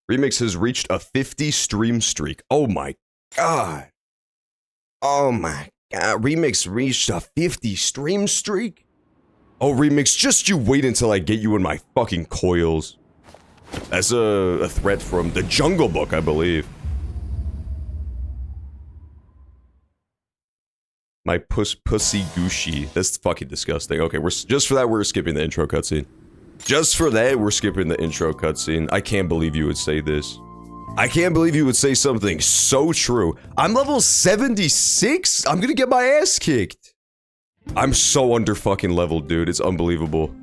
Remix has reached a 50 stream streak. Oh my god. Oh my god. Remix reached a 50 stream streak? Oh, Remix, just you wait until I get you in my fucking coils. That's a threat from the Jungle Book, I believe. My pussy Gucci. That's fucking disgusting. Okay, just for that, we're skipping the intro cutscene. Just for that, we're skipping the intro cutscene. I can't believe you would say this. I can't believe you would say something so true. I'm level 76? I'm gonna get my ass kicked. I'm so under fucking leveled, dude. It's unbelievable.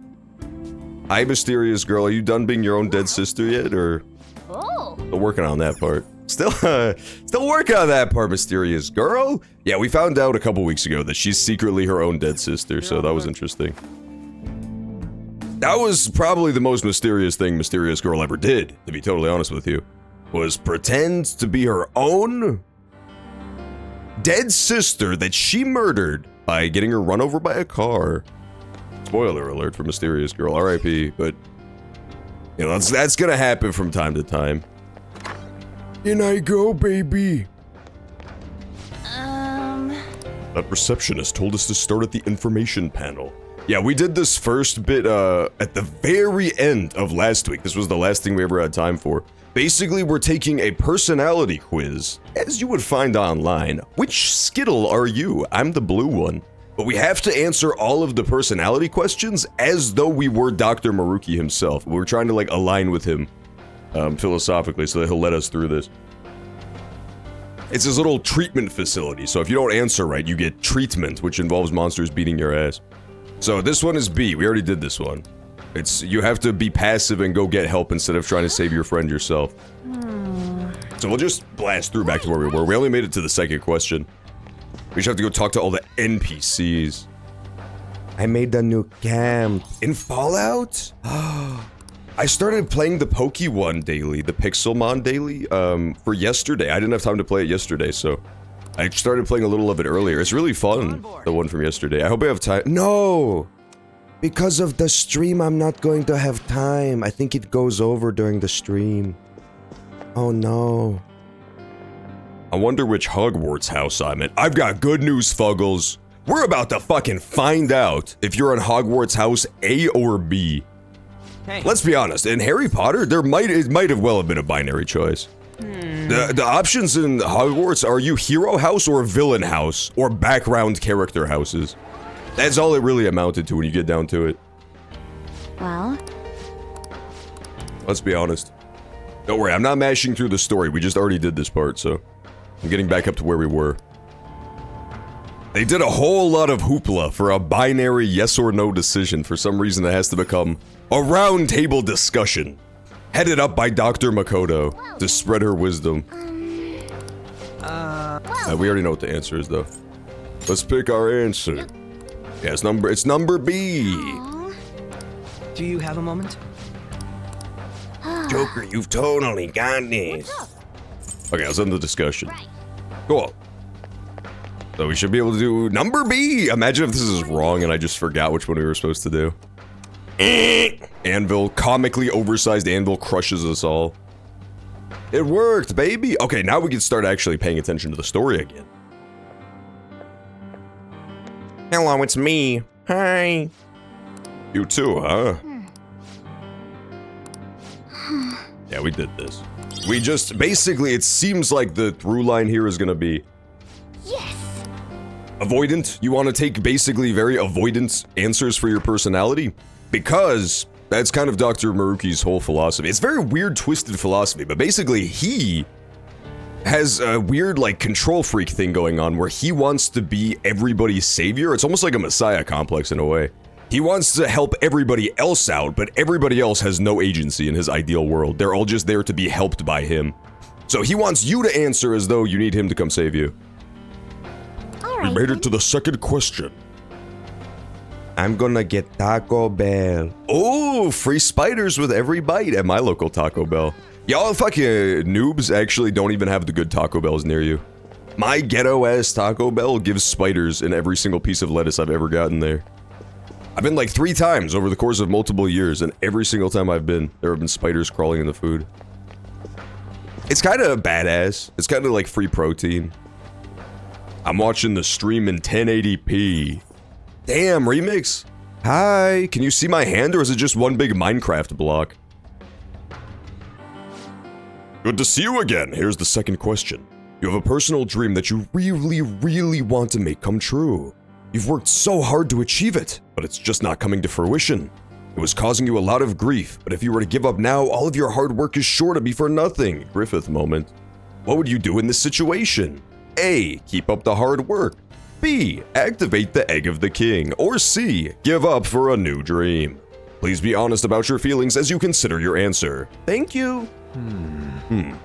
Hi, mysterious girl. Are you done being your own dead sister yet, or? Oh. Still working on that part. Still working on that part, mysterious girl. Yeah, we found out a couple weeks ago that she's secretly her own dead sister, so that was interesting. That was probably the most mysterious thing Mysterious Girl ever did, to be totally honest with you. Was pretend to be her own dead sister that she murdered by getting her run over by a car. Spoiler alert for Mysterious Girl, RIP, but you know, that's gonna happen from time to time. In I go, baby. That receptionist told us to start at the information panel. Yeah, we did this first bit at the very end of last week. This was the last thing we ever had time for. Basically, we're taking a personality quiz, as you would find online. Which Skittle are you? I'm the blue one. But we have to answer all of the personality questions as though we were Dr. Maruki himself. We're trying to like align with him philosophically so that he'll let us through this. It's his little treatment facility, so if you don't answer right, you get treatment, which involves monsters beating your ass. So this one is B. We already did this one. You have to be passive and go get help instead of trying to save your friend yourself. So we'll just blast through back to where we were. We only made it to the second question. We just have to go talk to all the NPCs. I made a new camp. In Fallout? I started playing the Poke1 daily, the Pixelmon daily, for yesterday. I didn't have time to play it yesterday, so I started playing a little of it earlier. It's really fun, the one from yesterday. I hope I have time. No! Because of the stream, I'm not going to have time. I think it goes over during the stream. Oh no. I wonder which Hogwarts house I'm in. I've got good news, Fuggles. We're about to fucking find out if you're in Hogwarts house A or B. Hey. Let's be honest, in Harry Potter, it might have well have been a binary choice. The options in Hogwarts are you hero house or villain house or background character houses. That's all it really amounted to when you get down to it. Well? Let's be honest. Don't worry, I'm not mashing through the story. We just already did this part, so I'm getting back up to where we were. They did a whole lot of hoopla for a binary yes or no decision. For some reason, it has to become a round table discussion, headed up by Dr. Makoto to spread her wisdom. We already know what the answer is, though. Let's pick our answer. Yeah, it's number B. Aww. Do you have a moment? Joker, you've totally got this. Okay, let's end the discussion. Cool. So we should be able to do number B. Imagine if this is wrong and I just forgot which one we were supposed to do. Anvil, comically oversized anvil crushes us all. It worked, baby. Okay, now we can start actually paying attention to the story again. Hello, it's me. Hi. You too, huh? Yeah, we did this. We just, basically, it seems like the through line here is gonna be Yes. avoidant. You want to take basically very avoidant answers for your personality? Because that's kind of Dr. Maruki's whole philosophy. It's very weird, twisted philosophy, but basically he has a weird, like, control freak thing going on where he wants to be everybody's savior. It's almost like a messiah complex in a way. He wants to help everybody else out, but everybody else has no agency in his ideal world. They're all just there to be helped by him. So he wants you to answer as though you need him to come save you. Alright. We made it to the second question. I'm gonna get Taco Bell. Oh, free spiders with every bite at my local Taco Bell. Y'all fucking noobs actually don't even have the good Taco Bells near you. My ghetto-ass Taco Bell gives spiders in every single piece of lettuce I've ever gotten there. I've been like 3 times over the course of multiple years, and every single time I've been, there have been spiders crawling in the food. It's kind of badass. It's kind of like free protein. I'm watching the stream in 1080p. Damn, Remix. Hi, can you see my hand or is it just one big Minecraft block? Good to see you again. Here's the second question. You have a personal dream that you really, really want to make come true. You've worked so hard to achieve it, but it's just not coming to fruition. It was causing you a lot of grief, but if you were to give up now, all of your hard work is sure to be for nothing. Griffith moment. What would you do in this situation? A. Keep up the hard work. B. Activate the Egg of the King. Or C. Give up for a new dream. Please be honest about your feelings as you consider your answer. Thank you.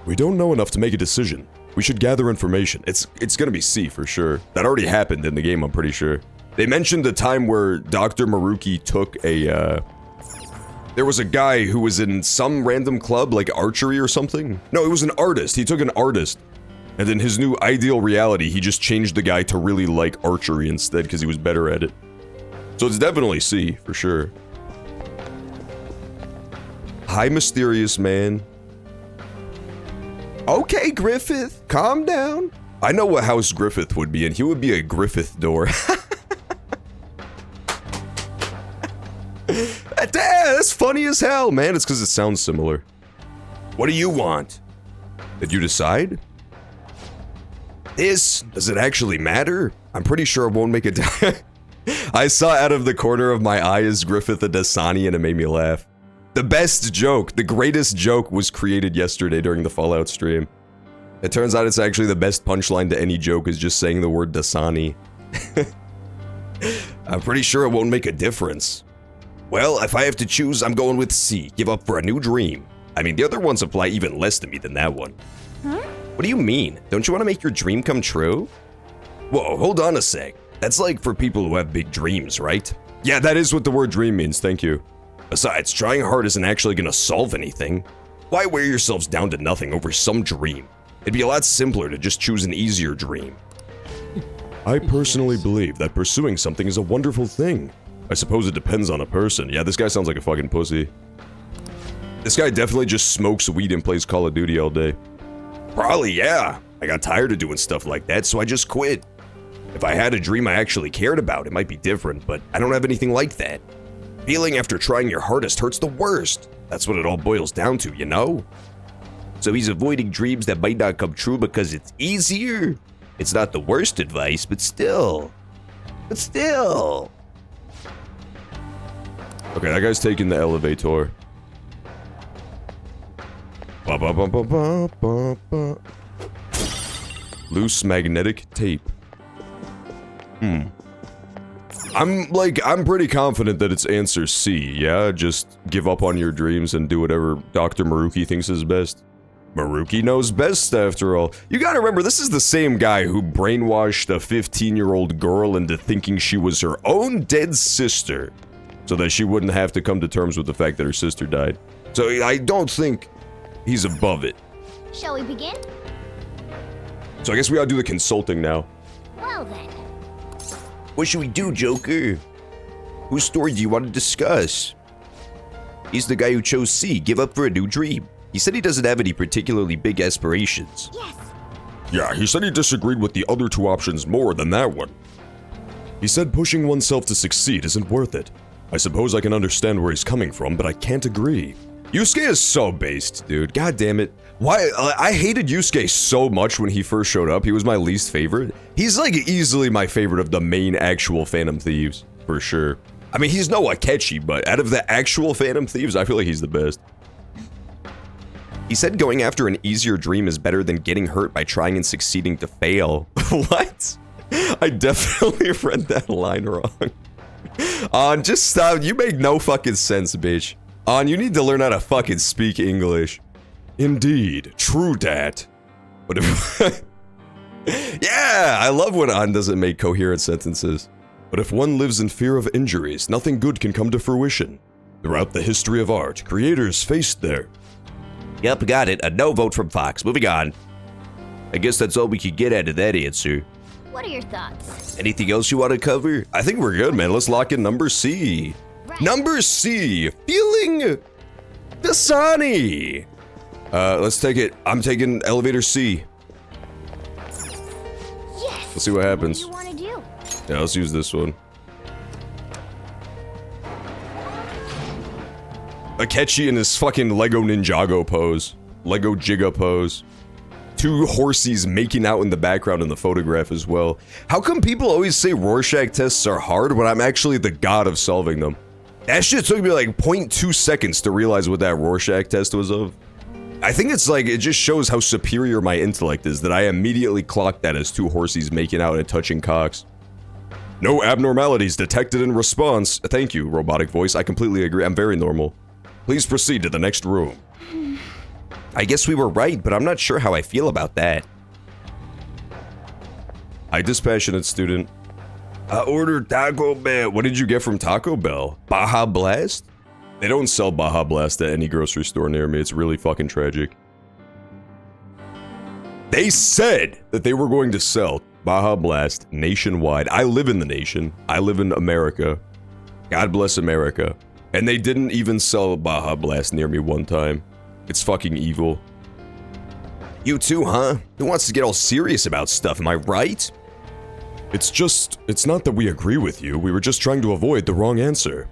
We don't know enough to make a decision. We should gather information. It's gonna be C for sure. That already happened in the game, I'm pretty sure. They mentioned a time where Dr. Maruki took a, there was a guy who was in some random club, like archery or something. No, it was an artist. He took an artist. And in his new ideal reality, he just changed the guy to really like archery instead because he was better at it. So it's definitely C, for sure. Hi, mysterious man. Okay, Griffith, calm down. I know what house Griffith would be in. He would be a Griffith door. That's funny as hell, man. It's because it sounds similar. What do you want? Did you decide? Does it actually matter? I'm pretty sure it won't make a difference. I saw out of the corner of my eye as Griffith a Dasani and it made me laugh. The best joke, the greatest joke was created yesterday during the Fallout stream. It turns out it's actually the best punchline to any joke is just saying the word Dasani. I'm pretty sure it won't make a difference. Well, if I have to choose, I'm going with C. Give up for a new dream. I mean, the other ones apply even less to me than that one. Huh? What do you mean? Don't you want to make your dream come true? Whoa, hold on a sec. That's like for people who have big dreams, right? Yeah, that is what the word dream means, thank you. Besides, trying hard isn't actually gonna solve anything. Why wear yourselves down to nothing over some dream? It'd be a lot simpler to just choose an easier dream. I personally believe that pursuing something is a wonderful thing. I suppose it depends on a person. Yeah, this guy sounds like a fucking pussy. This guy definitely just smokes weed and plays Call of Duty all day. Probably, yeah. I got tired of doing stuff like that, so I just quit. If I had a dream I actually cared about, it might be different, but I don't have anything like that. Feeling after trying your hardest hurts the worst. That's what it all boils down to, you know? So he's avoiding dreams that might not come true because it's easier? It's not the worst advice, but still. Okay, that guy's taking the elevator. Loose magnetic tape. I'm pretty confident that it's answer C, yeah? Just give up on your dreams and do whatever Dr. Maruki thinks is best. Maruki knows best, after all. You gotta remember, this is the same guy who brainwashed a 15-year-old girl into thinking she was her own dead sister, so that she wouldn't have to come to terms with the fact that her sister died. So I don't think he's above it. Shall we begin? So I guess we gotta do the consulting now. Well then. What should we do, Joker? Whose story do you want to discuss? He's the guy who chose C, give up for a new dream. He said he doesn't have any particularly big aspirations. Yes. Yeah, he said he disagreed with the other two options more than that one. He said pushing oneself to succeed isn't worth it. I suppose I can understand where he's coming from, but I can't agree. Yusuke is so based, dude. God damn it. Why? I hated Yusuke so much when he first showed up. He was my least favorite. He's like easily my favorite of the main actual Phantom Thieves, for sure. I mean, he's no Akechi, but out of the actual Phantom Thieves, I feel like he's the best. He said going after an easier dream is better than getting hurt by trying and succeeding to fail. What? I definitely read that line wrong. Just stop. You make no fucking sense, bitch. You need to learn how to fucking speak English. Indeed, true dat. But if yeah, I love when An doesn't make coherent sentences. But if one lives in fear of injuries, nothing good can come to fruition. Throughout the history of art, creators faced their... Yep, got it. A no vote from Fox. Moving on. I guess that's all we could get out of that answer. What are your thoughts? Anything else you want to cover? I think we're good, man. Let's lock in number C. Right. Number C. Feeling... Dasani. Let's take it. I'm taking elevator C. Yes. Let's see what happens. What do you want to do? Yeah, let's use this one. Akechi in his fucking Lego Ninjago pose. Lego Jigga pose. Two horsies making out in the background in the photograph as well. How come people always say Rorschach tests are hard when I'm actually the god of solving them? That shit took me like 0.2 seconds to realize what that Rorschach test was of. I think it's like, it just shows how superior my intellect is that I immediately clocked that as two horsies making out and touching cocks. No abnormalities detected in response. Thank you, robotic voice. I completely agree. I'm very normal. Please proceed to the next room. I guess we were right, but I'm not sure how I feel about that. I dispassionate student. I ordered Taco Bell. What did you get from Taco Bell? Baja Blast? They don't sell Baja Blast at any grocery store near me. It's really fucking tragic. They said that they were going to sell Baja Blast nationwide. I live in the nation. I live in America. God bless America. And they didn't even sell Baja Blast near me one time. It's fucking evil. You too, huh? Who wants to get all serious about stuff, am I right? It's not that we agree with you. We were just trying to avoid the wrong answer.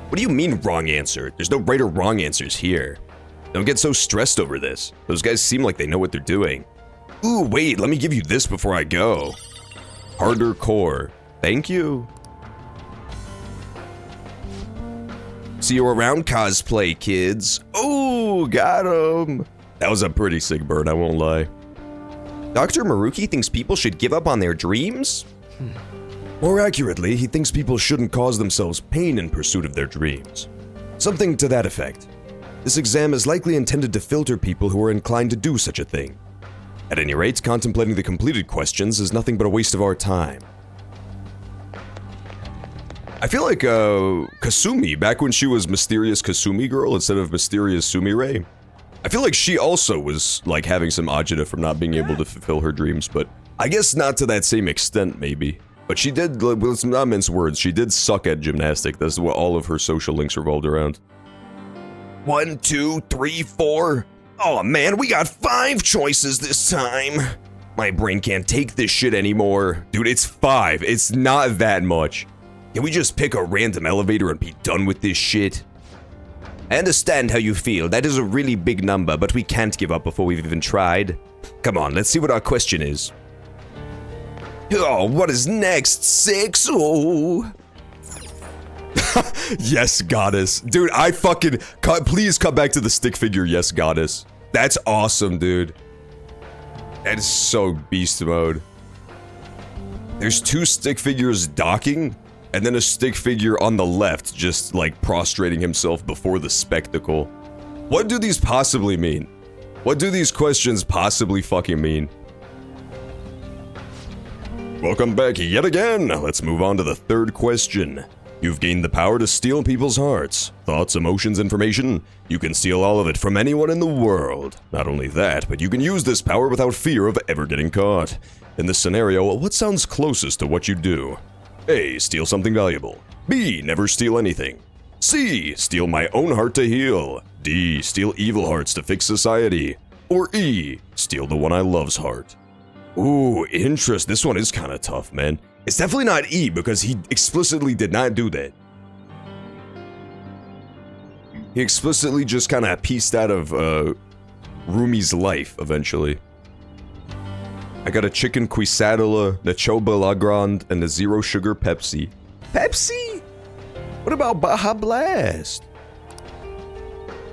What do you mean wrong answer? There's no right or wrong answers here. Don't get so stressed over this. Those guys seem like they know what they're doing. Ooh, wait, let me give you this before I go. Harder core. Thank you. See you around, cosplay kids. Oh, got him. That was a pretty sick bird, I won't lie. Dr. Maruki thinks people should give up on their dreams? More accurately, he thinks people shouldn't cause themselves pain in pursuit of their dreams. Something to that effect. This exam is likely intended to filter people who are inclined to do such a thing. At any rate, contemplating the completed questions is nothing but a waste of our time. I feel like Kasumi, back when she was Mysterious Kasumi Girl instead of Mysterious Sumire, I feel like she also was like having some agita from not being able to fulfill her dreams, but I guess not to that same extent maybe. But she did, let's not mince words, she did suck at gymnastic. That's what all of her social links revolved around. 1, 2, 3, 4. Oh man, we got 5 choices this time. My brain can't take this shit anymore. Dude, it's 5. It's not that much. Can we just pick a random elevator and be done with this shit? I understand how you feel. That is a really big number, but we can't give up before we've even tried. Come on, let's see what our question is. Oh, what is next? 6? Oh. Yes, goddess. Dude, I fucking... Please come back to the stick figure, yes, goddess. That's awesome, dude. That is so beast mode. There's 2 stick figures docking, and then a stick figure on the left just, like, prostrating himself before the spectacle. What do these possibly mean? What do these questions possibly fucking mean? Welcome back yet again. Let's move on to the 3rd question. You've gained the power to steal people's hearts, thoughts, emotions, information. You can steal all of it from anyone in the world. Not only that, but you can use this power without fear of ever getting caught. In this scenario, what sounds closest to what you do? A. Steal something valuable. B. Never steal anything. C. Steal my own heart to heal. D. Steal evil hearts to fix society. Or E. Steal the one I love's heart. Ooh, interest. This one is kind of tough, man. It's definitely not E because he explicitly did not do that. He explicitly just kind of pieced out of Rumi's life eventually. I got a chicken quesadilla, the Choba La Grande, and the zero sugar Pepsi. Pepsi? What about Baja Blast?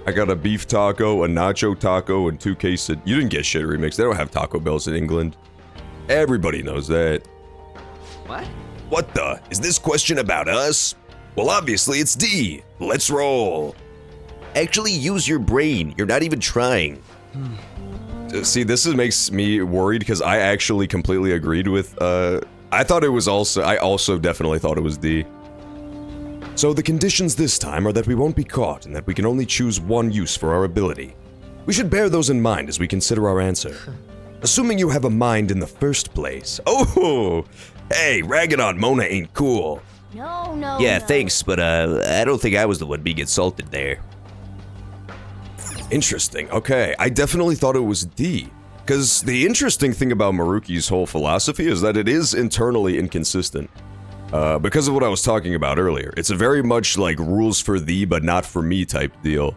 I got a beef taco, a nacho taco, and 2 quesadillas. You didn't get shit, Remix. They don't have Taco Bells in England. Everybody knows that. What? What the? Is this question about us? Well, obviously it's D. Let's roll. Actually use your brain. You're not even trying. See, this makes me worried because I actually completely agreed with, I also definitely thought it was D. So the conditions this time are that we won't be caught and that we can only choose one use for our ability. We should bear those in mind as we consider our answer. Assuming you have a mind in the first place. Oh, hey, ragging on Mona ain't cool. No. Yeah, thanks, but I don't think I was the one being insulted there. Interesting. Okay, I definitely thought it was D. Because the interesting thing about Maruki's whole philosophy is that it is internally inconsistent. Because of what I was talking about earlier. It's a very much like rules for thee but not for me type deal.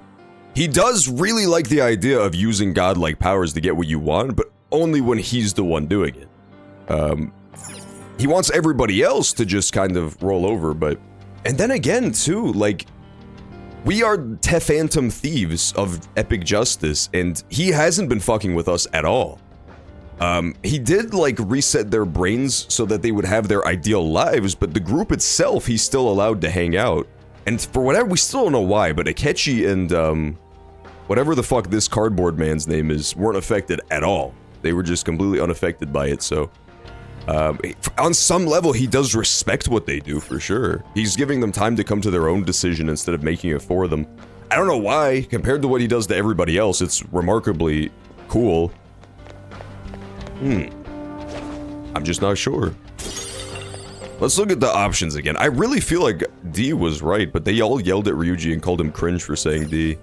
He does really like the idea of using godlike powers to get what you want, but only when he's the one doing it. He wants everybody else to just kind of roll over, but... And then again, too, like... We are Phantom Thieves of Epic Justice, and he hasn't been fucking with us at all. He did, like, reset their brains so that they would have their ideal lives, but the group itself, he's still allowed to hang out. And for whatever, we still don't know why, but Akechi and, whatever the fuck this cardboard man's name is, weren't affected at all. They were just completely unaffected by it, so... on some level, he does respect what they do, for sure. He's giving them time to come to their own decision instead of making it for them. I don't know why. Compared to what he does to everybody else, it's remarkably cool. I'm just not sure. Let's look at the options again. I really feel like D was right, but they all yelled at Ryuji and called him cringe for saying D.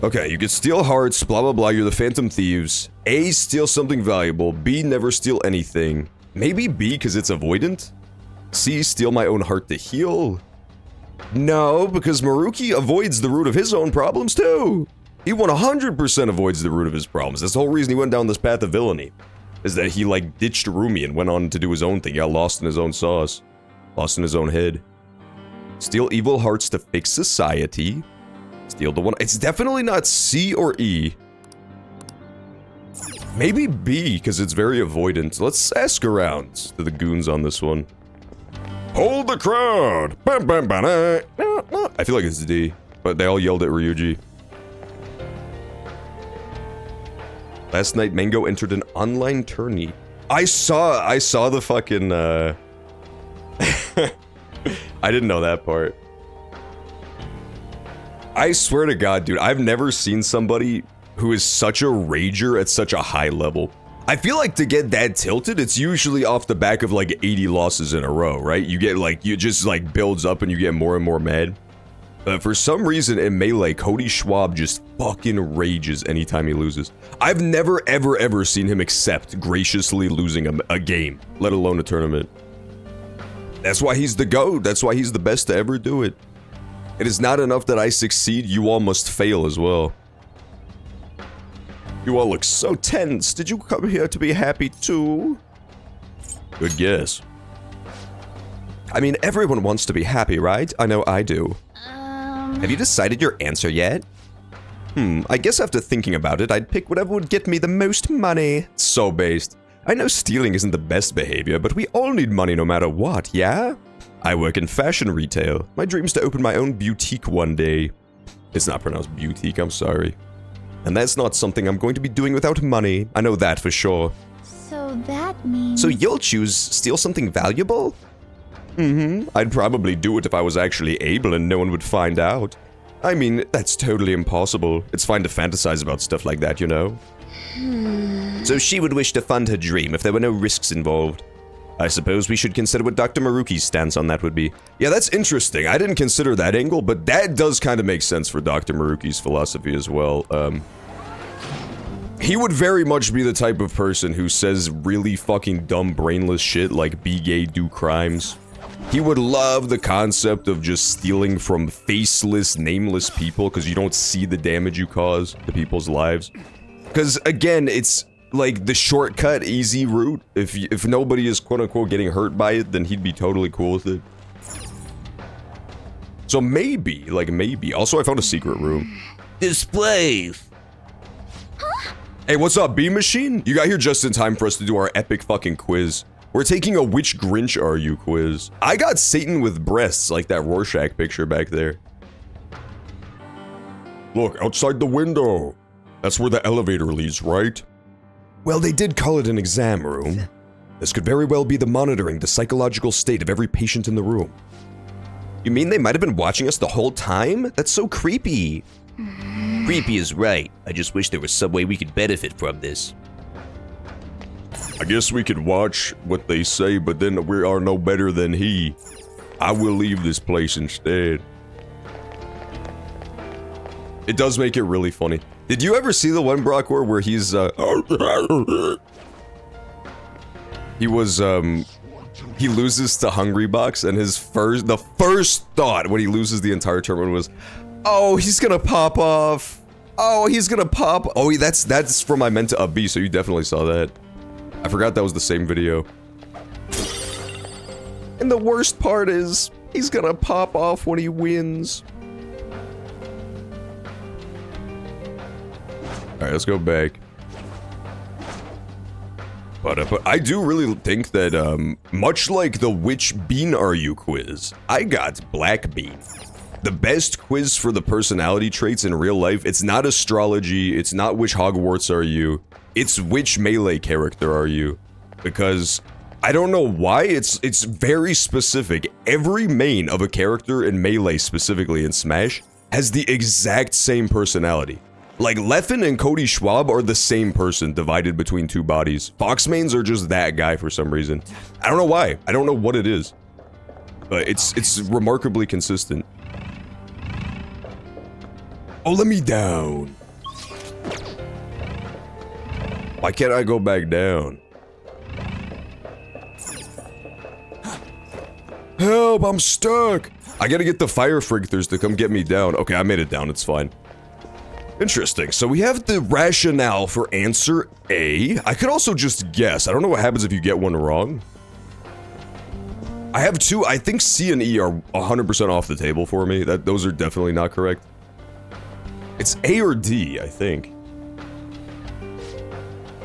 Okay, you can steal hearts, blah blah blah, you're the Phantom Thieves. A, steal something valuable. B, never steal anything. Maybe B, because it's avoidant? C, steal my own heart to heal? No, because Maruki avoids the root of his own problems too. He 100% avoids the root of his problems. That's the whole reason he went down this path of villainy. Is that he, like, ditched Rumi and went on to do his own thing. He got lost in his own sauce. Lost in his own head. Steal evil hearts to fix society. Steal the one. It's definitely not C or E. Maybe B, because it's very avoidant. Let's ask around to the goons on this one. Hold the crowd! I feel like it's D, but they all yelled at Ryuji. Last night, Mango entered an online tourney. I saw the fucking, I didn't know that part. I swear to God, dude, I've never seen somebody who is such a rager at such a high level. I feel like to get that tilted, it's usually off the back of like 80 losses in a row, right? You get like, you just like builds up and you get more and more mad. But for some reason in Melee, Cody Schwab just fucking rages anytime he loses. I've never ever seen him accept graciously losing a game, let alone a tournament. That's why he's the GOAT, that's why he's the best to ever do it. It is not enough that I succeed, you all must fail as well. You all look so tense. Did you come here to be happy too? Good guess. I mean, everyone wants to be happy, right? I know I do. Have you decided your answer yet? I guess after thinking about it, I'd pick whatever would get me the most money. So based. I know stealing isn't the best behavior, but we all need money no matter what, yeah? I work in fashion retail. My dream's to open my own boutique one day. It's not pronounced boutique, I'm sorry. And that's not something I'm going to be doing without money. I know that for sure. So that means... So you'll choose steal something valuable? I'd probably do it if I was actually able and no one would find out. I mean, that's totally impossible. It's fine to fantasize about stuff like that, you know? So she would wish to fund her dream if there were no risks involved. I suppose we should consider what Dr. Maruki's stance on that would be. Yeah, that's interesting. I didn't consider that angle, but that does kind of make sense for Dr. Maruki's philosophy as well. He would very much be the type of person who says really fucking dumb, brainless shit like be gay, do crimes. He would love the concept of just stealing from faceless, nameless people because you don't see the damage you cause to people's lives. Because, again, it's like the shortcut, easy route. If nobody is quote-unquote getting hurt by it, then he'd be totally cool with it. So maybe, like maybe. Also, I found a secret room. Displays. Hey, what's up, B Machine? You got here just in time for us to do our epic fucking quiz. We're taking a which Grinch are you quiz. I got Satan with breasts like that Rorschach picture back there. Look, outside the window. That's where the elevator leads, right? Well, they did call it an exam room. This could very well be the monitoring the psychological state of every patient in the room. You mean they might have been watching us the whole time? That's so creepy. Creepy is right. I just wish there was some way we could benefit from this. I guess we could watch what they say, but then we are no better than he. I will leave this place instead. It does make it really funny. Did you ever see the one, Brockwar, where he's, he loses to Hungrybox, and the first thought when he loses the entire tournament was, oh, he's gonna pop off. Oh, he's gonna pop. Oh, that's from I Meant to Up B, so you definitely saw that. I forgot that was the same video. And the worst part is, he's gonna pop off when he wins. Alright, let's go back. But I do really think that, much like the Which Bean Are You quiz, I got Black Bean. The best quiz for the personality traits in real life, it's not astrology, it's not which Hogwarts are you, it's which Melee character are you. Because, I don't know why, it's very specific. Every main of a character in Melee, specifically in Smash, has the exact same personality. Like, Leffen and Cody Schwab are the same person divided between two bodies. Fox mains are just that guy for some reason. I don't know why. I don't know what it is. But it's remarkably consistent. Oh, let me down. Why can't I go back down? Help, I'm stuck. I gotta get the Fire Frigthers to come get me down. Okay, I made it down, it's fine. Interesting, so we have the rationale for answer A. I could also just guess. I don't know what happens if you get one wrong. I have two. I think C and E are 100% off the table for me. Those are definitely not correct. It's A or D, I think.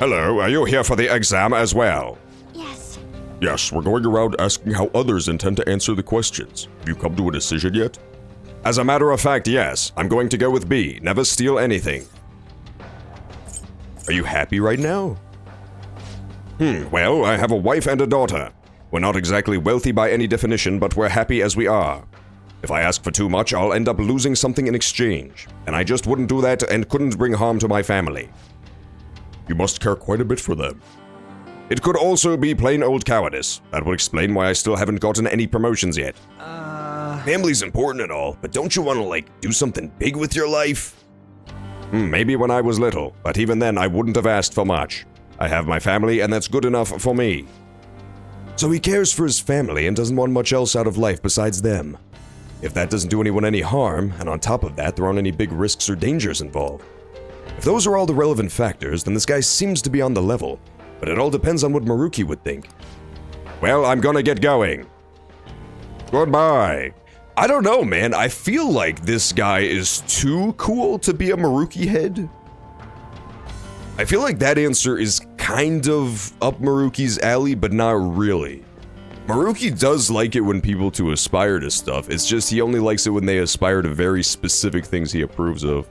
Hello, are you here for the exam as well? Yes. Yes, we're going around asking how others intend to answer the questions. Have you come to a decision yet? As a matter of fact, yes. I'm going to go with B. Never steal anything. Are you happy right now? Well, I have a wife and a daughter. We're not exactly wealthy by any definition, but we're happy as we are. If I ask for too much, I'll end up losing something in exchange, and I just wouldn't do that and couldn't bring harm to my family. You must care quite a bit for them. It could also be plain old cowardice. That would explain why I still haven't gotten any promotions yet. Family's important and all, but don't you want to, like, do something big with your life? Maybe when I was little, but even then I wouldn't have asked for much. I have my family, and that's good enough for me. So he cares for his family and doesn't want much else out of life besides them. If that doesn't do anyone any harm, and on top of that there aren't any big risks or dangers involved. If those are all the relevant factors, then this guy seems to be on the level, but it all depends on what Maruki would think. Well, I'm gonna get going. Goodbye. I don't know, man. I feel like this guy is too cool to be a Maruki head. I feel like that answer is kind of up Maruki's alley, but not really. Maruki does like it when people to aspire to stuff. It's just he only likes it when they aspire to very specific things he approves of.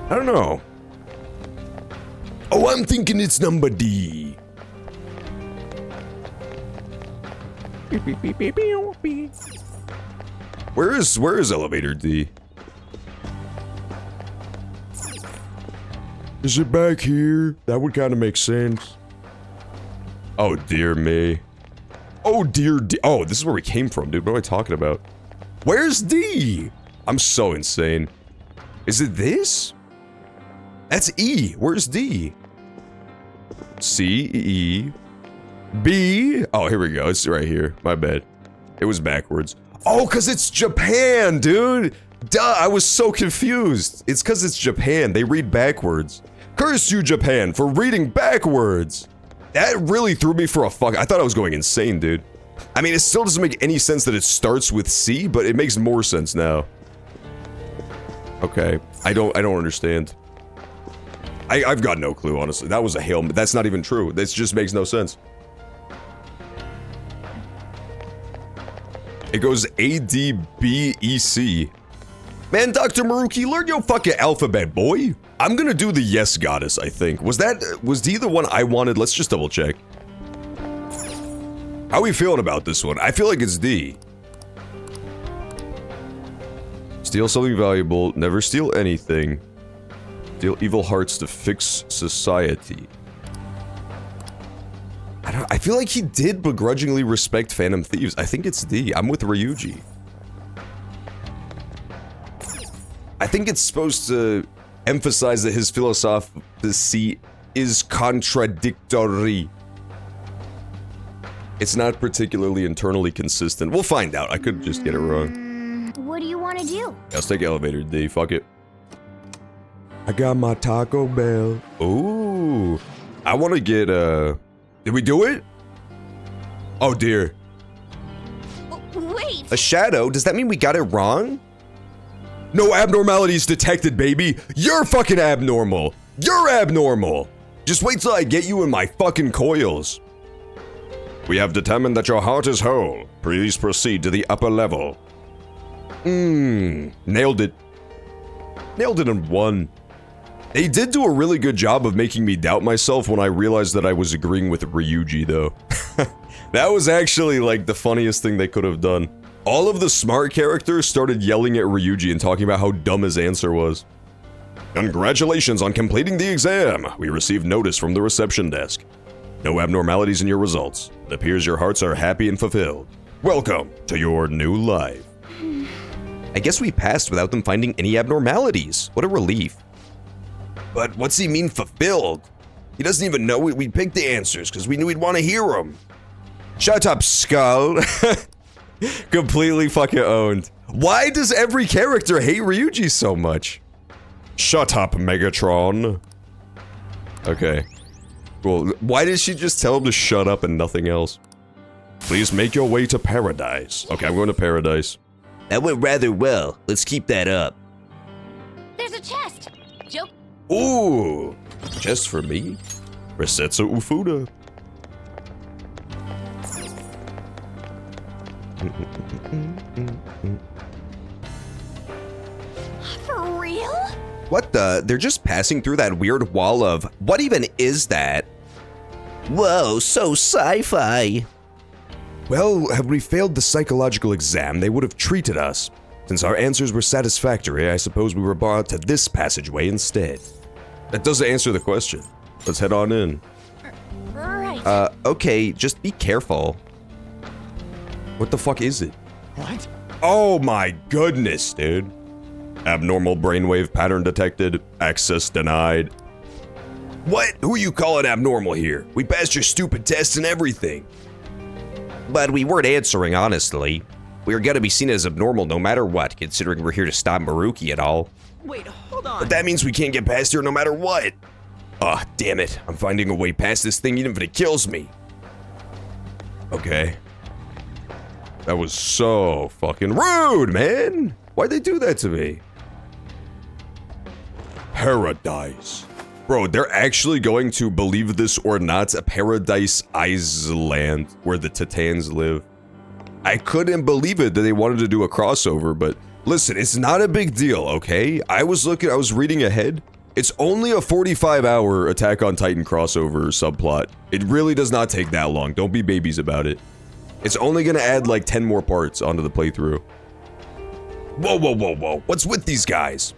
I don't know. Oh, I'm thinking it's number D. Where is elevator D? Is it back here? That would kind of make sense. Oh, dear me. Oh, dear D. Oh, this is where we came from, dude. What am I talking about? Where's D? I'm so insane. Is it this? That's E. Where's D? C, E, B. Oh, here we go. It's right here. My bad. It was backwards. Oh, because it's Japan, dude. Duh, I was so confused. It's because it's Japan. They read backwards. Curse you, Japan, for reading backwards. That really threw me for a fuck. I thought I was going insane, dude. I mean, it still doesn't make any sense that it starts with C, but it makes more sense now. Okay, I don't understand. I've got no clue, honestly. That was a hail. That's not even true. This just makes no sense. It goes A, D, B, E, C. Man, Dr. Maruki, learn your fucking alphabet, boy. I'm gonna do the yes goddess, I think. Was D the one I wanted? Let's just double check. How are we feeling about this one? I feel like it's D. Steal something valuable, never steal anything. Steal evil hearts to fix society. I feel like he did begrudgingly respect Phantom Thieves. I think it's D. I'm with Ryuji. I think it's supposed to emphasize that his philosophy is contradictory. It's not particularly internally consistent. We'll find out. I could just get it wrong. What do you want to do? Yeah, let's take elevator D. Fuck it. I got my Taco Bell. Ooh. I want to get, Did we do it? Oh, dear. Wait! A shadow? Does that mean we got it wrong? No abnormalities detected, baby. You're fucking abnormal. You're abnormal. Just wait till I get you in my fucking coils. We have determined that your heart is whole. Please proceed to the upper level. Nailed it. Nailed it in one. They did do a really good job of making me doubt myself when I realized that I was agreeing with Ryuji, though. That was actually, like, the funniest thing they could have done. All of the smart characters started yelling at Ryuji and talking about how dumb his answer was. Congratulations on completing the exam. We received notice from the reception desk. No abnormalities in your results. It appears your hearts are happy and fulfilled. Welcome to your new life. I guess we passed without them finding any abnormalities. What a relief. But what's he mean fulfilled? He doesn't even know we picked the answers because we knew we'd want to hear them. Shut up, Skull. Completely fucking owned. Why does every character hate Ryuji so much? Shut up, Megatron. Okay. Well, why did she just tell him to shut up and nothing else? Please make your way to paradise. Okay, I'm going to paradise. That went rather well. Let's keep that up. There's a chest! Joke. Ooh, just for me? Resetsu Ufuda. For real? What the? They're just passing through that weird wall of... What even is that? Whoa, so sci-fi. Well, had we failed the psychological exam, they would have treated us. Since our answers were satisfactory, I suppose we were brought to this passageway instead. That doesn't answer the question. Let's head on in. Right. Okay, just be careful. What the fuck is it? What? Oh my goodness, dude. Abnormal brainwave pattern detected. Access denied. What? Who are you calling abnormal here? We passed your stupid tests and everything. But we weren't answering, honestly. We were gonna be seen as abnormal no matter what, considering we're here to stop Maruki and all. Wait, hold on. But that means we can't get past here no matter what. Ah, damn it. I'm finding a way past this thing even if it kills me. Okay. That was so fucking rude, man. Why'd they do that to me? Paradise. Bro, they're actually going to, believe this or not, a paradise island where the Titans live. I couldn't believe it that they wanted to do a crossover, but listen, it's not a big deal, okay? I was reading ahead. It's only a 45-hour Attack on Titan crossover subplot. It really does not take that long. Don't be babies about it. It's only gonna add like 10 more parts onto the playthrough. Whoa, whoa, whoa, whoa. What's with these guys?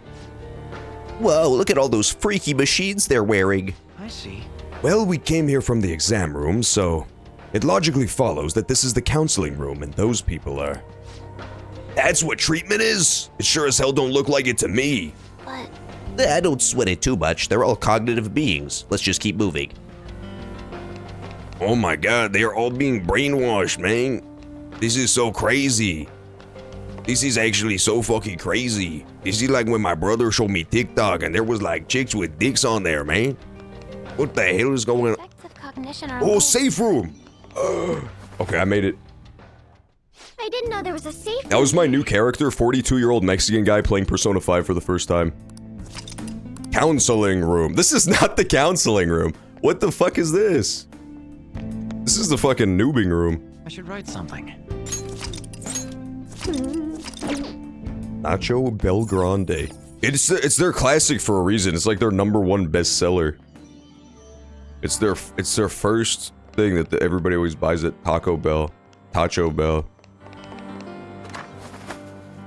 Whoa, look at all those freaky machines they're wearing. I see. Well, we came here from the exam room, so it logically follows that this is the counseling room and those people are... That's what treatment is? It sure as hell don't look like it to me. But I don't sweat it too much. They're all cognitive beings. Let's just keep moving. Oh my god, they are all being brainwashed, man. This is so crazy. This is actually so fucking crazy. This is like when my brother showed me TikTok and there was like chicks with dicks on there, man. What the hell is going on? effects of cognition are Oh, low. safe room. Okay, I made it. I didn't know there was a safe That was my new character, 42-year-old Mexican guy playing Persona 5 for the first time. Counseling room. This is not the counseling room. What the fuck is this? This is the fucking noobing room. I should write something. Nacho Belgrande. It's their classic for a reason. It's like their #1 bestseller. It's their first thing that everybody always buys at Taco Bell. Tacho Bell.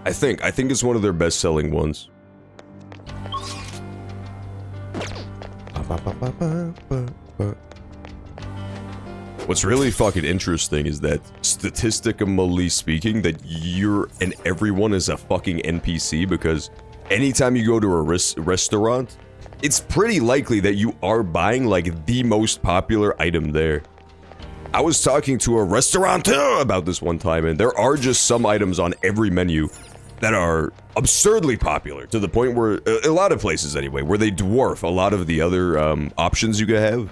I think it's one of their best-selling ones. What's really fucking interesting is that, statistically speaking, that you're and everyone is a fucking NPC because anytime you go to a restaurant, it's pretty likely that you are buying like the most popular item there. I was talking to a restaurateur about this one time, and there are just some items on every menu that are absurdly popular, to the point where, a lot of places anyway, where they dwarf a lot of the other options you could have.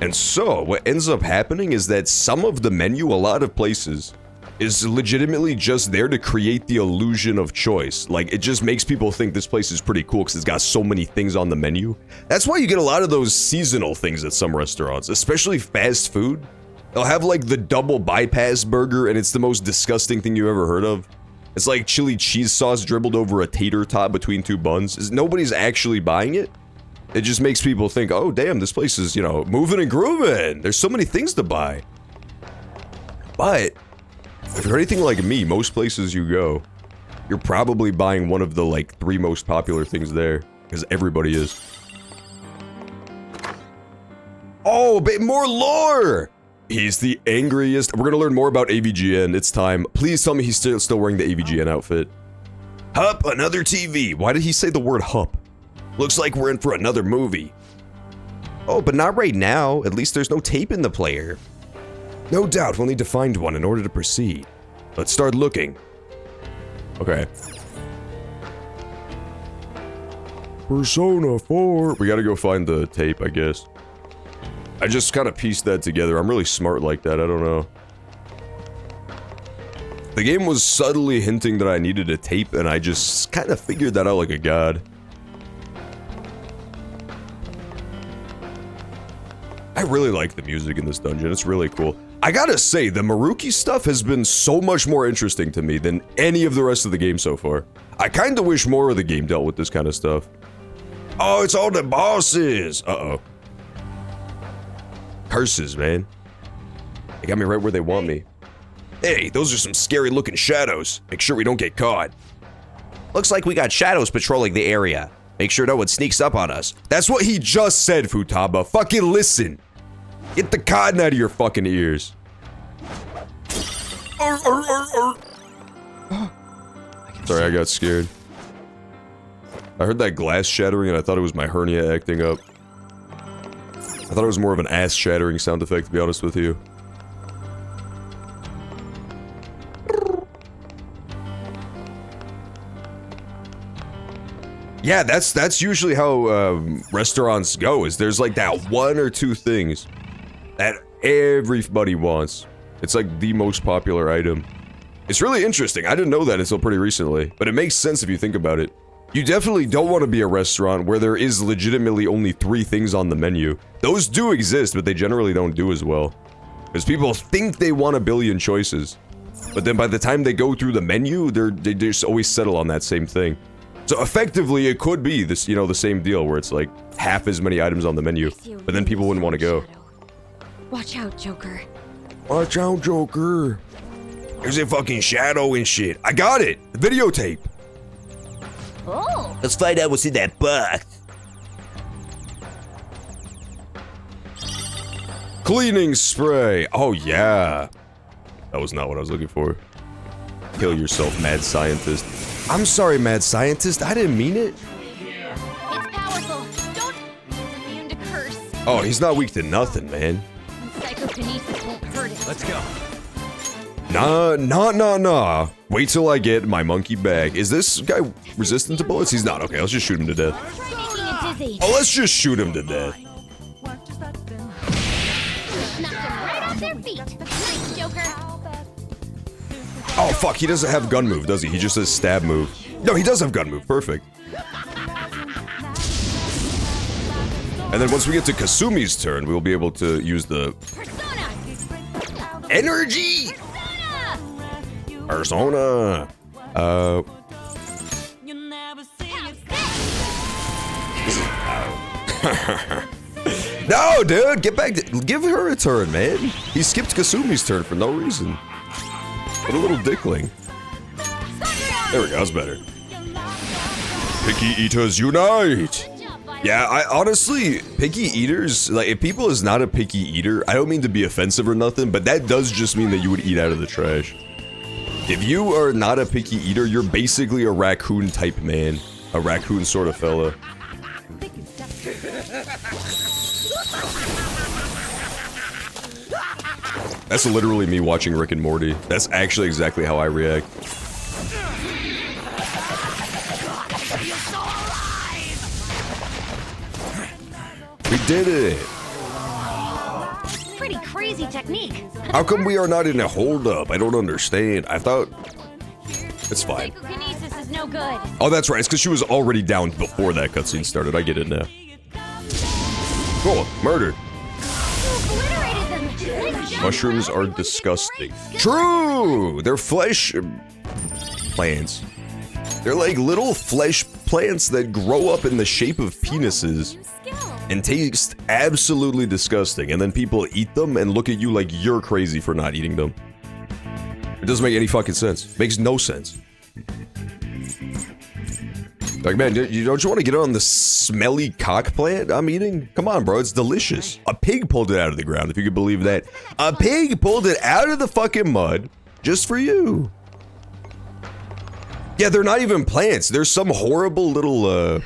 And so, what ends up happening is that some of the menu, a lot of places, is legitimately just there to create the illusion of choice. Like, it just makes people think this place is pretty cool because it's got so many things on the menu. That's why you get a lot of those seasonal things at some restaurants, especially fast food. They'll have like the double bypass burger, and it's the most disgusting thing you ever heard of. It's like chili cheese sauce dribbled over a tater tot between two buns. Nobody's actually buying it. It just makes people think, oh damn, this place is, you know, moving and grooving. There's so many things to buy. But if you're anything like me, most places you go, you're probably buying one of the like 3 most popular things there, because everybody is. Oh, but more lore! He's the angriest. We're gonna learn more about AVGN. It's time. Please tell me he's still wearing the AVGN outfit. Hup, another TV. Why did he say the word hup? Looks like we're in for another movie. Oh, but not right now. At least there's no tape in the player. No doubt we'll need to find one in order to proceed. Let's start looking. Okay. Persona 4. We gotta go find the tape, I guess. I just kind of pieced that together. I'm really smart like that, I don't know. The game was subtly hinting that I needed a tape, and I just kind of figured that out like a god. I really like the music in this dungeon, it's really cool. I gotta say, the Maruki stuff has been so much more interesting to me than any of the rest of the game so far. I kinda wish more of the game dealt with this kind of stuff. Oh, it's all the bosses! Uh-oh. Curses, man. They got me right where they want me. Hey, those are some scary looking shadows. Make sure we don't get caught. Looks like we got shadows patrolling the area. Make sure no one sneaks up on us. That's what he just said, Futaba. Fucking listen. Get the cotton out of your fucking ears. Sorry, I got scared. I heard that glass shattering and I thought it was my hernia acting up. I thought it was more of an ass shattering sound effect, to be honest with you. Yeah, that's usually how restaurants go, is there's like that 1 or 2 things that everybody wants. It's like the most popular item. It's really interesting. I didn't know that until pretty recently, but it makes sense if you think about it. You definitely don't want to be a restaurant where there is legitimately only 3 things on the menu. Those do exist, but they generally don't do as well. Because people think they want a billion choices. But then by the time they go through the menu, they just always settle on that same thing. So effectively, it could be this, you know, the same deal where it's like half as many items on the menu, but then people wouldn't want to go. Watch out, Joker. Watch out, Joker. There's a fucking shadow and shit. I got it! The videotape! Oh. Let's find out what's in that box. Cleaning spray. Oh, yeah. That was not what I was looking for. Kill yourself, mad scientist. I'm sorry, mad scientist. I didn't mean it. It's powerful. Don't immune to curse. Oh, he's not weak to nothing, man. Psychokinesis won't hurt it. Let's go. Nah. Wait till I get my monkey bag. Is this guy resistant to bullets? He's not. Okay, let's just shoot him to death. Try making it dizzy. Oh, let's just shoot him to death. Knock them right off their feet. Nice, Joker. Oh, fuck. He doesn't have gun move, does he? He just says stab move. No, he does have gun move. Perfect. And then once we get to Kasumi's turn, we'll be able to use the Persona. energy. Persona. Persona. No, dude, get back. Give her a turn, man. He skipped Kasumi's turn for no reason. What a little dickling. There we go, that's better. Picky Eaters unite! Yeah, I honestly, picky eaters, like, if people is not a picky eater, I don't mean to be offensive or nothing, but that does just mean that you would eat out of the trash. If you are not a picky eater, you're basically a raccoon type man. a raccoon sort of fella. That's literally me watching Rick and Morty. That's actually exactly how I react. We did it! Pretty crazy technique. How come we are not in a holdup? I don't understand. I thought... It's fine. Psychokinesis is no good. Oh, that's right. It's because she was already down before that cutscene started. I get it now. Cool. Murdered. You obliterated them. Nice job. Mushrooms are disgusting. True! They're flesh... plants. They're like little flesh plants that grow up in the shape of penises and taste absolutely disgusting, and then people eat them and look at you like you're crazy for not eating them. It doesn't make any fucking sense. Makes no sense. Like, man, don't you want to get on the smelly cock plant I'm eating? Come on, bro, it's delicious. A pig pulled it out of the ground, if you could believe that. A pig pulled it out of the fucking mud just for you. Yeah, they're not even plants. There's some horrible little,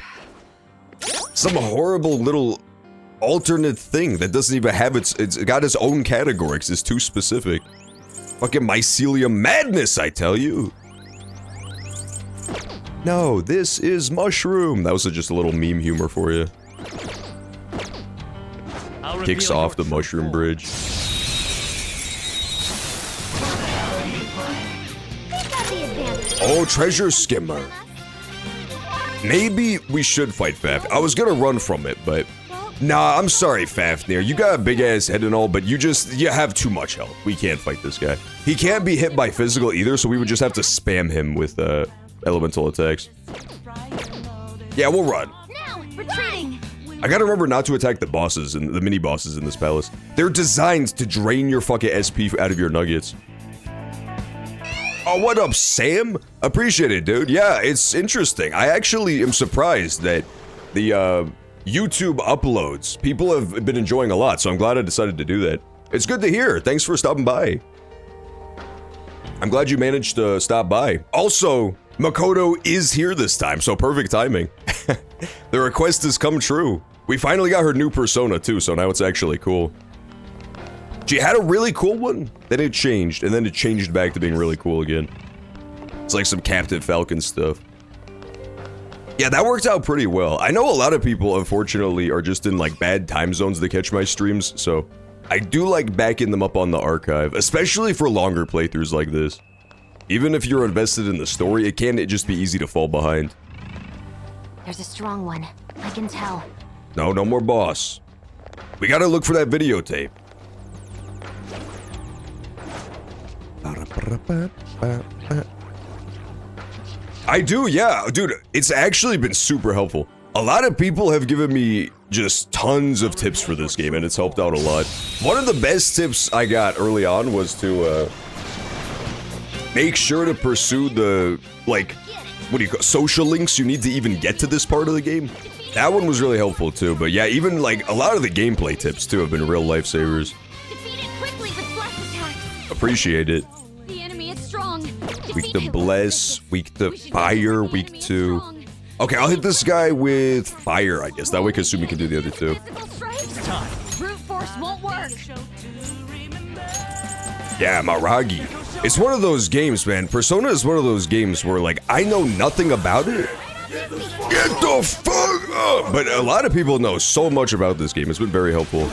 alternate thing that doesn't even have it's got its own category 'cause it's too specific. Fucking mycelium madness, I tell you. No, this is mushroom. That was just a little meme humor for you. Kicks off the mushroom bridge. Oh, treasure skimmer. Maybe we should fight Faf. I was gonna run from it, but... Nah, I'm sorry, Fafnir. You got a big-ass head and all, but you have too much health. We can't fight this guy. He can't be hit by physical either, so we would just have to spam him with, elemental attacks. Yeah, we'll run. Now, retreating. I gotta remember not to attack the bosses and the mini-bosses in this palace. They're designed to drain your fucking SP out of your nuggets. Oh, what up, Sam? Appreciate it, dude. Yeah, it's interesting. I actually am surprised that the, YouTube uploads, people have been enjoying a lot, so I'm glad I decided to do that. It's good to hear. Thanks for stopping by. I'm glad you managed to stop by. Also, Makoto is here this time, so perfect timing. The request has come true. We finally got her new persona too, so now it's actually cool. She had a really cool one, then it changed, and then it changed back to being really cool again. It's like some Captain Falcon stuff. Yeah, that worked out pretty well. I know a lot of people, unfortunately, are just in like bad time zones to catch my streams, so I do like backing them up on the archive, especially for longer playthroughs like this. Even if you're invested in the story, it can just be easy to fall behind. There's a strong one. I can tell. No more boss. We gotta look for that videotape. I do, yeah, dude, it's actually been super helpful. A lot of people have given me just tons of tips for this game, and it's helped out a lot. One of the best tips I got early on was to, make sure to pursue the, like, what do you call it, social links you need to even get to this part of the game. That one was really helpful too, but yeah, even, like, a lot of the gameplay tips too have been real lifesavers. Defeat it quickly with blast attacks. Appreciate it. The enemy is strong. Weak to bless, weak to fire, weak to... Okay, I'll hit this guy with fire, I guess. That way Kasumi can do the other two. Physical strikes? Brute force won't work. Yeah, Maragi. It's one of those games, man. Persona is one of those games where, like, I know nothing about it. Get the fuck up! But a lot of people know so much about this game. It's been very helpful.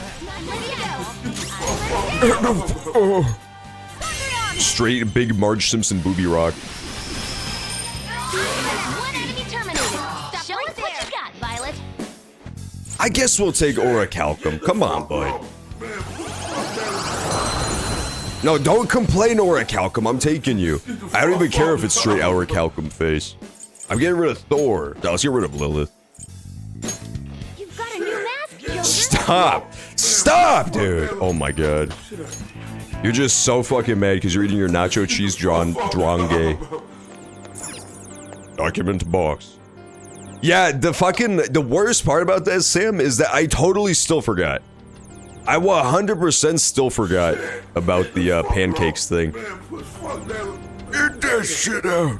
Straight big Marge Simpson booby rock. One enemy terminated. Stop right there. What you got, Violet? I guess we'll take Orichalcum. Come on, bud. No, don't complain, Orichalcum. I'm taking you. I don't even care if it's straight Orichalcum face. I'm getting rid of Thor. No, let's get rid of Lilith. You've got a new mask, Joker. Stop! Stop, dude! Oh my god. You're just so fucking mad because you're eating your nacho cheese dronge. Document box. Yeah, the worst part about that, Sam, is that I totally still forgot. I 100% still forgot about the pancakes thing. Get that shit out.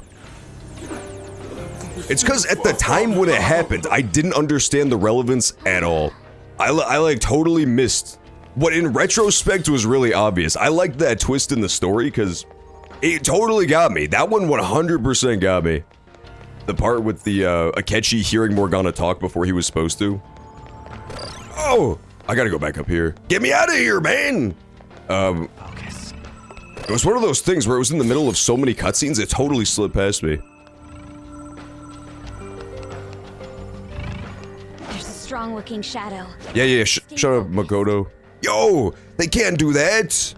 It's because at the time when it happened, I didn't understand the relevance at all. I like totally missed what in retrospect was really obvious. I liked that twist in the story because it totally got me. That one 100% got me. The part with the Akechi hearing Morgana talk before he was supposed to. Oh, I gotta go back up here. Get me out of here, man! Focus. It was one of those things where it was in the middle of so many cutscenes, it totally slipped past me. There's a strong-looking shadow. Yeah, shut up, Makoto. Yo, they can't do that!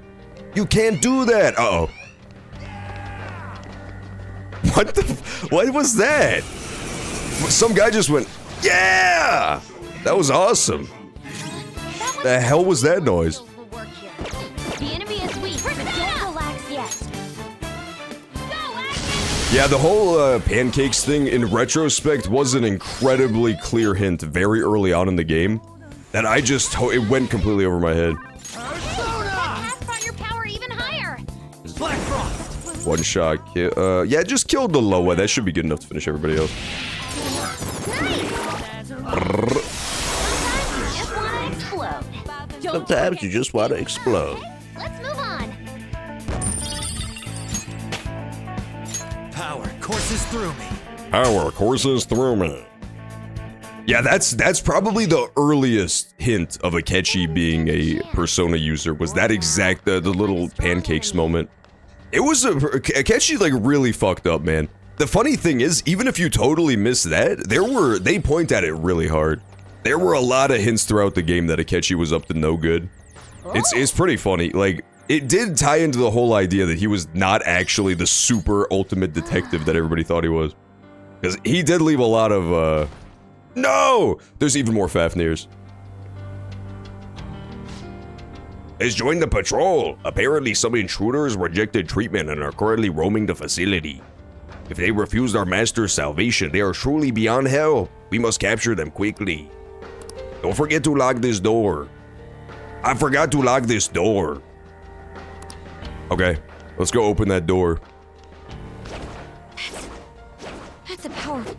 You can't do that! Uh-oh. What was that? Some guy just went, yeah! That was awesome. The hell was that noise? The enemy is weak, but don't relax yet. Go, Agnes! Yeah, the whole pancakes thing in retrospect was an incredibly clear hint very early on in the game that I just, it went completely over my head. That brought your power even higher. Black Frost. One shot kill, yeah, just killed the Loa. That should be good enough to finish everybody else. Sometimes you just want to explode. Sometimes you just want to explode. Let's move on. Power courses through me. Power courses through me. Yeah, that's probably the earliest hint of Akechi being a Persona user, was that exact, the little pancakes moment. It was Akechi like really fucked up, man. The funny thing is, even if you totally miss that, they point at it really hard. There were a lot of hints throughout the game that Akechi was up to no good. It's pretty funny. Like, it did tie into the whole idea that he was not actually the super ultimate detective that everybody thought he was. Because he did leave a lot of, no! There's even more Fafnirs. Has joined the patrol. Apparently some intruders rejected treatment and are currently roaming the facility. If they refused our master's salvation, they are truly beyond hell. We must capture them quickly. Don't forget to lock this door. I forgot to lock this door. Okay, let's go open that door. That's a powerful.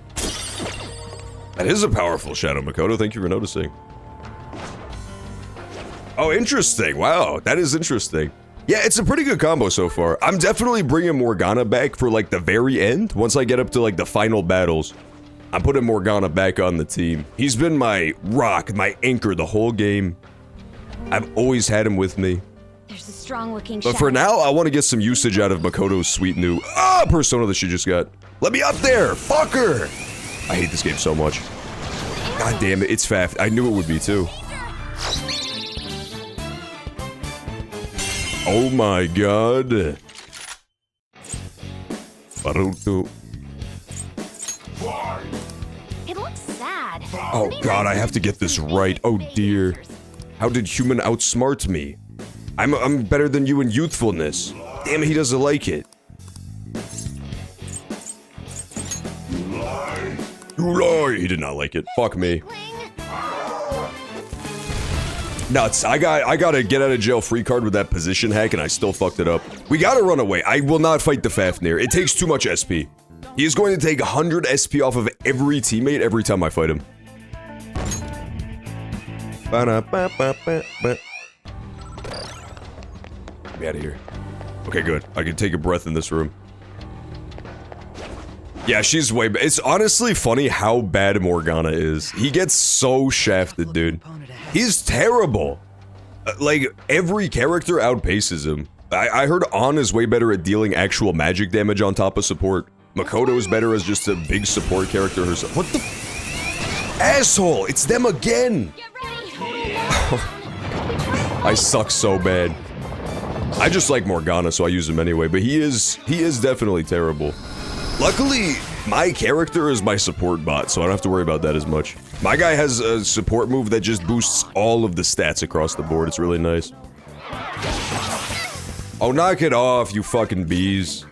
That is a powerful shadow, Makoto. Thank you for noticing. Oh, interesting. Wow, that is interesting. Yeah, it's a pretty good combo so far. I'm definitely bringing Morgana back for like the very end. Once I get up to like the final battles, I'm putting Morgana back on the team. He's been my rock, my anchor the whole game. I've always had him with me. There's a strong-looking But for now, I want to get some usage out of Makoto's sweet new persona that she just got. Let me up there, fucker! I hate this game so much. God damn it, it's Faf. I knew it would be too. Oh my god. Baruto. It looks sad. Oh god, I have to get this right. Oh dear. How did human outsmart me? I'm better than you in youthfulness. Damn it, he doesn't like it. You lie! He did not like it. Fuck me. Nuts. I gotta get out of jail free card with that position hack and I still fucked it up. We gotta run away. I will not fight the Fafnir. It takes too much SP. He is going to take 100 SP off of every teammate every time I fight him. Get me out of here. Okay, good. I can take a breath in this room. Yeah, she's way bad. It's honestly funny how bad Morgana is. He gets so shafted, dude. He's terrible. Like, every character outpaces him. I heard An is way better at dealing actual magic damage on top of support. Makoto is better as just a big support character herself. What the asshole! It's them again! Get ready. I suck so bad. I just like Morgana, so I use him anyway, but he is definitely terrible. Luckily, my character is my support bot, so I don't have to worry about that as much. My guy has a support move that just boosts all of the stats across the board. It's really nice. Oh, knock it off, you fucking bees.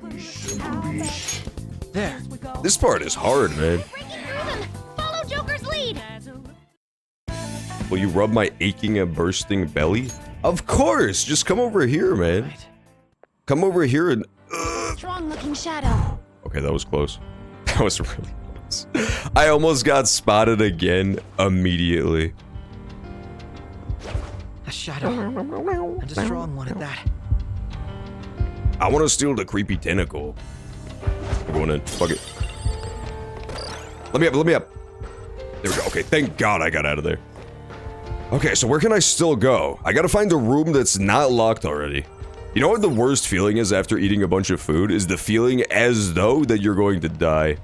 There. This part is hard, man. Breaking through them. Follow Joker's lead. Will you rub my aching and bursting belly? Of course! Just come over here, man. Come over here and... Strong-looking shadow. Okay, that was close. That was really close. I almost got spotted again immediately. A shadow. And a strong one at that. I want to steal the creepy tentacle. I'm going in. Fuck it. Let me up, let me up. There we go. Okay, thank God I got out of there. Okay, so where can I still go? I gotta find a room that's not locked already. You know what the worst feeling is after eating a bunch of food? Is the feeling as though that you're going to die.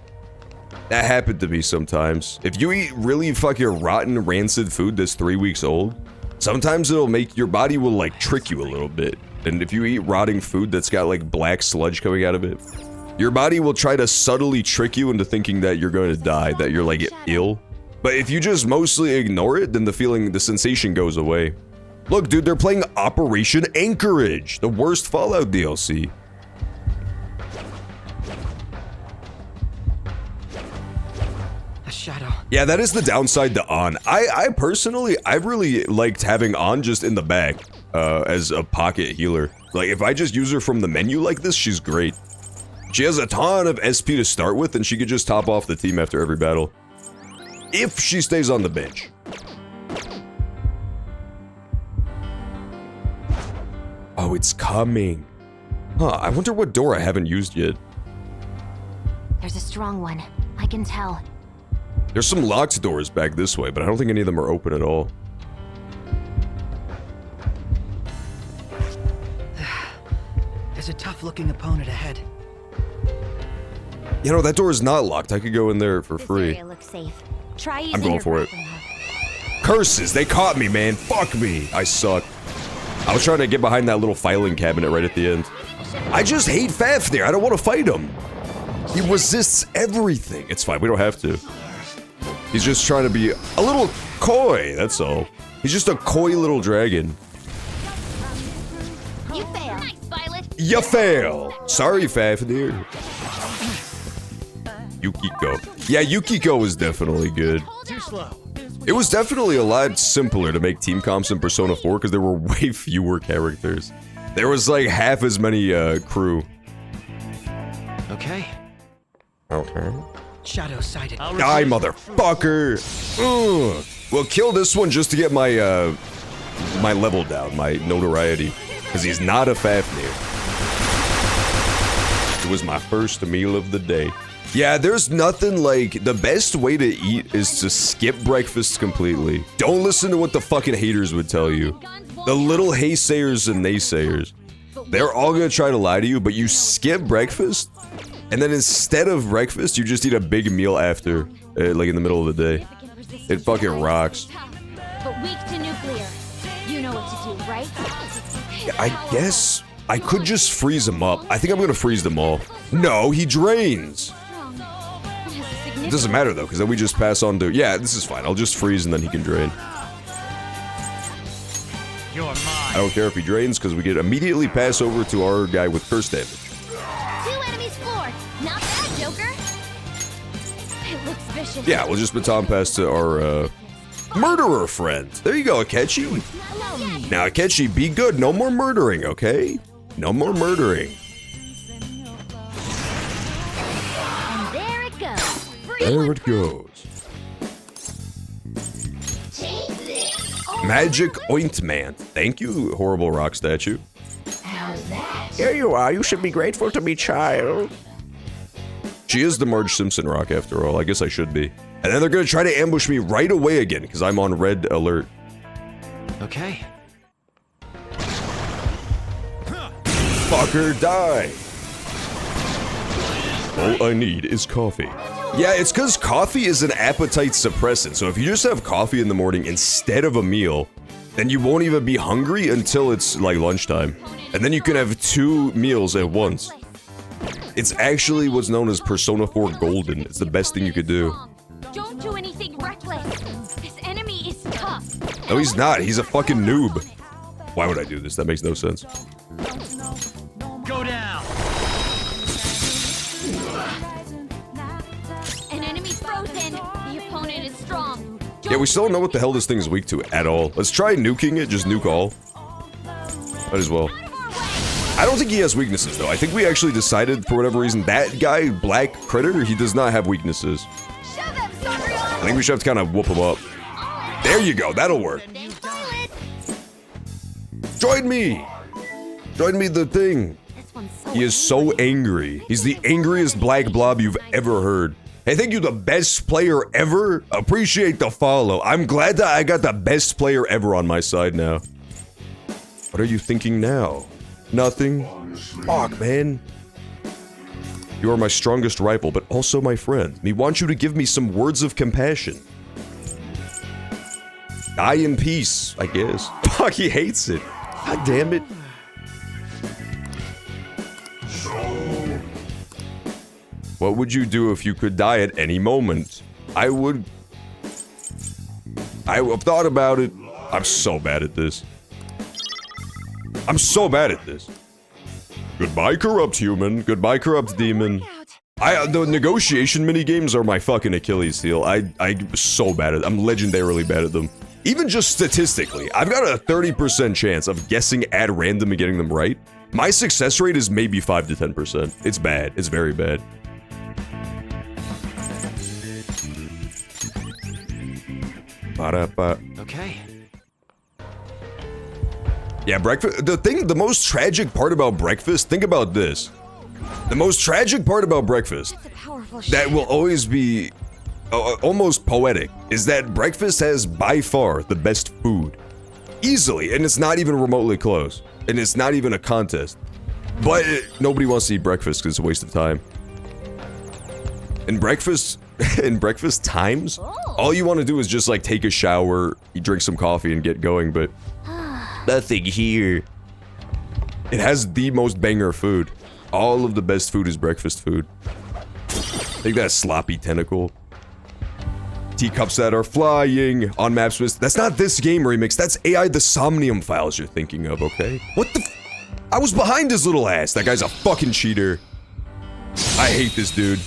That happened to me sometimes. If you eat really fucking rotten, rancid food that's 3 weeks old, sometimes it'll make your body will like trick you a little bit. And if you eat rotting food that's got like black sludge coming out of it, your body will try to subtly trick you into thinking that you're going to die, that you're like ill. But if you just mostly ignore it, then the sensation goes away. Look, dude, they're playing Operation Anchorage, the worst Fallout DLC. A shadow. Yeah, that is the downside to On. I personally, I really liked having On just in the back as a pocket healer. Like, if I just use her from the menu like this, she's great. She has a ton of SP to start with, and she could just top off the team after every battle. If she stays on the bench. Oh, it's coming. Huh, I wonder what door I haven't used yet. There's a strong one. I can tell. There's some locked doors back this way, but I don't think any of them are open at all. There's a tough-looking opponent ahead. You know, that door is not locked. I could go in there for This free. area looks safe. Try using I'm going your for it. grappling hook. Curses, they caught me, man. Fuck me. I suck. I was trying to get behind that little filing cabinet right at the end. I just hate Fafnir. I don't want to fight him. He resists everything. It's fine. We don't have to. He's just trying to be a little coy. That's all. He's just a coy little dragon. You fail. Nice, Violet. You fail. Sorry, Fafnir. Yukiko. Yeah, Yukiko was definitely good. Too slow. It was definitely a lot simpler to make team comps in Persona 4 because there were way fewer characters. There was like half as many crew. Okay. Okay. Shadow sighted. Die, motherfucker! Ugh. Well, kill this one just to get my my level down, my notoriety, because he's not a Fafnir. It was my first meal of the day. Yeah, there's nothing like, the best way to eat is to skip breakfast completely. Don't listen to what the fucking haters would tell you. The little haysayers and naysayers. They're all gonna try to lie to you, but you skip breakfast, and then instead of breakfast, you just eat a big meal after, like in the middle of the day. It fucking rocks. But weak to nuclear. You know what to do, right? I guess I could just freeze him up. I think I'm gonna freeze them all. No, he drains. It doesn't matter though, because then we just pass on to, yeah, this is fine. I'll just freeze and then he can drain. You're mine. I don't care if he drains, because we can immediately pass over to our guy with curse damage. 2 enemies floored. Not bad, Joker. It looks vicious. Yeah, we'll just baton pass to our, murderer friend. There you go, Akechi. Now, Akechi, be good. No more murdering, okay? No more murdering. And there it goes. There it goes. Magic ointment. Thank you, horrible rock statue. Here you are. You should be grateful to me, child. She is the Marge Simpson rock, after all. I guess I should be. And then they're gonna try to ambush me right away again, because I'm on red alert. Okay. Fucker, die. All I need is coffee. Yeah, it's because coffee is an appetite suppressant. So if you just have coffee in the morning instead of a meal, then you won't even be hungry until it's like lunchtime. And then you can have 2 meals at once. It's actually what's known as Persona 4 Golden. It's the best thing you could do. Don't do anything reckless. This enemy is tough. No, he's not. He's a fucking noob. Why would I do this? That makes no sense. Go down. An enemy frozen. The opponent is strong. Yeah, we still don't know what the hell this thing is weak to at all. Let's try nuking it. Just nuke all. Might as well. Out of our way. I don't think he has weaknesses, though. I think we actually decided, for whatever reason, that guy, Black Critter, he does not have weaknesses. I think we should have to kind of whoop him up. There you go. That'll work. Join me. Join me the thing. This one's so He is so angry. He's the angriest black blob you've ever heard. Hey, thank you, the best player ever. Appreciate the follow. I'm glad that I got the best player ever on my side now. What are you thinking now? Nothing? Fuck, man. You are my strongest rival, but also my friend. We want you to give me some words of compassion. Die in peace, I guess. Fuck, he hates it. God damn it. What would you do if you could die at any moment? I would... I've thought about it. I'm so bad at this. I'm so bad at this. Goodbye, corrupt human. Goodbye, corrupt demon. The negotiation minigames are my fucking Achilles heel. I'm so bad at them. I'm legendarily bad at them. Even just statistically, I've got a 30% chance of guessing at random and getting them right. My success rate is maybe 5 to 10%. It's bad. It's very bad. Ba-da-ba. Okay. Yeah, breakfast. The most tragic part about breakfast, think about this. The most tragic part about breakfast, That's a powerful that shit. will always be almost poetic, is that breakfast has by far the best food. Easily, and it's not even remotely close. And it's not even a contest. But nobody wants to eat breakfast because it's a waste of time. In breakfast times, all you want to do is just like take a shower, you drink some coffee and get going, but nothing here. It has the most banger food. All of the best food is breakfast food. Take that sloppy tentacle. Teacups that are flying on maps with... That's not this game remix, that's AI the Somnium files you're thinking of, okay? What the I was behind his little ass. That guy's a fucking cheater. I hate this dude.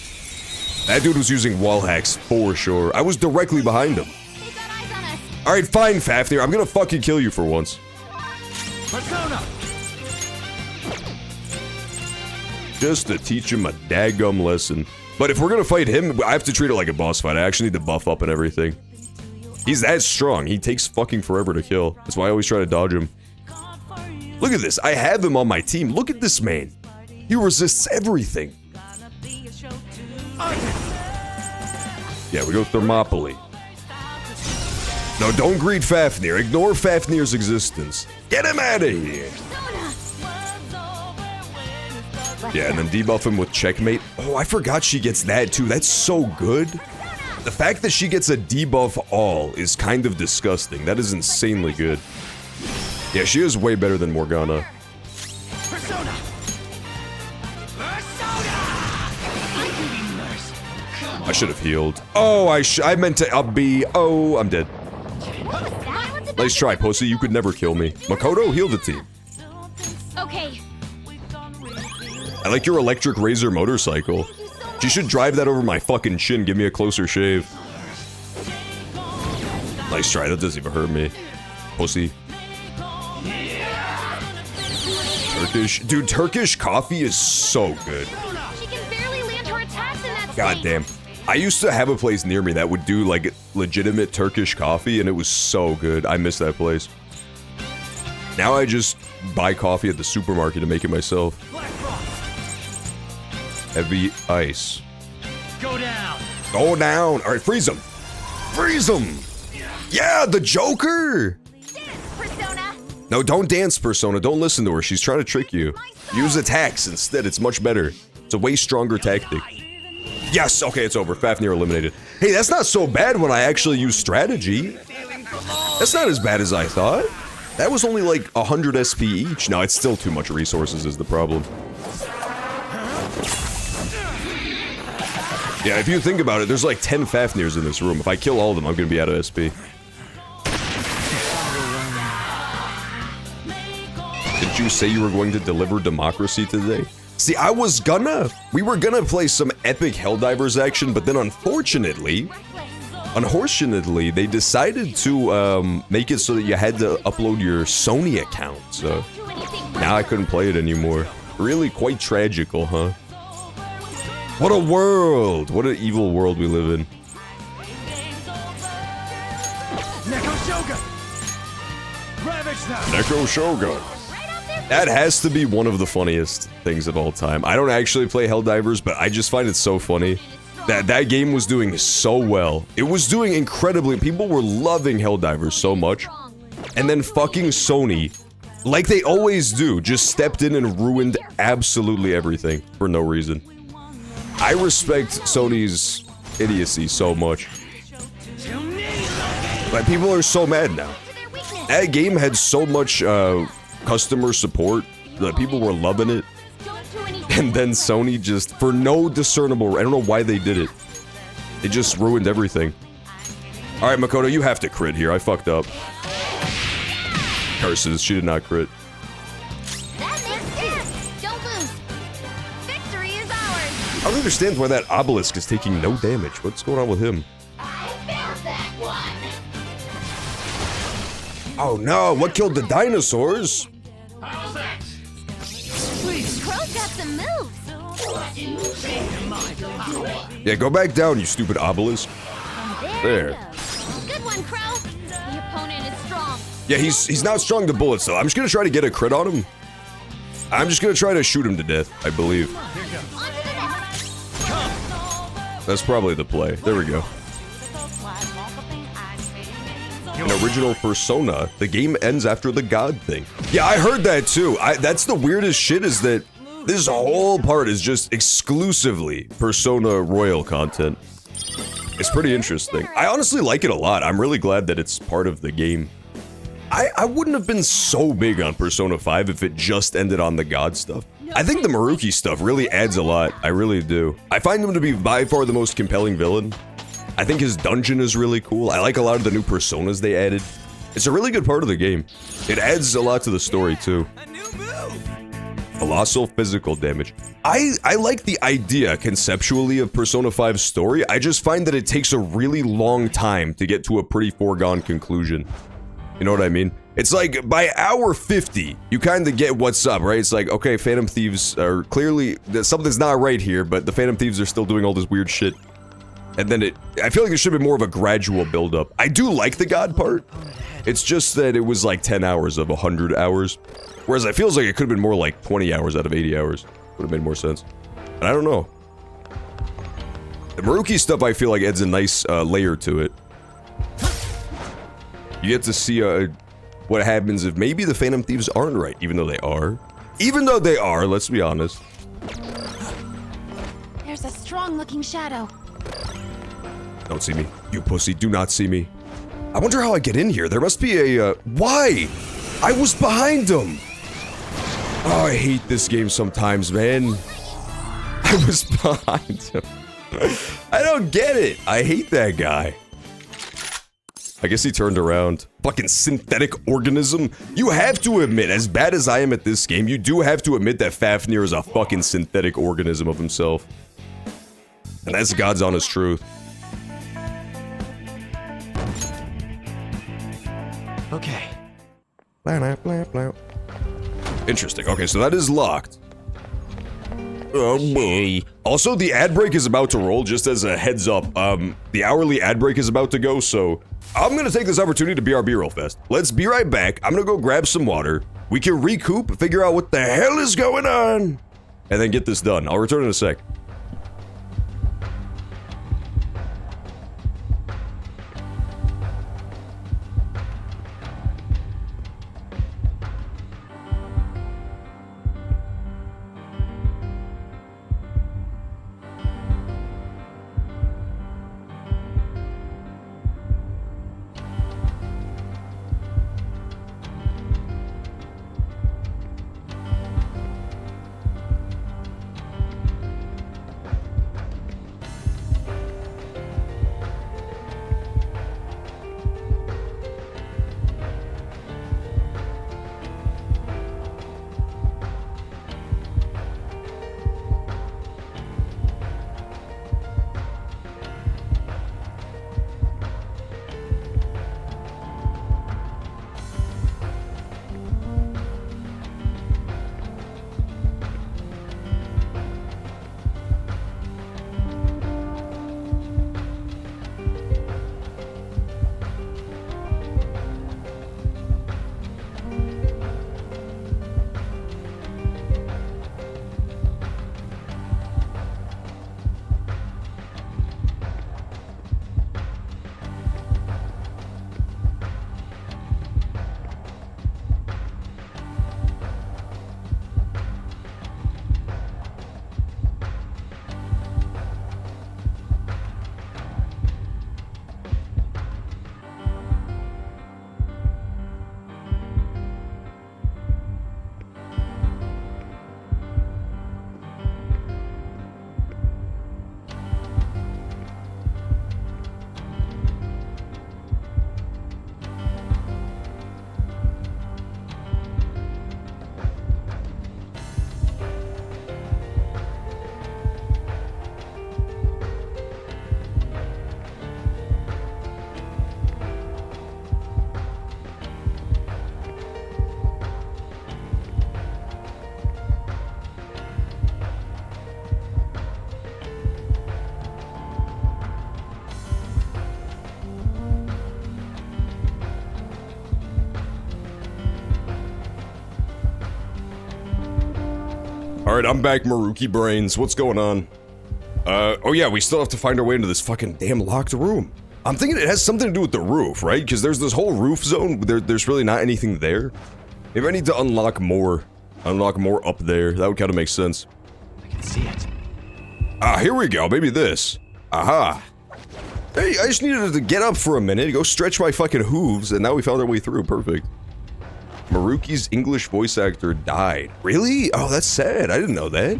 That dude was using wall hacks for sure. I was directly behind him. They've got eyes on us. Alright, fine, Fafnir. I'm gonna fucking kill you for once. Persona! Just to teach him a daggum lesson. But if we're gonna fight him, I have to treat it like a boss fight. I actually need to buff up and everything. He's that strong. He takes fucking forever to kill. That's why I always try to dodge him. Look at this. I have him on my team. Look at this man. He resists everything. Yeah, we go Thermopylae. No, don't greet Fafnir. Ignore Fafnir's existence. Get him out of here. Yeah, and then debuff him with checkmate. Oh, I forgot she gets that too. That's so good. The fact that she gets a debuff all is kind of disgusting. That is insanely good. Yeah, she is way better than Morgana. Persona! I should have healed. Oh, I meant to be. Oh, I'm dead. What was that? What's it Nice try, pussy. You could never kill me. Makoto, heal the team. Okay. I like your electric razor motorcycle. She should drive that over my fucking chin. Give me a closer shave. Nice try. That doesn't even hurt me. Pussy. Turkish. Dude, Turkish coffee is so good. She can barely land her attacks in that God state. damn. I used to have a place near me that would do like legitimate Turkish coffee and it was so good. I miss that place. Now I just buy coffee at the supermarket to make it myself. Heavy ice. Go down! Go down. All right, freeze him. Freeze him. Yeah, the Joker. Persona. No, don't dance, Persona. Don't listen to her. She's trying to trick you. Use attacks instead. It's much better. It's a way stronger tactic. Yes. Okay, it's over. Fafnir eliminated. Hey, that's not so bad when I actually use strategy. That's not as bad as I thought. That was only like 100 SP each. No, it's still too much resources is the problem. Yeah, if you think about it, there's like 10 Fafnirs in this room. If I kill all of them, I'm gonna be out of SP. Did you say you were going to deliver democracy today? See, we were gonna play some epic Helldivers action, but then unfortunately, they decided to make it so that you had to upload your Sony account, so now I couldn't play it anymore. Really quite tragical, huh? What a world! What an evil world we live in. Neko Shogun. That has to be one of the funniest things of all time. I don't actually play Helldivers, but I just find it so funny that that game was doing so well. It was doing incredibly. People were loving Helldivers so much. And then fucking Sony, like they always do, just stepped in and ruined absolutely everything for no reason. I respect Sony's idiocy so much. Like, people are so mad now. That game had so much customer support that people were loving it. And then Sony just, for no discernible, I don't know why they did it. It just ruined everything. Alright, Makoto, you have to crit here. I fucked up. Curses, she did not crit. That makes sense. Don't lose. Victory is ours. I don't understand why that obelisk is taking no damage. What's going on with him? I found that one. Oh no, what killed the dinosaurs? Crow's got some moves. Yeah, go back down, you stupid obelisk. There. You go. Good one, Crow. The opponent is strong. Yeah, he's not strong to bullets though. I'm just gonna try to get a crit on him. I'm just gonna try to shoot him to death, I believe. On to the next. That's probably the play. There we go. In original Persona, the game ends after the god thing. Yeah, I heard that too. That's the weirdest shit, is that this whole part is just exclusively Persona Royal content. It's pretty interesting. I honestly like it a lot. I'm really glad that it's part of the game. I wouldn't have been so big on Persona 5 if it just ended on the god stuff. I think the Maruki stuff really adds a lot. I really do. I find him to be by far the most compelling villain. I think his dungeon is really cool. I like a lot of the new personas they added. It's a really good part of the game. It adds a lot to the story too. Colossal physical damage. I like the idea conceptually of Persona 5's story. I just find that it takes a really long time to get to a pretty foregone conclusion. You know what I mean? It's like by hour 50, you kind of get what's up, right? It's like, okay, Phantom Thieves are clearly, something's not right here, but the Phantom Thieves are still doing all this weird shit. And then I feel like there should be more of a gradual build-up. I do like the god part. It's just that it was like 10 hours of 100 hours. Whereas it feels like it could have been more like 20 hours out of 80 hours. Would have made more sense. And I don't know. The Maruki stuff, I feel like, adds a nice layer to it. You get to see what happens if maybe the Phantom Thieves aren't right, even though they are. Even though they are, let's be honest. There's a strong-looking shadow. Don't see me. You pussy, do not see me. I wonder how I get in here. There must be a, why? I was behind him. Oh, I hate this game sometimes, man. I was behind him. I don't get it. I hate that guy. I guess he turned around. Fucking synthetic organism. You have to admit, as bad as I am at this game, you do have to admit that Fafnir is a fucking synthetic organism of himself. And that's God's honest truth. Okay. Blah, blah, blah. Interesting. Okay, so that is locked. Oh boy. Also, the ad break is about to roll, just as a heads up. The hourly ad break is about to go, so I'm gonna take this opportunity to BRB real fast. Let's be right back. I'm gonna go grab some water. We can recoup, figure out what the hell is going on, and then get this done. I'll return in a sec. Alright, I'm back, Maruki Brains. What's going on? Oh yeah, we still have to find our way into this fucking damn locked room. I'm thinking it has something to do with the roof, right? Because there's this whole roof zone, but there's really not anything there. Maybe I need to unlock more. Unlock more up there. That would kind of make sense. I can see it. Ah, here we go. Maybe this. Aha. Hey, I just needed to get up for a minute, go stretch my fucking hooves, and now we found our way through. Perfect. Maruki's English voice actor died. Really? Oh, that's sad. I didn't know that.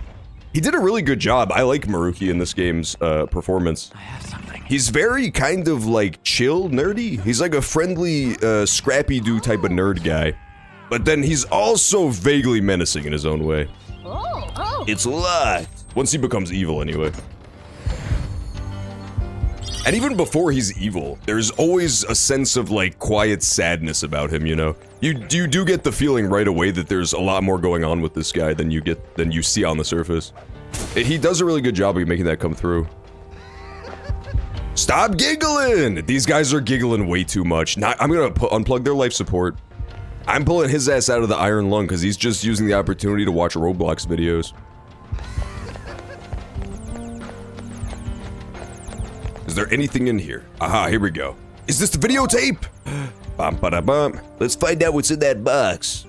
He did a really good job. I like Maruki in this game's performance. I have something. He's very kind of like chill, nerdy. He's like a friendly, scrappy do type of nerd guy. But then he's also vaguely menacing in his own way. Oh. It's locked. Once he becomes evil, anyway. And even before he's evil, there's always a sense of like quiet sadness about him, you know? You do get the feeling right away that there's a lot more going on with this guy than you see on the surface. He does a really good job of making that come through. Stop giggling! These guys are giggling way too much. I'm gonna unplug their life support. I'm pulling his ass out of the iron lung because he's just using the opportunity to watch Roblox videos. Is there anything in here? Aha, here we go. Is this the videotape? Bum ba da bum. Let's find out what's in that box.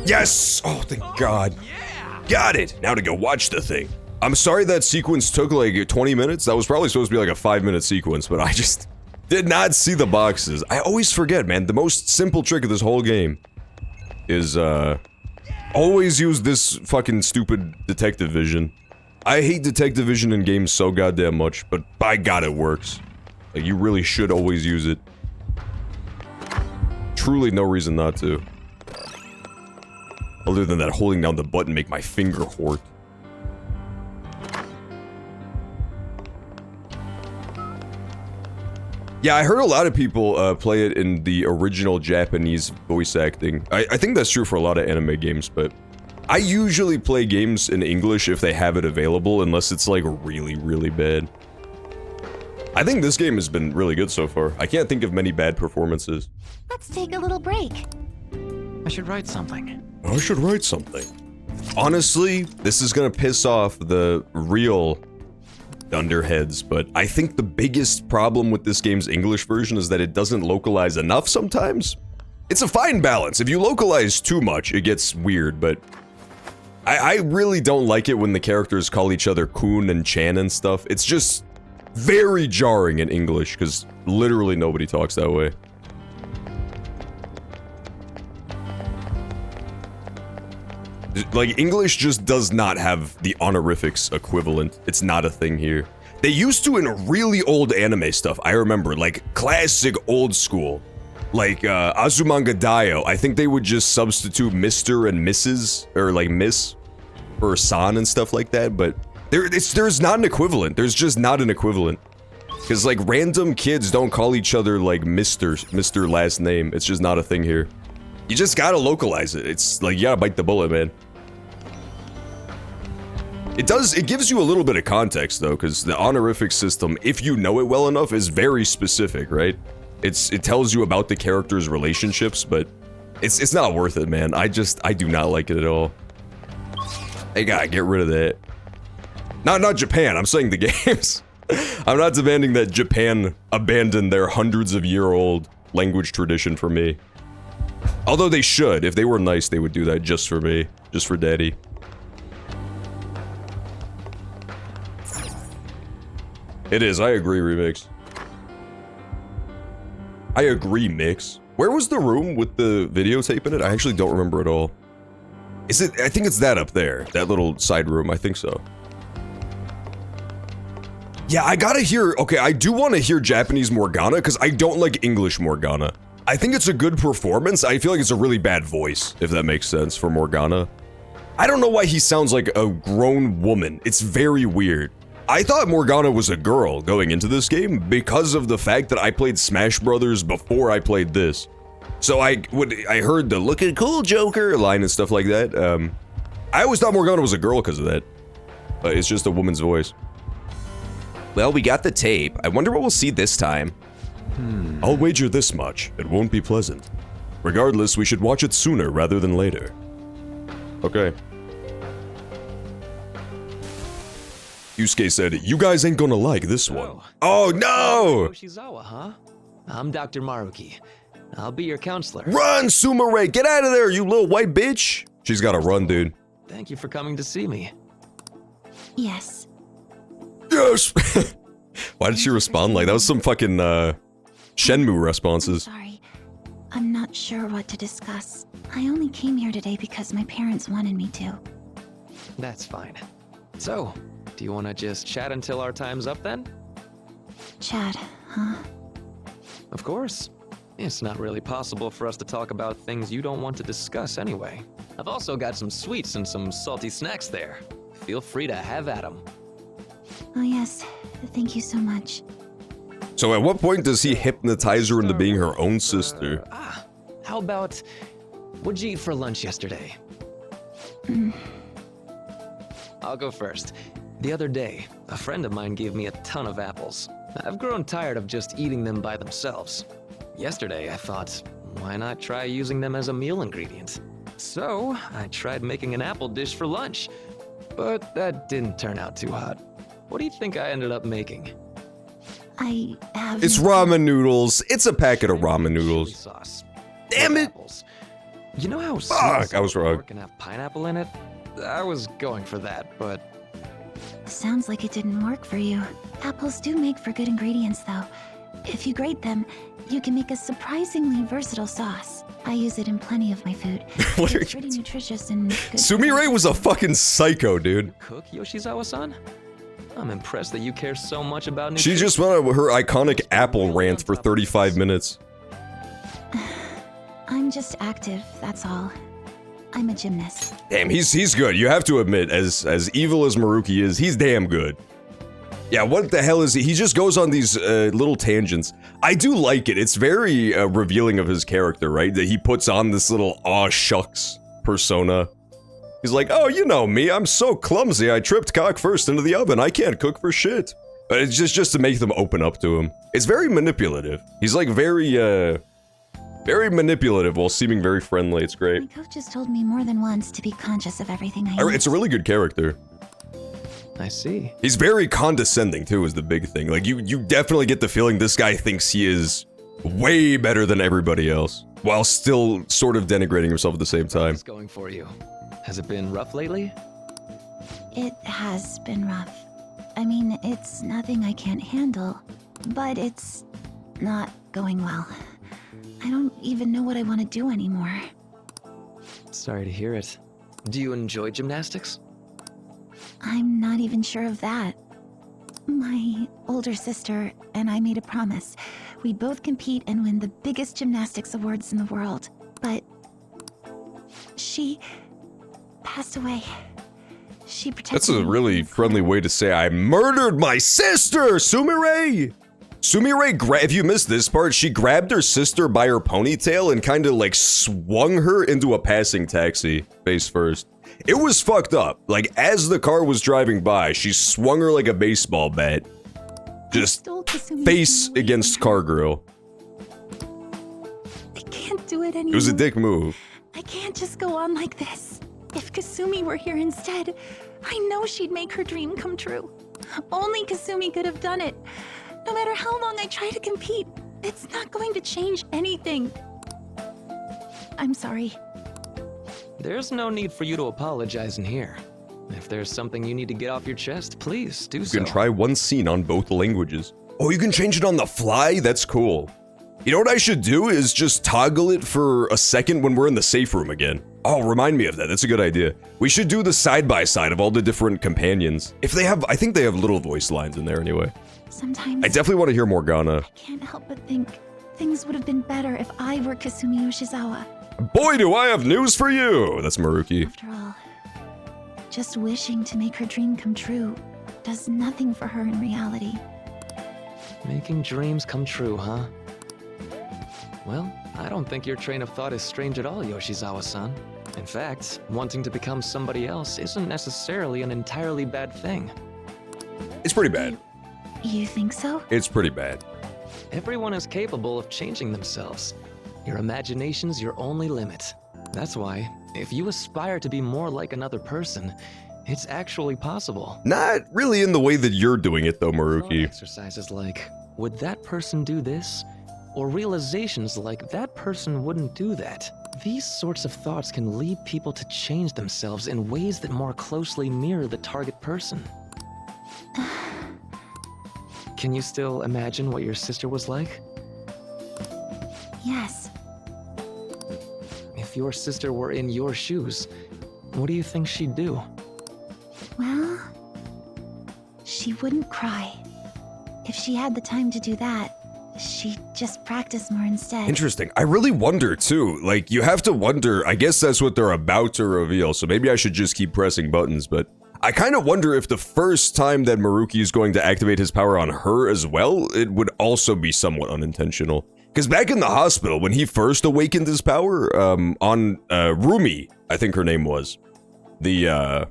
Yes! Oh, thank God. Got it! Now to go watch the thing. I'm sorry that sequence took like 20 minutes. That was probably supposed to be like a 5-minute sequence, but I just did not see the boxes. I always forget, man. The most simple trick of this whole game is, always use this fucking stupid detective vision. I hate detective vision in games so goddamn much, but by God it works. Like, you really should always use it. Truly no reason not to. Other than that holding down the button make my finger hurt. Yeah, I heard a lot of people play it in the original Japanese voice acting. I think that's true for a lot of anime games, but I usually play games in English if they have it available, unless it's like really, really bad. I think this game has been really good so far. I can't think of many bad performances. Let's take a little break. I should write something. I should write something. Honestly, this is gonna piss off the real dunderheads, but I think the biggest problem with this game's English version is that it doesn't localize enough sometimes. It's a fine balance. If you localize too much, it gets weird, but I really don't like it when the characters call each other Kun and Chan and stuff. It's just very jarring in English, because literally nobody talks that way. Like, English just does not have the honorifics equivalent. It's not a thing here. They used to in really old anime stuff, I remember, like, classic old school. Like, Azumanga Daioh, I think they would just substitute Mr. and Mrs., or like Miss, for San and stuff like that, but there's not an equivalent. There's just not an equivalent. Because, like, random kids don't call each other, like, Mr. last name. It's just not a thing here. You just gotta localize it. It's like, you gotta bite the bullet, man. It gives you a little bit of context, though, because the honorific system, if you know it well enough, is very specific, right? It tells you about the characters' relationships, but it's not worth it, man. I do not like it at all. They gotta get rid of that. Not Japan, I'm saying the games. I'm not demanding that Japan abandon their hundreds-of-year-old language tradition for me. Although they should. If they were nice, they would do that just for me. Just for daddy. It is, I agree, Remix. I agree, Mix. Where was the room with the videotape in it? I actually don't remember at all. Is it? I think it's that up there. That little side room, I think so. Yeah, I gotta hear, okay, I do want to hear Japanese Morgana, because I don't like English Morgana. I think it's a good performance. I feel like it's a really bad voice, if that makes sense, for Morgana. I don't know why he sounds like a grown woman. It's very weird. I thought Morgana was a girl going into this game because of the fact that I played Smash Brothers before I played this. So I heard the "looking cool Joker" line and stuff like that. I always thought Morgana was a girl because of that. But it's just a woman's voice. Well, we got the tape. I wonder what we'll see this time. I'll wager this much. It won't be pleasant. Regardless, we should watch it sooner rather than later. Okay. Yusuke said, "You guys ain't gonna like this one." Oh no! Yoshizawa, huh? I'm Dr. Maruki. I'll be your counselor. Run, Sumire! Get out of there, you little white bitch! She's gotta run, dude. Thank you for coming to see me. Yes. Yes! Why did she respond like that? Was some fucking, Shenmue I'm responses. sorry. I'm not sure what to discuss. I only came here today because my parents wanted me to. That's fine. So, do you want to just chat until our time's up then? Chad, huh? Of course. It's not really possible for us to talk about things you don't want to discuss anyway. I've also got some sweets and some salty snacks there. Feel free to have at them. Oh yes, thank you so much. So at what point does he hypnotize her into being her own sister? How about, what'd you eat for lunch yesterday? I'll go first. The other day, a friend of mine gave me a ton of apples. I've grown tired of just eating them by themselves. Yesterday, I thought, why not try using them as a meal ingredient? So, I tried making an apple dish for lunch, but that didn't turn out too hot. What do you think I ended up making? I have... It's ramen noodles. It's a packet of ramen Chili noodles. sauce. Damn with it! apples. You know how Fuck, I was wrong. can have pineapple in it? I was going for that, but Sounds like it didn't work for you. Apples do make for good ingredients, though. If you grate them, you can make a surprisingly versatile sauce. I use it in plenty of my food. What are It's you pretty nutritious and good. Sumire was a fucking psycho, dude. cook Yoshizawa-san? I'm impressed that you care so much about She nutrition. just went on her iconic apple rant for 35 minutes. I'm just active, that's all. I'm a gymnast. Damn, he's good. You have to admit, as evil as Maruki is, he's damn good. Yeah, what the hell is he? He just goes on these little tangents. I do like it. It's very revealing of his character, right? That he puts on this little aw shucks persona. He's like, oh, you know me. I'm so clumsy. I tripped cock first into the oven. I can't cook for shit. But it's just to make them open up to him. It's very manipulative. He's like very manipulative while seeming very friendly. It's My great. coach has told me more than once to be conscious of everything I eat. It's a really good character. I see. He's very condescending too, is the big thing. Like you definitely get the feeling this guy thinks he is way better than everybody else, while still sort of denigrating himself at the same time. What's going for you? Has it been rough lately? It has been rough. I mean, it's nothing I can't handle, but it's not going well. I don't even know what I want to do anymore. Sorry to hear it. Do you enjoy gymnastics? I'm not even sure of that. My older sister and I made a promise. We'd both compete and win the biggest gymnastics awards in the world. But she passed away. She protected That's a me really from friendly way to say I murdered my sister, Sumire! Sumire, if you missed this part, she grabbed her sister by her ponytail and kind of like swung her into a passing taxi, face first. It was fucked up. Like, as the car was driving by, she swung her like a baseball bat. Just Stole Kasumi face from me. against car grill. I can't do it anymore. It was a dick move. I can't just go on like this. If Kasumi were here instead, I know she'd make her dream come true. Only Kasumi could have done it. No matter how long I try to compete, it's not going to change anything. I'm sorry. There's no need for you to apologize in here. If there's something you need to get off your chest, please do You so. can try one scene on both languages. Oh, you can change it on the fly? That's cool. You know what I should do is just toggle it for a second when we're in the safe room again. Oh, remind me of that. That's a good idea. We should do the side-by-side of all the different companions. If they have, I think they have little voice lines in there anyway. Sometimes I definitely want to hear Morgana. I can't help but think things would have been better if I were Kasumi Yoshizawa. Boy, do I have news for you! That's Maruki. After all, just wishing to make her dream come true does nothing for her in reality. Making dreams come true, huh? Well, I don't think your train of thought is strange at all, Yoshizawa-san. In fact, wanting to become somebody else isn't necessarily an entirely bad thing. It's pretty bad. You think so? It's pretty bad. Everyone is capable of changing themselves. Your imagination's your only limit. That's why, if you aspire to be more like another person, it's actually possible. Not really in the way that you're doing it, though, Thought Maruki. exercises like, would that person do this? Or realizations like, that person wouldn't do that. These sorts of thoughts can lead people to change themselves in ways that more closely mirror the target person. Can you still imagine what your sister was like? Yes. If your sister were in your shoes, what do you think she'd do? Well, she wouldn't cry. If she had the time to do that, she'd just practice more instead. Interesting. I really wonder, too. Like, you have to wonder. I guess that's what they're about to reveal, so maybe I should just keep pressing buttons, but I kind of wonder if the first time that Maruki is going to activate his power on her as well, it would also be somewhat unintentional. Because back in the hospital, when he first awakened his power, on Rumi, I think her name was, the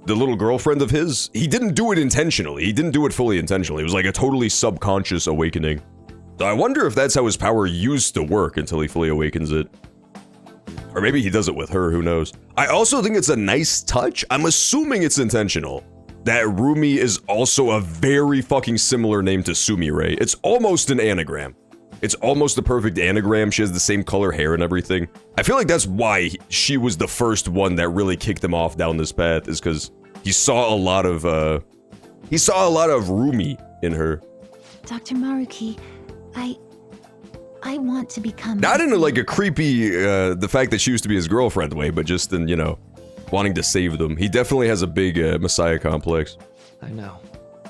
little girlfriend of his, he didn't do it intentionally. He didn't do it fully intentionally. It was like a totally subconscious awakening. So I wonder if that's how his power used to work until he fully awakens it. Or maybe he does it with her, who knows. I also think it's a nice touch. I'm assuming it's intentional. That Rumi is also a very fucking similar name to Sumire. It's almost an anagram. It's almost a perfect anagram. She has the same color hair and everything. I feel like that's why she was the first one that really kicked him off down this path, is because he saw a lot of Rumi in her. Dr. Maruki, I want to become... Not in like a creepy, the fact that she used to be his girlfriend way, but just in, you know, wanting to save them. He definitely has a big messiah complex. I know.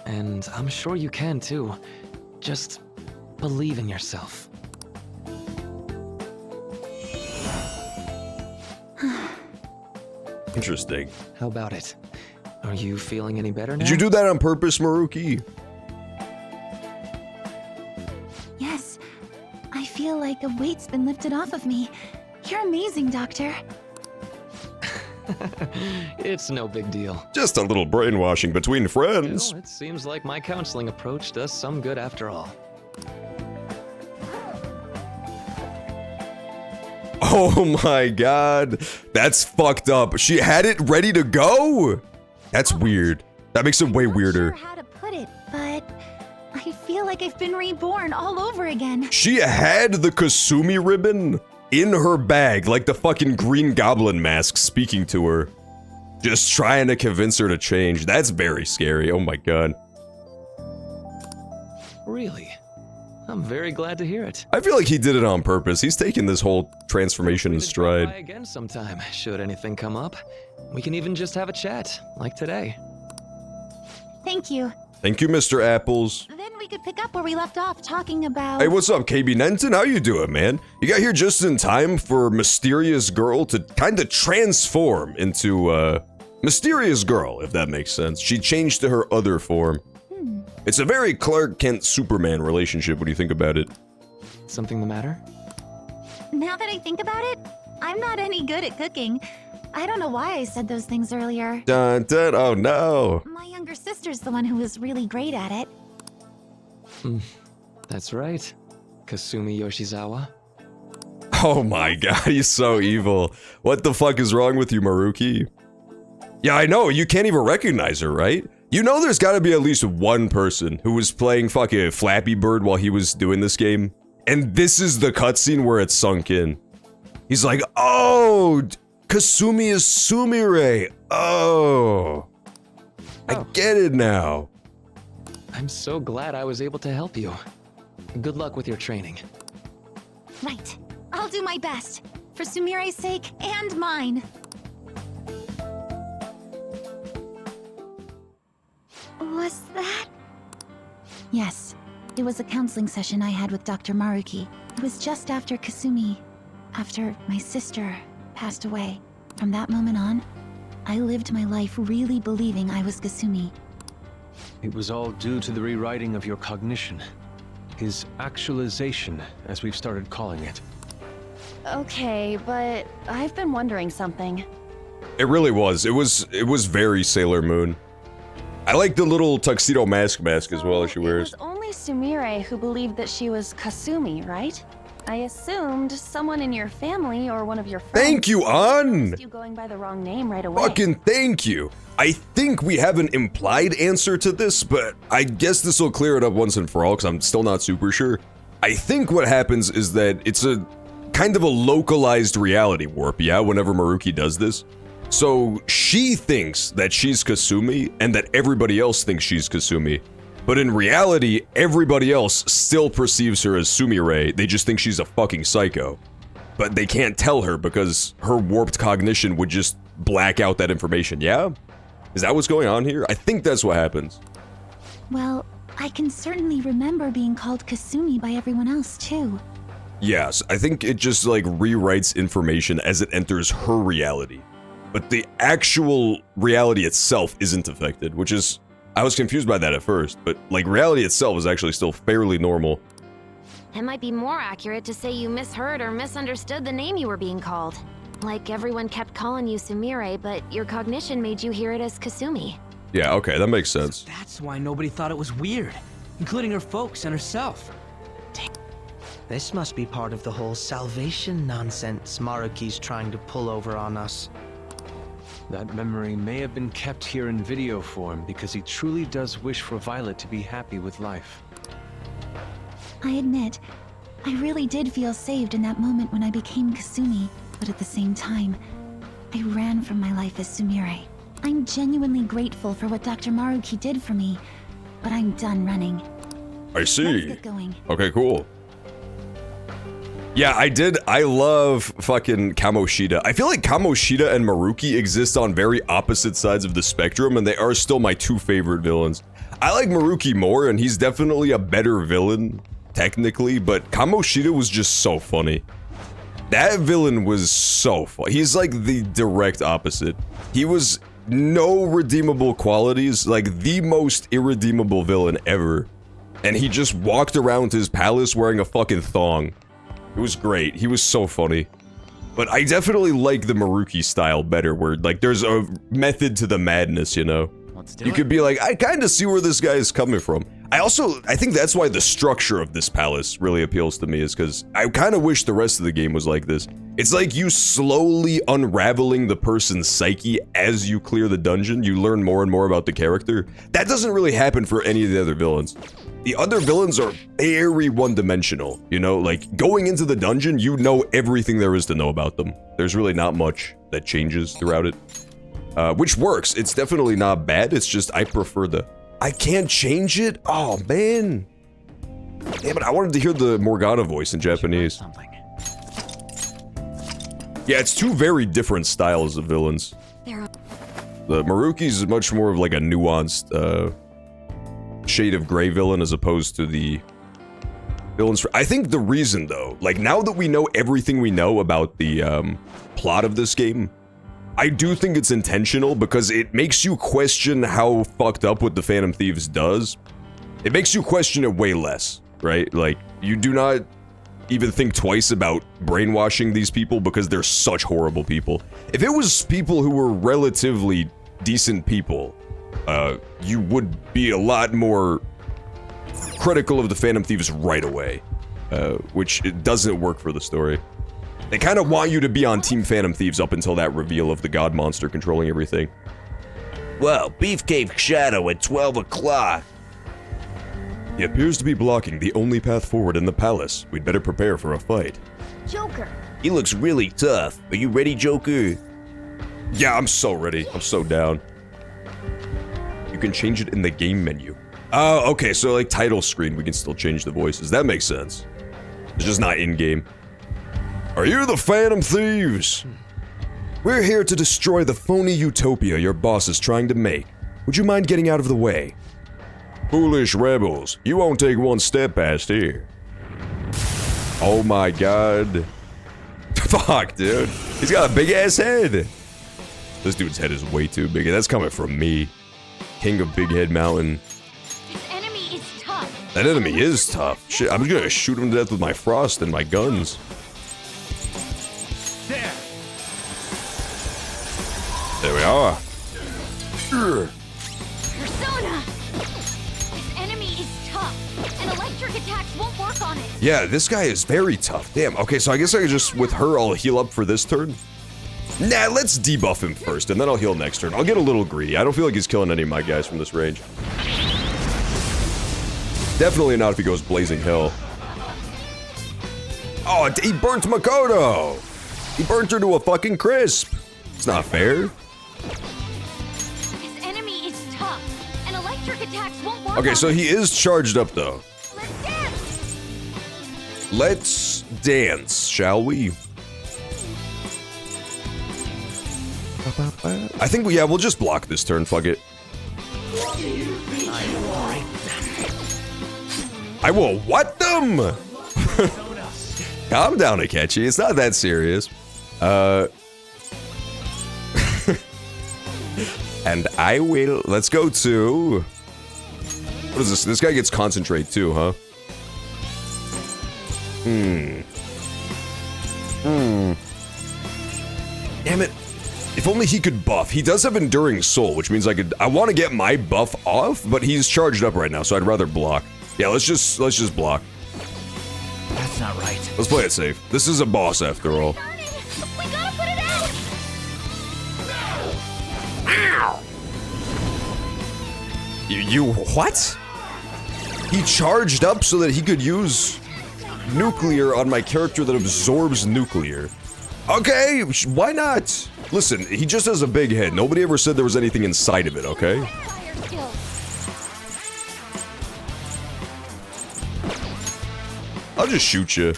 And I'm sure you can too. Just believe in yourself. Interesting. How about it? Are you feeling any better now? Did you do that on purpose, Maruki? Yes. I feel like a weight's been lifted off of me. You're amazing, Doctor. It's no big deal. Just a little brainwashing between friends. Still, it seems like my counseling approach does some good after all. Oh my god. That's fucked up. She had it ready to go? That's weird. That makes it way weirder. I'm not sure how to put it, but I feel like I've been reborn all over again. She had the Kasumi ribbon in her bag, like the fucking Green Goblin mask speaking to her. Just trying to convince her to change. That's very scary. Oh my god. Really? I'm very glad to hear it. I feel like he did it on purpose. He's taking this whole transformation in Free to drop by stride. again sometime, should anything come up. We can even just have a chat, like today. Thank you. Thank you, Mr. Apples. Then we could pick up where we left off talking about... Hey, what's up, KB Nenton? How you doing, man? You got here just in time for Mysterious Girl to kind of transform into, Mysterious Girl, if that makes sense. She changed to her other form. It's a very Clark Kent Superman relationship when you think about it. Something the matter? Now that I think about it, I'm not any good at cooking. I don't know why I said those things earlier. Dun dun, oh no. My younger sister's the one who was really great at it. That's right. Kasumi Yoshizawa. Oh my god, he's so evil. What the fuck is wrong with you, Maruki? Yeah, I know, you can't even recognize her, right? You know there's gotta be at least one person who was playing fucking Flappy Bird while he was doing this game. And this is the cutscene where it's sunk in. He's like, oh, Kasumi is Sumire. Oh. I get it now. I'm so glad I was able to help you. Good luck with your training. Right. I'll do my best. For Sumire's sake and mine. Was that? Yes. It was a counseling session I had with Dr. Maruki. It was just after after my sister passed away. From that moment on, I lived my life really believing I was Kasumi. It was all due to the rewriting of your cognition. His actualization, as we've started calling it. Okay, but I've been wondering something. It really was. It was very Sailor Moon. I like the little tuxedo mask as well as she wears. It was only Sumire who believed that she was Kasumi, right? I assumed someone in your family or one of your friends. Thank you, An! You going by the wrong name right away. Fucking thank you. I think we have an implied answer to this, but I guess this will clear it up once and for all, because I'm still not super sure. I think what happens is that it's a kind of a localized reality warp, yeah, whenever Maruki does this. So she thinks that she's Kasumi, and that everybody else thinks she's Kasumi. But in reality, everybody else still perceives her as Sumire, they just think she's a fucking psycho. But they can't tell her because her warped cognition would just black out that information, yeah? Is that what's going on here? I think that's what happens. Well, I can certainly remember being called Kasumi by everyone else, too. Yes, I think it just like rewrites information as it enters her reality. But the actual reality itself isn't affected, which is... I was confused by that at first, but like reality itself is actually still fairly normal. It might be more accurate to say you misheard or misunderstood the name you were being called. Like everyone kept calling you Sumire, but your cognition made you hear it as Kasumi. Yeah, okay, that makes sense. That's why nobody thought it was weird, including her folks and herself. This must be part of the whole salvation nonsense Maruki's trying to pull over on us. That memory may have been kept here in video form because he truly does wish for Violet to be happy with life. I admit, I really did feel saved in that moment when I became Kasumi, but at the same time, I ran from my life as Sumire. I'm genuinely grateful for what Dr. Maruki did for me, but I'm done running. I Let's see. get going. Okay, cool. Yeah, I love fucking Kamoshida. I feel like Kamoshida and Maruki exist on very opposite sides of the spectrum, and they are still my two favorite villains. I like Maruki more, and he's definitely a better villain, technically, but Kamoshida was just so funny. That villain was so fun. He's like the direct opposite. He was no redeemable qualities, like the most irredeemable villain ever. And he just walked around his palace wearing a fucking thong. It was great. He was so funny. But I definitely like the Maruki style better, where like there's a method to the madness, you know? You could be like, I kind of see where this guy is coming from. I think that's why the structure of this palace really appeals to me, is because I kind of wish the rest of the game was like this. It's like you slowly unraveling the person's psyche as you clear the dungeon. You learn more and more about the character. That doesn't really happen for any of the other villains. The other villains are very one-dimensional, you know? Like, going into the dungeon, you know everything there is to know about them. There's really not much that changes throughout it. Which works. It's definitely not bad. It's just I prefer the... I can't change it? Oh, man. Damn it, I wanted to hear the Morgana voice in Japanese. Yeah, it's two very different styles of villains. The Maruki's much more of like a nuanced shade of gray villain as opposed to the villains. I think the reason, though, like now that we know everything we know about the plot of this game, I do think it's intentional because it makes you question how fucked up what the Phantom Thieves does. It makes you question it way less, right? Like, you do not even think twice about brainwashing these people because they're such horrible people. If it was people who were relatively decent people, you would be a lot more critical of the Phantom Thieves right away, which it doesn't work for the story. They kind of want you to be on Team Phantom Thieves up until that reveal of the god monster controlling everything. Well, Beefcake Shadow at 12 o'clock. He appears to be blocking the only path forward in the palace. We'd better prepare for a fight. Joker. He looks really tough. Are you ready, Joker? Yeah, I'm so ready. I'm so down. You can change it in the game menu. Oh, okay, so like title screen, we can still change the voices. That makes sense. It's just not in-game. Are you the Phantom Thieves? We're here to destroy the phony utopia your boss is trying to make. Would you mind getting out of the way? Foolish rebels, you won't take one step past here. Oh my god. Fuck, dude. He's got a big-ass head. This dude's head is way too big, and that's coming from me. King of Big Head Mountain. This enemy is tough. That enemy is tough. Shit, I'm just gonna shoot him to death with my frost and my guns. There we are. Persona! This enemy is tough. An electric attacks won't work on it. Yeah, this guy is very tough. Damn. Okay, so I guess I could just, with her, I'll heal up for this turn. Nah, let's debuff him first, and then I'll heal next turn. I'll get a little greedy. I don't feel like he's killing any of my guys from this range. Definitely not if he goes blazing hell. Oh, he burnt Makoto! He burnt her to a fucking crisp. It's not fair. This enemy is tough, and electric attacks won't work. Okay, on so it. he is charged up, though. Let's dance. Let's dance, shall we? I think we'll just block this turn, fuck it. I will what them? Calm down, Akechi, it's not that serious. And I will, let's go to... What is this? This guy gets concentrate too, huh? Damn it. If only he could buff. He does have Enduring Soul, which means I want to get my buff off, but he's charged up right now, so I'd rather block. Yeah, let's just block. That's not right. Let's play it safe. This is a boss after all. Burning. We gotta put it out. You what? He charged up so that he could use nuclear on my character that absorbs nuclear. Okay, why not? Listen, he just has a big head. Nobody ever said there was anything inside of it, okay? Fire skills. I'll just shoot you.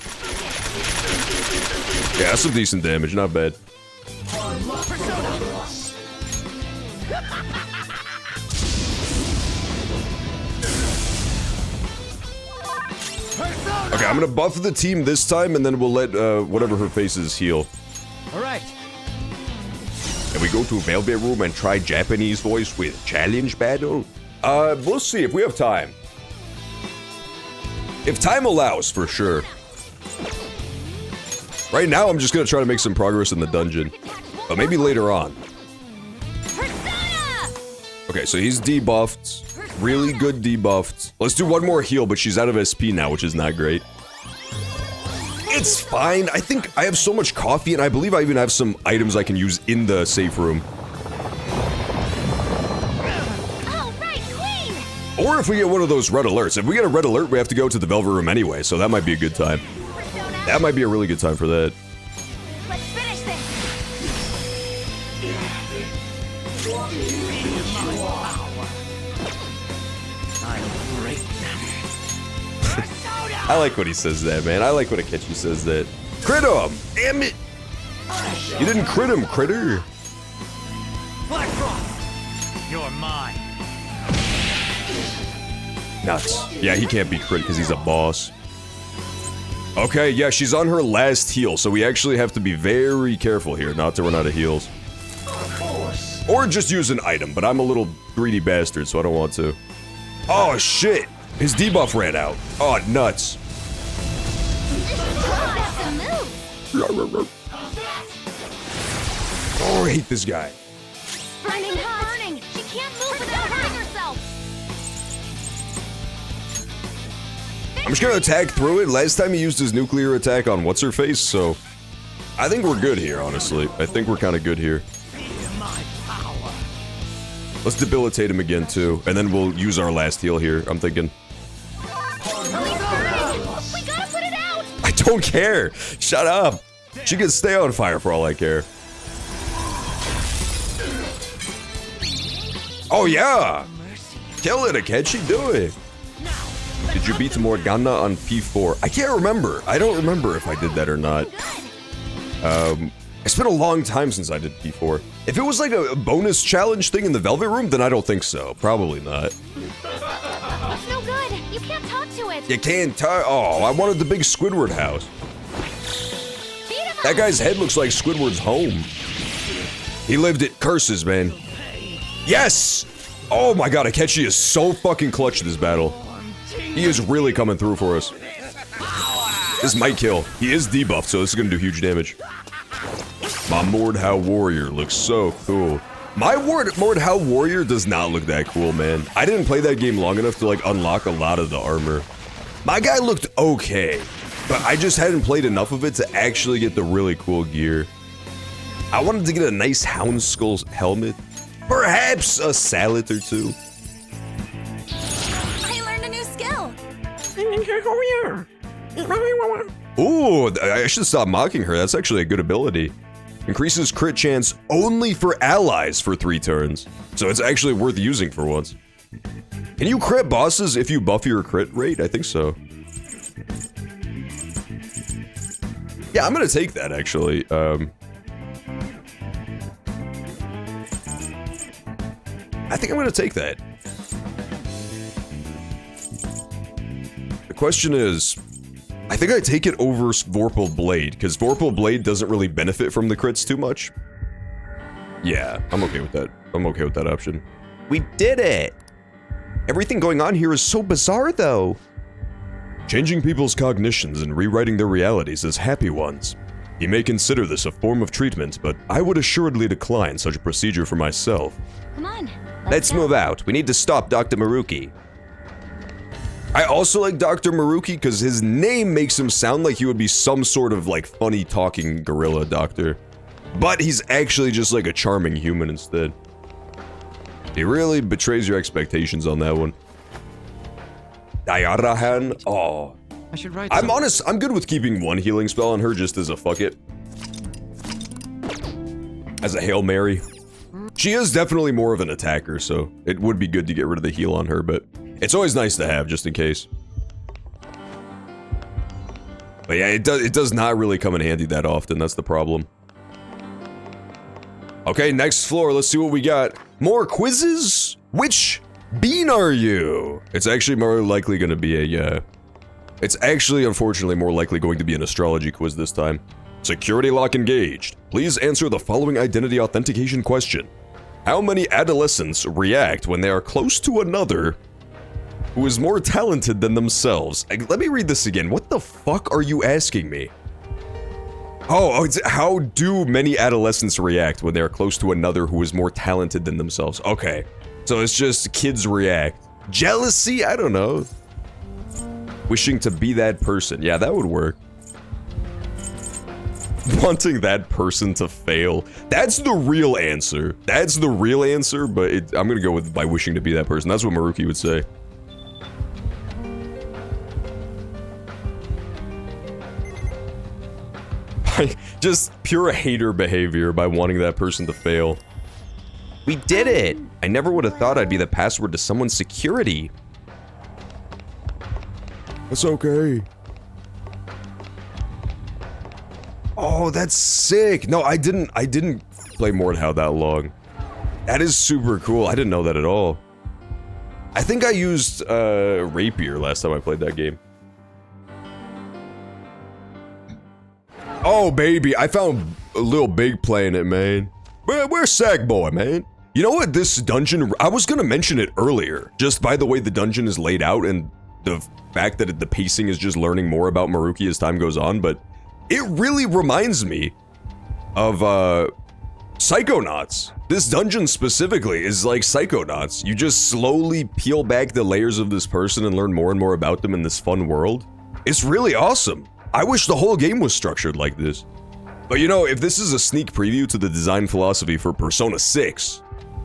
Yeah, that's some decent damage, not bad. Okay, I'm gonna buff the team this time, and then we'll let whatever her faces heal. All right. And we go to Velvet Room and try Japanese voice with challenge battle? We'll see if we have time. If time allows, for sure. Right now, I'm just gonna try to make some progress in the dungeon. But maybe later on. Persona! Okay, so he's debuffed. Really good debuffed. Let's do one more heal, but she's out of SP now, which is not great. It's fine. I think I have so much coffee, and I believe I even have some items I can use in the safe room. All right, Queen! Or if we get one of those red alerts. If we get a red alert, we have to go to the Velvet Room anyway, so that might be a good time. Persona, That might be a really good time for that. let's finish this. I like when he says that, man. I like when Akechi says that. Crit him! Damn it! You didn't crit him, critter! Black Frost, you're mine. Nuts. Yeah, he can't be crit because he's a boss. Okay, yeah, she's on her last heal, so we actually have to be very careful here not to run out of heals. Or just use an item, but I'm a little greedy bastard, so I don't want to. Oh, shit! His debuff ran out. Oh, nuts. That's a move. Oh, I hate this guy. Burning hot. Burning. She can't move without hurting herself. I'm just gonna attack through it. Last time he used his nuclear attack on what's-her-face, so... I think we're good here, honestly. I think we're kind of good here. Let's debilitate him again, too. And then we'll use our last heal here, I'm thinking. We gotta put it out. I don't care! Shut up! She can stay on fire for all I care. Oh, yeah! Kill it, Akechi, do it! Did you beat Morgana on P4? I can't remember. I don't remember if I did that or not. It's been a long time since I did P4. If it was like a bonus challenge thing in the Velvet Room, then I don't think so. Probably not. It's no good. You can't talk to it. You can't talk. Oh, I wanted the big Squidward house. Beat him That up. guy's head looks like Squidward's home. He lived it. Curses, man. Yes! Oh my god, Akechi is so fucking clutch this battle. He is really coming through for us. This might kill. He is debuffed, so this is gonna do huge damage. My Mordhau Warrior looks so cool. My Mordhau Warrior does not look that cool, man. I didn't play that game long enough to, like, unlock a lot of the armor. My guy looked okay, but I just hadn't played enough of it to actually get the really cool gear. I wanted to get a nice Hound Skull helmet, perhaps a salad or two. I learned a new skill. Ooh, I should stop mocking her. That's actually a good ability. Increases crit chance only for allies for 3 turns. So it's actually worth using for once. Can you crit bosses if you buff your crit rate? I think so. Yeah, I'm gonna take that actually. I think I'm gonna take that. The question is, I think I take it over Vorpal Blade, because Vorpal Blade doesn't really benefit from the crits too much. Yeah, I'm okay with that. I'm okay with that option. We did it! Everything going on here is so bizarre, though. Changing people's cognitions and rewriting their realities as happy ones. You may consider this a form of treatment, but I would assuredly decline such a procedure for myself. Come on. Let's move out. We need to stop Dr. Maruki. I also like Dr. Maruki because his name makes him sound like he would be some sort of like funny talking gorilla doctor. But he's actually just like a charming human instead. He really betrays your expectations on that one. Dayarahan, oh. I should write I'm honest, I'm good with keeping one healing spell on her just as a fuck it. As a Hail Mary. She is definitely more of an attacker, so it would be good to get rid of the heal on her, but it's always nice to have, just in case. But yeah, it does not really come in handy that often, that's the problem. Okay, next floor, let's see what we got. More quizzes? Which bean are you? It's actually more likely gonna be a, it's actually, unfortunately, more likely going to be an astrology quiz this time. Security lock engaged. Please answer the following identity authentication question. How many adolescents react when they are close to another who is more talented than themselves? Let me read this again. What the fuck are you asking me? Oh, it's how do many adolescents react when they are close to another who is more talented than themselves? Okay, so it's just kids react. Jealousy? I don't know. Wishing to be that person. Yeah, that would work. Wanting that person to fail. That's the real answer. That's the real answer, but I'm gonna go with by wishing to be that person. That's what Maruki would say. Just pure hater behavior by wanting that person to fail. We did it! I never would have thought I'd be the password to someone's security. It's okay. Oh, that's sick. No, I didn't play Mordhau that long. That is super cool. I didn't know that at all. I think I used Rapier last time I played that game. Oh, baby, I found a Lil Big playing it, man. Where's Sackboy, man? You know what, this dungeon, I was gonna mention it earlier, just by the way the dungeon is laid out and the fact that the pacing is just learning more about Maruki as time goes on, but it really reminds me of, Psychonauts. This dungeon specifically is like Psychonauts. You just slowly peel back the layers of this person and learn more and more about them in this fun world. It's really awesome. I wish the whole game was structured like this. But you know, if this is a sneak preview to the design philosophy for Persona 6,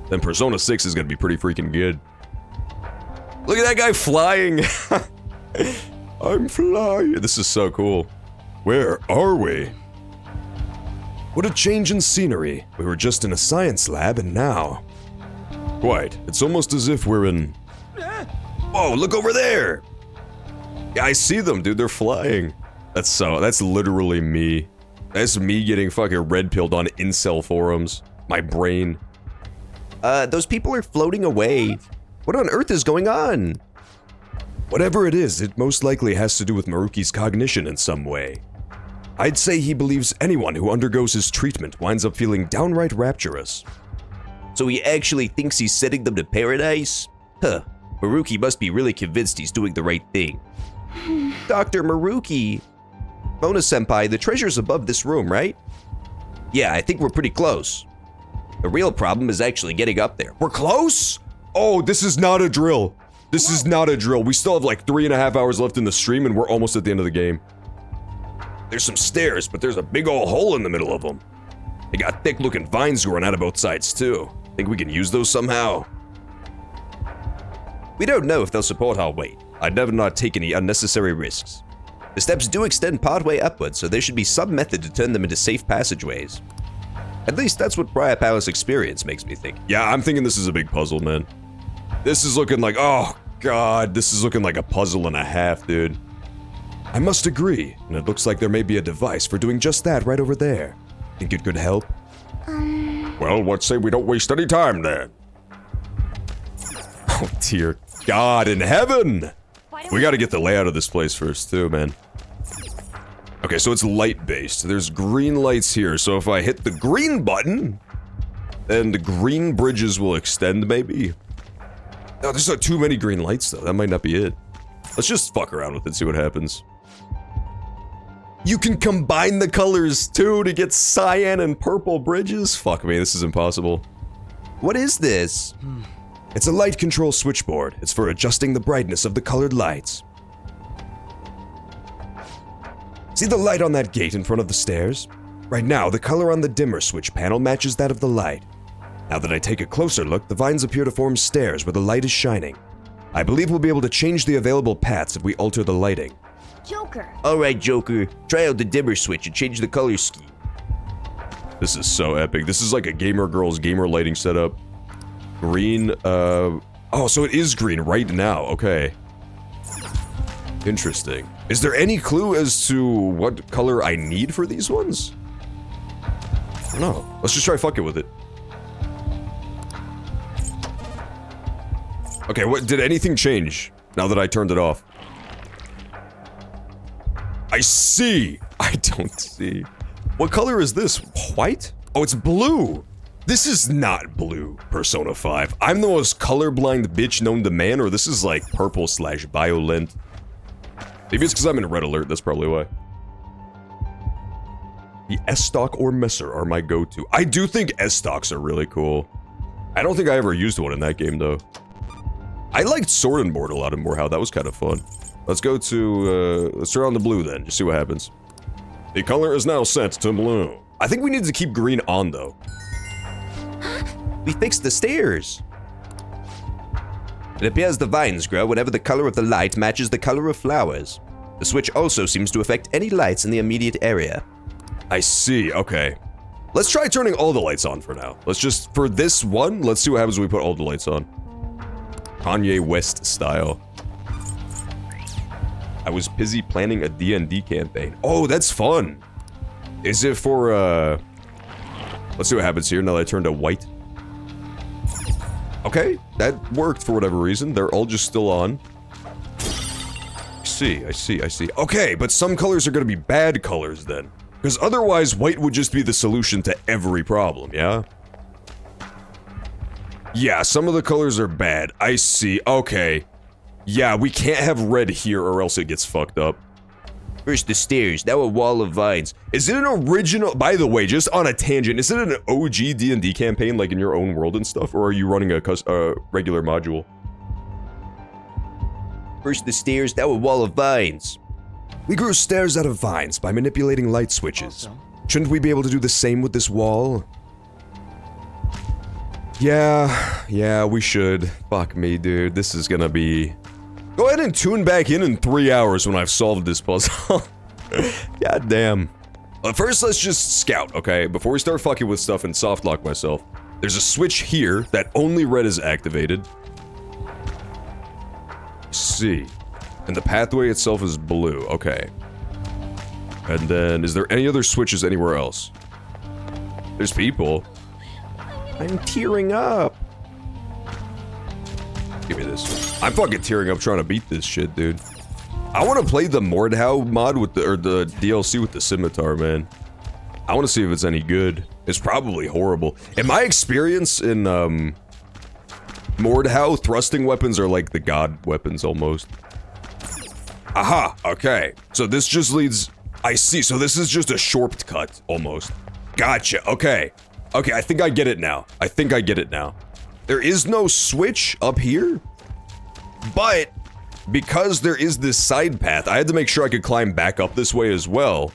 then Persona 6 is gonna be pretty freaking good. Look at that guy flying! I'm flying! This is so cool. Where are we? What a change in scenery. We were just in a science lab and now... Quite. It's almost as if we're in... Whoa, look over there! Yeah, I see them, dude. They're flying. That's literally me. That's me getting fucking red-pilled on incel forums. My brain. Those people are floating away. What on earth is going on? Whatever it is, it most likely has to do with Maruki's cognition in some way. I'd say he believes anyone who undergoes his treatment winds up feeling downright rapturous. So he actually thinks he's sending them to paradise? Huh. Maruki must be really convinced he's doing the right thing. Dr. Maruki. Mona-senpai, the treasure's above this room, right? Yeah, I think we're pretty close. The real problem is actually getting up there. We're close? Oh, this is not a drill. This is not a drill. We still have like 3.5 hours left in the stream and we're almost at the end of the game. There's some stairs, but there's a big old hole in the middle of them. They got thick looking vines growing out of both sides too. Think we can use those somehow? We don't know if they'll support our weight. I'd never not take any unnecessary risks. The steps do extend partway upwards, so there should be some method to turn them into safe passageways. At least that's what Briar Palace experience makes me think. Yeah, I'm thinking this is a big puzzle, man. This is looking like, oh god, this is looking like a puzzle and a half, dude. I must agree, and it looks like there may be a device for doing just that right over there. Think it could help? Well, what say we don't waste any time then? Oh dear God in heaven! We gotta get the layout of this place first too, man. Okay, so it's light-based. There's green lights here, so if I hit the green button, then the green bridges will extend, maybe? No, there's not too many green lights, though. That might not be it. Let's just fuck around with it, see what happens. You can combine the colors, too, to get cyan and purple bridges? Fuck me, this is impossible. What is this? It's a light control switchboard. It's for adjusting the brightness of the colored lights. See the light on that gate in front of the stairs? Right now, the color on the dimmer switch panel matches that of the light. Now that I take a closer look, the vines appear to form stairs where the light is shining. I believe we'll be able to change the available paths if we alter the lighting. Joker. Alright, Joker. Try out the dimmer switch and change the color scheme. This is so epic. This is like a gamer girl's gamer lighting setup. Green, oh, so it is green right now. Okay. Interesting. Is there any clue as to what color I need for these ones? I don't know. Let's just try fucking with it. Okay, what did anything change now that I turned it off? I see. I don't see. What color is this? White? Oh, it's blue. This is not blue, Persona 5. I'm the most colorblind bitch known to man, or this is like purple/violent. Maybe it's because I'm in Red Alert, that's probably why. The S-Stock or Messer are my go-to. I do think S-Stocks are really cool. I don't think I ever used one in that game, though. I liked Sword and Board a lot in Morehouse, that was kind of fun. Let's go to, let's turn on the blue then, just see what happens. The color is now set to blue. I think we need to keep green on, though. We fixed the stairs. It appears the vines grow whenever the color of the light matches the color of flowers. The switch also seems to affect any lights in the immediate area. I see, okay. Let's try turning all the lights on for now. Let's just, for this one, let's see what happens when we put all the lights on. Kanye West style. I was busy planning a D&D campaign. Oh, that's fun. Is it for, let's see what happens here now that I turned to white. Okay, that worked for whatever reason. They're all just still on. I see. Okay, but some colors are gonna be bad colors then. Because otherwise, white would just be the solution to every problem, yeah? Yeah, some of the colors are bad. I see, okay. Yeah, we can't have red here or else it gets fucked up. First the stairs, now a wall of vines. Is it an original, by the way, just on a tangent, is it an OG D&D campaign like in your own world and stuff? Or are you running a regular module? First the stairs, now a wall of vines. We grew stairs out of vines by manipulating light switches. Shouldn't we be able to do the same with this wall? Yeah, we should. Fuck me, dude. This is gonna be... Go ahead and tune back in 3 hours when I've solved this puzzle. God damn. But first, let's just scout, okay? Before we start fucking with stuff and softlock myself. There's a switch here that only red is activated. See. And the pathway itself is blue, okay. And then, is there any other switches anywhere else? There's people. I'm tearing up. Give me this. I'm fucking tearing up trying to beat this shit, dude. I want to play the Mordhau mod with the DLC with the scimitar, man. I want to see if it's any good. It's probably horrible. In my experience in Mordhau, thrusting weapons are like the god weapons almost. Aha, okay. So this just leads... I see, so this is just a shortcut, almost. Gotcha, okay. Okay, I think I get it now. There is no switch up here? But because there is this side path, I had to make sure I could climb back up this way as well.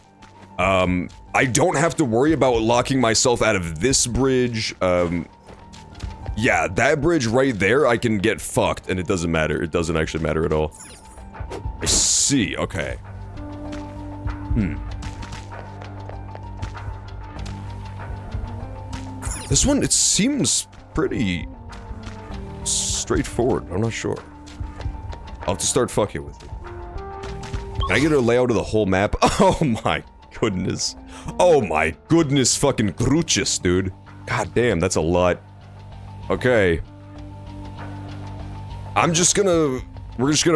I don't have to worry about locking myself out of this bridge. Yeah, that bridge right there, I can get fucked, and it doesn't matter. It doesn't actually matter at all. I see, okay. This one, it seems pretty straightforward. I'm not sure. I'll have to start fucking with it. Can I get a layout of the whole map? Oh my goodness. Oh my goodness fucking Gruchus, dude. God damn, that's a lot. Okay. We're just gonna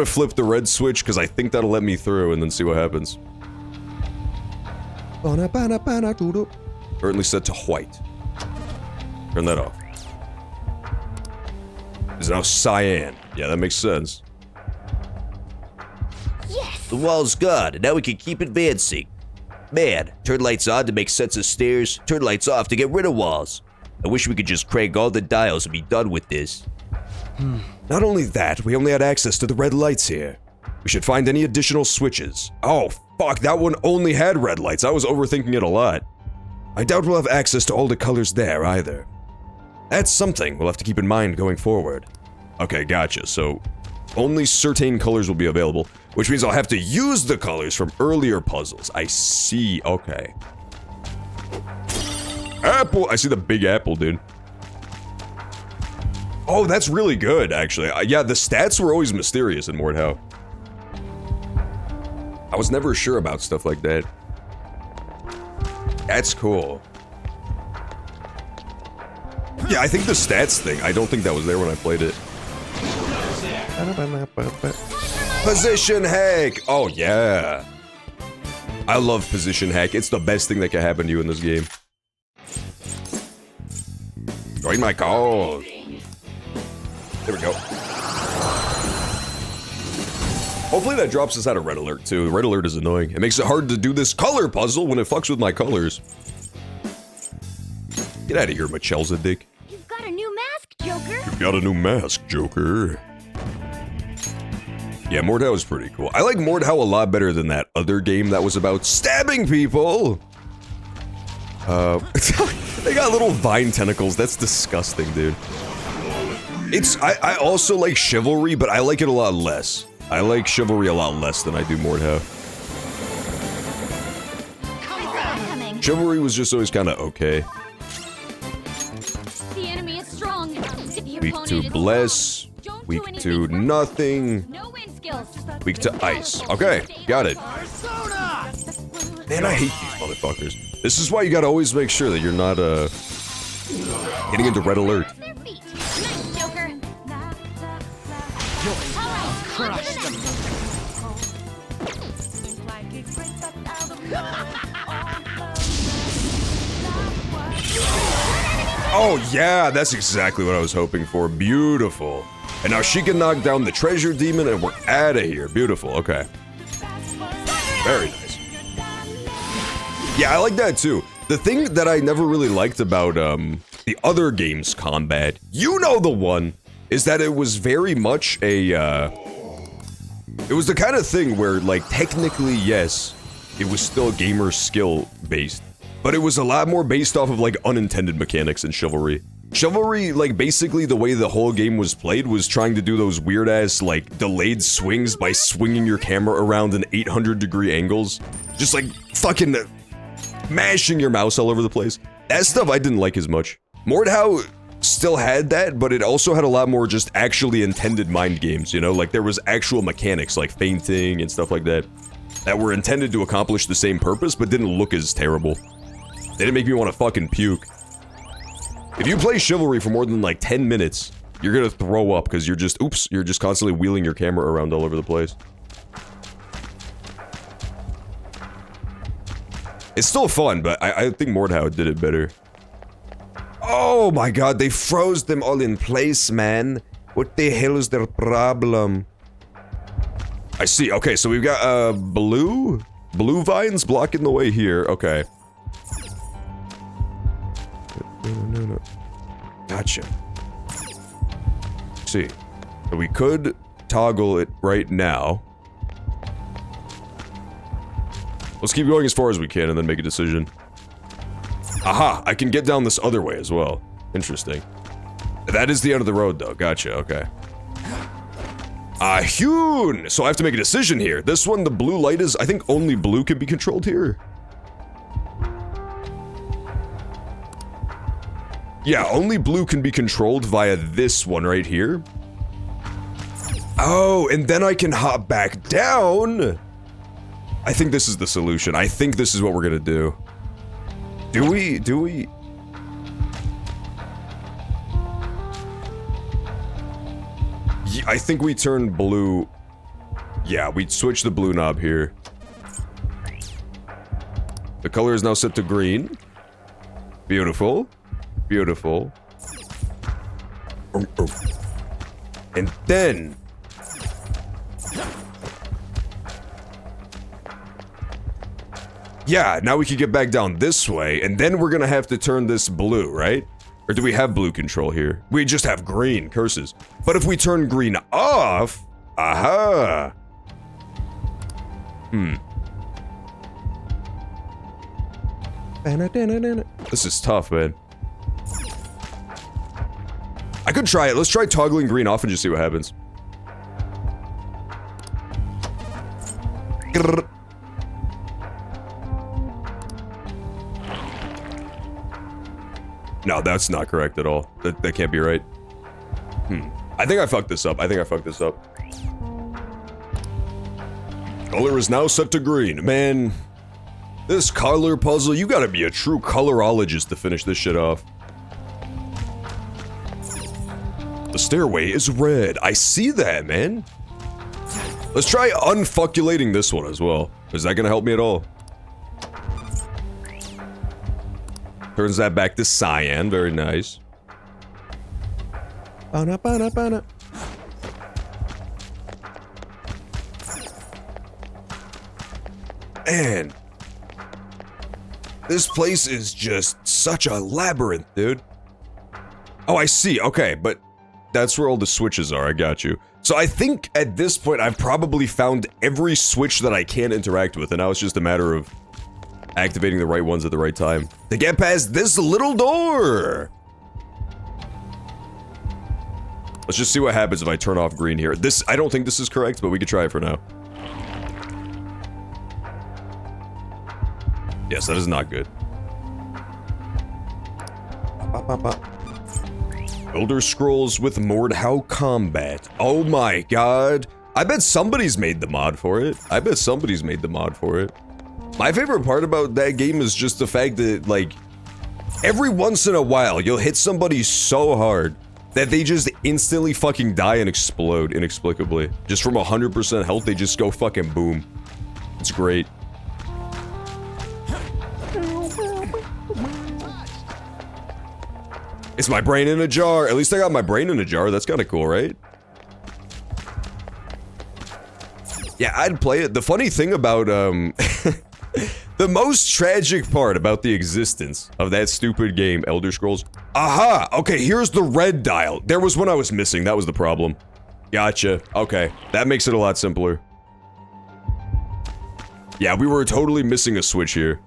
flip the red switch because I think that'll let me through and then see what happens. Currently set to white. Turn that off. It's now cyan. Yeah, that makes sense. The wall's gone, and now we can keep advancing. Man, turn lights on to make sense of stairs, turn lights off to get rid of walls. I wish we could just crank all the dials and be done with this. Not only that, we only had access to the red lights here. We should find any additional switches. Oh, fuck, that one only had red lights. I was overthinking it a lot. I doubt we'll have access to all the colors there either. That's something we'll have to keep in mind going forward. Okay, gotcha. So, only certain colors will be available, which means I'll have to use the colors from earlier puzzles. I see, okay. Apple! I see the big apple, dude. Oh, that's really good, actually. Yeah, the stats were always mysterious in Mordhau. I was never sure about stuff like that. That's cool. Yeah, I think the stats thing, I don't think that was there when I played it. Position hack! Oh, yeah. I love position hack. It's the best thing that can happen to you in this game. Join my cause. There we go. Hopefully that drops us out of red alert too. Red alert is annoying. It makes it hard to do this color puzzle when it fucks with my colors. Get out of here, Machelza dick. You've got a new mask, Joker. You've got a new mask, Joker. Yeah, Mordhau is pretty cool. I like Mordhau a lot better than that other game that was about stabbing people. They got little vine tentacles. That's disgusting, dude. I also like Chivalry, but I like it a lot less. I like Chivalry a lot less than I do Mordhau. Chivalry was just always kind of okay. The enemy is strong. Weak to Bless. Weak to nothing. No wind skills. Weak to Ice. Okay, got it. Man, I hate these motherfuckers. This is why you gotta always make sure that you're not, getting into red alert. Their feet. Nice, Joker. Crush them. Oh yeah, that's exactly what I was hoping for. Beautiful. And now she can knock down the treasure demon and we're out of here. Beautiful, okay. Very nice. Yeah, I like that too. The thing that I never really liked about the other game's combat, you know the one, is that it was very much a, it was the kind of thing where, like, technically, yes, it was still gamer skill based, but it was a lot more based off of, like, unintended mechanics in Chivalry. Chivalry, like, basically the way the whole game was played was trying to do those weird-ass, like, delayed swings by swinging your camera around in 800-degree angles. Just, like, fucking mashing your mouse all over the place. That stuff I didn't like as much. Mordhau still had that, but it also had a lot more just actually intended mind games, you know? Like, there was actual mechanics, like feinting and stuff like that, that were intended to accomplish the same purpose, but didn't look as terrible. They didn't make me want to fucking puke. If you play Chivalry for more than, like, 10 minutes, you're gonna throw up, because you're just, oops, you're just constantly wheeling your camera around all over the place. It's still fun, but I think Mordhau did it better. Oh my god, they froze them all in place, man. What the hell is their problem? I see, okay, so we've got, blue vines blocking the way here, okay. No. Gotcha. See, so we could toggle it right now. Let's keep going as far as we can and then make a decision. Aha, I can get down this other way as well. Interesting. That is the end of the road though, gotcha, okay. Hyun! So I have to make a decision here. This one, the blue light is, I think only blue can be controlled here. Yeah, only blue can be controlled via this one right here. Oh, and then I can hop back down. I think this is the solution. I think this is what we're gonna do. Do we? I think we turn blue. Yeah, we switch the blue knob here. The color is now set to green. Beautiful. Beautiful. And then... yeah, now we can get back down this way, and then we're gonna have to turn this blue, right? Or do we have blue control here? We just have green, curses. But if we turn green off... aha! This is tough, man. I could try it. Let's try toggling green off and just see what happens. Grrr. No, that's not correct at all. That can't be right. I think I fucked this up. Color is now set to green. Man, this color puzzle, you gotta be a true colorologist to finish this shit off. The stairway is red. I see that, man. Let's try unfuckulating this one as well. Is that gonna help me at all? Turns that back to cyan. Very nice. Bana. Man. This place is just such a labyrinth, dude. Oh, I see. Okay, but that's where all the switches are. I got you. So I think at this point, I've probably found every switch that I can interact with, and now it's just a matter of activating the right ones at the right time to get past this little door. Let's just see what happens if I turn off green here. I don't think this is correct, but we could try it for now. Yes, that is not good. Elder Scrolls with Mordhau Combat. Oh my god. I bet somebody's made the mod for it. My favorite part about that game is just the fact that, like, every once in a while, you'll hit somebody so hard that they just instantly fucking die and explode inexplicably. Just from 100% health, they just go fucking boom. It's great. It's my brain in a jar. At least I got my brain in a jar. That's kind of cool, right? Yeah, I'd play it. The funny thing about, the most tragic part about the existence of that stupid game, Elder Scrolls. Aha! Okay, here's the red dial. There was one I was missing. That was the problem. Gotcha. Okay, that makes it a lot simpler. Yeah, we were totally missing a switch here.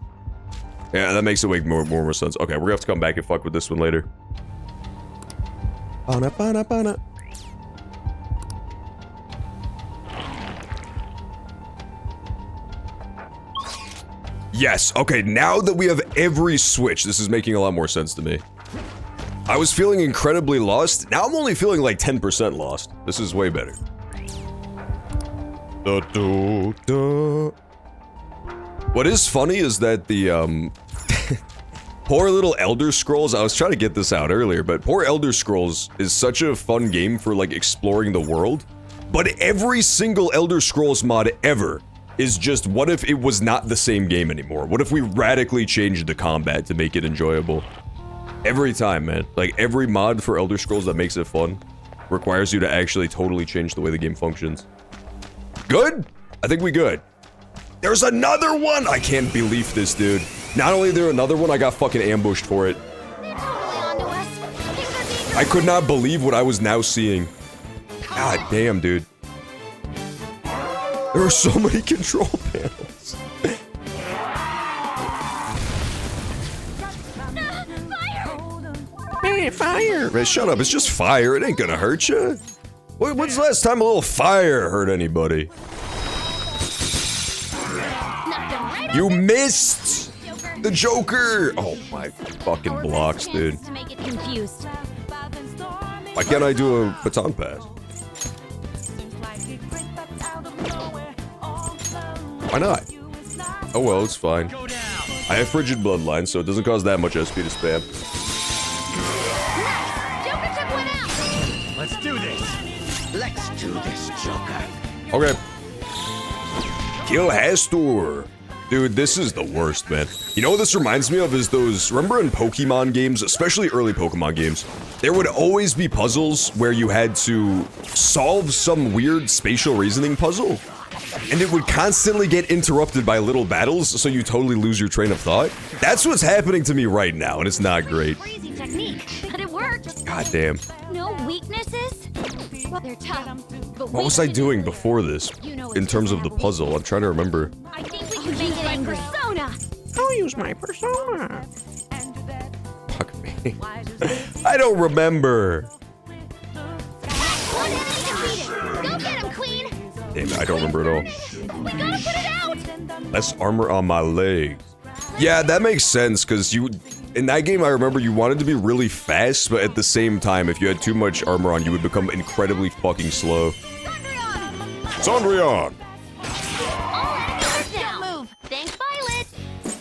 Yeah, that makes it make more sense. Okay, we're gonna have to come back and fuck with this one later. Bana. Yes, okay, now that we have every switch, this is making a lot more sense to me. I was feeling incredibly lost. Now I'm only feeling like 10% lost. This is way better. What is funny is that the, poor little Elder Scrolls, I was trying to get this out earlier, but poor Elder Scrolls is such a fun game for, like, exploring the world. But every single Elder Scrolls mod ever is just, what if it was not the same game anymore? What if we radically changed the combat to make it enjoyable? Every time, man. Like, every mod for Elder Scrolls that makes it fun requires you to actually totally change the way the game functions. Good? I think we good. There's another one! I can't believe this, dude. Not only is there another one, I got fucking ambushed for it. I could not believe what I was now seeing. God damn, dude. There are so many control panels. Hey, fire! Man, shut up, it's just fire, it ain't gonna hurt you. When's the last time a little fire hurt anybody? You missed! The Joker! Oh my fucking blocks, dude. To make it confused. Why can't I do a baton pass? Why not? Oh well, it's fine. I have frigid bloodline, so it doesn't cause that much SP to spam. Joker took one out. Let's do this. Let's do this, Joker. Okay. Kill Hastur. Dude, this is the worst, man. You know what this reminds me of is those, remember in Pokemon games, especially early Pokemon games, there would always be puzzles where you had to solve some weird spatial reasoning puzzle, and it would constantly get interrupted by little battles, so you totally lose your train of thought. That's what's happening to me right now, and it's not great. Crazy technique, but it worked. God damn. No weaknesses? Well, they're tough. But What was I doing before this, in terms of the puzzle? I'm trying to remember. I think we can make it angry. Persona. I'll use my persona. Fuck me. I don't remember. One enemy defeated. Go get him, Queen. Damn it, I don't remember at all. We gotta put it out. Less armor on my legs. Yeah, that makes sense, because in that game, I remember you wanted to be really fast, but at the same time, if you had too much armor on, you would become incredibly fucking slow. Sondrian! Don't move. Thanks, Violet.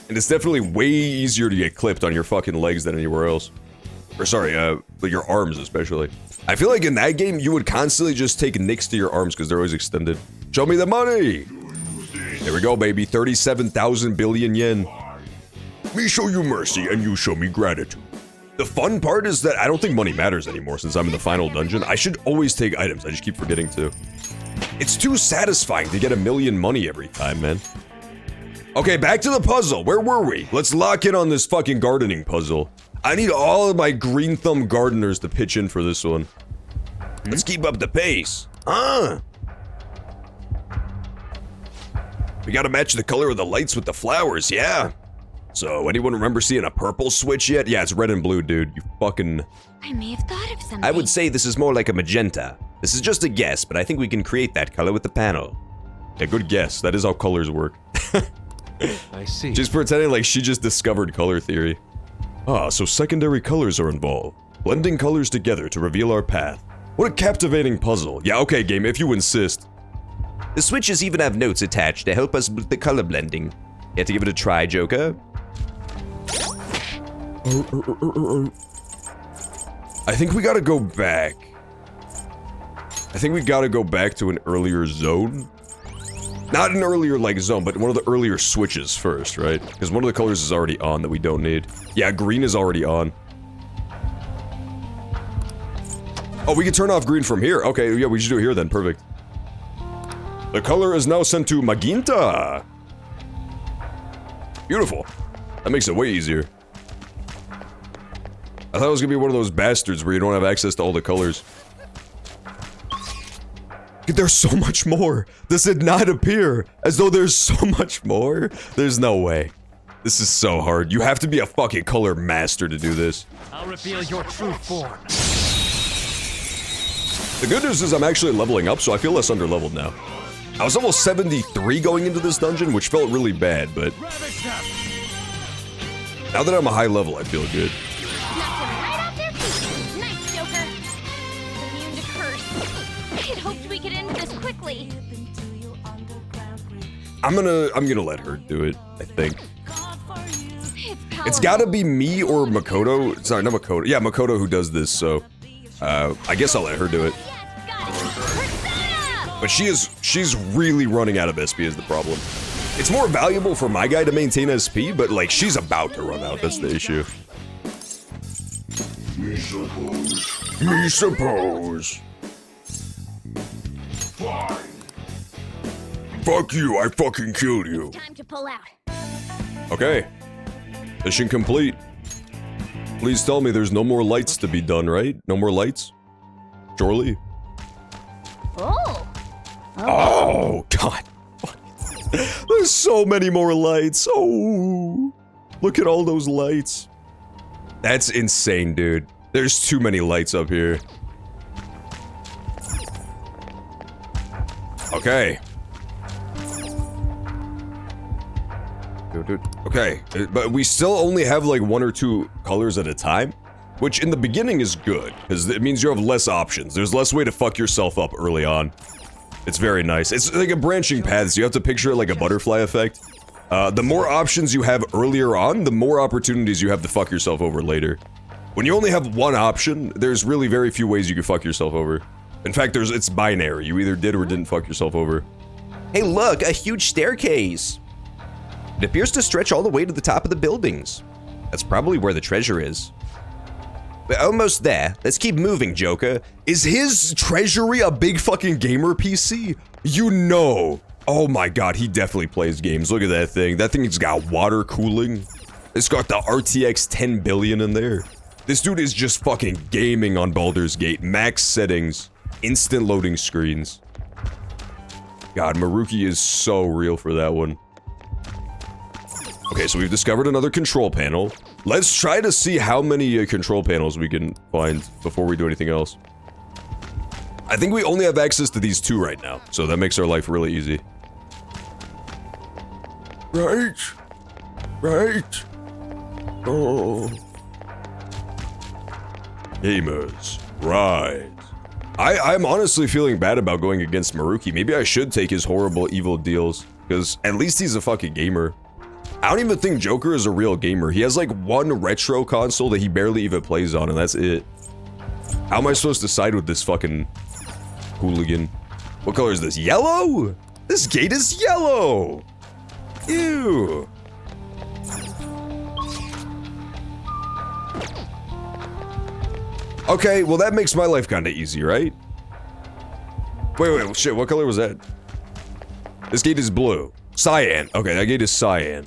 And it's definitely way easier to get clipped on your fucking legs than anywhere else. Or sorry, like your arms especially. I feel like in that game, you would constantly just take nicks to your arms because they're always extended. Show me the money! There we go, baby. 37,000 billion yen. Me show you mercy and you show me gratitude. The fun part is that I don't think money matters anymore since I'm in the final dungeon. I should always take items. I just keep forgetting to. It's too satisfying to get 1 million money every time, man. Okay, back to the puzzle. Where were we? Let's lock in on this fucking gardening puzzle. I need all of my green thumb gardeners to pitch in for this one. Let's keep up the pace. We gotta match the color of the lights with the flowers, yeah. So, anyone remember seeing a purple switch yet? Yeah, it's red and blue, dude. You fucking... I may have thought of something. I would say this is more like a magenta. This is just a guess, but I think we can create that color with the panel. Yeah, good guess. That is how colors work. I see. She's pretending like she just discovered color theory. Ah, so secondary colors are involved. Blending colors together to reveal our path. What a captivating puzzle. Yeah, okay, game, if you insist. The switches even have notes attached to help us with the color blending. You have to give it a try, Joker. I think we gotta go back. I think we gotta go back to an earlier zone. Not an earlier, like, zone, but one of the earlier switches first, right? Because one of the colors is already on that we don't need. Yeah, green is already on. Oh, we can turn off green from here. Okay, yeah, we should do it here then. Perfect. The color is now sent to magenta. Beautiful. That makes it way easier. I thought it was gonna be one of those bastards where you don't have access to all the colors. There's so much more. This did not appear as though there's so much more. There's no way. This is so hard. You have to be a fucking color master to do this. I'll reveal your true form. The good news is I'm actually leveling up, so I feel less underleveled now. I was almost 73 going into this dungeon, which felt really bad, but now that I'm a high level, I feel good. Knocked him right off their feet. Nice, Joker. Immune to curse. I'd hoped we could end this quickly. I'm gonna let her do it, I think. It's It's gotta be me or Makoto. Sorry, not Makoto. Yeah, Makoto who does this, so I guess I'll let her do it. Yes, got it. Persona! But she's really running out of SP is the problem. It's more valuable for my guy to maintain SP, but like she's about to run out, that's the issue. Me suppose. Fine. Fuck you, I fucking killed you. Time to pull out. Okay. Mission complete. Please tell me there's no more lights to be done, right? No more lights? Surely? Oh. Oh, God. There's so many more lights. Oh, look at all those lights. That's insane, dude. There's too many lights up here. Okay. Okay, but we still only have like 1 or 2 colors at a time, which in the beginning is good, because it means you have less options. There's less way to fuck yourself up early on. It's very nice. It's like a branching path, so you have to picture it like a butterfly effect. The more options you have earlier on, the more opportunities you have to fuck yourself over later. When you only have one option, there's really very few ways you can fuck yourself over. In fact, it's binary. You either did or didn't fuck yourself over. Hey look, a huge staircase. It appears to stretch all the way to the top of the buildings. That's probably where the treasure is. We're almost there. Let's keep moving, Joker. Is his treasury a big fucking gamer PC? You know. Oh my god, he definitely plays games. Look at that thing. That thing's got water cooling. It's got the RTX 10 billion in there. This dude is just fucking gaming on Baldur's Gate. Max settings. Instant loading screens. God, Maruki is so real for that one. Okay, so we've discovered another control panel. Let's try to see how many control panels we can find before we do anything else. I think we only have access to these 2 right now, so that makes our life really easy. Right. Right. Oh. Gamers. Right. I'm honestly feeling bad about going against Maruki. Maybe I should take his horrible evil deals, because at least he's a fucking gamer. I don't even think Joker is a real gamer. He has like 1 retro console that he barely even plays on, and that's it. How am I supposed to side with this fucking hooligan? What color is this? Yellow? This gate is yellow! Ew! Okay, well that makes my life kinda easy, right? Wait, shit, what color was that? This gate is blue. Cyan. Okay, that gate is cyan.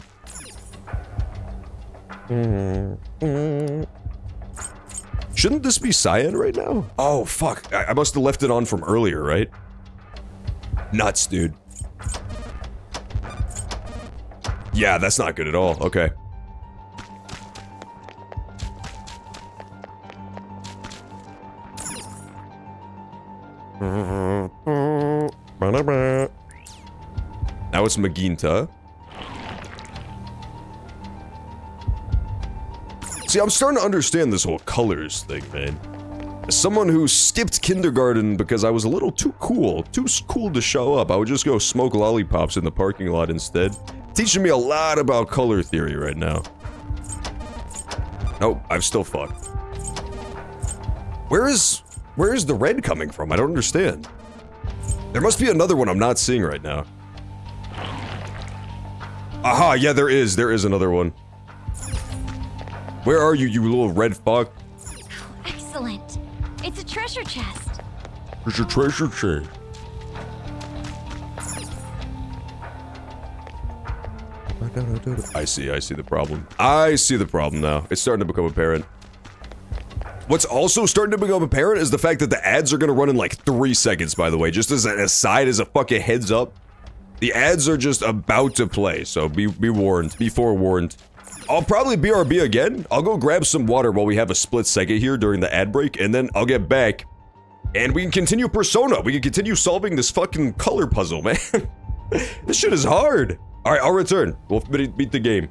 Shouldn't this be cyan right now? Oh, fuck. I must have left it on from earlier, right? Nuts, dude. Yeah, that's not good at all. Okay. Now it's Magenta. See, I'm starting to understand this whole colors thing, man. As someone who skipped kindergarten because I was a little too cool to show up, I would just go smoke lollipops in the parking lot instead. Teaching me a lot about color theory right now. Oh, I'm still fucked. Where is the red coming from? I don't understand. There must be another one I'm not seeing right now. Aha, yeah, there is another one. Where are you, you little red fuck? Excellent. It's a treasure chest. There's a treasure chest. I see the problem. I see the problem now. It's starting to become apparent. What's also starting to become apparent is the fact that the ads are gonna run in like 3 seconds, by the way, just as an aside, as a fucking heads up. The ads are just about to play, so be warned, be forewarned. I'll probably BRB again. I'll go grab some water while we have a split second here during the ad break, and then I'll get back. And we can continue Persona. We can continue solving this fucking color puzzle, man. This shit is hard. Alright, I'll return. We'll beat the game.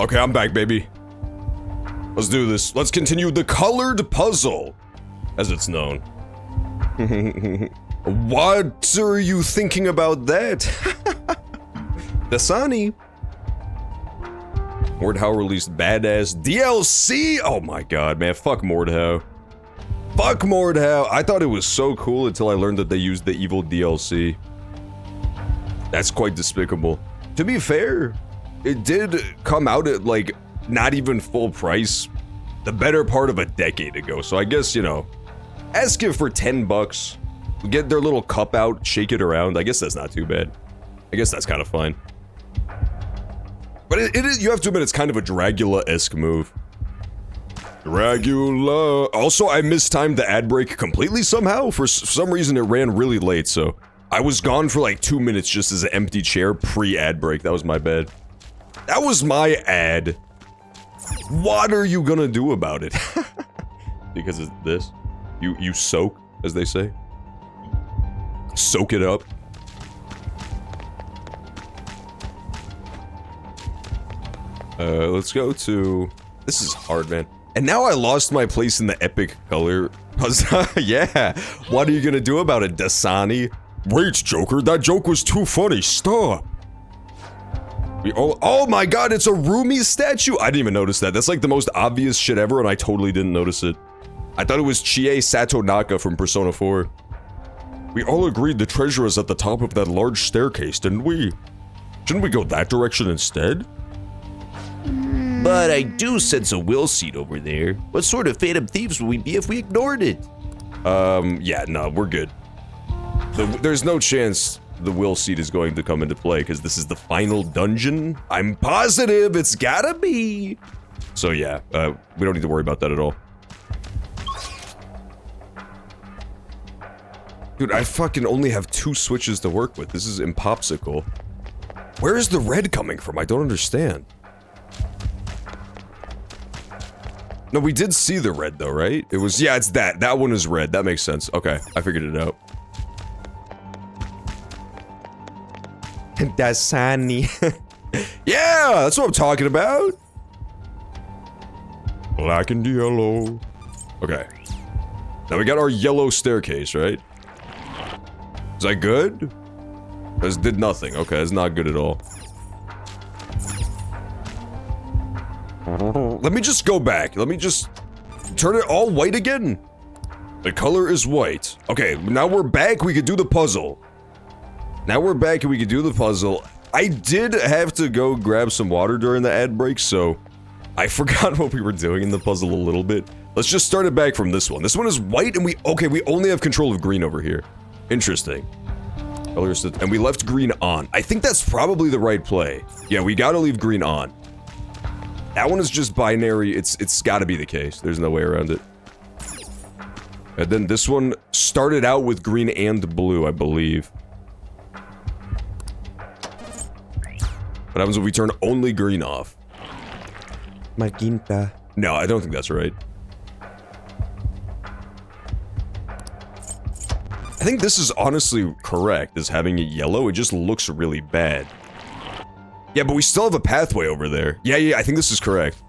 Okay, I'm back, baby. Let's do this. Let's continue the colored puzzle, as it's known. What are you thinking about that? Dasani. Mordhau released badass DLC. Oh my god, man. Fuck Mordhau. Fuck Mordhau. I thought it was so cool until I learned that they used the evil DLC. That's quite despicable. To be fair, it did come out at, like, not even full price the better part of a decade ago. So I guess, you know, ask it for 10 bucks. Get their little cup out, shake it around. I guess that's not too bad. I guess that's kind of fine. But it is, you have to admit, it's kind of a Dragula-esque move. Dragula. Also, I mistimed the ad break completely somehow. For some reason, it ran really late, so I was gone for like 2 minutes just as an empty chair pre-ad break. That was my bad. That was my ad. What are you gonna do about it? Because it's this. You soak, as they say. Soak it up. Let's go to... This is hard, man. And now I lost my place in the epic color puzzle. Yeah. What are you gonna do about it, Dasani? Wait, Joker, that joke was too funny. Stop. Oh my god, it's a Rumi statue. I didn't even notice that. That's like the most obvious shit ever, and I totally didn't notice it. I thought it was Chie Satonaka from Persona 4. We all agreed the treasure is at the top of that large staircase, didn't we? Shouldn't we go that direction instead? But I do sense a will seat over there. What sort of phantom thieves would we be if we ignored it? Yeah, no, we're good. There's no chance the will seat is going to come into play, because this is the final dungeon. I'm positive it's gotta be. So yeah, we don't need to worry about that at all. Dude, I fucking only have 2 switches to work with. This is impopsicle. Where is the red coming from? I don't understand. No, we did see the red though, right? It was, yeah, it's that. That one is red. That makes sense. Okay, I figured it out. Dasani. Yeah, that's what I'm talking about. Black and yellow. Okay. Now we got our yellow staircase, right? Is that good? This did nothing. Okay, it's not good at all. Let me just go back. Let me just turn it all white again. The color is white. Okay, now we're back. We could do the puzzle. Now we're back and we can do the puzzle. I did have to go grab some water during the ad break, so I forgot what we were doing in the puzzle a little bit. Let's just start it back from this one. This one is white and we only have control of green over here. Interesting. And we left green on. I think that's probably the right play. Yeah, we gotta leave green on. That one is just binary. It's gotta be the case. There's no way around it. And then this one started out with green and blue, I believe. What happens if we turn only green off? Magenta. No, I don't think that's right. I think this is honestly correct, as having it yellow. It just looks really bad. Yeah, but we still have a pathway over there. Yeah, I think this is correct.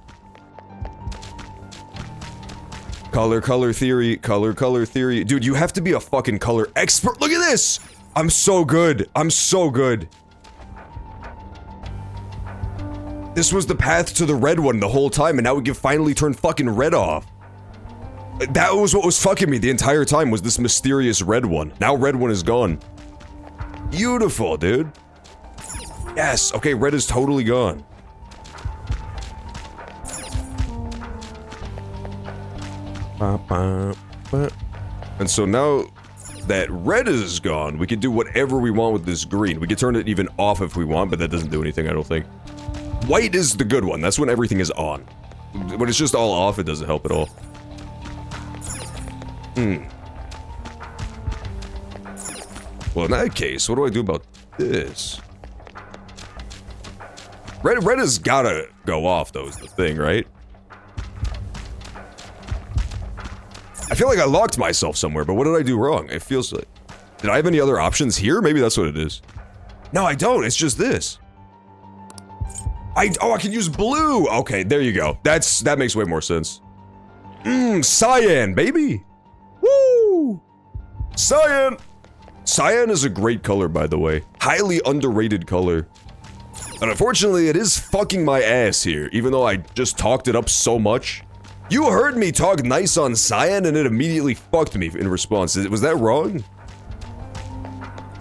Color theory, color theory. Dude, you have to be a fucking color expert. Look at this! I'm so good. I'm so good. This was the path to the red one the whole time, and now we can finally turn fucking red off. That was what was fucking me the entire time, was this mysterious red one. Now red one is gone. Beautiful, dude. Yes, okay, red is totally gone. And so now that red is gone, we can do whatever we want with this green. We can turn it even off if we want, but that doesn't do anything, I don't think. White is the good one. That's when everything is on. When it's just all off, it doesn't help at all. Well, in that case, what do I do about this? Red has gotta go off, though, is the thing, right? I feel like I locked myself somewhere, but what did I do wrong? It feels like... Did I have any other options here? Maybe that's what it is. No, I don't. It's just this. I can use blue. Okay, there you go. That makes way more sense. Cyan, baby. Woo! Cyan. Cyan is a great color, by the way. Highly underrated color. And unfortunately, it is fucking my ass here, even though I just talked it up so much. You heard me talk nice on Cyan, and it immediately fucked me in response. Was that wrong?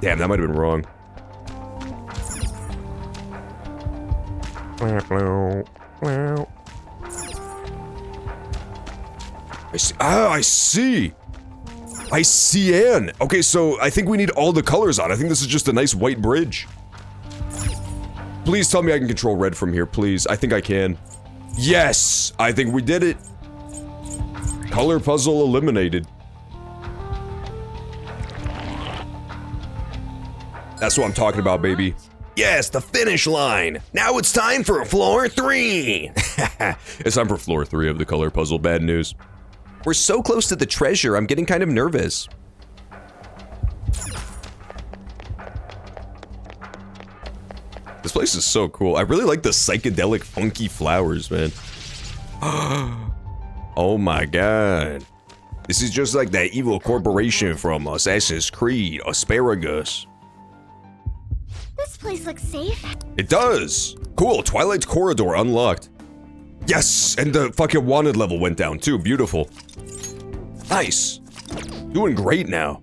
Damn, that might have been wrong. I see. Ah, I see. I see Anne. Okay, so I think we need all the colors on. I think this is just a nice white bridge. Please tell me I can control red from here, please. I think I can. Yes! I think we did it. Color puzzle eliminated. That's what I'm talking about, baby. Yes, the finish line. Now it's time for floor 3. It's time for floor 3 of the color puzzle. Bad news. We're so close to the treasure, I'm getting kind of nervous. This place is so cool. I really like the psychedelic, funky flowers, man. Oh my god. This is just like that evil corporation from Assassin's Creed, Asparagus. This place looks safe. It does. Cool, Twilight Corridor unlocked. Yes, and the fucking wanted level went down too. Beautiful. Nice. Doing great now.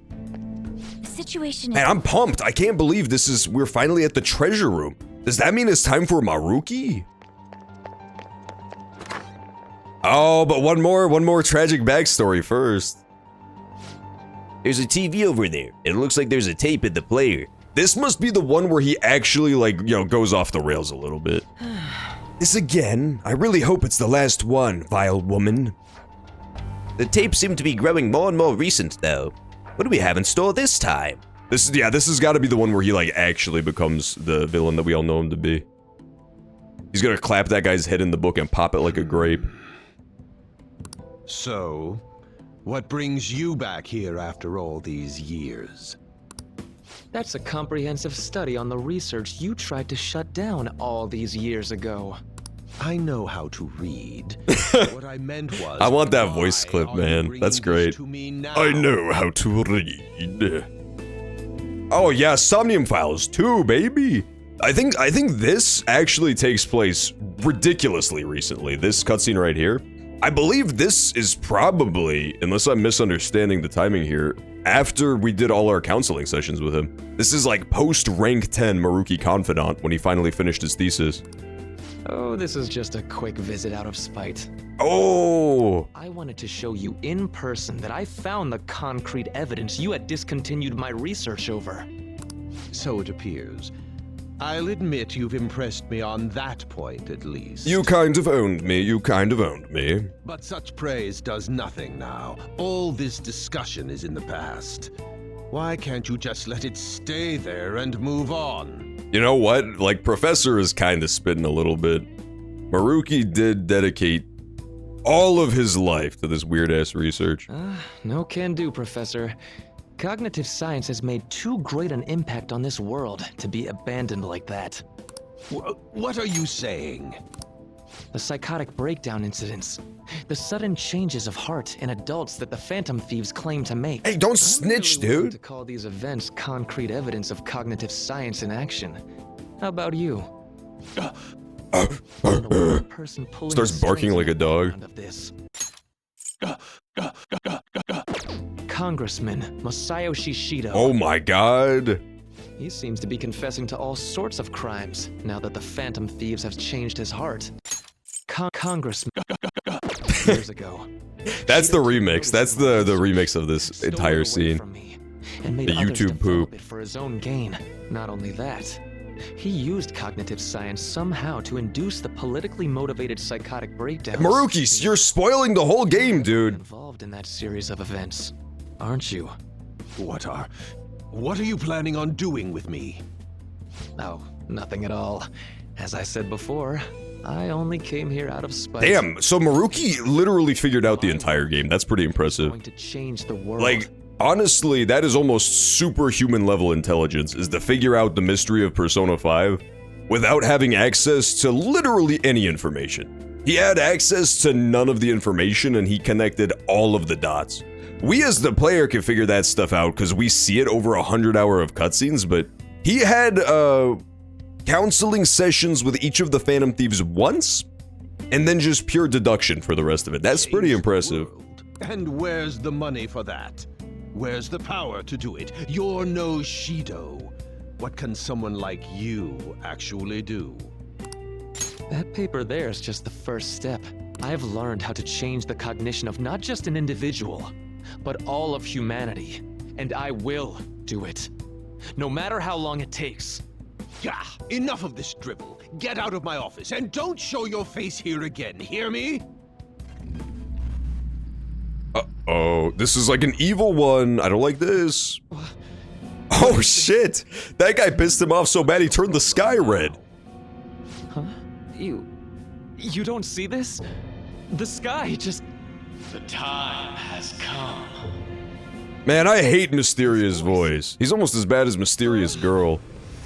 The situation is... Man, I'm pumped. I can't believe we're finally at the treasure room. Does that mean it's time for Maruki? Oh, but one more tragic backstory first. There's a TV over there. It looks like there's a tape in the player. This must be the one where he actually, like, you know, goes off the rails a little bit. This again? I really hope it's the last one, vile woman. The tapes seem to be growing more and more recent, though. What do we have in store this time? This has got to be the one where he, like, actually becomes the villain that we all know him to be. He's gonna clap that guy's head in the book and pop it like a grape. So, what brings you back here after all these years? That's a comprehensive study on the research you tried to shut down all these years ago. I know how to read. What I meant was... I want that why voice clip, are you man. bringing That's this great. to me now? I know how to read. Oh yeah, Somnium Files 2, baby. I think this actually takes place ridiculously recently. This cutscene right here. I believe this is probably, unless I'm misunderstanding the timing here, after we did all our counseling sessions with him. This is like post-rank 10 Maruki Confidant when he finally finished his thesis. Oh, this is just a quick visit out of spite. Oh! I wanted to show you in person that I found the concrete evidence you had discontinued my research over. So it appears. I'll admit you've impressed me on that point, at least. You kind of owned me, you kind of owned me. But such praise does nothing now. All this discussion is in the past. Why can't you just let it stay there and move on? You know what? Like, Professor is kind of spitting a little bit. Maruki did dedicate all of his life to this weird-ass research. No can do, Professor. Cognitive science has made too great an impact on this world to be abandoned like that. What are you saying? The psychotic breakdown incidents. The sudden changes of heart in adults that the Phantom Thieves claim to make. Hey, don't snitch, I'm really willing dude. to call these events concrete evidence of cognitive science in action. How about you? I'm the one person pulling Starts the barking strings like a dog. of this. Congressman Masayoshi Shido. Oh my god. He seems to be confessing to all sorts of crimes now that the Phantom Thieves have changed his heart. Congressman years ago. That's the Shido remix. That's the remix of this stole it entire away scene. from me and made The others YouTube develop poop. it for his own gain. Not only that, he used cognitive science somehow to induce the politically motivated psychotic breakdowns. Maruki, you're spoiling the whole game, dude. Involved in that series of events, aren't you? What are you planning on doing with me? Oh, nothing at all. As I said before, I only came here out of spite. Damn, so Maruki literally figured out the entire game. That's pretty impressive. Going to change the world. Like, honestly, that is almost superhuman level intelligence, is to figure out the mystery of Persona 5. without having access to literally any information. He had access to none of the information and he connected all of the dots. We as the player can figure that stuff out because we see it over 100 hours of cutscenes, but he had counseling sessions with each of the Phantom Thieves once, and then just pure deduction for the rest of it. That's pretty impressive. And where's the money for that? Where's the power to do it? You're no Shido. What can someone like you actually do? That paper there is just the first step. I've learned how to change the cognition of not just an individual, but all of humanity. And I will do it. No matter how long it takes. Gah! Enough of this drivel. Get out of my office and don't show your face here again, hear me? Uh-oh, this is like an evil one. I don't like this. Oh shit! That guy pissed him off so bad he turned the sky red. Huh? You don't see this? The sky just... The time has come. Man, I hate Mysteria's voice. He's almost as bad as Mysterious Girl.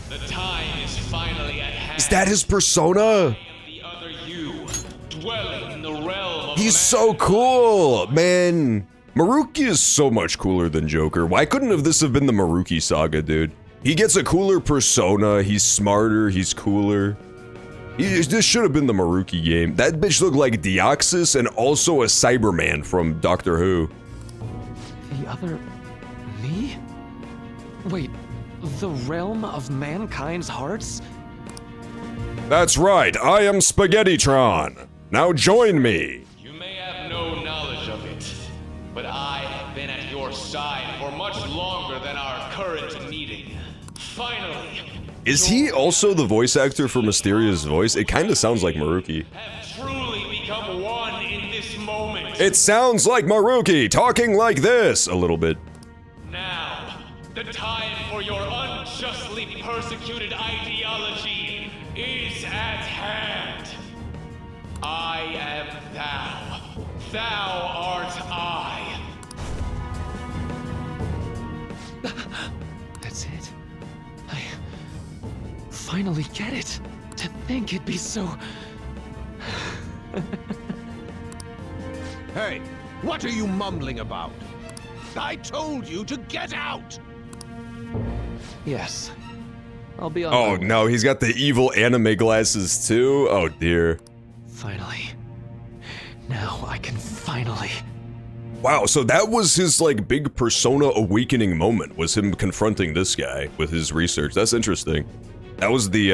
The time is finally at hand. Is that his persona? I am the other you, dwelling in the realm of He's so cool, man. Maruki is so much cooler than Joker. Why couldn't this have been the Maruki saga, dude? He gets a cooler persona, he's smarter, he's cooler. This should have been the Maruki game. That bitch looked like Deoxys and also a Cyberman from Doctor Who. The other... me? Wait, the realm of mankind's hearts? That's right, I am Spaghettitron. Now join me. You may have no knowledge of it, but I have been at your side for much longer than our current meeting. Finally, Is he also the voice actor for Mysteria's voice? It kind of sounds like Maruki. have truly become one in this moment. It sounds like Maruki talking like this a little bit. Now, the time for your unjustly persecuted ideology is at hand. I am thou. Thou art I. That's it. I finally get it. To think it'd be so... Hey, what are you mumbling about? I told you to get out! Yes. I'll be on Oh my way. no, he's got the evil anime glasses too? Oh dear. Finally. Now I can finally... Wow, so that was his like big persona awakening moment, was him confronting this guy with his research. That's interesting. That was the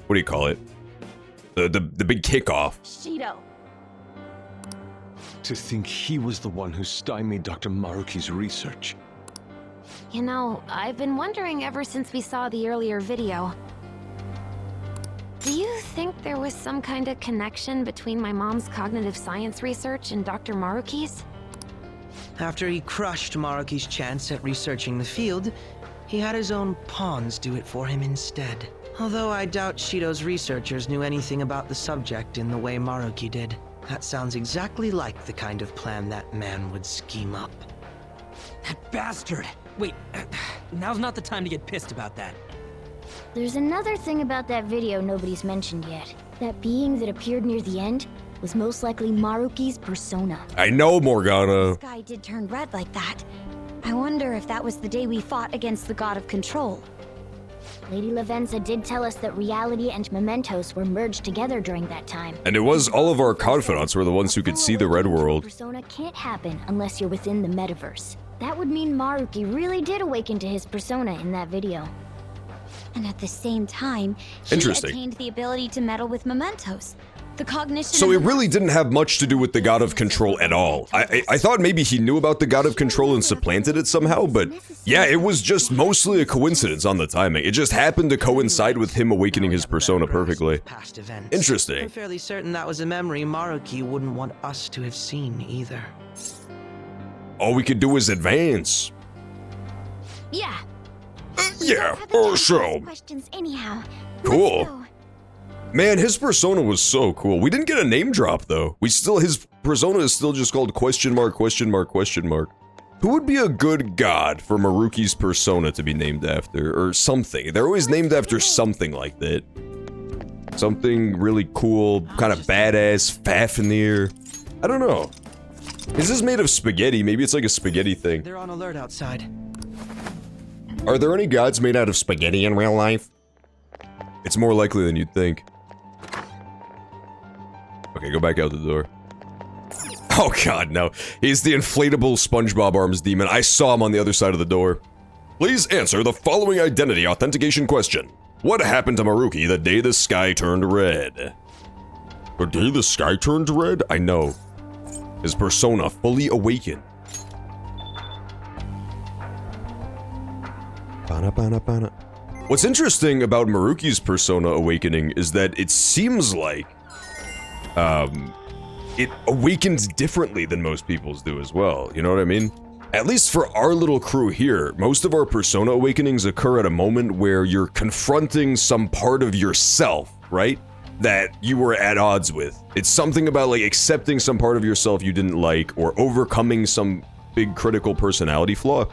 what do you call it? The big kickoff. Shido. To think he was the one who stymied Dr. Maruki's research. You know, I've been wondering ever since we saw the earlier video. Do you think there was some kind of connection between my mom's cognitive science research and Dr. Maruki's? After he crushed Maruki's chance at researching the field, he had his own pawns do it for him instead. Although I doubt Shido's researchers knew anything about the subject in the way Maruki did. That sounds exactly like the kind of plan that man would scheme up. That bastard! Wait, now's not the time to get pissed about that. There's another thing about that video nobody's mentioned yet. That being that appeared near the end was most likely Maruki's persona. I know, Morgana. The sky did turn red like that. I wonder if that was the day we fought against the God of Control. Lady Lavenza did tell us that reality and mementos were merged together during that time. And it was all of our confidants were the ones who could see the red world. Persona can't happen unless you're within the metaverse. That would mean Maruki really did awaken to his persona in that video. And at the same time, he Interesting. attained the ability to meddle with mementos. The cognition. So it really didn't have much to do with the God of Control at all. I thought maybe he knew about the God of Control and supplanted it somehow, but yeah, it was just mostly a coincidence on the timing. It just happened to coincide with him awakening his persona perfectly. Past events. Interesting. I'm fairly certain that was a memory Maruki wouldn't want us to have seen either. All we could do is advance. Yeah. Yeah, or so. Questions anyhow. Cool. Let's go. Man, his persona was so cool. We didn't get a name drop though. His persona is still just called question mark, question mark, question mark. Who would be a good god for Maruki's persona to be named after, or something? They're always named after something like that. Something really cool, kind of badass, Fafnir. I don't know. Is this made of spaghetti? Maybe it's like a spaghetti thing. They're on alert outside. Are there any gods made out of spaghetti in real life? It's more likely than you'd think. Okay, go back out the door. Oh god, no. He's the inflatable SpongeBob arms demon. I saw him on the other side of the door. Please answer the following identity authentication question. What happened to Maruki the day the sky turned red? The day the sky turned red? I know. His persona fully awakened. What's interesting about Maruki's persona awakening is that it seems like it awakens differently than most people's do as well, you know what I mean? At least for our little crew here, most of our persona awakenings occur at a moment where you're confronting some part of yourself, right? That you were at odds with. It's something about like accepting some part of yourself you didn't like or overcoming some big critical personality flaw.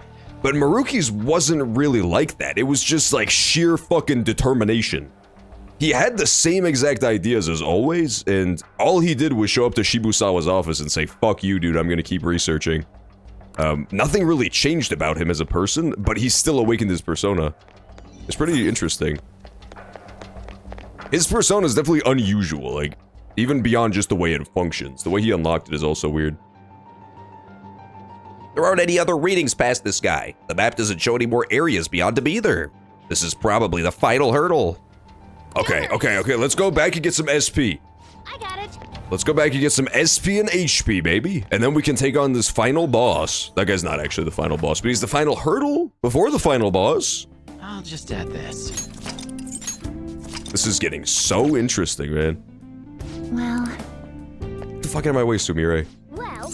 But Maruki's wasn't really like that. It was just like sheer fucking determination. He had the same exact ideas as always, and all he did was show up to Shibusawa's office and say, fuck you, dude, I'm gonna keep researching. Nothing really changed about him as a person, but he still awakened his persona. It's pretty interesting. His persona is definitely unusual, like, even beyond just the way it functions. The way he unlocked it is also weird. There aren't any other readings past this guy. The map doesn't show any more areas beyond him either. This is probably the final hurdle. Okay, let's go back and get some SP. I got it. Let's go back and get some SP and HP, baby. And then we can take on this final boss. That guy's not actually the final boss, but he's the final hurdle before the final boss. I'll just add this. This is getting so interesting, man. Well... Get the fuck out of my way, Sumire. Well...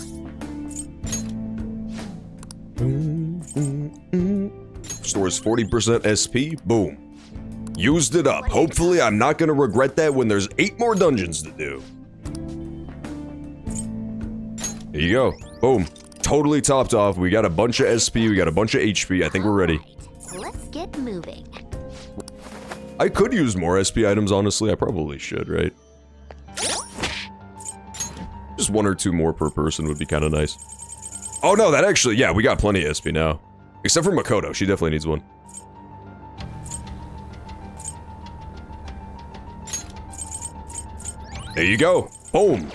Stores 40% SP, boom. Used it up. Hopefully I'm not gonna regret that when there's 8 more dungeons to do. Here you go. Boom. Totally topped off. We got a bunch of SP, we got a bunch of HP. I think we're ready. Let's get moving. I could use more SP items, honestly. I probably should, right? Just 1 or 2 more per person would be kind of nice. Oh no, that actually, yeah, we got plenty of SP now. Except for Makoto, she definitely needs one. There you go. Boom.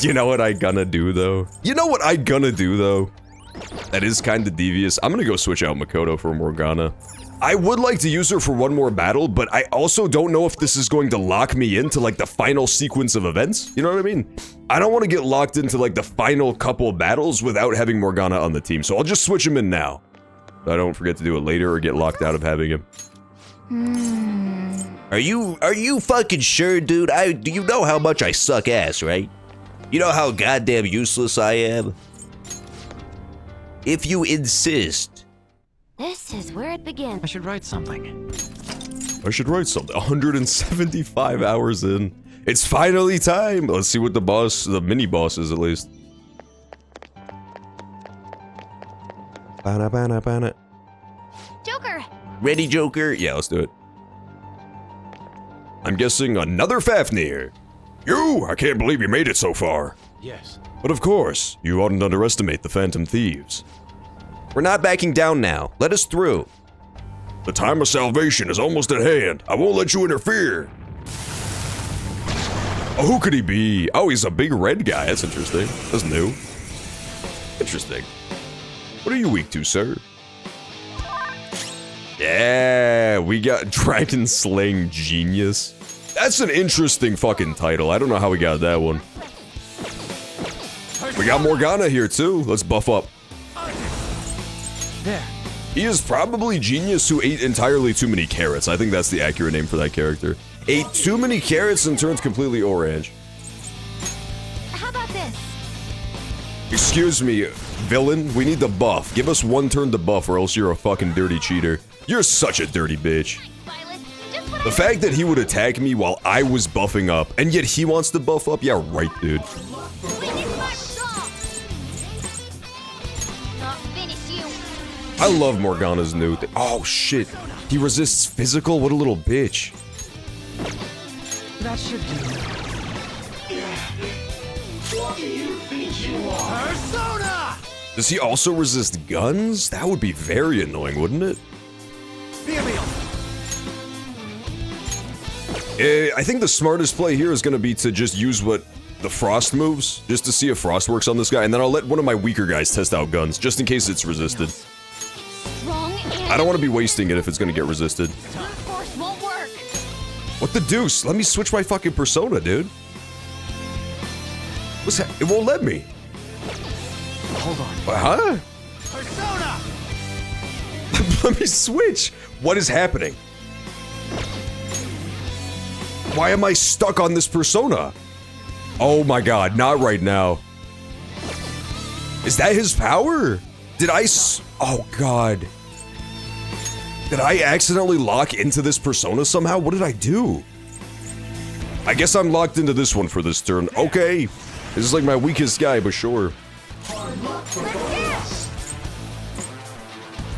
You know what I gonna do, though? That is kind of devious. I'm gonna go switch out Makoto for Morgana. I would like to use her for one more battle, but I also don't know if this is going to lock me into, like, the final sequence of events. You know what I mean? I don't want to get locked into, like, the final couple battles without having Morgana on the team, so I'll just switch him in now. So I don't forget to do it later or get locked out of having him. Are you fucking sure, dude? Do you know how much I suck ass, right? You know how goddamn useless I am? If you insist. This is where it begins. I should write something. 175 hours in. It's finally time. Let's see what the mini boss is at least. Joker! Ready, Joker? Yeah, let's do it. I'm guessing another Fafnir. You! I can't believe you made it so far. Yes. But of course, you oughtn't underestimate the Phantom Thieves. We're not backing down now. Let us through. The time of salvation is almost at hand. I won't let you interfere. Oh, who could he be? Oh, he's a big red guy. That's interesting. That's new. Interesting. What are you weak to, sir? Yeah, we got Dragon Slaying Genius. That's an interesting fucking title. I don't know how we got that one. We got Morgana here too. Let's buff up. There. He is probably Genius who ate entirely too many carrots. I think that's the accurate name for that character. Ate too many carrots and turned completely orange. How about this? Excuse me, villain. We need the buff. Give us 1 turn to buff or else you're a fucking dirty cheater. You're such a dirty bitch. The fact that he would attack me while I was buffing up, and yet he wants to buff up? Yeah, right, dude. I love Morgana's new thing. Oh, shit. He resists physical? What a little bitch. That should do. What do you think you are? Persona! Does he also resist guns? That would be very annoying, wouldn't it? I think the smartest play here is going to be to just use what the Frost moves, just to see if Frost works on this guy, and then I'll let one of my weaker guys test out guns, just in case it's resisted. I don't want to be wasting it if it's going to get resisted. Force won't work. What the deuce? Let me switch my fucking persona, dude. What's that? It won't let me. Hold on. Huh? Persona! Let me switch. What is happening? Why am I stuck on this persona? Oh my god, not right now. Is that his power? Did I oh god. Did I accidentally lock into this persona somehow? What did I do? I guess I'm locked into this one for this turn. Okay. This is like my weakest guy, but sure.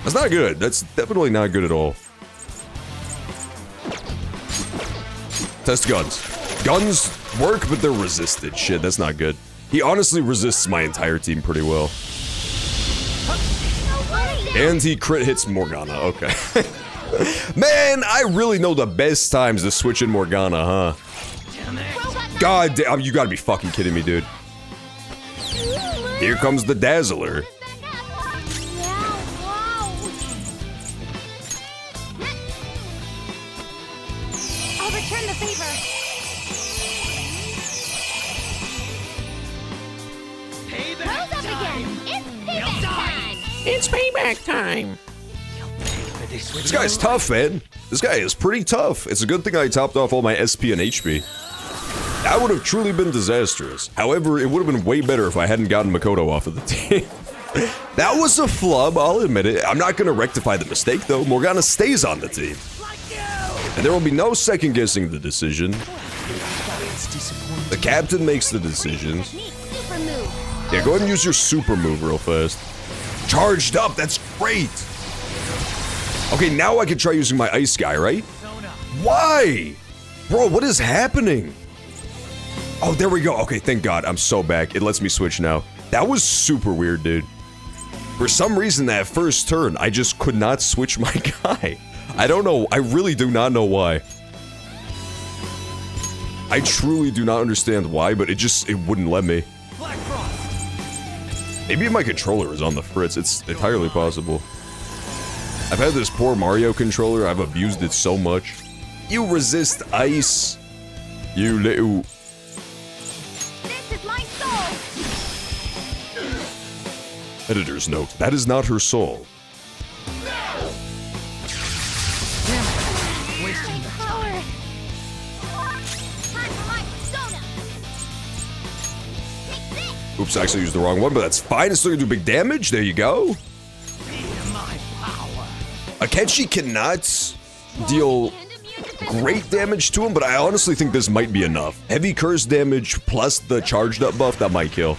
That's not good. That's definitely not good at all. Test guns. Guns work, but they're resisted. Shit, that's not good. He honestly resists my entire team pretty well. And he crit hits Morgana. Okay. Man, I really know the best times to switch in Morgana, huh? God damn, you gotta be fucking kidding me, dude. Here comes the Dazzler. I'll return the favor. Rose up again. It's payback time. This guy's tough, man. This guy is pretty tough. It's a good thing I topped off all my SP and HP. That would have truly been disastrous. However, it would have been way better if I hadn't gotten Makoto off of the team. That was a flub, I'll admit it. I'm not gonna rectify the mistake though. Morgana stays on the team. And there will be no second guessing the decision. The captain makes the decisions. Yeah, go ahead and use your super move real fast. Charged up, that's great! Okay, now I can try using my ice guy, right? Why? Bro, what is happening? Oh, there we go. Okay, thank God. I'm so back. It lets me switch now. That was super weird, dude. For some reason, that first turn, I just could not switch my guy. I don't know. I really do not know why. I truly do not understand why, but it wouldn't let me. Maybe my controller is on the fritz. It's entirely possible. I've had this poor Mario controller. I've abused it so much. You resist ice. You little... This is my soul. Editor's note. That is not her soul. Power. Oops, I actually used the wrong one, but that's fine. It's still gonna do big damage. There you go. Akechi cannot deal great damage to him, but I honestly think this might be enough. Heavy curse damage plus the charged up buff, that might kill.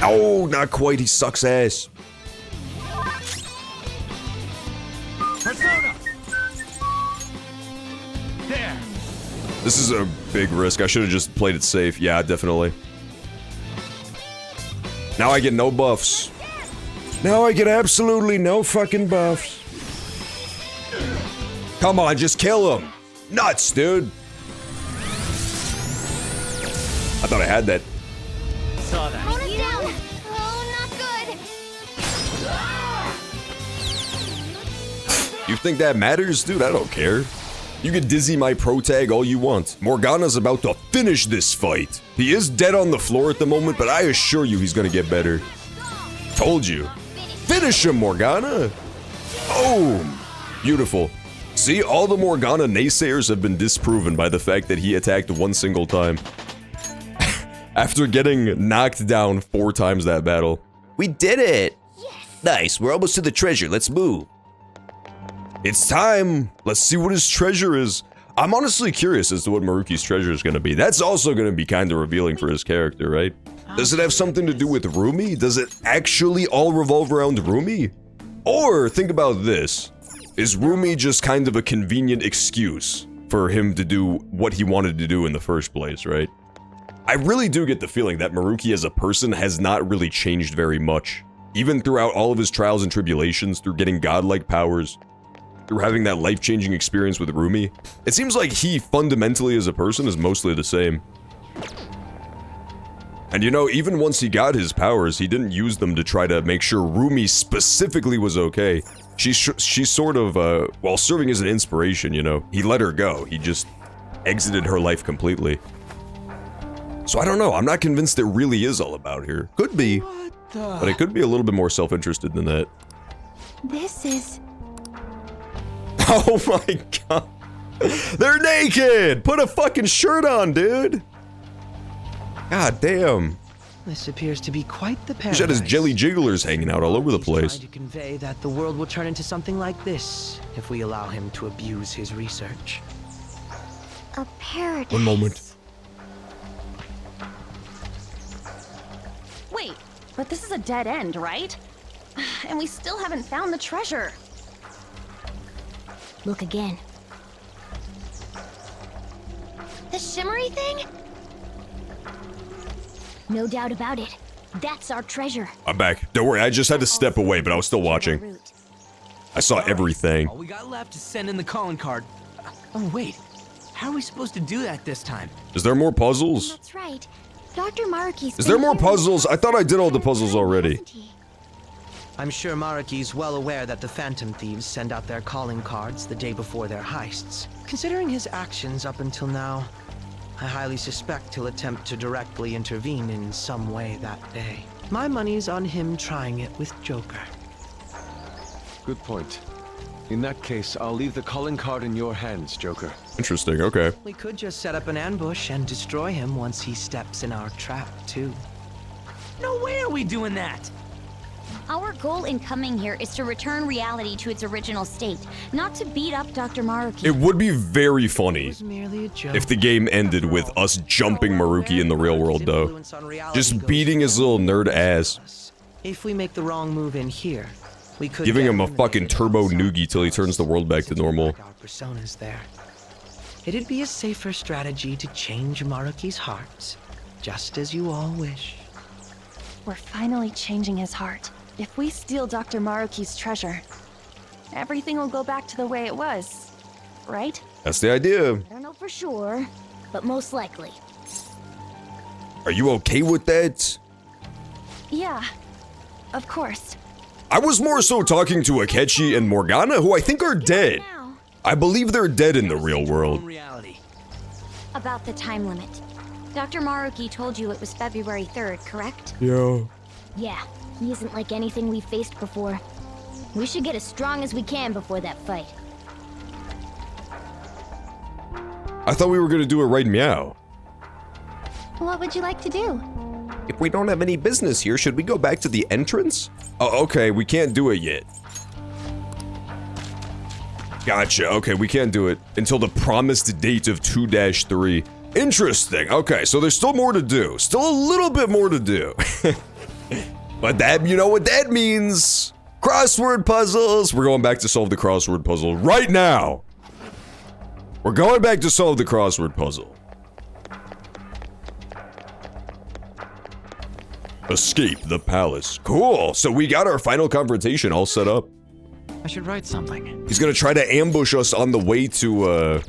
Oh, not quite. He sucks ass. Persona. There. This is a big risk. I should have just played it safe. Yeah, definitely. Now I get no buffs. Now I get absolutely no fucking buffs. Come on, just kill him. Nuts, dude. I thought I had that. Saw that. Tone it down. Oh, not good. You think that matters? Dude, I don't care. You can dizzy my pro tag all you want. Morgana's about to finish this fight. He is dead on the floor at the moment, but I assure you he's gonna get better. Told you. Finish him, Morgana! Boom! Beautiful. See, all the Morgana naysayers have been disproven by the fact that he attacked one single time. After getting knocked down 4 times that battle. We did it! Nice, we're almost to the treasure, let's move. It's time! Let's see what his treasure is. I'm honestly curious as to what Maruki's treasure is gonna be. That's also gonna be kind of revealing for his character, right? Does it have something to do with Rumi? Does it actually all revolve around Rumi? Or, think about this. Is Rumi just kind of a convenient excuse for him to do what he wanted to do in the first place, right? I really do get the feeling that Maruki as a person has not really changed very much. Even throughout all of his trials and tribulations, through getting godlike powers, through having that life-changing experience with Rumi, it seems like he fundamentally as a person is mostly the same. And you know, even once he got his powers, he didn't use them to try to make sure Rumi specifically was okay. She sort of, while serving as an inspiration, you know, he let her go. He just exited her life completely. So I don't know, I'm not convinced it really is all about here. Could be, but it could be a little bit more self-interested than that. This is... Oh my god. They're naked! Put a fucking shirt on, dude! God damn. This appears to be quite the He's paradise. got his jelly jigglers hanging out all over the place. Trying to convey that the world will turn into something like this if we allow him to abuse his research. A paradise. One moment. Wait, but this is a dead end, right? And we still haven't found the treasure. Look again. The shimmery thing? No doubt about it. That's our treasure. I'm back. Don't worry, I just had to step away, but I was still watching. I saw everything. All we got left is send in the calling card. Oh, wait. How are we supposed to do that this time? Is there more puzzles? That's right. Dr. Maruki's Is there more puzzles? I thought I did all the puzzles already. I'm sure Maruki's well aware that the Phantom Thieves send out their calling cards the day before their heists. Considering his actions up until now, I highly suspect he'll attempt to directly intervene in some way that day. My money's on him trying it with Joker. Good point. In that case, I'll leave the calling card in your hands, Joker. Interesting, okay. We could just set up an ambush and destroy him once he steps in our trap, too. No way are we doing that! Our goal in coming here is to return reality to its original state, not to beat up Dr. Maruki. It would be very funny Merely a joke. if the game ended with us jumping Maruki in the real world, though. Just beating his little nerd ass. If we make the wrong move in here, we could Giving get him a eliminated fucking turbo outside noogie till he turns the world back to normal. our personas there. It'd be a safer strategy to change Maruki's heart, just as you all wish. We're finally changing his heart. If we steal Dr. Maruki's treasure, everything will go back to the way it was, right? That's the idea. I don't know for sure, but most likely. Are you okay with that? Yeah, of course. I was more so talking to Akechi and Morgana, who I think are dead. I believe they're dead in the real world. Reality. About the time limit. Dr. Maruki told you it was February 3rd, correct? Yeah. Yeah, he isn't like anything we've faced before. We should get as strong as we can before that fight. I thought we were gonna do it right meow. What would you like to do? If we don't have any business here, should we go back to the entrance? Oh, okay, we can't do it yet. Gotcha, okay, we can't do it until the promised date of 2-3. Interesting, okay, so there's still more to do. Still a little bit more to do. But that, you know what that means? Crossword puzzles! We're going back to solve the crossword puzzle right now! We're going back to solve the crossword puzzle. Escape the palace. Cool, so we got our final confrontation all set up. I should write something. He's gonna try to ambush us on the way to,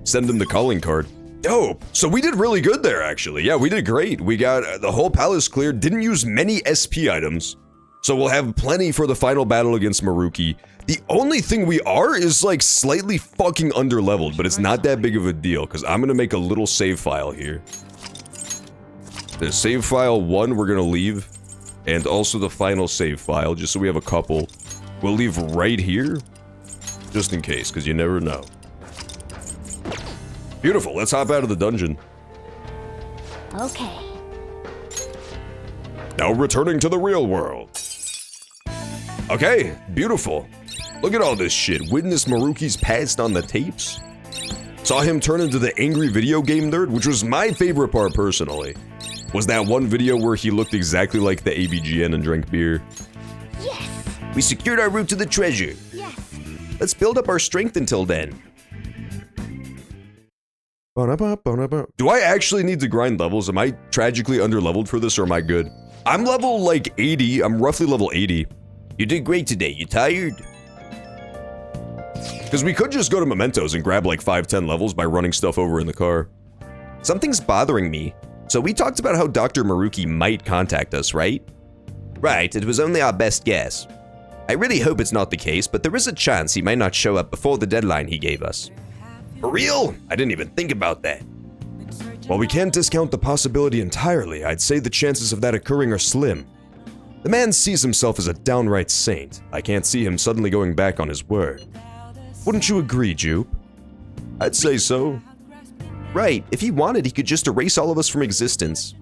send him the calling card. Dope. So we did really good there, actually. Yeah, we did great. We got the whole palace cleared, didn't use many SP items. So we'll have plenty for the final battle against Maruki. The only thing we are is, like, slightly fucking underleveled, but it's not that big of a deal, because I'm gonna make a little save file here. The save file 1 we're gonna leave, and also the final save file, just so we have a couple. We'll leave right here, just in case, because you never know. Beautiful, let's hop out of the dungeon. Okay. Now returning to the real world. Okay, beautiful. Look at all this shit. Witness Maruki's past on the tapes. Saw him turn into the angry video game nerd, which was my favorite part personally. Was that one video where he looked exactly like the AVGN and drank beer. Yes! We secured our route to the treasure. Yes! Let's build up our strength until then. Do I actually need to grind levels? Am I tragically underleveled for this, or am I good? I'm level like 80. I'm roughly level 80. You did great today. You tired? Because we could just go to Mementos and grab like 5-10 levels by running stuff over in the car. Something's bothering me. So we talked about how Dr. Maruki might contact us, right? Right, it was only our best guess. I really hope it's not the case, but there is a chance he might not show up before the deadline he gave us. For real? I didn't even think about that. While we can't discount the possibility entirely, I'd say the chances of that occurring are slim. The man sees himself as a downright saint. I can't see him suddenly going back on his word. Wouldn't you agree, Jupe? I'd say so. Right, if he wanted, he could just erase all of us from existence.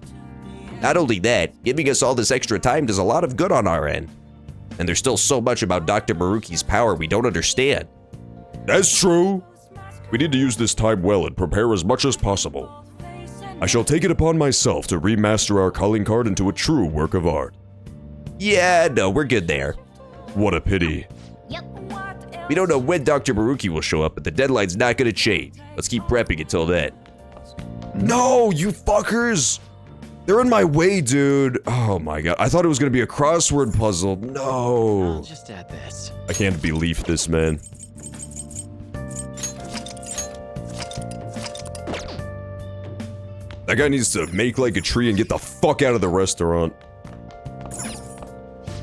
Not only that, giving us all this extra time does a lot of good on our end. And there's still so much about Dr. Maruki's power we don't understand. That's true. We need to use this time well and prepare as much as possible. I shall take it upon myself to remaster our calling card into a true work of art. Yeah, no, we're good there. What a pity. We don't know when Dr. Maruki will show up, but the deadline's not gonna change. Let's keep prepping until then. No, you fuckers! They're in my way, dude. Oh my god. I thought it was gonna be a crossword puzzle. No. I'll just add this. I can't believe this, man. That guy needs to make like a tree and get the fuck out of the restaurant.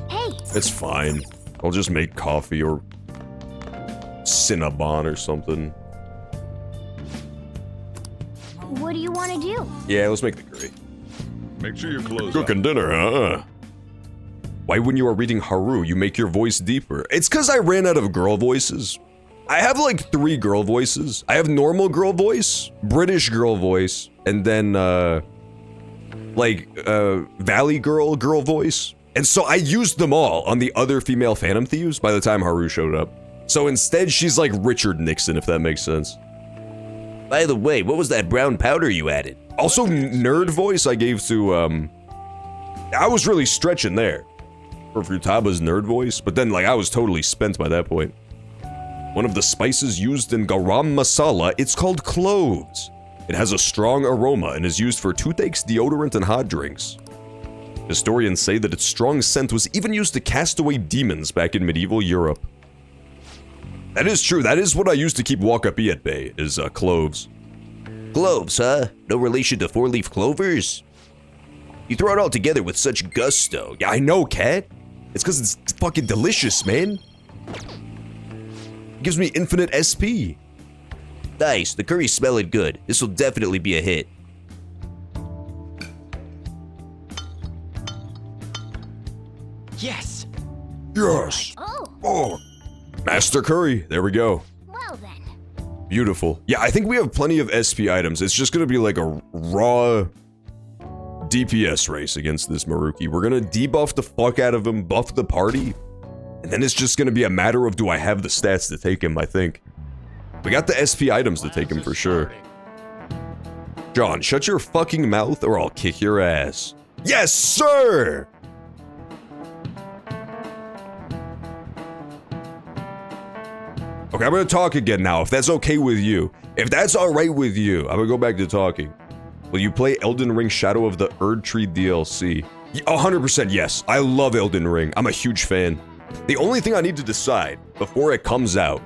Hey! It's fine. I'll just make coffee or Cinnabon or something. What do you want to do? Yeah, let's make the curry. Make sure your clothes Cooking dinner, huh? Why when you are reading Haru, you make your voice deeper? It's cause I ran out of girl voices. I have like 3 girl voices. I have normal girl voice, British girl voice, and then Valley girl voice. And so I used them all on the other female Phantom Thieves by the time Haru showed up. So instead she's like Richard Nixon, if that makes sense. By the way, what was that brown powder you added? Also nerd voice I gave to I was really stretching there for Futaba's nerd voice, but then like I was totally spent by that point. One of the spices used in garam masala, it's called cloves. It has a strong aroma and is used for toothaches, deodorant, and hot drinks. Historians say that its strong scent was even used to cast away demons back in medieval Europe. That is true, that is what I used to keep Wakapi at bay, is cloves. Cloves, huh? No relation to 4-leaf clovers? You throw it all together with such gusto. Yeah, I know, Cat. It's cause it's fucking delicious, man. It gives me infinite SP. Nice, the curry's smelling good. This will definitely be a hit. Yes! Yes! Oh, Master Curry, there we go. well then. Beautiful. Yeah, I think we have plenty of SP items. It's just gonna be like a raw DPS race against this Maruki. We're gonna debuff the fuck out of him, buff the party, and then it's just gonna be a matter of do I have the stats to take him, I think. We got the SP items to take him for sure. John, shut your fucking mouth or I'll kick your ass. Yes, sir! Okay, I'm gonna talk again now, if that's okay with you. If that's alright with you, I'm gonna go back to talking. Will you play Elden Ring Shadow of the Erdtree DLC? 100% yes. I love Elden Ring. I'm a huge fan. The only thing I need to decide before it comes out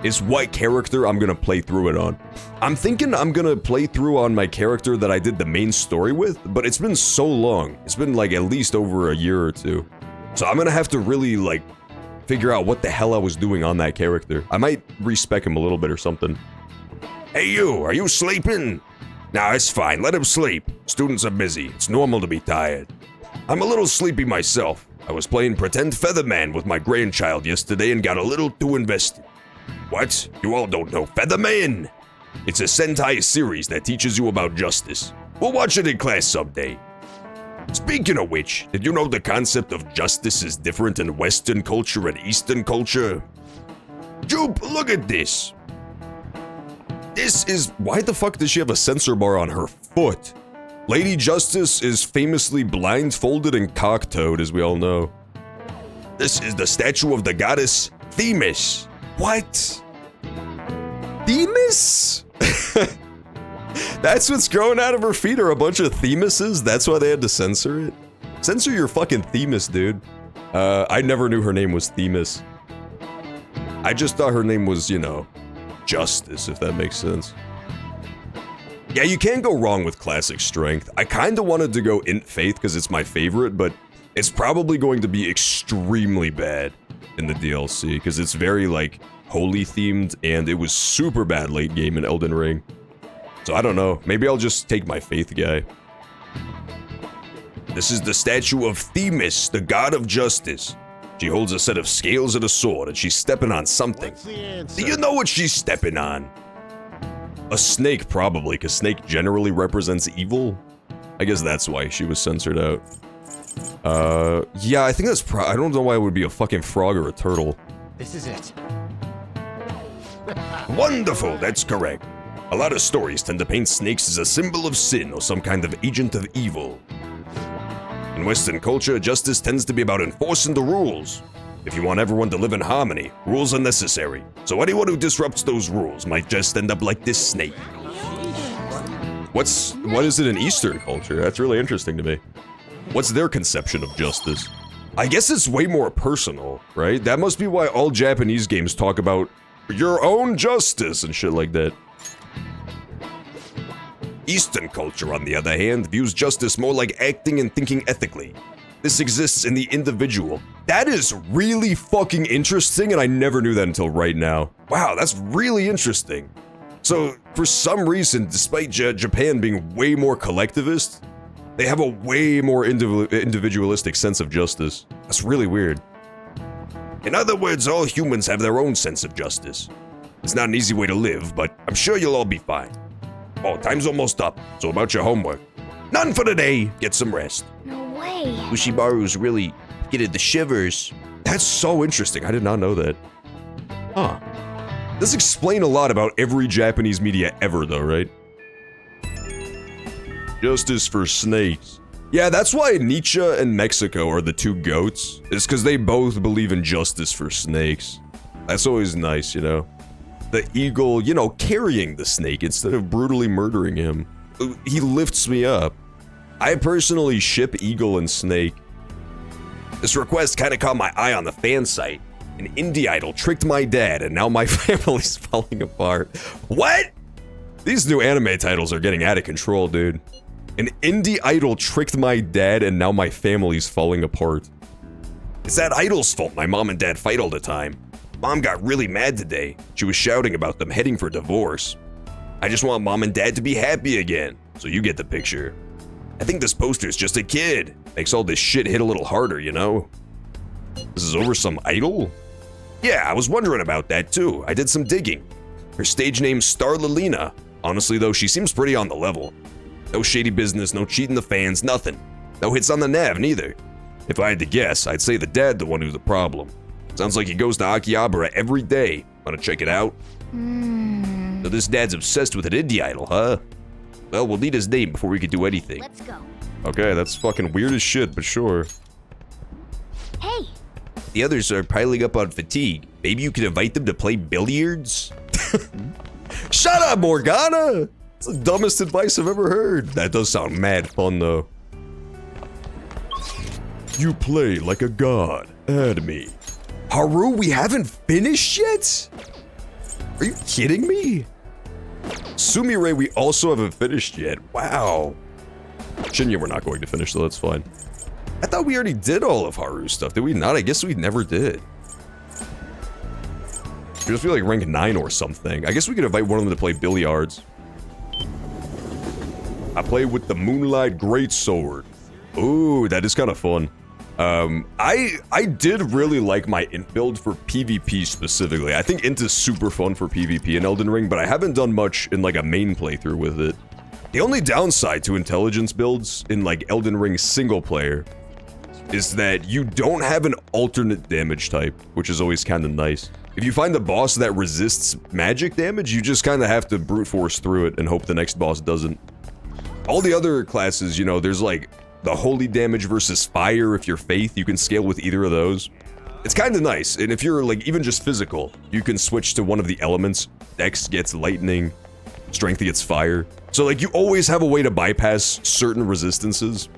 is what character I'm gonna play through it on. I'm thinking I'm gonna play through on my character that I did the main story with, but it's been so long. It's been like at least over a year or 2. So I'm gonna have to really like figure out what the hell I was doing on that character. I might respec him a little bit or something. Hey you, are you sleeping? Nah, it's fine, let him sleep. Students are busy, it's normal to be tired. I'm a little sleepy myself. I was playing Pretend Featherman with my grandchild yesterday and got a little too invested. What? You all don't know Featherman? It's a Sentai series that teaches you about justice. We'll watch it in class someday. Speaking of which, did you know the concept of justice is different in Western culture and Eastern culture? Jupe, look at this. This is... Why the fuck does she have a sensor bar on her foot? Lady Justice is famously blindfolded and cocktoed, as we all know. This is the statue of the goddess Themis. What? Themis? That's what's growing out of her feet are a bunch of Themises? That's why they had to censor it? Censor your fucking Themis, dude. I never knew her name was Themis. I just thought her name was, you know, Justice, if that makes sense. Yeah, you can't go wrong with classic strength. I kinda wanted to go Int Faith because it's my favorite, but it's probably going to be extremely bad in the DLC because it's very, like, holy themed and it was super bad late game in Elden Ring. So I don't know, maybe I'll just take my Faith guy. This is the statue of Themis, the god of justice. She holds a set of scales and a sword and she's stepping on something. Do you know what she's stepping on? A snake, probably, because snake generally represents evil. I guess that's why she was censored out. Yeah, I think that's I don't know why it would be a fucking frog or a turtle. This is it. Wonderful, that's correct. A lot of stories tend to paint snakes as a symbol of sin or some kind of agent of evil. In Western culture, justice tends to be about enforcing the rules. If you want everyone to live in harmony, rules are necessary. So anyone who disrupts those rules might just end up like this snake. What is it in Eastern culture? That's really interesting to me. What's their conception of justice? I guess it's way more personal, right? That must be why all Japanese games talk about your own justice and shit like that. Eastern culture, on the other hand, views justice more like acting and thinking ethically. This exists in the individual. That is really fucking interesting, and I never knew that until right now. Wow, that's really interesting. So, for some reason, despite Japan being way more collectivist, they have a way more individualistic sense of justice. That's really weird. In other words, all humans have their own sense of justice. It's not an easy way to live, but I'm sure you'll all be fine. Oh, time's almost up, so about your homework. None for today. Get some rest. No way. Ushimaru's really getting the shivers. That's so interesting. I did not know that. Huh. This explains a lot about every Japanese media ever, though, right? Justice for snakes. Yeah, that's why Nietzsche and Mexico are the two goats. It's because they both believe in justice for snakes. That's always nice, you know? The eagle, you know, carrying the snake instead of brutally murdering him. He lifts me up. I personally ship Eagle and Snake. This request kinda caught my eye on the fan site. An indie idol tricked my dad and now my family's falling apart. What? These new anime titles are getting out of control, dude. An indie idol tricked my dad and now my family's falling apart. It's that idol's fault my mom and dad fight all the time. Mom got really mad today. She was shouting about them heading for divorce. I just want mom and dad to be happy again, so you get the picture. I think this poster's just a kid. Makes all this shit hit a little harder, you know? This is over some idol? Yeah, I was wondering about that too. I did some digging. Her stage name's Starlalina. Honestly though, she seems pretty on the level. No shady business, no cheating the fans, nothing. No hits on the nav, neither. If I had to guess, I'd say the dad the one who's the problem. Sounds like he goes to Akihabara every day. Wanna check it out? So this dad's obsessed with an indie idol, huh? Well, we'll need his name before we can do anything. Let's go. Okay, that's fucking weird as shit, but sure. Hey, The others are piling up on fatigue. Maybe you can invite them to play billiards? Shut up, Morgana! It's the dumbest advice I've ever heard. That does sound mad fun, though. You play like a god. Add me. Haru, we haven't finished yet? Are you kidding me? Sumire, we also haven't finished yet. Wow. Shinya, we're not going to finish, so that's fine. I thought we already did all of Haru's stuff. Did we not? I guess we never did. We just feel like rank 9 or something. I guess we could invite one of them to play billiards. I play with the Moonlight Greatsword. Ooh, that is kind of fun. I did really like my Int build for PvP specifically. I think Int is super fun for PvP in Elden Ring, but I haven't done much in like a main playthrough with it. The only downside to intelligence builds in like Elden Ring single player is that you don't have an alternate damage type, which is always kind of nice. If you find a boss that resists magic damage, you just kind of have to brute force through it and hope the next boss doesn't. All the other classes, you know, there's like the holy damage versus fire. If you're faith, you can scale with either of those. It's kind of nice, and if you're like even just physical, you can switch to one of the elements. Dex gets lightning, strength gets fire. So like you always have a way to bypass certain resistances.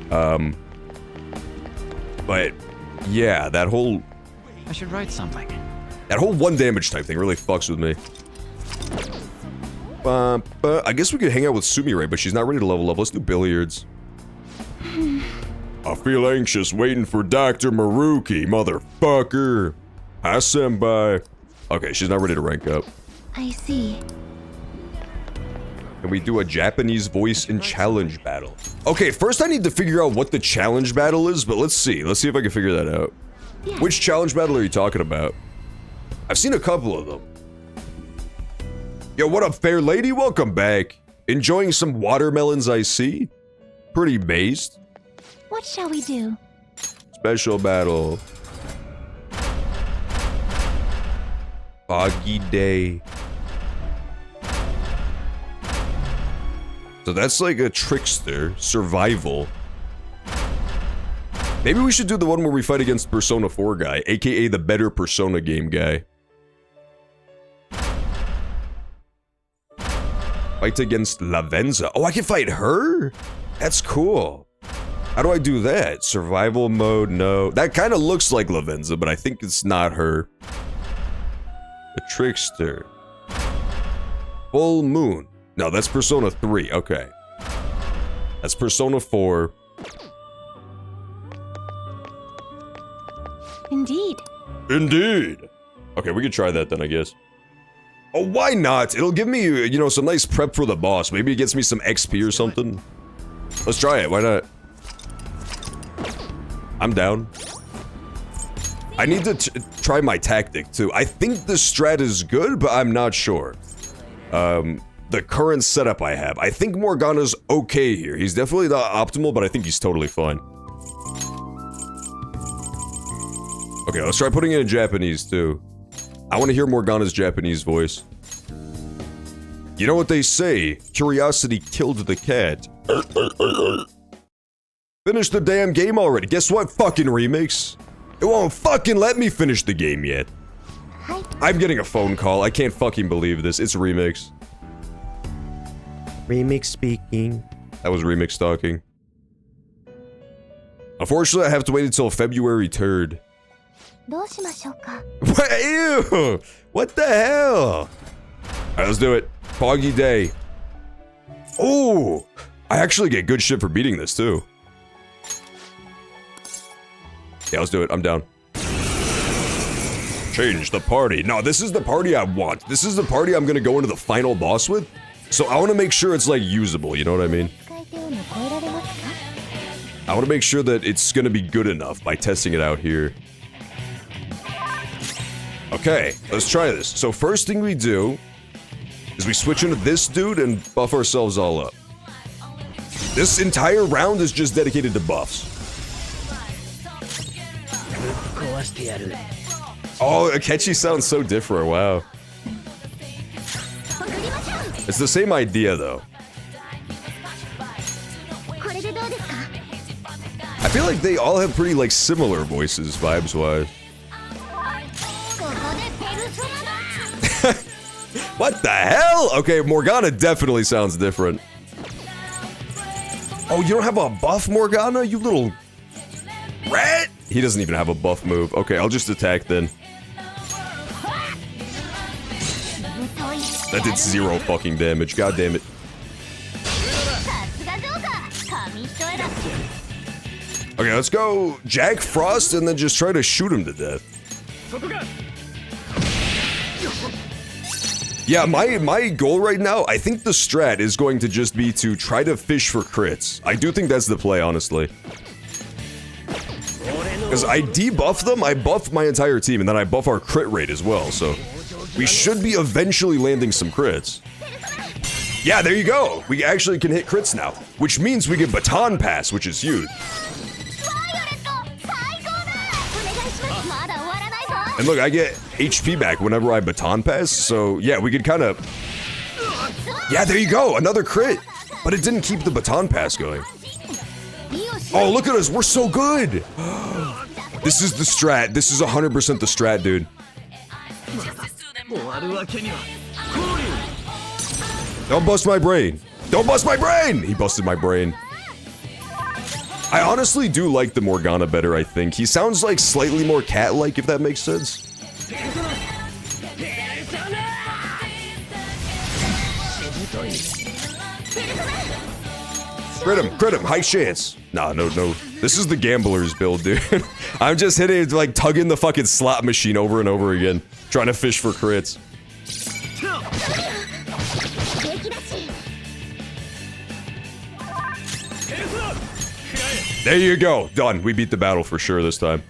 But yeah, that whole I should write something. That whole 1 damage type thing really fucks with me. I guess we could hang out with Sumire, but she's not ready to level up. Let's do billiards. I feel anxious waiting for Dr. Maruki, motherfucker. Hi, senpai. Okay, she's not ready to rank up. I see. Can we do a Japanese voice in challenge battle? Okay, first I need to figure out what the challenge battle is, but let's see. Let's see if I can figure that out. Yeah. Which challenge battle are you talking about? I've seen a couple of them. Yo, what up, fair lady? Welcome back. Enjoying some watermelons, I see. Pretty based. What shall we do? Special battle. Foggy day. So that's like a trickster. Survival. Maybe we should do the one where we fight against Persona 4 guy, aka the better Persona game guy. Fight against Lavenza. Oh, I can fight her? That's cool. How do I do that? Survival mode, no. That kind of looks like Lavenza, but I think it's not her. The trickster. Full moon. No, that's Persona 3. Okay. That's Persona 4. Indeed. Indeed. Okay, we could try that then, I guess. Oh, why not? It'll give me, you know, some nice prep for the boss. Maybe it gets me some XP or something. Let's try it. Why not? I'm down. I need to try my tactic, too. I think the strat is good, but I'm not sure. The current setup I have. I think Morgana's okay here. He's definitely not optimal, but I think he's totally fine. Okay, let's try putting it in Japanese, too. I want to hear Morgana's Japanese voice. You know what they say, curiosity killed the cat. Finish the damn game already. Guess what, fucking remix? It won't fucking let me finish the game yet. I'm getting a phone call. I can't fucking believe this. It's Remix. Remix speaking. That was Remix talking. Unfortunately, I have to wait until February 3rd. What? Ew! What the hell? Alright, let's do it. Foggy day. Oh! I actually get good shit for beating this, too. Yeah, let's do it. I'm down. Change the party. No, this is the party I want. This is the party I'm gonna go into the final boss with. So I want to make sure it's, like, usable. You know what I mean? I want to make sure that it's gonna be good enough by testing it out here. Okay, let's try this. So first thing we do is we switch into this dude and buff ourselves all up. This entire round is just dedicated to buffs. Oh, Akechi sounds so different, wow. It's the same idea, though. I feel like they all have pretty, like, similar voices, vibes-wise. What the hell? Okay, Morgana definitely sounds different. Oh, you don't have a buff, Morgana? You little rat? He doesn't even have a buff move. Okay, I'll just attack then. That did 0 fucking damage. God damn it. Okay, let's go Jack Frost and then just try to shoot him to death. Yeah, my goal right now, I think the strat is going to just be to try to fish for crits. I do think that's the play, honestly. Because I debuff them, I buff my entire team, and then I buff our crit rate as well, so we should be eventually landing some crits. Yeah, there you go. We actually can hit crits now, which means we get baton pass, which is huge. And look, I get HP back whenever I baton pass, so yeah, we could kind of... Yeah, there you go, another crit! But it didn't keep the baton pass going. Oh, look at us, we're so good! This is the strat. This is 100% the strat, dude. Don't bust my brain. Don't bust my brain! He busted my brain. I honestly do like the Morgana better, I think. He sounds like slightly more cat-like, if that makes sense. Crit him, high chance. Nah, no. This is the gambler's build, dude. I'm just hitting, like, tugging the fucking slot machine over and over again, trying to fish for crits. There you go. Done. We beat the battle for sure this time.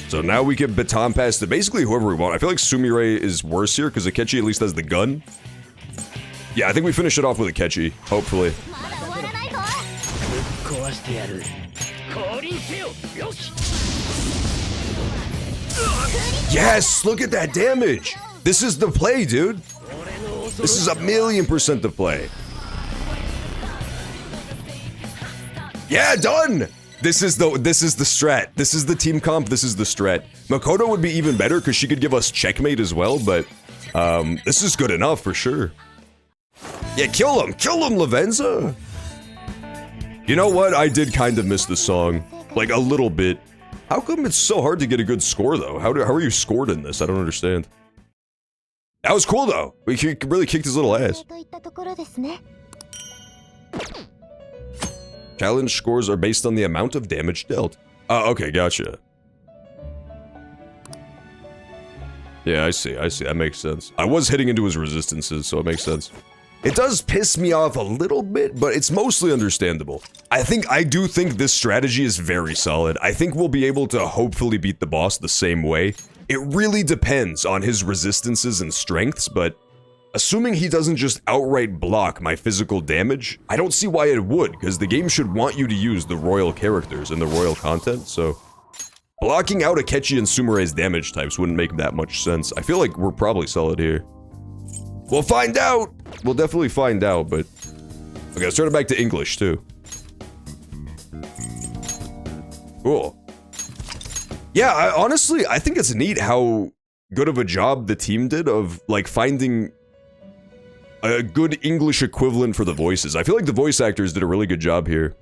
So now we can baton pass to basically whoever we want. I feel like Sumire is worse here because Akechi at least has the gun. Yeah, I think we finish it off with Akechi, hopefully. Yes, look at that damage. This is the play, dude. This is 1,000,000% the play. Yeah, done. This is the strat. This is the team comp. This is the strat. Makoto would be even better because she could give us checkmate as well, but this is good enough for sure. Yeah, kill him, Lavenza. You know what? I did kind of miss the song, like a little bit. How come it's so hard to get a good score though? How are you scored in this? I don't understand. That was cool though. He really kicked his little ass. Challenge scores are based on the amount of damage dealt. Okay, gotcha. Yeah, I see. That makes sense. I was hitting into his resistances, so it makes sense. It does piss me off a little bit, but it's mostly understandable. I do think this strategy is very solid. I think we'll be able to hopefully beat the boss the same way. It really depends on his resistances and strengths, but assuming he doesn't just outright block my physical damage, I don't see why it would, because the game should want you to use the royal characters and the royal content, so blocking out Akechi and Sumire's damage types wouldn't make that much sense. I feel like we're probably solid here. We'll find out! We'll definitely find out, but... Okay, let's turn it back to English, too. Cool. Yeah, honestly, I think it's neat how good of a job the team did of, like, finding a good English equivalent for the voices. I feel like the voice actors did a really good job here.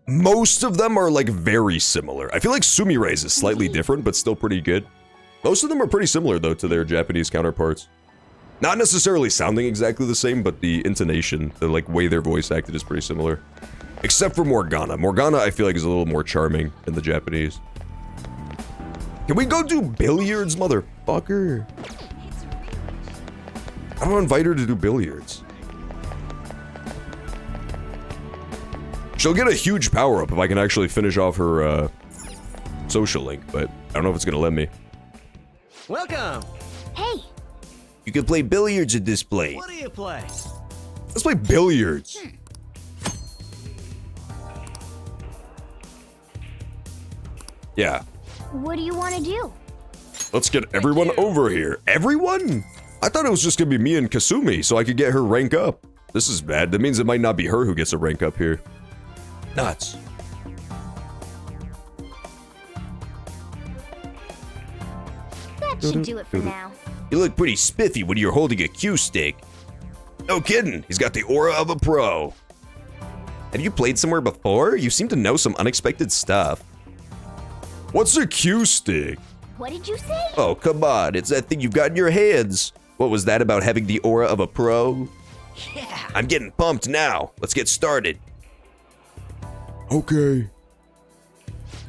Most of them are, like, very similar. I feel like Sumire's is slightly different, but still pretty good. Most of them are pretty similar, though, to their Japanese counterparts. Not necessarily sounding exactly the same, but the intonation, the, like, way they're voice acted is pretty similar. Except for Morgana. Morgana, I feel like, is a little more charming in the Japanese. Can we go do billiards, motherfucker? How do I invite her to do billiards? She'll get a huge power-up if I can actually finish off her, social link, but I don't know if it's gonna let me. Welcome! Hey! You can play billiards at this place. What do you play? Let's play billiards. Yeah. What do you want to do? Let's get everyone over here. Everyone? I thought it was just gonna be me and Kasumi so I could get her rank up. This is bad. That means it might not be her who gets a rank up here. Nuts. That should do it for now. You look pretty spiffy when you're holding a cue stick. No kidding, he's got the aura of a pro. Have you played somewhere before? You seem to know some unexpected stuff. What's a cue stick? What did you say? Oh, come on, it's that thing you've got in your hands. What was that about having the aura of a pro? Yeah. I'm getting pumped now. Let's get started. Okay.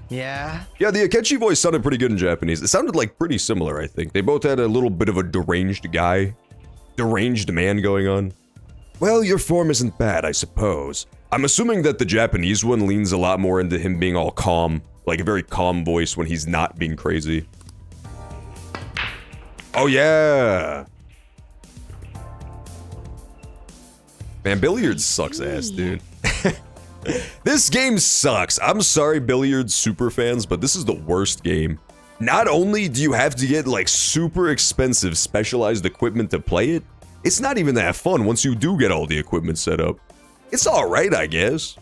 Yeah? Yeah, the Akechi voice sounded pretty good in Japanese. It sounded like pretty similar, I think. They both had a little bit of a deranged man going on. Well, your form isn't bad, I suppose. I'm assuming that the Japanese one leans a lot more into him being all calm, like a very calm voice when he's not being crazy. Oh yeah! Man, billiards sucks ass, dude. This game sucks. I'm sorry, billiards super fans, but this is the worst game. Not only do you have to get like super expensive specialized equipment to play it, it's not even that fun once you do get all the equipment set up. It's alright, I guess.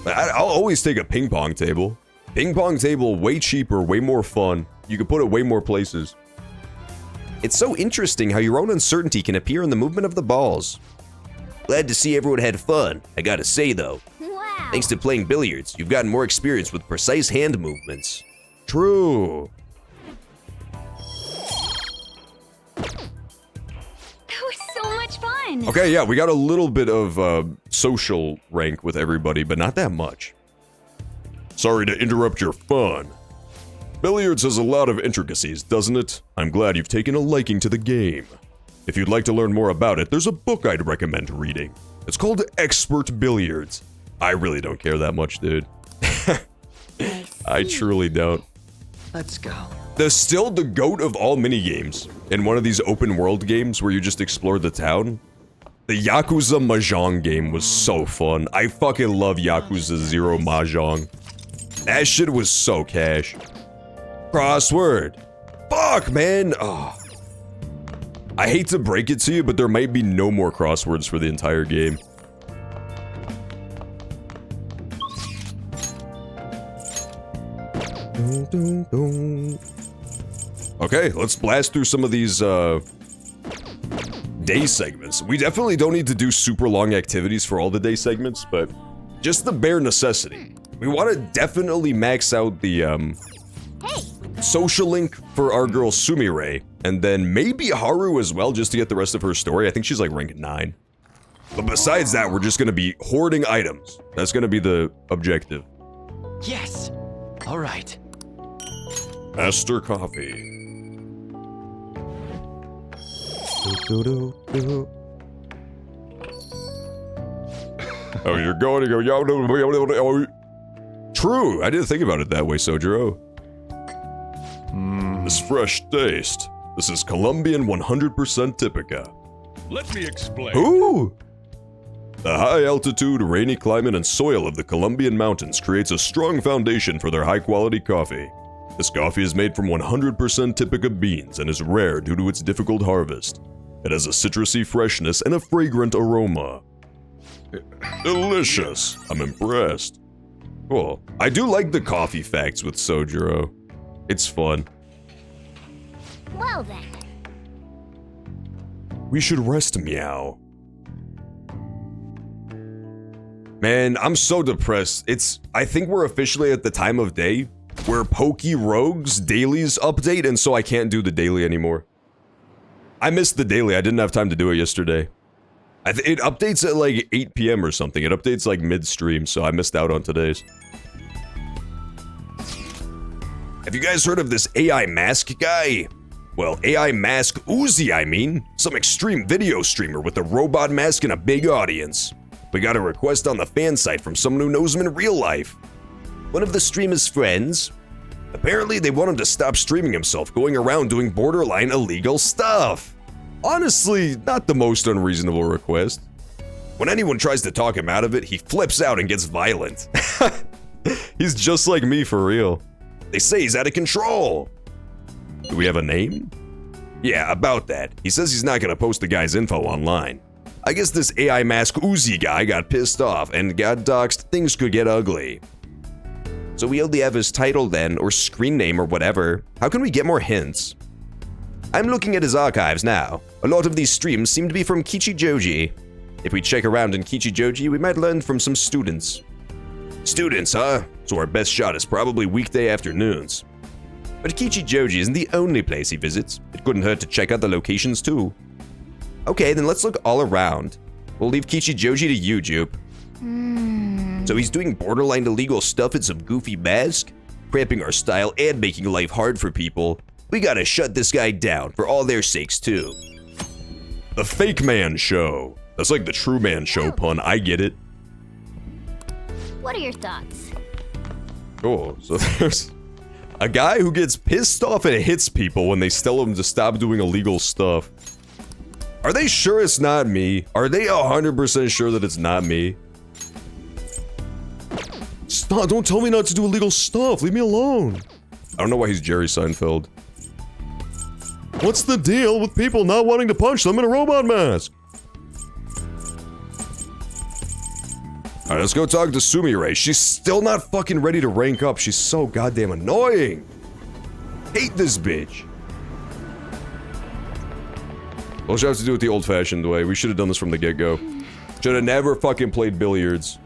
I'll always take a ping pong table. Ping pong table, way cheaper, way more fun. You can put it way more places. It's so interesting how your own uncertainty can appear in the movement of the balls. Glad to see everyone had fun. I gotta say though, Wow. thanks to playing billiards, you've gotten more experience with precise hand movements. True. That was so much fun. Okay, yeah, we got a little bit of social rank with everybody, but not that much. Sorry to interrupt your fun. Billiards has a lot of intricacies, doesn't it? I'm glad you've taken a liking to the game. If you'd like to learn more about it, there's a book I'd recommend reading. It's called Expert Billiards. I really don't care that much, dude. I truly don't. Let's go. Still the GOAT of all minigames. In one of these open world games where you just explore the town. The Yakuza Mahjong game was so fun. I fucking love Yakuza 0 Mahjong. That shit was so cash. Crossword. Fuck, man. Oh. I hate to break it to you, but there might be no more crosswords for the entire game. Okay, let's blast through some of these day segments. We definitely don't need to do super long activities for all the day segments, but just the bare necessity. We want to definitely max out the social link for our girl Sumire, and then maybe Haru as well, just to get the rest of her story. I think she's like rank 9. But besides that, we're just gonna be hoarding items. That's gonna be the objective. Yes! Alright. Master Coffee. Oh, you're going to go. True, I didn't think about it that way, Sojiro. This fresh taste. This is Colombian 100% Typica. Let me explain. Ooh! The high altitude, rainy climate, and soil of the Colombian mountains creates a strong foundation for their high quality coffee. This coffee is made from 100% Typica beans and is rare due to its difficult harvest. It has a citrusy freshness and a fragrant aroma. Delicious. I'm impressed. Cool. I do like the coffee facts with Sojiro. It's fun. Well then. We should rest, meow. Man, I'm so depressed. I think we're officially at the time of day where Poke Rogues dailies update, and so I can't do the daily anymore. I missed the daily. I didn't have time to do it yesterday. It updates at like 8 p.m. or something. It updates like mid-stream, so I missed out on today's. Have you guys heard of this AI Mask guy? Well, AI Mask Uzi, I mean. Some extreme video streamer with a robot mask and a big audience. We got a request on the fan site from someone who knows him in real life. One of the streamer's friends. Apparently, they want him to stop streaming himself going around doing borderline illegal stuff. Honestly, not the most unreasonable request. When anyone tries to talk him out of it, he flips out and gets violent. He's just like me for real. They say he's out of control. Do we have a name? Yeah, about that. He says he's not gonna post the guy's info online. I guess this AI Mask Uzi guy got pissed off and got doxxed. Things could get ugly. So we only have his title then, or screen name or whatever. How can we get more hints? I'm looking at his archives now. A lot of these streams seem to be from Kichijoji. If we check around in Kichijoji, we might learn from some students. Students, huh? So our best shot is probably weekday afternoons. But Kichijoji isn't the only place he visits. It couldn't hurt to check out the locations too. Okay, then let's look all around. We'll leave Kichijoji to you, Jupe. So he's doing borderline illegal stuff in some goofy mask? Cramping our style and making life hard for people. We gotta shut this guy down for all their sakes too. The Fake Man Show. That's like the True Man Show pun, I get it. What are your thoughts? Cool, so there's a guy who gets pissed off and hits people when they tell him to stop doing illegal stuff. Are they sure it's not me? Are they 100% sure that it's not me? Stop, don't tell me not to do illegal stuff, leave me alone. I don't know why he's Jerry Seinfeld. What's the deal with people not wanting to punch them in a robot mask? Alright, let's go talk to Sumire. She's still not fucking ready to rank up. She's so goddamn annoying. Hate this bitch. We'll just have to do it the old-fashioned way. We should have done this from the get-go. Should have never fucking played billiards.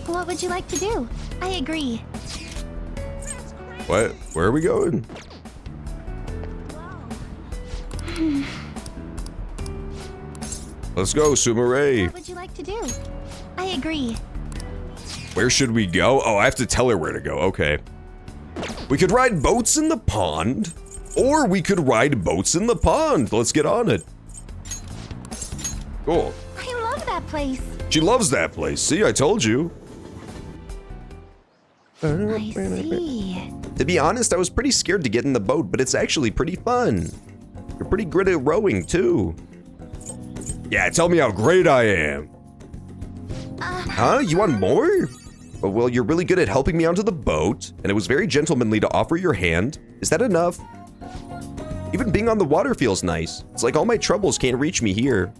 What would you like to do? I agree. What? Where are we going? Let's go, Sumire. What would you like to do? I agree. Where should we go? Oh, I have to tell her where to go. Okay. We could ride boats in the pond, or we could ride boats in the pond. Let's get on it. Cool. I love that place. She loves that place. See, I told you. I see. To be honest, I was pretty scared to get in the boat, but it's actually pretty fun. You're pretty good at rowing, too. Yeah, tell me how great I am. Huh? You want more? Oh, well, you're really good at helping me onto the boat, and it was very gentlemanly to offer your hand. Is that enough? Even being on the water feels nice. It's like all my troubles can't reach me here.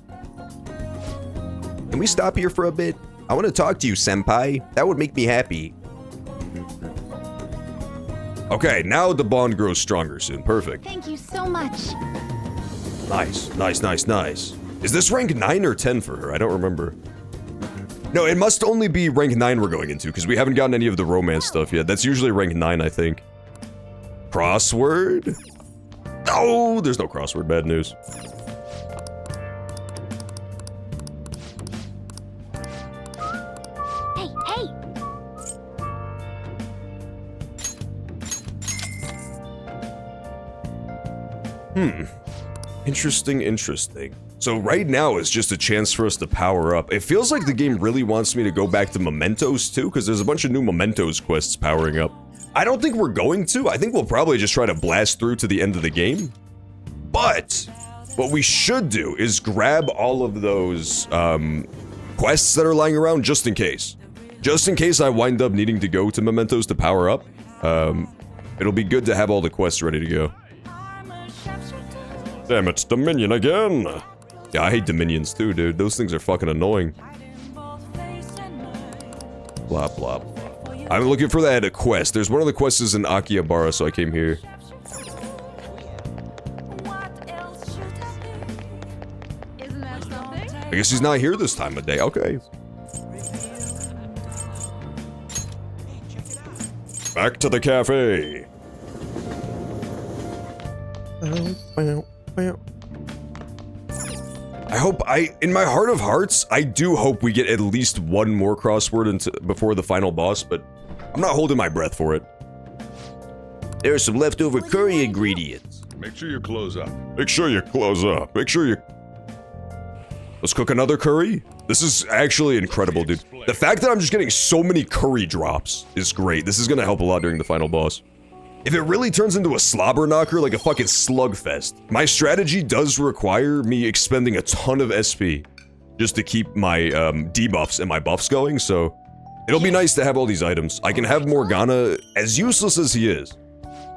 Can we stop here for a bit? I want to talk to you, senpai. That would make me happy. Okay, now the bond grows stronger soon. Perfect. Thank you so much. Nice, nice, nice, nice. Is this rank 9 or 10 for her? I don't remember. No, it must only be rank 9 we're going into, because we haven't gotten any of the romance stuff yet. That's usually rank 9, I think. Crossword? Oh, there's no crossword. Bad news. Hey, hey! Interesting, interesting. So right now is just a chance for us to power up. It feels like the game really wants me to go back to Mementos too, because there's a bunch of new Mementos quests powering up. I don't think we're going to. I think we'll probably just try to blast through to the end of the game. But what we should do is grab all of those quests that are lying around just in case. Just in case I wind up needing to go to Mementos to power up. It'll be good to have all the quests ready to go. Damn it, Dominion again! Yeah, I hate Dominions too, dude. Those things are fucking annoying. Blah, blah, blah. I'm looking for that quest. There's one of the quests is in Akihabara, so I came here. I guess he's not here this time of day. Okay. Back to the cafe. I hope in my heart of hearts, I do hope we get at least one more crossword before the final boss, but I'm not holding my breath for it. There are some leftover curry ingredients. Make sure you close up. Make sure you close up. Make sure you... Let's cook another curry? This is actually incredible, dude. The fact that I'm just getting so many curry drops is great. This is gonna help a lot during the final boss. If it really turns into a slobber knocker like a fucking slugfest, my strategy does require me expending a ton of SP just to keep my debuffs and my buffs going, so it'll be nice to have all these items. I can have Morgana, as useless as he is.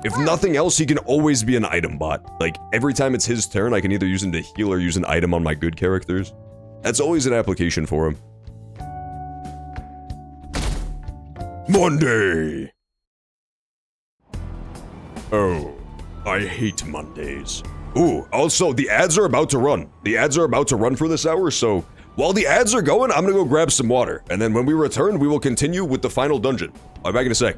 If nothing else, he can always be an item bot. Like, every time it's his turn, I can either use him to heal or use an item on my good characters. That's always an application for him. Monday! Oh, I hate Mondays. Ooh, also, the ads are about to run. The ads are about to run for this hour, so while the ads are going, I'm gonna go grab some water. And then when we return, we will continue with the final dungeon. I'll be back in a sec.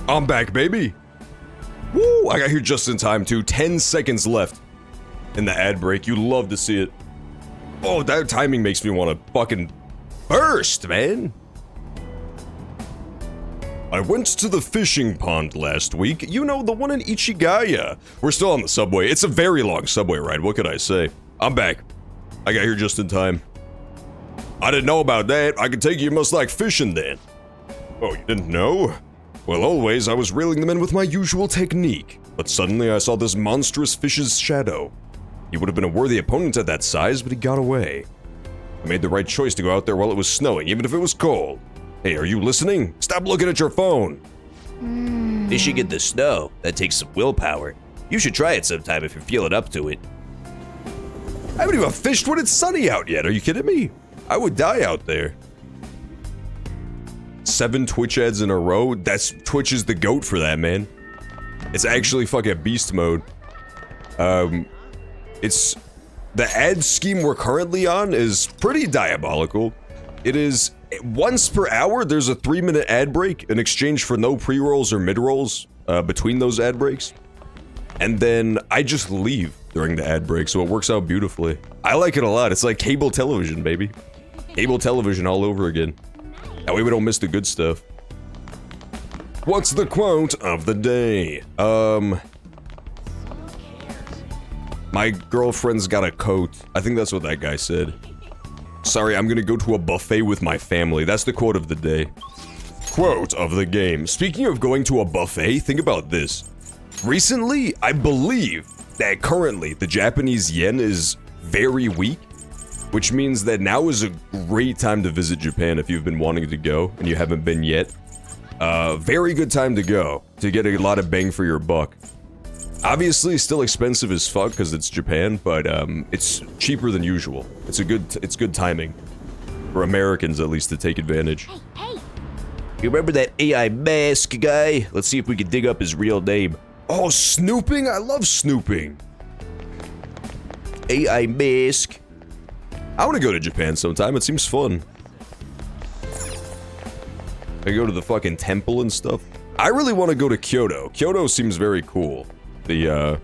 I'm back, baby. Woo! I got here just in time, too. 10 seconds left in the ad break. You love to see it. Oh, that timing makes me want to fucking burst, man. I went to the fishing pond last week. You know, the one in Ichigaya. We're still on the subway. It's a very long subway ride. What could I say? I'm back. I got here just in time. I didn't know about that. I could take you must like fishing then. Oh, you didn't know? Well, always, I was reeling them in with my usual technique. But suddenly I saw this monstrous fish's shadow. He would have been a worthy opponent at that size, but he got away. I made the right choice to go out there while it was snowing, even if it was cold. Hey, are you listening? Stop looking at your phone. Fishing in the snow, that takes some willpower. You should try it sometime if you're feeling up to it. I haven't even fished when it's sunny out yet. Are you kidding me? I would die out there. 7 Twitch ads in a row? Twitch is the GOAT for that, man. It's actually fucking beast mode. It's... The ad scheme we're currently on is pretty diabolical. It is... Once per hour, there's a 3-minute ad break in exchange for no pre-rolls or mid-rolls between those ad breaks. And then I just leave during the ad break, so it works out beautifully. I like it a lot. It's like cable television, baby. Cable television all over again. That way we don't miss the good stuff. What's the quote of the day? My girlfriend's got a coat. I think that's what that guy said. Sorry, I'm gonna go to a buffet with my family. That's the quote of the day. Quote of the game. Speaking of going to a buffet, think about this. Recently, I believe that currently the Japanese yen is very weak, which means that now is a great time to visit Japan if you've been wanting to go and you haven't been yet. Very good time to go to get a lot of bang for your buck. Obviously, still expensive as fuck because it's Japan, but it's cheaper than usual. It's good timing for Americans at least to take advantage. Hey! You remember that AI mask guy? Let's see if we can dig up his real name. Oh, snooping? I love snooping. AI mask. I want to go to Japan sometime. It seems fun. I go to the fucking temple and stuff. I really want to go to Kyoto. Kyoto seems very cool. The,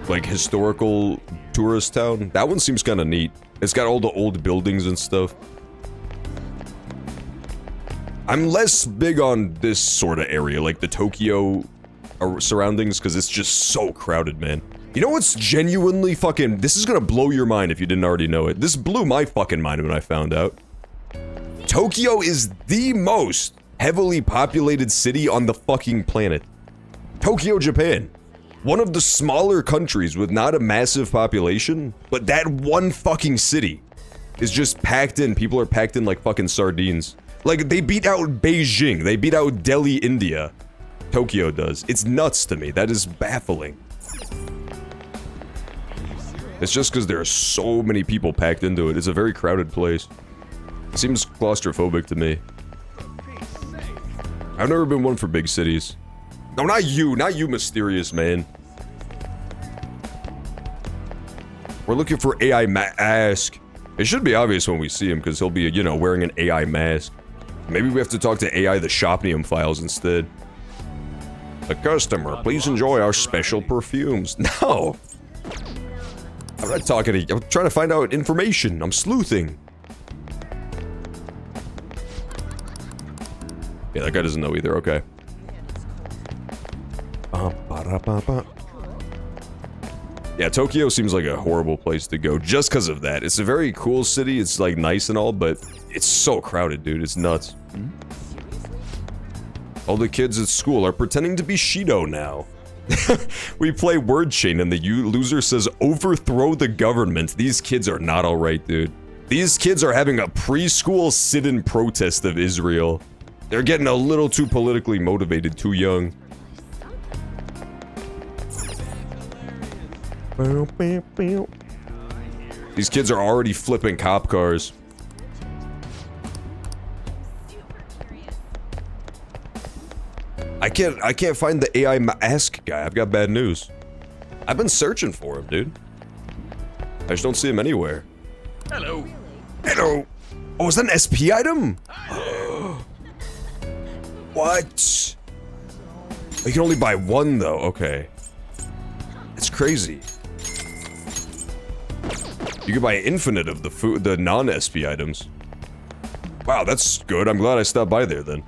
like, historical tourist town. That one seems kind of neat. It's got all the old buildings and stuff. I'm less big on this sort of area, like the Tokyo surroundings, because it's just so crowded, man. You know what's genuinely fucking... This is gonna blow your mind if you didn't already know it. This blew my fucking mind when I found out. Tokyo is the most heavily populated city on the fucking planet. Tokyo, Japan. One of the smaller countries with not a massive population, but that one fucking city is just packed in. People are packed in like fucking sardines. Like, they beat out Beijing. They beat out Delhi, India. Tokyo does. It's nuts to me. That is baffling. It's just because there are so many people packed into it. It's a very crowded place. It seems claustrophobic to me. I've never been one for big cities. No, not you, mysterious man. We're looking for AI mask. It should be obvious when we see him, because he'll be, you know, wearing an AI mask. Maybe we have to talk to AI the Shopnium files instead. The customer, please enjoy our special perfumes. No! I'm not talking to you. I'm trying to find out information. I'm sleuthing. Yeah, that guy doesn't know either. Okay. Yeah, Tokyo seems like a horrible place to go just because of that. It's a very cool city. It's like nice and all, but it's so crowded, dude. It's nuts. All the kids at school are pretending to be Shido now. We play word chain and the loser says, overthrow the government. These kids are not alright, dude. These kids are having a preschool sit-in protest of Israel. They're getting a little too politically motivated, too young. These kids are already flipping cop cars. I can't find the AI mask guy. I've got bad news. I've been searching for him, dude. I just don't see him anywhere. Hello. Hello. Oh, is that an SP item? What? You can only buy one, though. Okay. It's crazy. You can buy infinite of the food, the non-SP items. Wow, that's good. I'm glad I stopped by there, then.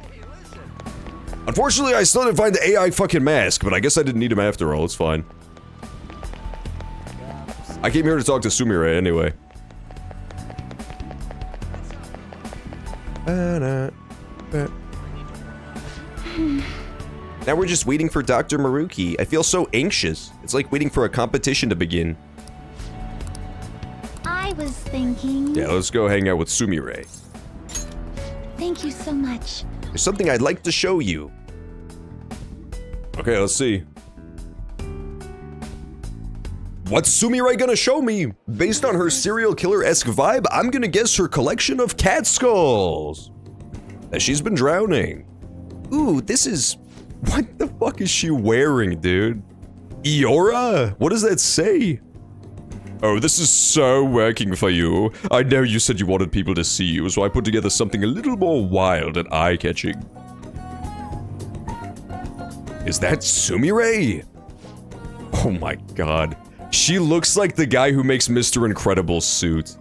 Unfortunately, I still didn't find the AI fucking mask, but I guess I didn't need him after all. It's fine. I came here to talk to Sumire anyway. Now we're just waiting for Dr. Maruki. I feel so anxious. It's like waiting for a competition to begin. I was thinking... Yeah, let's go hang out with Sumire. Thank you so much. There's something I'd like to show you. Okay, let's see. What's Sumire gonna show me? Based on her serial killer-esque vibe, I'm gonna guess her collection of cat skulls. That she's been drowning. Ooh, this is... What the fuck is she wearing, dude? Eora? What does that say? Oh, this is so working for you. I know you said you wanted people to see you, so I put together something a little more wild and eye-catching. Is that Sumire? Oh my god. She looks like the guy who makes Mr. Incredible's suit.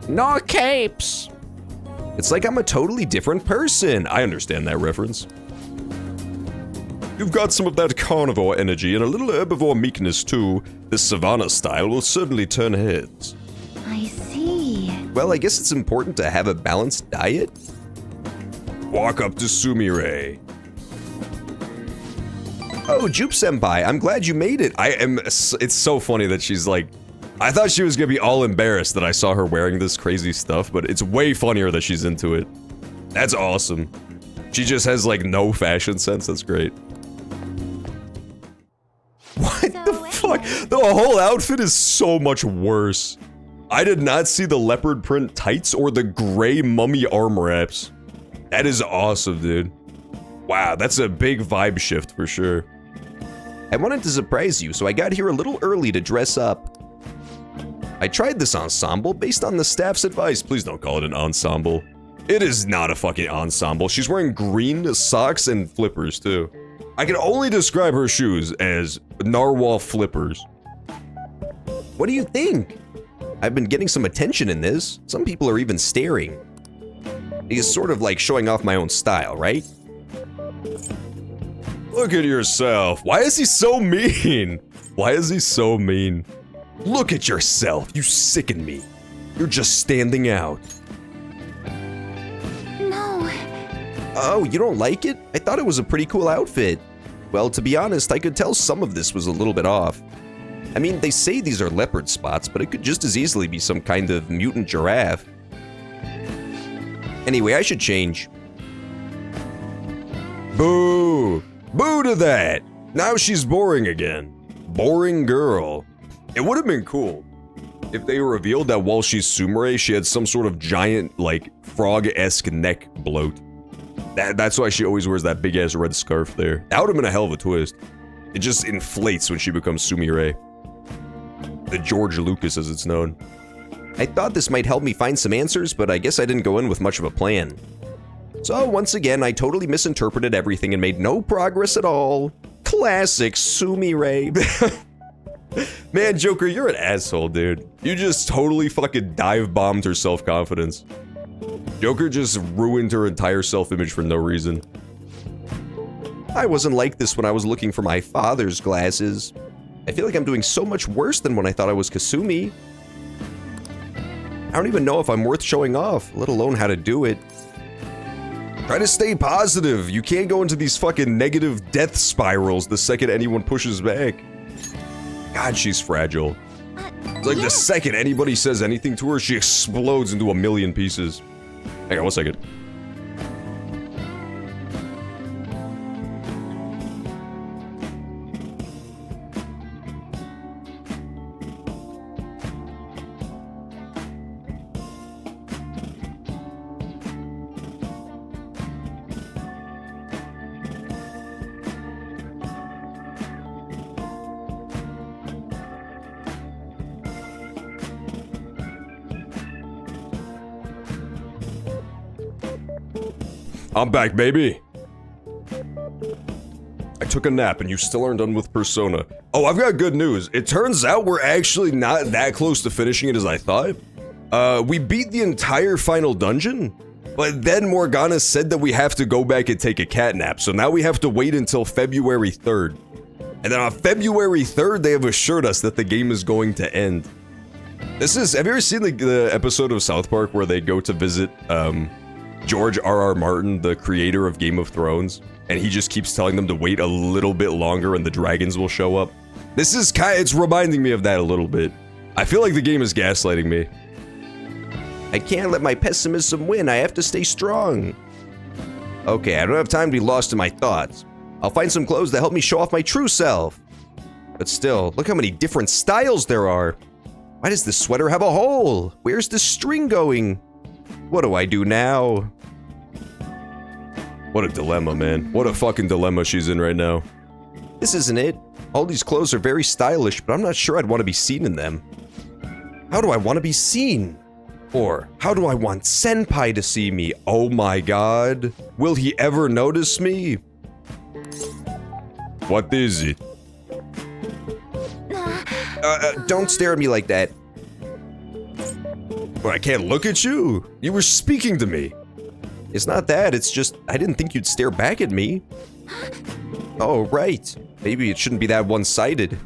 No capes! It's like I'm a totally different person. I understand that reference. You've got some of that carnivore energy and a little herbivore meekness too. This Savannah style will certainly turn heads. I see. Well, I guess it's important to have a balanced diet. Walk up to Sumire. Oh, Jupe-senpai, I'm glad you made it. It's so funny that she's like... I thought she was gonna be all embarrassed that I saw her wearing this crazy stuff, but it's way funnier that she's into it. That's awesome. She just has like no fashion sense, that's great. What the fuck? The whole outfit is so much worse. I did not see the leopard print tights or the gray mummy arm wraps. That is awesome, dude. Wow, that's a big vibe shift for sure. I wanted to surprise you, so I got here a little early to dress up. I tried this ensemble based on the staff's advice. Please don't call it an ensemble. It is not a fucking ensemble. She's wearing green socks and flippers too. I can only describe her shoes as narwhal flippers. What do you think? I've been getting some attention in this. Some people are even staring. It's sort of like showing off my own style, right? Look at yourself. Why is he so mean? Why is he so mean? Look at yourself. You sicken me. You're just standing out. No. Oh, you don't like it? I thought it was a pretty cool outfit. Well, to be honest, I could tell some of this was a little bit off. I mean, they say these are leopard spots, but it could just as easily be some kind of mutant giraffe. Anyway, I should change. Boo! Boo to that! Now she's boring again. Boring girl. It would have been cool if they revealed that while she's Sumire, she had some sort of giant, like, frog-esque neck bloat. That's why she always wears that big-ass red scarf there. That would have been a hell of a twist. It just inflates when she becomes Sumire. The George Lucas, as it's known. I thought this might help me find some answers, but I guess I didn't go in with much of a plan. So once again, I totally misinterpreted everything and made no progress at all. Classic Sumire. Man, Joker, you're an asshole, dude. You just totally fucking dive-bombed her self-confidence. Joker just ruined her entire self-image for no reason. I wasn't like this when I was looking for my father's glasses. I feel like I'm doing so much worse than when I thought I was Kasumi. I don't even know if I'm worth showing off, let alone how to do it. Try to stay positive. You can't go into these fucking negative death spirals the second anyone pushes back. God, she's fragile. It's like the second anybody says anything to her, she explodes into a million pieces. Hang on one second. I'm back, baby. I took a nap and you still aren't done with Persona. Oh, I've got good news. It turns out we're actually not that close to finishing it as I thought. We beat the entire final dungeon, but then Morgana said that we have to go back and take a cat nap, so now we have to wait until February 3rd. And then on February 3rd, they have assured us that the game is going to end. Have you ever seen the episode of South Park where they go to visit, George R.R. Martin, the creator of Game of Thrones, and he just keeps telling them to wait a little bit longer and the dragons will show up? It's reminding me of that a little bit. I feel like the game is gaslighting me. I can't let my pessimism win. I have to stay strong. Okay, I don't have time to be lost in my thoughts. I'll find some clothes that help me show off my true self. But still, look how many different styles there are. Why does this sweater have a hole? Where's the string going? What do I do now? What a dilemma, man. What a fucking dilemma she's in right now. This isn't it. All these clothes are very stylish, but I'm not sure I'd want to be seen in them. How do I want to be seen? Or, how do I want Senpai to see me? Oh my god. Will he ever notice me? What is it? Don't stare at me like that. But I can't look at you. You were speaking to me. It's not that, it's just, I didn't think you'd stare back at me. Oh, right. Maybe it shouldn't be that one-sided.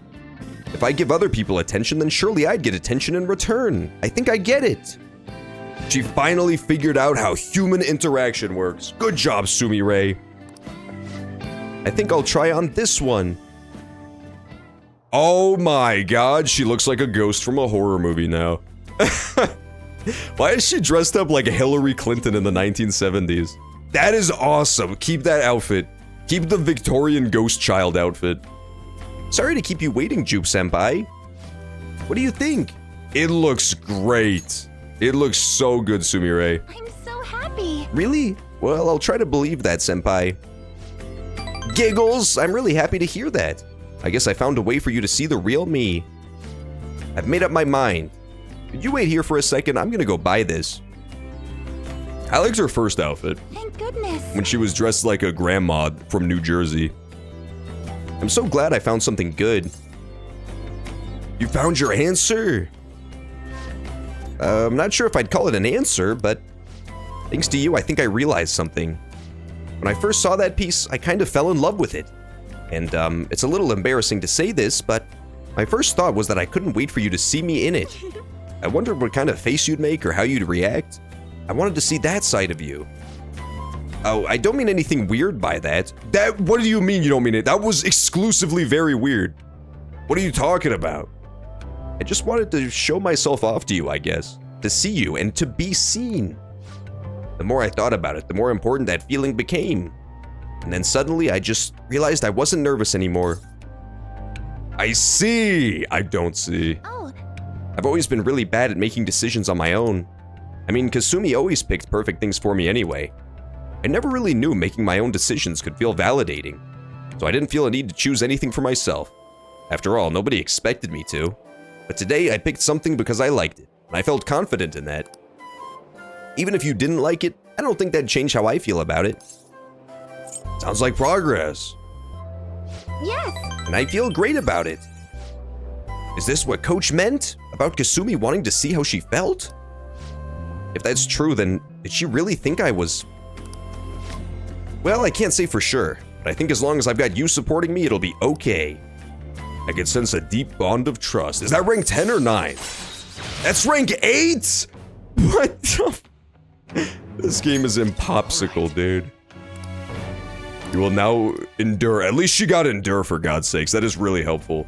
If I give other people attention, then surely I'd get attention in return. I think I get it. She finally figured out how human interaction works. Good job, Sumire. I think I'll try on this one. Oh my god, she looks like a ghost from a horror movie now. Why is she dressed up like Hillary Clinton in the 1970s? That is awesome. Keep that outfit. Keep the Victorian ghost child outfit. Sorry to keep you waiting, Jupe-senpai. What do you think? It looks great. It looks so good, Sumire. I'm so happy. Really? Well, I'll try to believe that, senpai. Giggles! I'm really happy to hear that. I guess I found a way for you to see the real me. I've made up my mind. Could you wait here for a second? I'm gonna go buy this. I liked her first outfit. Thank goodness. When she was dressed like a grandma from New Jersey. I'm so glad I found something good. You found your answer? I'm not sure if I'd call it an answer, but thanks to you, I think I realized something. When I first saw that piece, I kind of fell in love with it. And, it's a little embarrassing to say this, but my first thought was that I couldn't wait for you to see me in it. I wondered what kind of face you'd make or how you'd react. I wanted to see that side of you. Oh, I don't mean anything weird by that. What do you mean you don't mean it? That was exclusively very weird. What are you talking about? I just wanted to show myself off to you, I guess. To see you and to be seen. The more I thought about it, the more important that feeling became. And then suddenly I just realized I wasn't nervous anymore. I see. I don't see. Oh. I've always been really bad at making decisions on my own. I mean, Kasumi always picked perfect things for me anyway. I never really knew making my own decisions could feel validating. So I didn't feel a need to choose anything for myself. After all, nobody expected me to. But today I picked something because I liked it, and I felt confident in that. Even if you didn't like it, I don't think that'd change how I feel about it. Sounds like progress. Yes. And I feel great about it. Is this what Coach meant? About Kasumi wanting to see how she felt? If that's true, then did she really think I was... Well, I can't say for sure, but I think as long as I've got you supporting me, it'll be okay. I can sense a deep bond of trust. Is that rank 10 or 9? That's rank 8? What the... This game is in Popsicle, dude. You will now endure. At least she got endure, for God's sakes. That is really helpful.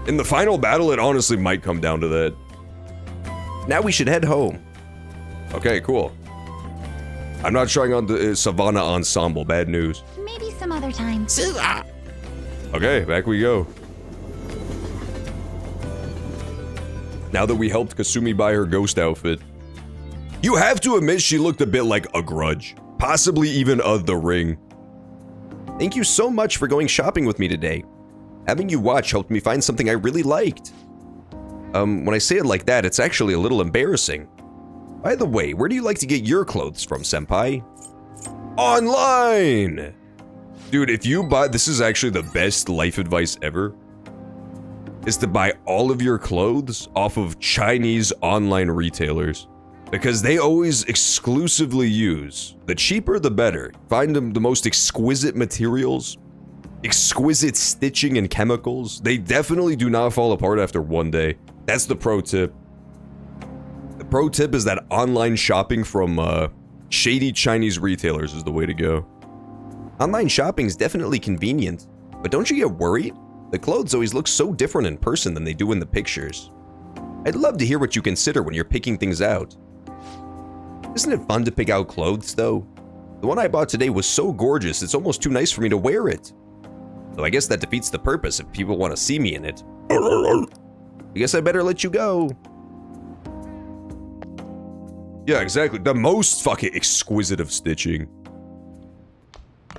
In the final battle, it honestly might come down to that. Now we should head home. Okay, cool. I'm not trying on the Savannah Ensemble. Bad news. Maybe some other time. Okay, back we go. Now that we helped Kasumi buy her ghost outfit, you have to admit she looked a bit like a Grudge. Possibly even The Ring. Thank you so much for going shopping with me today. Having you watch helped me find something I really liked. When I say it like that, it's actually a little embarrassing. By the way, where do you like to get your clothes from, senpai? Online! Dude, if you buy, this is actually the best life advice ever, is to buy all of your clothes off of Chinese online retailers. Because they always exclusively use, the cheaper the better, find them the most exquisite materials, exquisite stitching and chemicals. They definitely do not fall apart after one day. That's the pro tip. The pro tip is that online shopping from shady Chinese retailers is the way to go. Online shopping is definitely convenient, but don't you get worried? The clothes always look so different in person than they do in the pictures. I'd love to hear what you consider when you're picking things out. Isn't it fun to pick out clothes, though? The one I bought today was so gorgeous, it's almost too nice for me to wear it. Though I guess that defeats the purpose if people want to see me in it. I guess I better let you go. Yeah, exactly. The most fucking exquisite of stitching.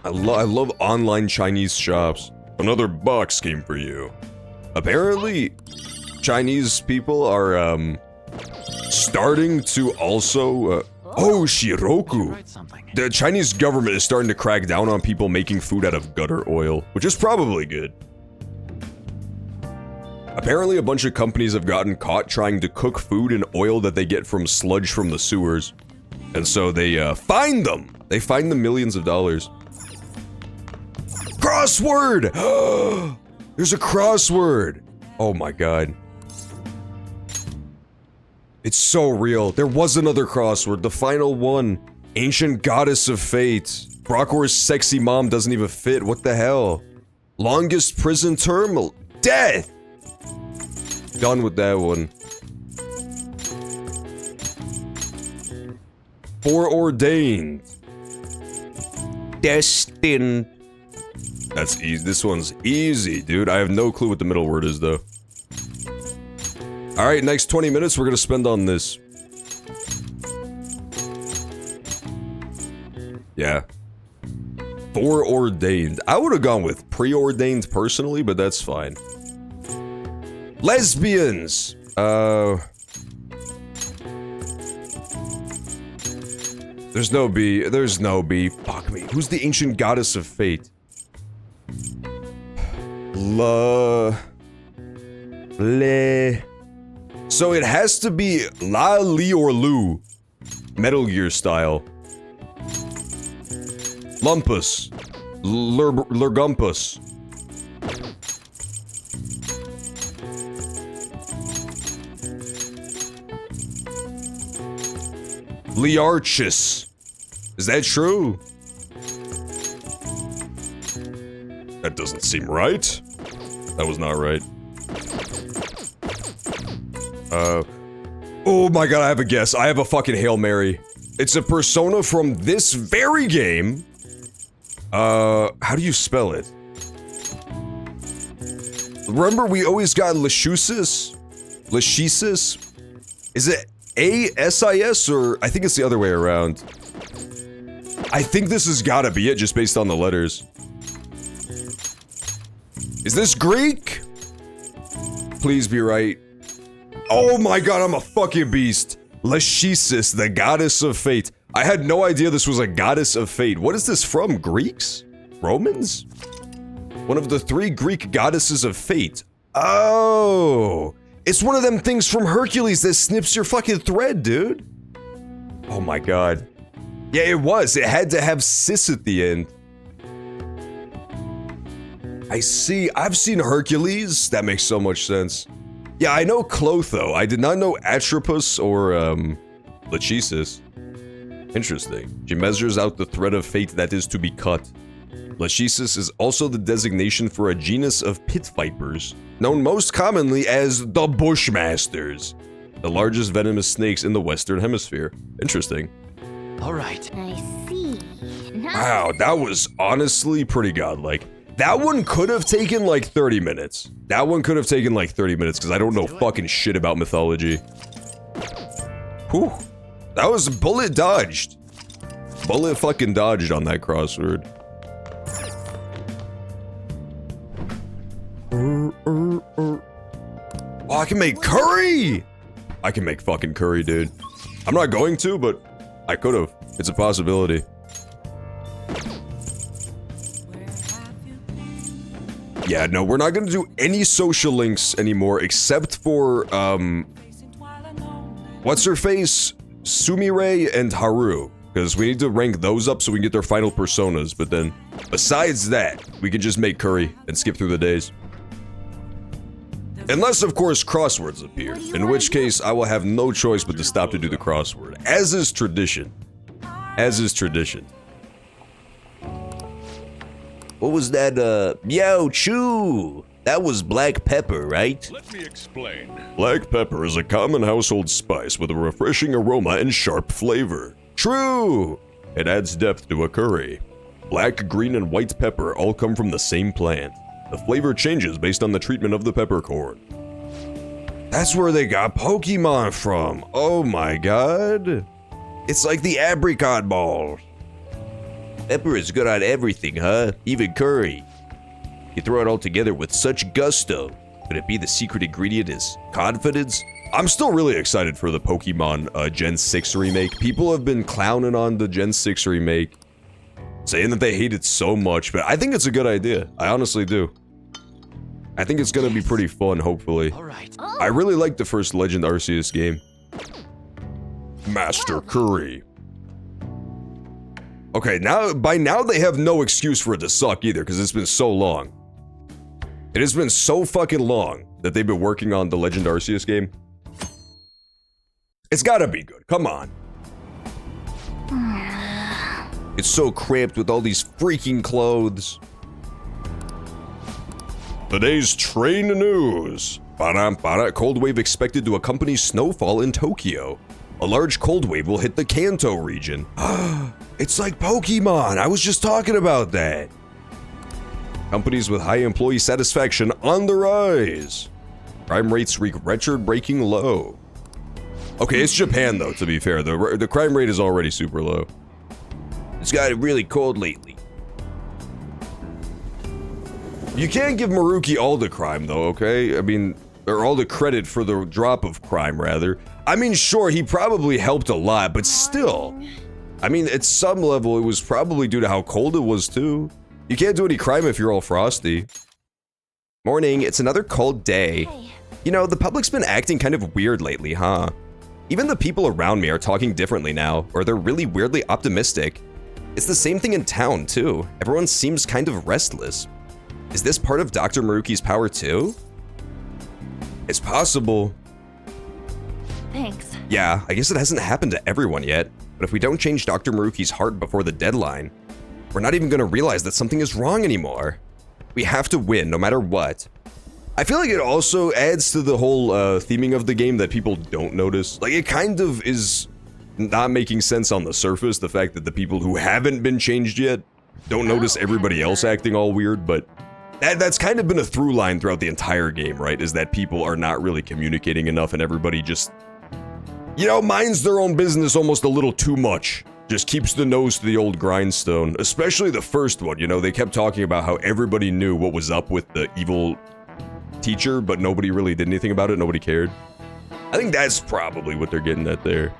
I love online Chinese shops. Another box came for you. Apparently, Chinese people are, starting to also, oh, Shiroku. The Chinese government is starting to crack down on people making food out of gutter oil, which is probably good. Apparently, a bunch of companies have gotten caught trying to cook food in oil that they get from sludge from the sewers. And so they, fine them! They fine them millions of dollars. Crossword! There's a crossword! Oh my god. It's so real. There was another crossword, the final one. Ancient Goddess of Fate. Brockhor's sexy mom doesn't even fit, what the hell? Longest prison term? Death! Done with that one. Foreordained. Destined. That's easy. This one's easy, dude. I have no clue what the middle word is, though. Alright, next 20 minutes we're gonna spend on this. Yeah. Foreordained. I would have gone with preordained personally, but that's fine. Lesbians! There's no B. There's no B. Fuck me. Who's the ancient goddess of fate? Le. So it has to be La, Li, or Lu. Metal Gear style. Lumpus. Lurgumpus. Liarchus. Is that true? That doesn't seem right. That was not right. Oh my god, I have a guess. I have a fucking Hail Mary. It's a persona from this very game. How do you spell it? Remember we always got Lashusis? Lashisis? Is it A-S-I-S or I think it's the other way around. I think this has gotta be it just based on the letters. Is this Greek? Please be right. Oh my god, I'm a fucking beast. Lashisis, the goddess of fate. I had no idea this was a goddess of fate. What is this from? Greeks? Romans? One of the 3 Greek goddesses of fate. Oh, it's one of them things from Hercules that snips your fucking thread, dude. Oh my god. Yeah, it was. It had to have sis at the end. I see. I've seen Hercules. That makes so much sense. Yeah, I know Clotho. I did not know Atropus or, Lachesis. Interesting. She measures out the thread of fate that is to be cut. Lachesis is also the designation for a genus of pit vipers, known most commonly as the Bushmasters, the largest venomous snakes in the Western Hemisphere. Interesting. All right. I see. Wow, that was honestly pretty godlike. That one could have taken like 30 minutes. That one could have taken like 30 minutes because I don't know fucking shit about mythology. Whew. That was bullet dodged. Bullet fucking dodged on that crossword. Oh, I can make curry! I can make fucking curry, dude. I'm not going to, but I could have. It's a possibility. Yeah, no, we're not gonna do any social links anymore except for, what's her face? Sumire and Haru. Because we need to rank those up so we can get their final personas, but then, besides that, we can just make curry and skip through the days. Unless, of course, crosswords appear, in which case I will have no choice but to stop to do the crossword, as is tradition. As is tradition. What was that, Meow Choo? That was black pepper, right? Let me explain. Black pepper is a common household spice with a refreshing aroma and sharp flavor. True! It adds depth to a curry. Black, green, and white pepper all come from the same plant. The flavor changes based on the treatment of the peppercorn. That's where they got Pokemon from. Oh my god. It's like the apricot balls. Pepper is good on everything, huh? Even curry. You throw it all together with such gusto. Could it be the secret ingredient is confidence? I'm still really excited for the Pokemon Gen 6 remake. People have been clowning on the Gen 6 remake, saying that they hate it so much, but I think it's a good idea. I honestly do. I think it's gonna be pretty fun, hopefully. I really like the first Legend Arceus game. Master Curry. Okay, by now they have no excuse for it to suck either, because it's been so long. It has been so fucking long that they've been working on the Legend Arceus game. It's gotta be good, come on. It's so cramped with all these freaking clothes. Today's train news. Cold wave expected to accompany snowfall in Tokyo. A large cold wave will hit the Kanto region. It's like Pokemon, I was just talking about that. Companies with high employee satisfaction on the rise. Crime rates reach record-breaking low. Okay, it's Japan though, to be fair. The crime rate is already super low. It's gotten really cold lately. You can't give Maruki all the crime though, okay? I mean, or all the credit for the drop of crime, rather. I mean, sure, he probably helped a lot, but still. I mean, at some level, it was probably due to how cold it was too. You can't do any crime if you're all frosty. Morning, it's another cold day. You know, the public's been acting kind of weird lately, huh? Even the people around me are talking differently now, or they're really weirdly optimistic. It's the same thing in town, too. Everyone seems kind of restless. Is this part of Dr. Maruki's power, too? It's possible. Thanks. Yeah, I guess it hasn't happened to everyone yet, but if we don't change Dr. Maruki's heart before the deadline, we're not even gonna realize that something is wrong anymore. We have to win, no matter what. I feel like it also adds to the whole theming of the game that people don't notice. Like, it kind of is not making sense on the surface, the fact that the people who haven't been changed yet don't notice everybody else acting all weird, but that's kind of been a through line throughout the entire game, right? Is that people are not really communicating enough and everybody just, you know, minds their own business almost a little too much. Just keeps the nose to the old grindstone, especially the first one, you know, they kept talking about how everybody knew what was up with the evil teacher, but nobody really did anything about it, nobody cared. I think that's probably what they're getting at there.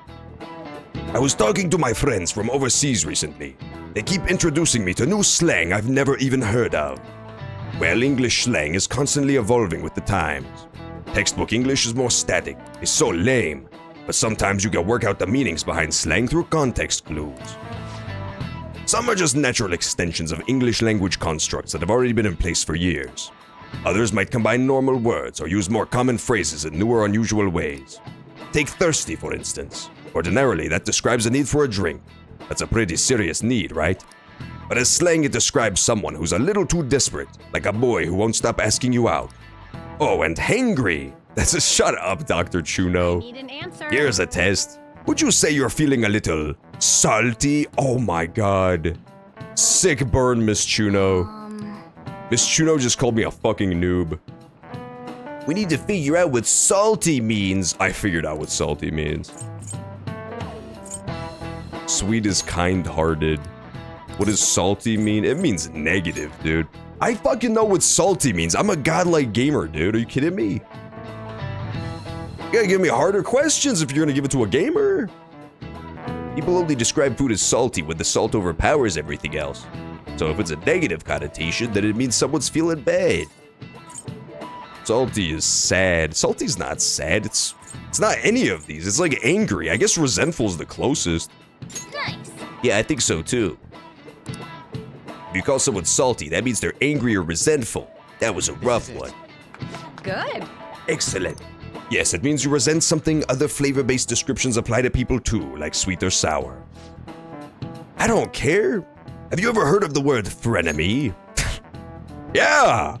I was talking to my friends from overseas recently. They keep introducing me to new slang I've never even heard of. Well, English slang is constantly evolving with the times. Textbook English is more static, it's so lame, but sometimes you can work out the meanings behind slang through context clues. Some are just natural extensions of English language constructs that have already been in place for years. Others might combine normal words or use more common phrases in new or unusual ways. Take thirsty, for instance. Ordinarily, that describes a need for a drink. That's a pretty serious need, right? But as slang, it describes someone who's a little too desperate, like a boy who won't stop asking you out. Oh, and hangry. That's a shut up, Dr. Chuno. Need an answer. Here's a test. Would you say you're feeling a little salty? Oh my god. Sick burn, Miss Chuno. Miss Chuno just called me a fucking noob. We need to figure out what salty means. I figured out what salty means. Sweet is kind-hearted. What does salty mean? It means negative, dude. I fucking know what salty means. I'm a godlike gamer, dude. Are you kidding me? You gotta give me harder questions if you're gonna give it to a gamer. People only describe food as salty when the salt overpowers everything else. So if it's a negative connotation, then it means someone's feeling bad. Salty is sad. Salty's not sad. It's not any of these. It's like angry. I guess resentful's the closest. Nice. Yeah, I think so too. If you call someone salty, that means they're angry or resentful. That was a rough one. Good. Excellent. Yes, it means you resent something other flavor-based descriptions apply to people too, like sweet or sour. I don't care. Have you ever heard of the word frenemy? Yeah!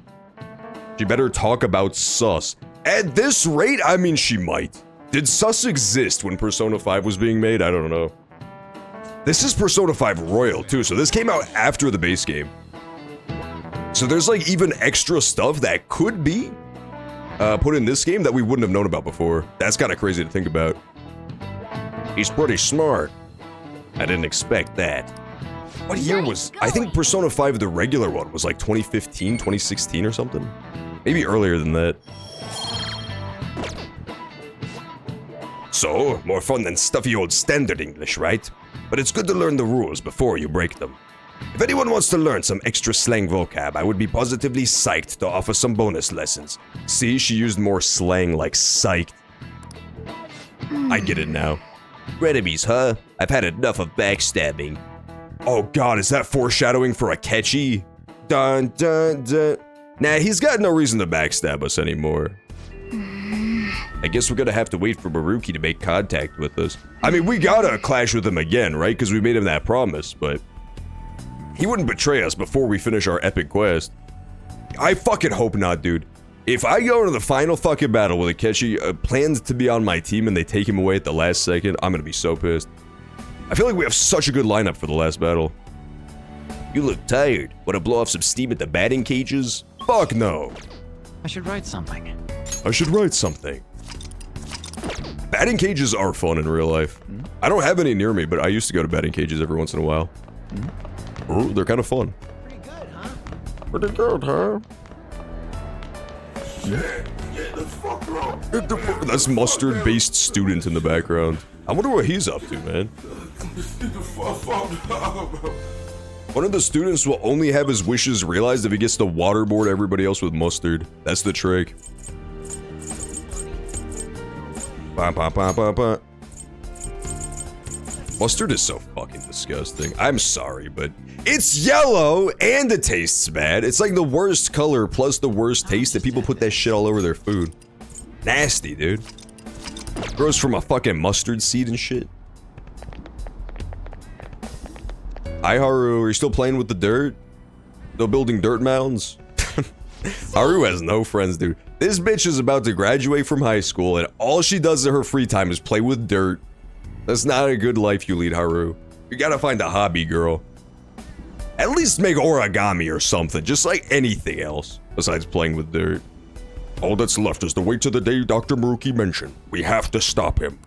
She better talk about sus. At this rate, I mean she might. Did sus exist when Persona 5 was being made? I don't know. This is Persona 5 Royal too, so this came out after the base game. So there's like even extra stuff that could be put in this game that we wouldn't have known about before. That's kind of crazy to think about. He's pretty smart. I didn't expect that. What year was... I think Persona 5, the regular one, was like 2015, 2016 or something? Maybe earlier than that. So, more fun than stuffy old standard English, right? But it's good to learn the rules before you break them. If anyone wants to learn some extra slang vocab, I would be positively psyched to offer some bonus lessons. See, she used more slang like psyched. I get it now. Frenemies, huh? I've had enough of backstabbing. Oh god, is that foreshadowing for Akechi? Dun dun dun. Nah, he's got no reason to backstab us anymore. I guess we're gonna have to wait for Maruki to make contact with us. I mean, we gotta clash with him again, right? Because we made him that promise, but... he wouldn't betray us before we finish our epic quest. I fucking hope not, dude. If I go into the final fucking battle with Akechi, plans to be on my team and they take him away at the last second, I'm gonna be so pissed. I feel like we have such a good lineup for the last battle. You look tired. Wanna blow off some steam at the batting cages? Fuck no. I should write something. I should write something. Batting cages are fun in real life. I don't have any near me, but I used to go to batting cages every once in a while. Oh, they're kind of fun. Pretty good, huh? Pretty good, huh? Get the fuck out. Get the fuck. That's mustard-based student in the background. I wonder what he's up to, man. One of the students will only have his wishes realized if he gets to waterboard everybody else with mustard. That's the trick. Bah, bah, bah, bah, bah. Mustard is so fucking disgusting. I'm sorry, but it's yellow and it tastes bad. It's like the worst color plus the worst taste that people put that shit all over their food. Nasty, dude. Grows from a fucking mustard seed and shit. Hi, Haru. Are you still playing with the dirt? Still building dirt mounds? Haru has no friends, dude. This bitch is about to graduate from high school and all she does in her free time is play with dirt. That's not a good life you lead, Haru. You gotta find a hobby, girl. At least make origami or something, just like anything else, besides playing with dirt. All that's left is to wait till the day Dr. Maruki mentioned. We have to stop him.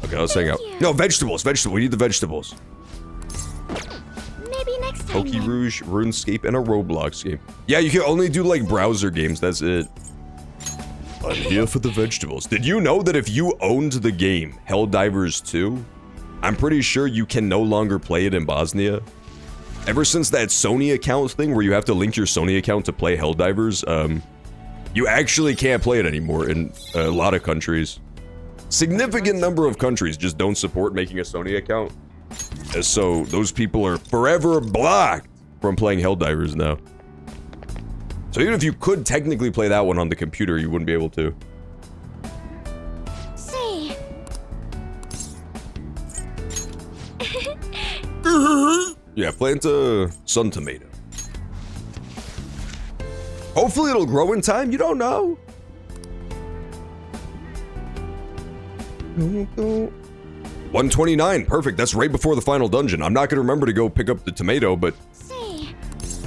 Okay, let's hang out. No, vegetables, we need the vegetables. Maybe next time. Poke Rouge, RuneScape, and a Roblox game. Yeah, you can only do like browser games, that's it. I'm here for the vegetables. Did you know that if you owned the game, Helldivers 2, I'm pretty sure you can no longer play it in Bosnia? Ever since that Sony account thing where you have to link your Sony account to play Helldivers, you actually can't play it anymore in a lot of countries. Significant number of countries just don't support making a Sony account. And so those people are forever blocked from playing Helldivers now. So even if you could technically play that one on the computer, you wouldn't be able to. See. Yeah, plant a sun tomato. Hopefully it'll grow in time, you don't know. 129, perfect, that's right before the final dungeon. I'm not gonna remember to go pick up the tomato, but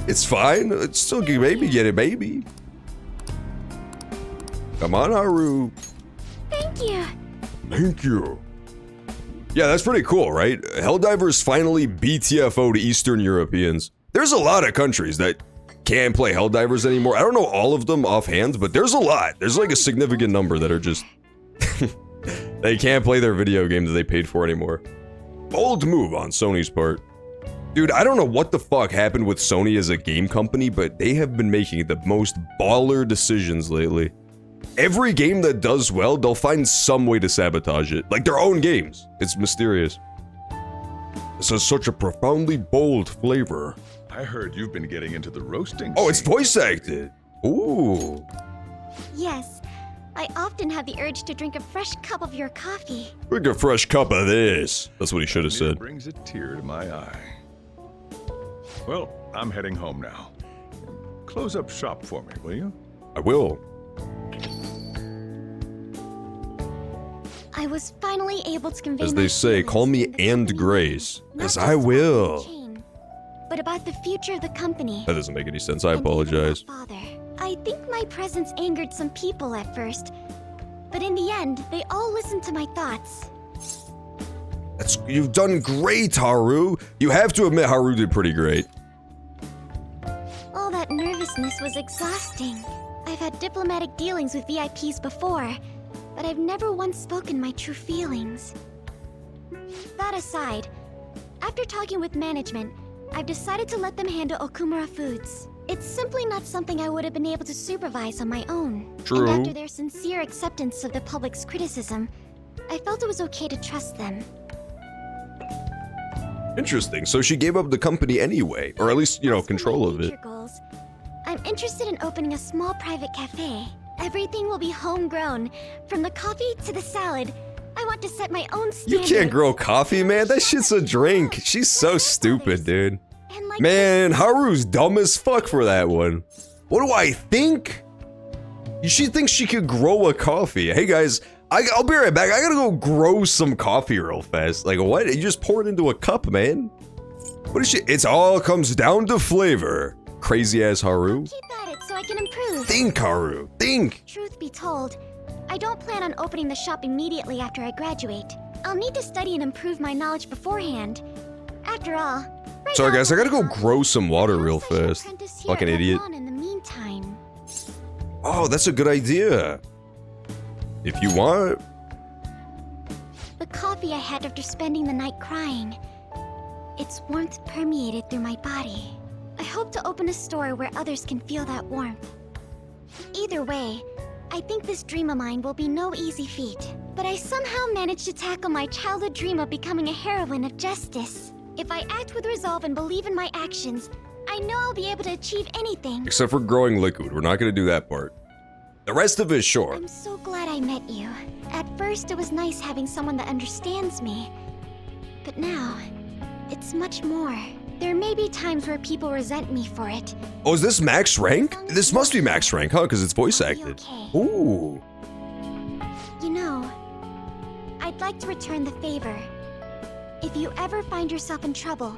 it's fine. It's still maybe get it, baby. Come on, Haru. Thank you. Thank you. Yeah, that's pretty cool, right? Helldivers finally BTFO to Eastern Europeans. There's a lot of countries that can't play Helldivers anymore. I don't know all of them offhand, but there's a lot. There's like a significant number that are just... they can't play their video games that they paid for anymore. Bold move on Sony's part. Dude, I don't know what the fuck happened with Sony as a game company, but they have been making the most baller decisions lately. Every game that does well, they'll find some way to sabotage it. Like their own games. It's mysterious. This has such a profoundly bold flavor. I heard you've been getting into the roasting. Oh, it's voice acted. Ooh. Yes, I often have the urge to drink a fresh cup of your coffee. Drink a fresh cup of this. That's what he should have It said. brings a tear to my eye. Well, I'm heading home now. Close up shop for me, will you? I will. I was finally able to convey As my they say, feelings call me to the and company, Grace. not As just I about the will. chain, but about the future of the company. That doesn't make any sense. I and even my apologize. father. I think my presence angered some people at first, but in the end, they all listened to my thoughts. You've done great, Haru. You have to admit Haru did pretty great. All that nervousness was exhausting. I've had diplomatic dealings with VIPs before, but I've never once spoken my true feelings. That aside, after talking with management, I've decided to let them handle Okumura Foods. It's simply not something I would have been able to supervise on my own. True. And after their sincere acceptance of the public's criticism, I felt it was okay to trust them. Interesting. So she gave up the company anyway, or at least, you know, As for control my of it. future goals, I'm interested in opening a small private cafe. Everything will be homegrown, from the coffee to the salad. I want to set my own You standards. can't grow coffee, man. That shit's a drink. She's so stupid, dude. And like Man, Haru's dumb as fuck for that one. What do I think? She thinks she could grow a coffee. Hey guys, I'll be right back. I gotta go grow some coffee real fast. Like what? You just pour it into a cup, man. What is she? It's all comes down to flavor. Crazy ass Haru. keep at it so I can improve. Think, Haru. Think. Truth be told, I don't plan on opening the shop immediately after I graduate. I'll need to study and improve my knowledge beforehand. After all, right Sorry now, guys, I gotta go I'm grow some water real I shall fast. apprentice here Fucking at idiot. Lebanon in the meantime. Oh, that's a good idea. If you want. The coffee I had after spending the night crying. Its warmth permeated through my body. I hope to open a store where others can feel that warmth. Either way, I think this dream of mine will be no easy feat. But I somehow managed to tackle my childhood dream of becoming a heroine of justice. If I act with resolve and believe in my actions, I know I'll be able to achieve anything. Except for growing liquid. We're not gonna do that part. The rest of it, sure. I'm so glad I met you. At first, it was nice having someone that understands me. But now, it's much more. There may be times where people resent me for it. Oh, is this max rank? This must be max rank, huh? Because it's voice I'll be acted. okay. Ooh. You know, I'd like to return the favor. If you ever find yourself in trouble,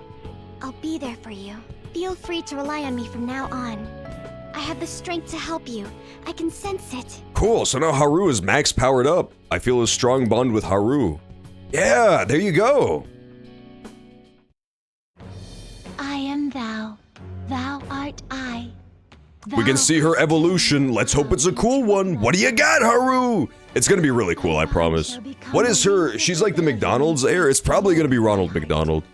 I'll be there for you. Feel free to rely on me from now on. I have the strength to help you. I can sense it. Cool, so now Haru is max powered up. I feel a strong bond with Haru. Yeah, there you go. I am thou. Thou art I. We can see her evolution. Let's hope it's a cool one. What do you got, Haru? It's gonna be really cool, I promise. What is her? She's like the McDonald's heir. It's probably gonna be Ronald McDonald.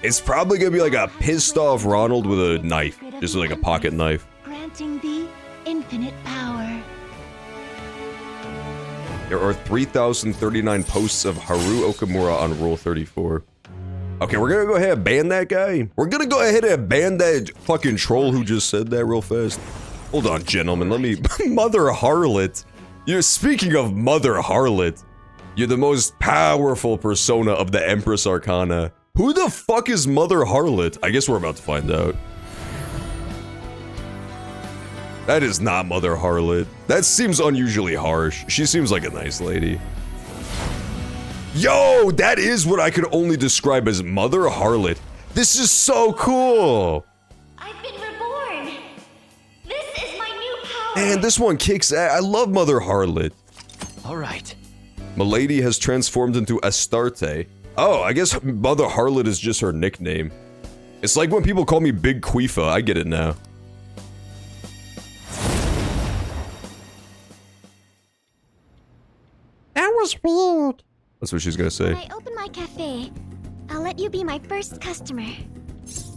It's probably gonna be like a pissed off Ronald with a knife. Just like a pocket knife. Granting thee infinite power. There are 3,039 posts of Haru Okumura on Rule 34. Okay, we're gonna go ahead and ban that guy. We're gonna go ahead and ban that fucking troll who just said that real fast. Hold on, gentlemen, let me... Mother Harlot. You're speaking of Mother Harlot. You're the most powerful persona of the Empress Arcana. Who the fuck is Mother Harlot? I guess we're about to find out. That is not Mother Harlot. That seems unusually harsh. She seems like a nice lady. Yo, that is what I could only describe as Mother Harlot. This is so cool. I've been reborn. This is my new power. Man, this one kicks ass. I love Mother Harlot. All right. Milady has transformed into Astarte. Oh, I guess Mother Harlot is just her nickname. It's like when people call me Big Quifa. I get it now. That was weird. That's what she's gonna say. When I open my cafe, I'll let you be my first customer.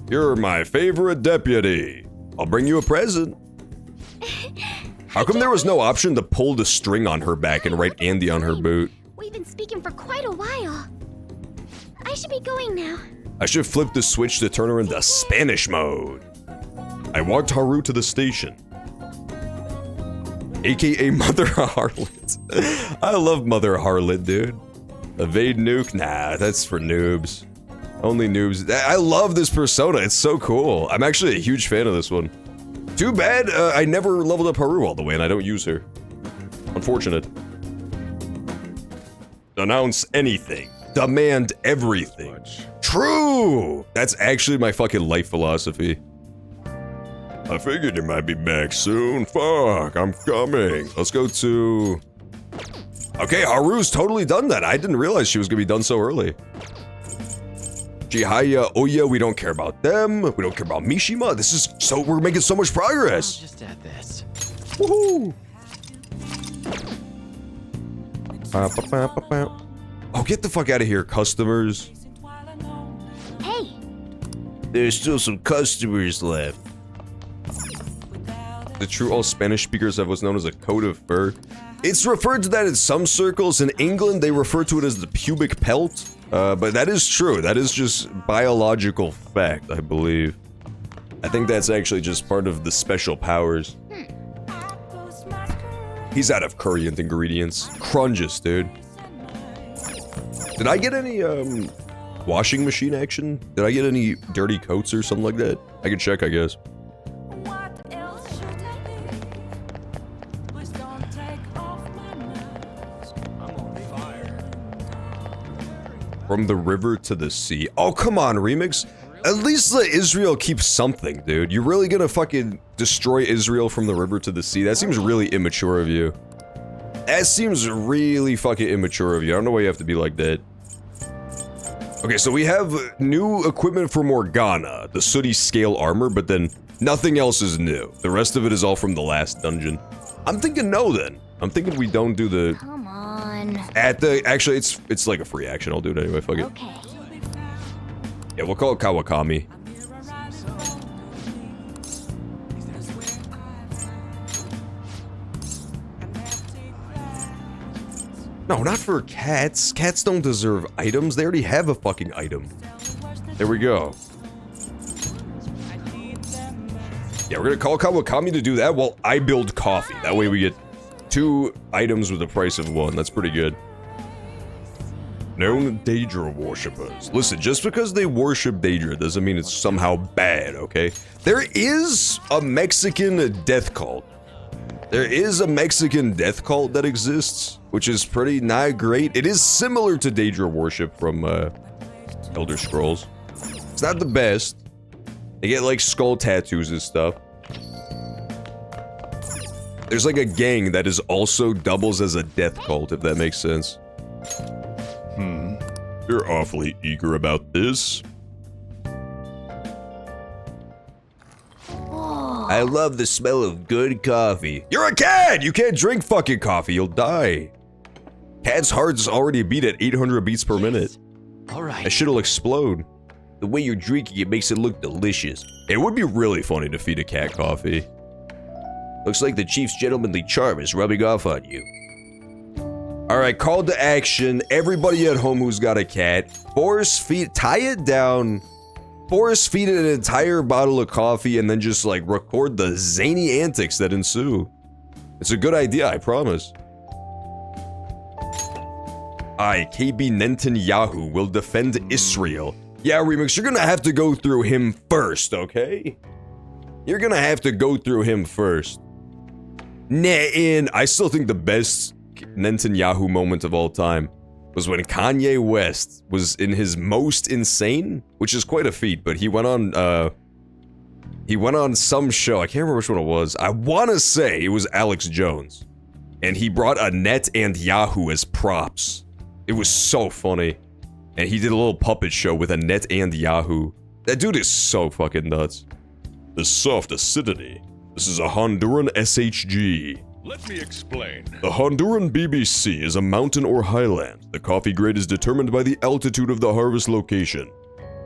You're my favorite deputy. I'll bring you a present. How come there was no option to pull the string on her back and write Andy on her boot? We've been speaking for quite a while. I should be going now. I should flip the switch to turn her into Spanish mode. I walked Haru to the station. AKA Mother Harlot. I love Mother Harlot, dude. Evade nuke? Nah, that's for noobs. Only noobs. I love this persona. It's so cool. I'm actually a huge fan of this one. Too bad I never leveled up Haru all the way and I don't use her. Unfortunate. Announce anything. Demand everything. True! That's actually my fucking life philosophy. I figured you might be back soon. Fuck, I'm coming. Let's go to... Okay, Haru's totally done that. I didn't realize she was gonna be done so early. Chihaya, Oya, we don't care about them. We don't care about Mishima. This is so... We're making so much progress. Just add this. Woohoo! Oh, get the fuck out of here, customers. Hey, There's still some customers left. The true all Spanish speakers have what's known as a coat of fur. It's referred to that in some circles. In England, they refer to it as the pubic pelt. But that is true. That is just biological fact, I believe. I think that's actually just part of the special powers. He's out of current ingredients. Crunges, dude. Did I get any, washing machine action? Did I get any dirty coats or something like that? I can check, I guess. From the river to the sea. Oh, come on, Remix. At least let Israel keep something, dude. You really gonna fucking destroy Israel from the river to the sea? That seems really immature of you. That seems really fucking immature of you. I don't know why you have to be like that. Okay, so we have new equipment for Morgana, the sooty scale armor, but then nothing else is new. The rest of it is all from the last dungeon. I'm thinking no then. I'm thinking we don't do the... come on. At the... Actually, it's like a free action. I'll do it anyway. Fuck it. Okay. Yeah, we'll call it Kawakami. No, not for cats. Cats don't deserve items. They already have a fucking item. There we go. Yeah, we're gonna call Kawakami to do that while I build coffee. That way we get 2 items with the price of 1. That's pretty good. Known Daedra worshippers. Listen, just because they worship Daedra doesn't mean it's somehow bad, okay? There is a Mexican death cult. There is a Mexican death cult that exists, which is pretty not great. It is similar to Daedra worship from Elder Scrolls. It's not the best. They get like skull tattoos and stuff. There's like a gang that is also doubles as a death cult, if that makes sense. You're awfully eager about this. I love the smell of good coffee. You're a cat! You can't drink fucking coffee, you'll die. Cat's heart's already beat at 800 beats per minute. Alright. That shit'll explode. The way you're drinking it makes it look delicious. It would be really funny to feed a cat coffee. Looks like the chief's gentlemanly charm is rubbing off on you. Alright, call to action. Everybody at home who's got a cat, force feed, tie it down, force feed it an entire bottle of coffee, and then just like record the zany antics that ensue. It's a good idea, I promise. KB Netanyahu will defend Israel. Yeah, Remix, you're gonna have to go through him first, okay? You're gonna have to go through him first. I still think the best Netanyahu moment of all time was when Kanye West was in his most insane, which is quite a feat, but he went on some show, I can't remember which one it was. I wanna say it was Alex Jones. And he brought a net and Yahoo as props. It was so funny. And he did a little puppet show with a net and Yahoo. That dude is so fucking nuts. The soft acidity. This is a Honduran SHG. Let me explain. The Honduran BBC is a mountain or highland. The coffee grade is determined by the altitude of the harvest location.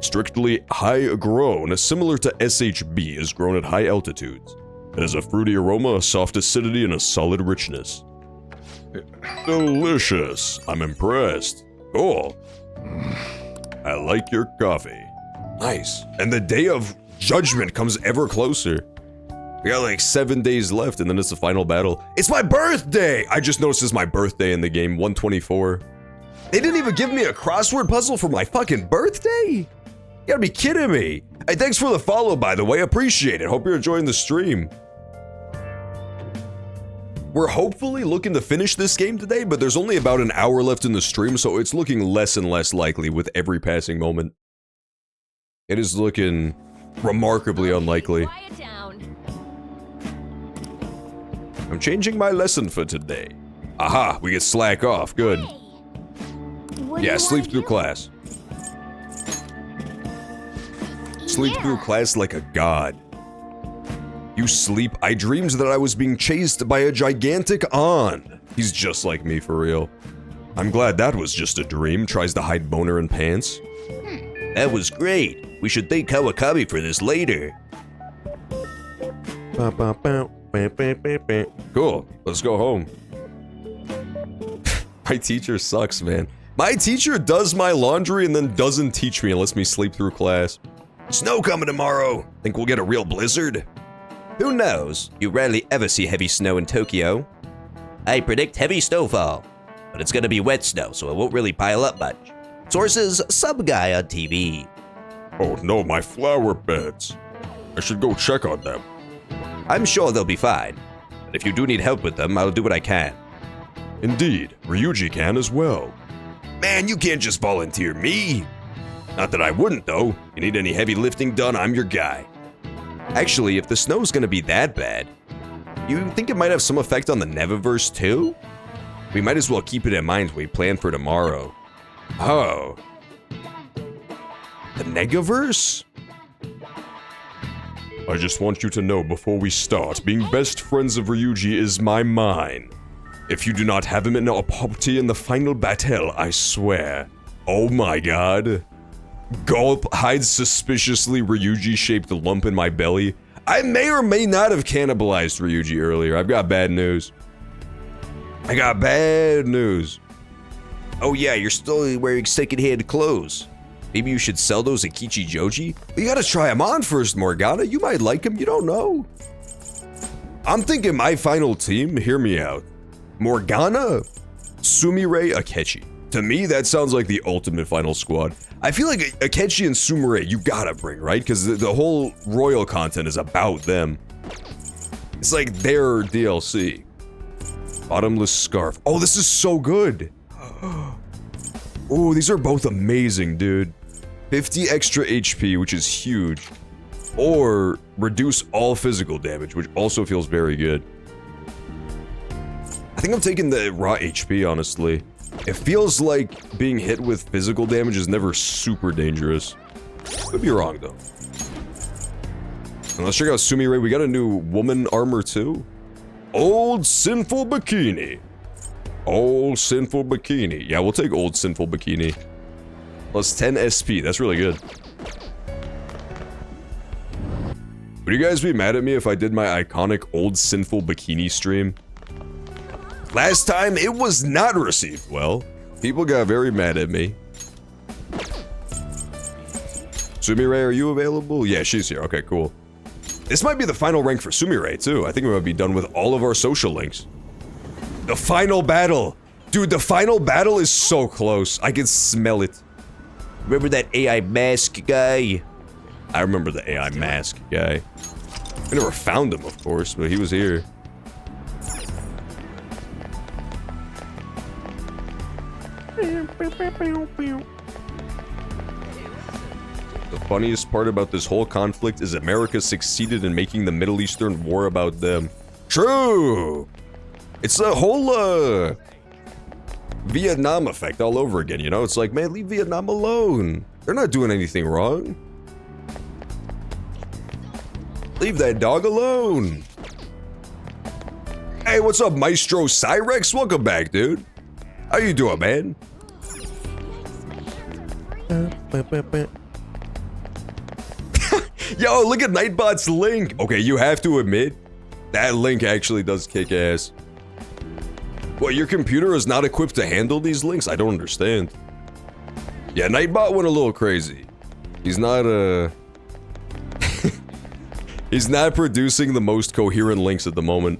Strictly high grown, similar to SHB, is grown at high altitudes. It has a fruity aroma, a soft acidity, and a solid richness. Delicious. I'm impressed. Cool. I like your coffee. Nice. And the day of judgment comes ever closer. We got like 7 days left and then it's the final battle. It's my birthday! I just noticed it's my birthday in the game, 124. They didn't even give me a crossword puzzle for my fucking birthday? You gotta be kidding me. Hey, thanks for the follow, by the way. Appreciate it. Hope you're enjoying the stream. We're hopefully looking to finish this game today, but there's only about an hour left in the stream, so it's looking less and less likely with every passing moment. It is looking remarkably unlikely. I'm changing my lesson for today. Aha, we get slack off, good. Yeah, sleep through class. Sleep through class like a god. You sleep. I dreamed that I was being chased by a gigantic on. He's just like me for real. I'm glad that was just a dream. Tries to hide boner in pants. That was great. We should thank Kawakami for this later. Cool, let's go home. My teacher sucks, man. My teacher does my laundry and then doesn't teach me and lets me sleep through class. Snow coming tomorrow. Think we'll get a real blizzard? Who knows? You rarely ever see heavy snow in Tokyo. I predict heavy snowfall, but it's gonna be wet snow, so it won't really pile up much. Sources, some guy on TV. Oh no, my flower beds. I should go check on them. I'm sure they'll be fine, but if you do need help with them, I'll do what I can. Indeed, Ryuji can as well. Man, you can't just volunteer me. Not that I wouldn't though. You need any heavy lifting done, I'm your guy. Actually, if the snow's gonna be that bad, you think it might have some effect on the Nevaverse too? We might as well keep it in mind when we plan for tomorrow. Oh. The Negaverse? I just want you to know before we start, being best friends of Ryuji is my mine. If you do not have him in our party in the final battle, I swear. Oh my god. Gulp hides suspiciously Ryuji-shaped lump in my belly. I may or may not have cannibalized Ryuji earlier. I've got bad news. I got bad news. Oh yeah, you're still wearing second-hand clothes. Maybe you should sell those at Kichijoji? You gotta try them on first, Morgana. You might like them, you don't know. I'm thinking my final team, hear me out. Morgana, Sumire, Akechi. To me, that sounds like the ultimate final squad. I feel like Akechi and Sumire, you gotta bring, right? Because the whole Royal content is about them. It's like their DLC. Bottomless Scarf. Oh, this is so good. Oh, these are both amazing, dude. 50 extra HP, which is huge. Or reduce all physical damage, which also feels very good. I think I'm taking the raw HP, honestly. It feels like being hit with physical damage is never super dangerous. Could be wrong, though. And let's check out Sumire. We got a new woman armor, too. Old Sinful Bikini. Old Sinful Bikini. Yeah, we'll take Old Sinful Bikini. Plus 10 SP. That's really good. Would you guys be mad at me if I did my iconic Old Sinful Bikini stream? Last time, it was not received well. People got very mad at me. Sumire, are you available? Yeah, she's here. Okay, cool. This might be the final rank for Sumire, too. I think we might be done with all of our social links. The final battle! Dude, the final battle is so close. I can smell it. Remember that AI mask guy? I remember the AI mask guy. I never found him, of course, but he was here. The funniest part about this whole conflict is America succeeded in making the Middle Eastern war about them. True! It's a whole, Vietnam effect all over again, you know? It's like, man, leave Vietnam alone. They're not doing anything wrong. Leave that dog alone. Hey, what's up, Maestro Cyrex? Welcome back, dude. How you doing, man? Yo, look at Nightbot's link. Okay, you have to admit, that link actually does kick ass. What, your computer is not equipped to handle these links? I don't understand. Yeah, Nightbot went a little crazy. He's not, he's not producing the most coherent links at the moment.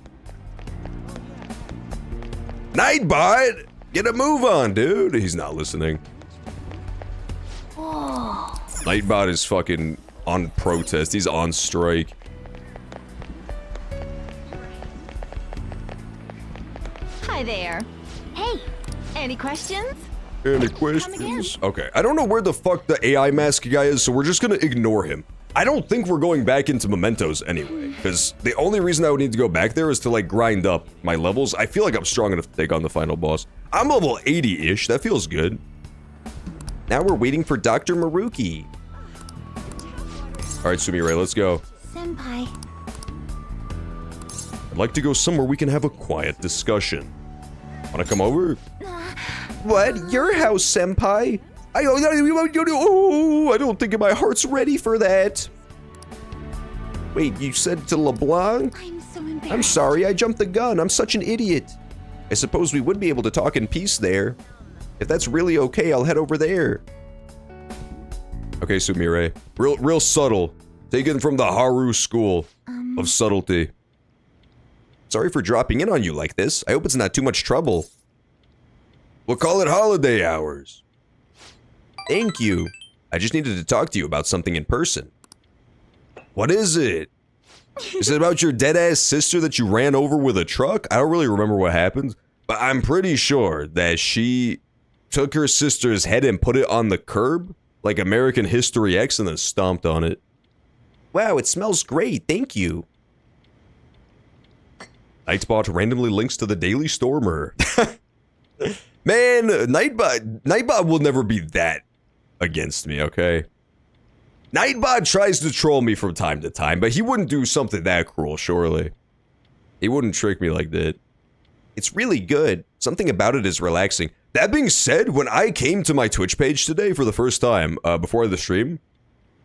Nightbot! Get a move on, dude! He's not listening. Nightbot is fucking on protest. He's on strike. Hi there. Hey, Any questions? Any questions? Okay, I don't know where the fuck the AI mask guy is, so we're just gonna ignore him. I don't think we're going back into Mementos anyway, because the only reason I would need to go back there is to like grind up my levels. I feel like I'm strong enough to take on the final boss. I'm level 80-ish, that feels good. Now we're waiting for Dr. Maruki. Alright, Sumire, let's go. Senpai. I'd like to go somewhere we can have a quiet discussion. Wanna come over? What? Your house, senpai? I don't think my heart's ready for that. Wait, you said to LeBlanc? I'm so embarrassed. I'm sorry, I jumped the gun. I'm such an idiot. I suppose we would be able to talk in peace there. If that's really okay, I'll head over there. Okay, Sumire. Real subtle. Taken from the Haru school of subtlety. Sorry for dropping in on you like this. I hope it's not too much trouble. We'll call it holiday hours. Thank you. I just needed to talk to you about something in person. What is it? Is it about your dead-ass sister that you ran over with a truck? I don't really remember what happened, but I'm pretty sure that she took her sister's head and put it on the curb, like American History X, and then stomped on it. Wow, it smells great. Thank you. Nightbot randomly links to the Daily Stormer. Man, Nightbot will never be that against me, okay? Nightbot tries to troll me from time to time, but he wouldn't do something that cruel, surely. He wouldn't trick me like that. It's really good. Something about it is relaxing. That being said, when I came to my Twitch page today for the first time, before the stream,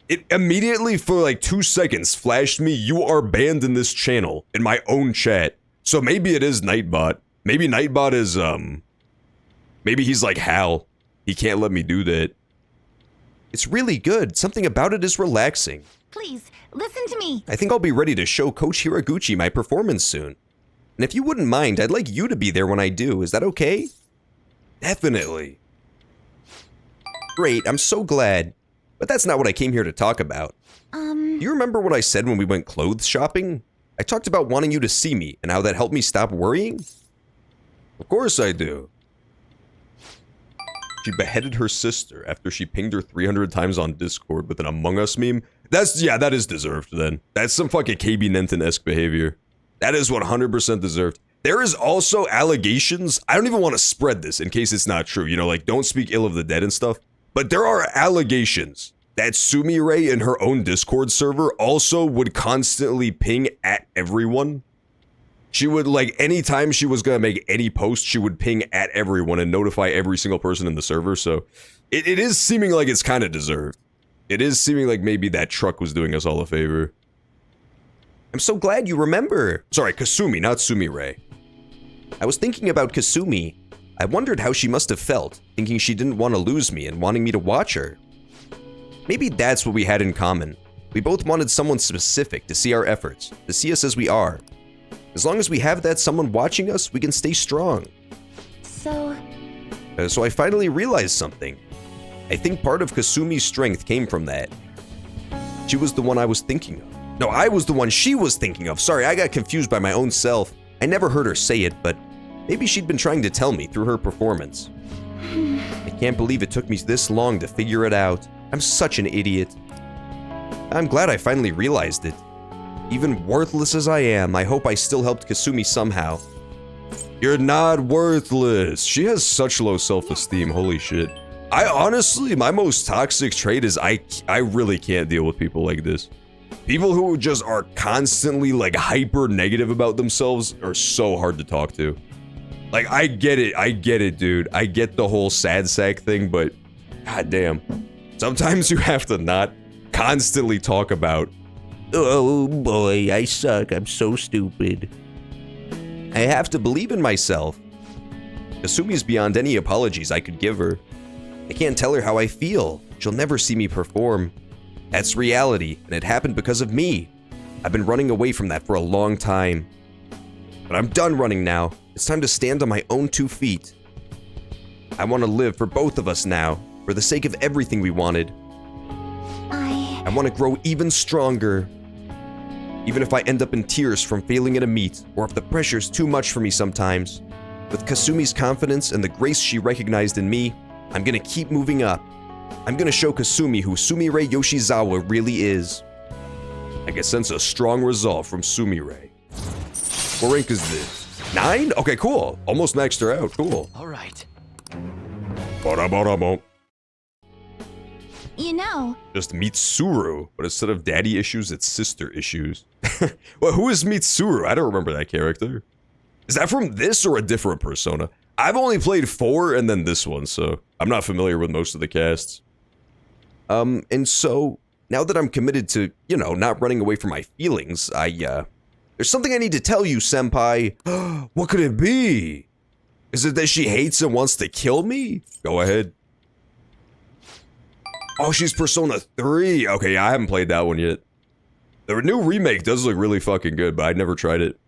it immediately for like 2 seconds flashed me, "You are banned in this channel," in my own chat. So maybe it is Nightbot. Maybe Nightbot is, maybe he's like Hal. He can't let me do that. It's really good. Something about it is relaxing. Please, listen to me. I think I'll be ready to show Coach Hiraguchi my performance soon. And if you wouldn't mind, I'd like you to be there when I do. Is that okay? Definitely. Great, I'm so glad. But that's not what I came here to talk about. Do you remember what I said when we went clothes shopping? I talked about wanting you to see me and how that helped me stop worrying. Of course I do. She beheaded her sister after she pinged her 300 times on Discord with an Among Us meme. That is deserved then. That's some fucking KB Nenton-esque behavior. That is 100% deserved. There is also allegations. I don't even want to spread this in case it's not true. You know, like, don't speak ill of the dead and stuff. But there are allegations that Sumire in her own Discord server also would constantly ping at everyone. She would, like, anytime she was gonna make any post, she would ping at everyone and notify every single person in the server, so it is seeming like it's kind of deserved. It is seeming like maybe that truck was doing us all a favor. I'm so glad you remember. Sorry, Kasumi, not Sumire. I was thinking about Kasumi. I wondered how she must have felt, thinking she didn't want to lose me and wanting me to watch her. Maybe that's what we had in common. We both wanted someone specific to see our efforts, to see us as we are. As long as we have that someone watching us, we can stay strong. So I finally realized something. I think part of Kasumi's strength came from that. She was the one I was thinking of. No, I was the one she was thinking of. Sorry, I got confused by my own self. I never heard her say it, but maybe she'd been trying to tell me through her performance. I can't believe it took me this long to figure it out. I'm such an idiot. I'm glad I finally realized it. Even worthless as I am, I hope I still helped Kasumi somehow. You're not worthless. She has such low self-esteem, holy shit. I honestly, my most toxic trait is I really can't deal with people like this. People who just are constantly like hyper negative about themselves are so hard to talk to. Like, I get it, dude. I get the whole sad sack thing, but goddamn. Sometimes you have to not constantly talk about. Oh boy, I suck. I'm so stupid. I have to believe in myself. Kasumi's beyond any apologies I could give her. I can't tell her how I feel. She'll never see me perform. That's reality, and it happened because of me. I've been running away from that for a long time. But I'm done running now. It's time to stand on my own 2 feet. I want to live for both of us now, for the sake of everything we wanted. I want to grow even stronger. Even if I end up in tears from failing at a meet, or if the pressure's too much for me sometimes. With Kasumi's confidence and the grace she recognized in me, I'm gonna keep moving up. I'm gonna show Kasumi who Sumire Yoshizawa really is. I can sense a strong resolve from Sumire. What rank is this? 9? Okay, cool. Almost maxed her out. Cool. All right. Ba-da-ba-da-ba. You know, Just Mitsuru, but instead of daddy issues, it's sister issues. Well, who is Mitsuru? I don't remember that character. Is that from this or a different Persona? I've only played 4 and then this one, so I'm not familiar with most of the casts. And so, now that I'm committed to, not running away from my feelings, there's something I need to tell you, senpai. What could it be? Is it that she hates and wants to kill me? Go ahead. Oh, she's Persona 3. Okay, I haven't played that one yet. The new remake does look really fucking good, but I'd never tried it.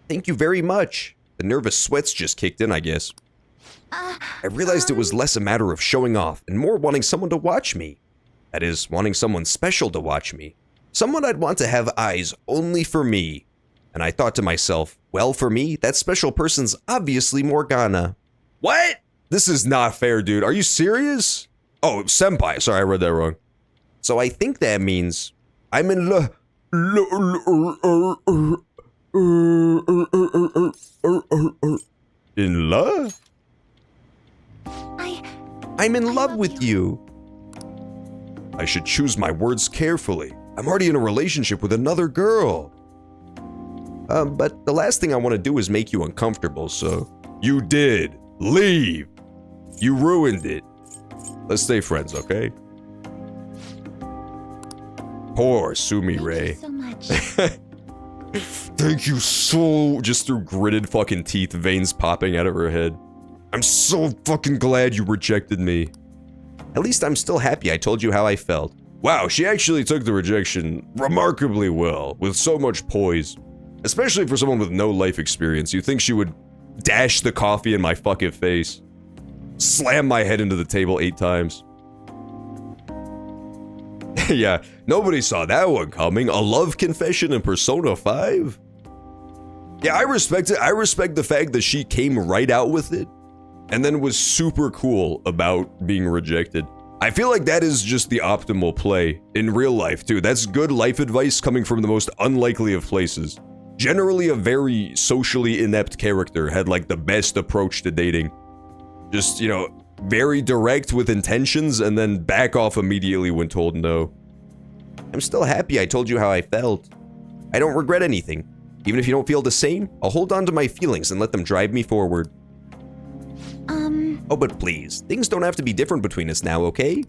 Thank you very much. The nervous sweats just kicked in, I guess. I realized it was less a matter of showing off and more wanting someone to watch me. That is, wanting someone special to watch me. Someone I'd want to have eyes only for me. And I thought to myself, well, for me, that special person's obviously Morgana. What? This is not fair, dude. Are you serious? Oh, senpai. Sorry, I read that wrong. So I think that means I'm in love. In love? I'm in love with you. I should choose my words carefully. I'm already in a relationship with another girl. But the last thing I want to do is make you uncomfortable, so... You did. Leave. You ruined it. Let's stay friends, okay? Poor Sumire. so much. Thank you so... Just through gritted fucking teeth, veins popping out of her head. I'm so fucking glad you rejected me. At least I'm still happy I told you how I felt. Wow, she actually took the rejection remarkably well, with so much poise. Especially for someone with no life experience. You'd think she would dash the coffee in my fucking face. Slam my head into the table 8 times. Yeah, nobody saw that one coming. A love confession in Persona 5? Yeah, I respect it. I respect the fact that she came right out with it and then was super cool about being rejected. I feel like that is just the optimal play in real life, too. That's good life advice coming from the most unlikely of places. Generally, a very socially inept character had like the best approach to dating. Just, very direct with intentions and then back off immediately when told no. I'm still happy I told you how I felt. I don't regret anything. Even if you don't feel the same, I'll hold on to my feelings and let them drive me forward. Oh, but please, things don't have to be different between us now, okay?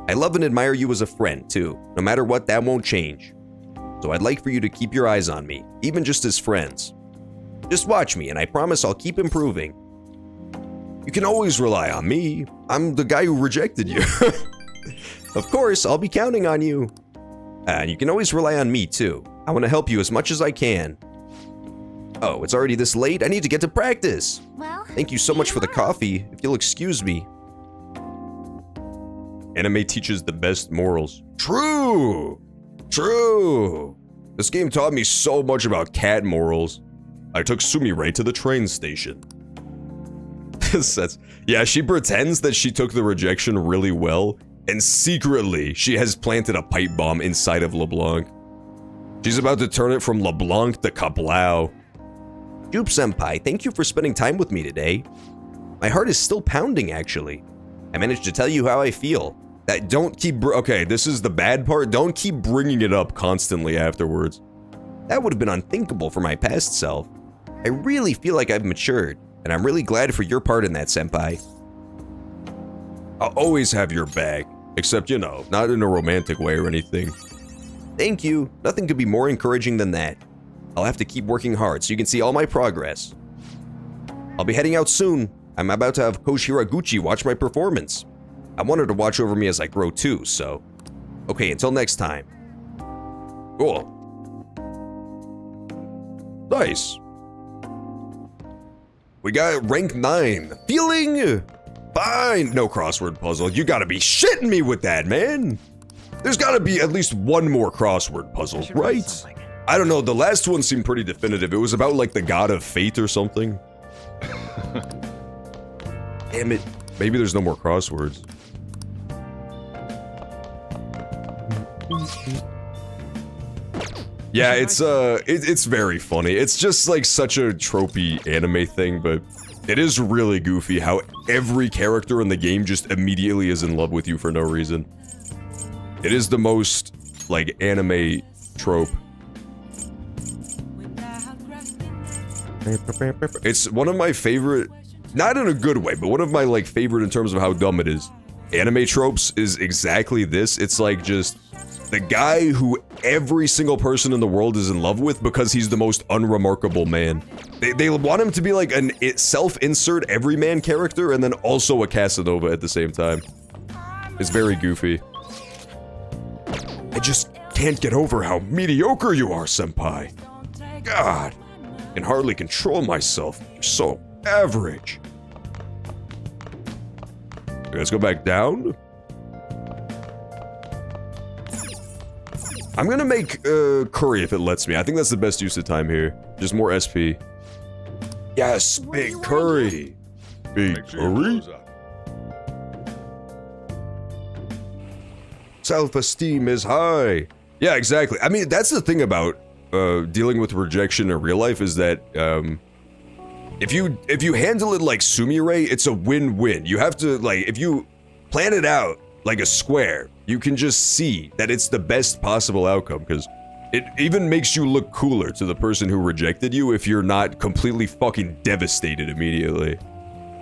I love and admire you as a friend, too. No matter what, that won't change. So I'd like for you to keep your eyes on me, even just as friends. Just watch me, and I promise I'll keep improving. You can always rely on me. I'm the guy who rejected you. Of course, I'll be counting on you. And you can always rely on me, too. I want to help you as much as I can. Oh, it's already this late? I need to get to practice. Well, thank you so much for the coffee, if you'll excuse me. Anime teaches the best morals. True! True! This game taught me so much about cat morals. I took Sumire to the train station. Yeah, she pretends that she took the rejection really well, and secretly, she has planted a pipe bomb inside of LeBlanc. She's about to turn it from LeBlanc to Kablau. Jupe-senpai, thank you for spending time with me today. My heart is still pounding, actually. I managed to tell you how I feel. Don't keep... Okay, this is the bad part. Don't keep bringing it up constantly afterwards. That would have been unthinkable for my past self. I really feel like I've matured, and I'm really glad for your part in that, senpai. I'll always have your back. Except, you know, not in a romantic way or anything. Thank you. Nothing could be more encouraging than that. I'll have to keep working hard so you can see all my progress. I'll be heading out soon. I'm about to have Coach Hiraguchi watch my performance. I want her to watch over me as I grow too, so... Okay, until next time. Cool. Nice. We got rank 9. Feeling fine. No crossword puzzle. You gotta be shitting me with that, man. There's gotta be at least one more crossword puzzle, right? I don't know, the last one seemed pretty definitive. It was about like the god of fate or something. Damn it. Maybe there's no more crosswords. Yeah, it's very funny. It's just like such a tropey anime thing, but it is really goofy how every character in the game just immediately is in love with you for no reason. It is the most, like, anime trope. It's one of my favorite, not in a good way, but one of my, like, favorite in terms of how dumb it is. Anime tropes is exactly this. It's like just the guy who every single person in the world is in love with because he's the most unremarkable man. They want him to be like an self-insert everyman character and then also a Casanova at the same time. It's very goofy. I just can't get over how mediocre you are, senpai. God, I can hardly control myself. You're so average. Let's go back down. I'm gonna make curry if it lets me. I think that's the best use of time here. Just more SP. Yes, big curry. Big curry. Self-esteem is high. Yeah, exactly. I mean, that's the thing about dealing with rejection in real life is that if you handle it like Sumire, it's a win-win. You have to, like, if you plan it out like a square, you can just see that it's the best possible outcome, because it even makes you look cooler to the person who rejected you if you're not completely fucking devastated immediately.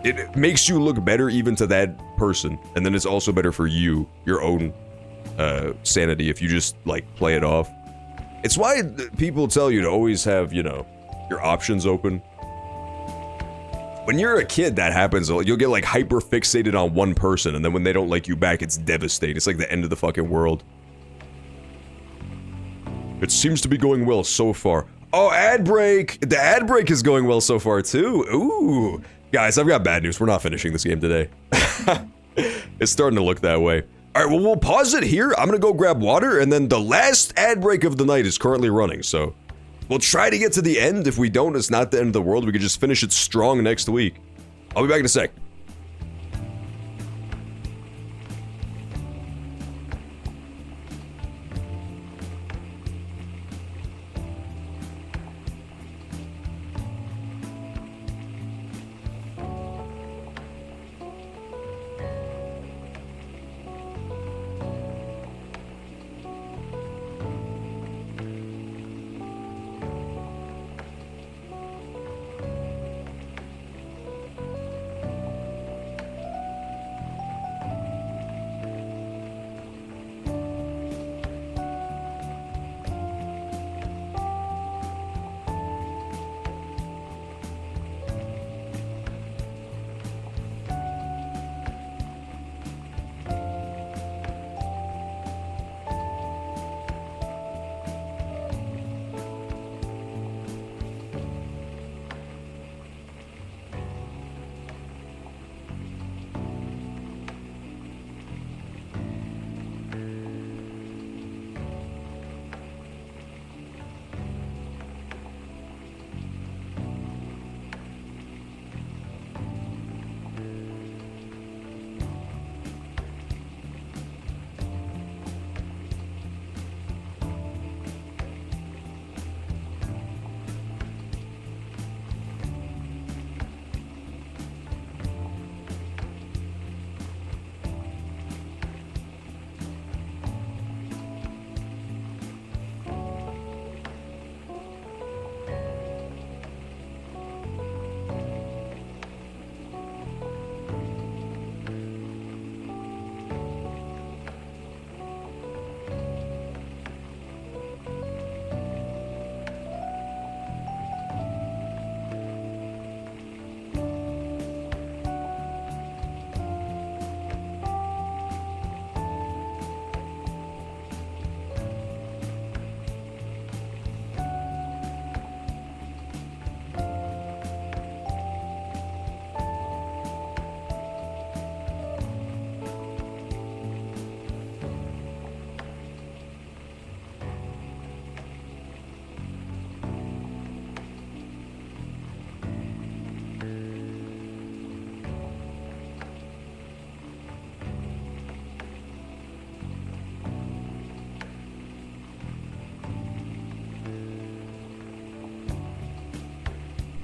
It makes you look better even to that person, and then it's also better for you, your own sanity, if you just, like, play it off. It's why people tell you to always have, you know, your options open. When you're a kid, that happens. You'll get, like, hyper fixated on one person, and then when they don't like you back, it's devastating. It's like the end of the fucking world. It seems to be going well so far. Oh, ad break! The ad break is going well so far, too. Ooh. Guys, I've got bad news. We're not finishing this game today. It's starting to look that way. Alright, well, we'll pause it here. I'm gonna go grab water, and then the last ad break of the night is currently running, so... We'll try to get to the end. If we don't, it's not the end of the world. We could just finish it strong next week. I'll be back in a sec.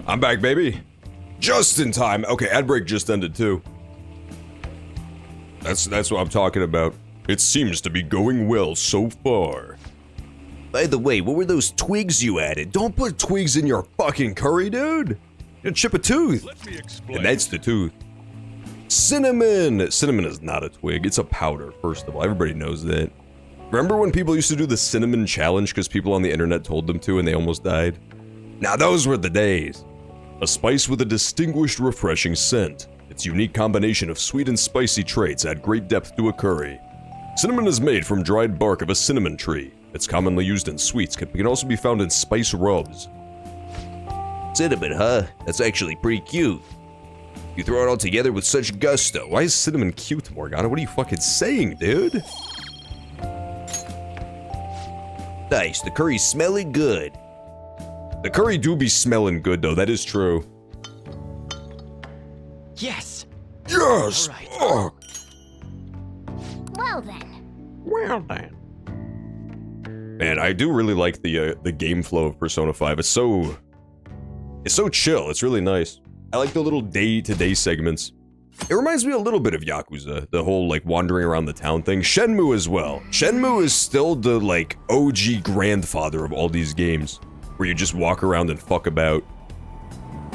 I'm back, baby. Just in time. Okay, ad break just ended too. That's what I'm talking about. It seems to be going well so far. By the way, what were those twigs you added? Don't put twigs in your fucking curry, dude. You'll chip a tooth. Let me explain. And that's the tooth. Cinnamon. Cinnamon is not a twig. It's a powder, first of all. Everybody knows that. Remember when people used to do the cinnamon challenge because people on the internet told them to and they almost died? Now those were the days. A spice with a distinguished, refreshing scent. Its unique combination of sweet and spicy traits add great depth to a curry. Cinnamon is made from dried bark of a cinnamon tree. It's commonly used in sweets, but can also be found in spice rubs. Cinnamon, huh? That's actually pretty cute. You throw it all together with such gusto. Why is cinnamon cute, Morgana? What are you fucking saying, dude? Nice, the curry's smelling good. The curry do be smelling good, though. That is true. Yes! Yes! All right. Oh. Well then. Well then. Man, I do really like the game flow of Persona 5. It's so chill. It's really nice. I like the little day-to-day segments. It reminds me a little bit of Yakuza, the whole like wandering around the town thing. Shenmue as well. Shenmue is still the like OG grandfather of all these games, where you just walk around and fuck about.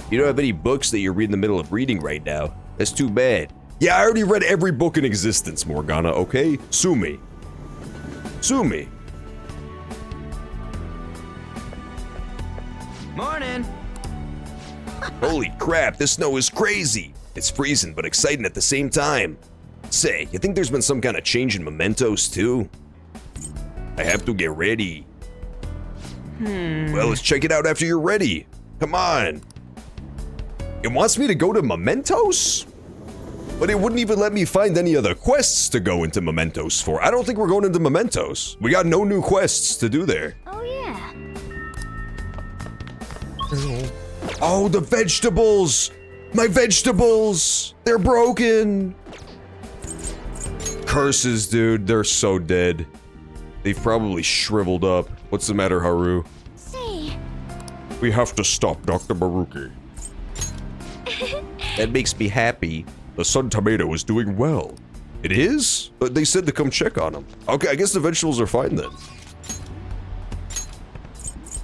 You don't have any books that you're in the middle of reading right now. That's too bad. Yeah, I already read every book in existence, Morgana, okay? Sue me. Sue me. Morning! Holy crap, this snow is crazy. It's freezing but exciting at the same time. Say, you think there's been some kind of change in mementos too? I have to get ready. Well, let's check it out after you're ready. Come on. It wants me to go to mementos? But it wouldn't even let me find any other quests to go into mementos for. I don't think we're going into mementos. We got no new quests to do there. Oh yeah. Oh, the vegetables! My vegetables! They're broken! Curses, dude. They're so dead. They've probably shriveled up. What's the matter, Haru? Say. We have to stop Dr. Maruki. That makes me happy. The Sun Tomato is doing well. It is? But they said to come check on him. Okay, I guess the vegetables are fine then.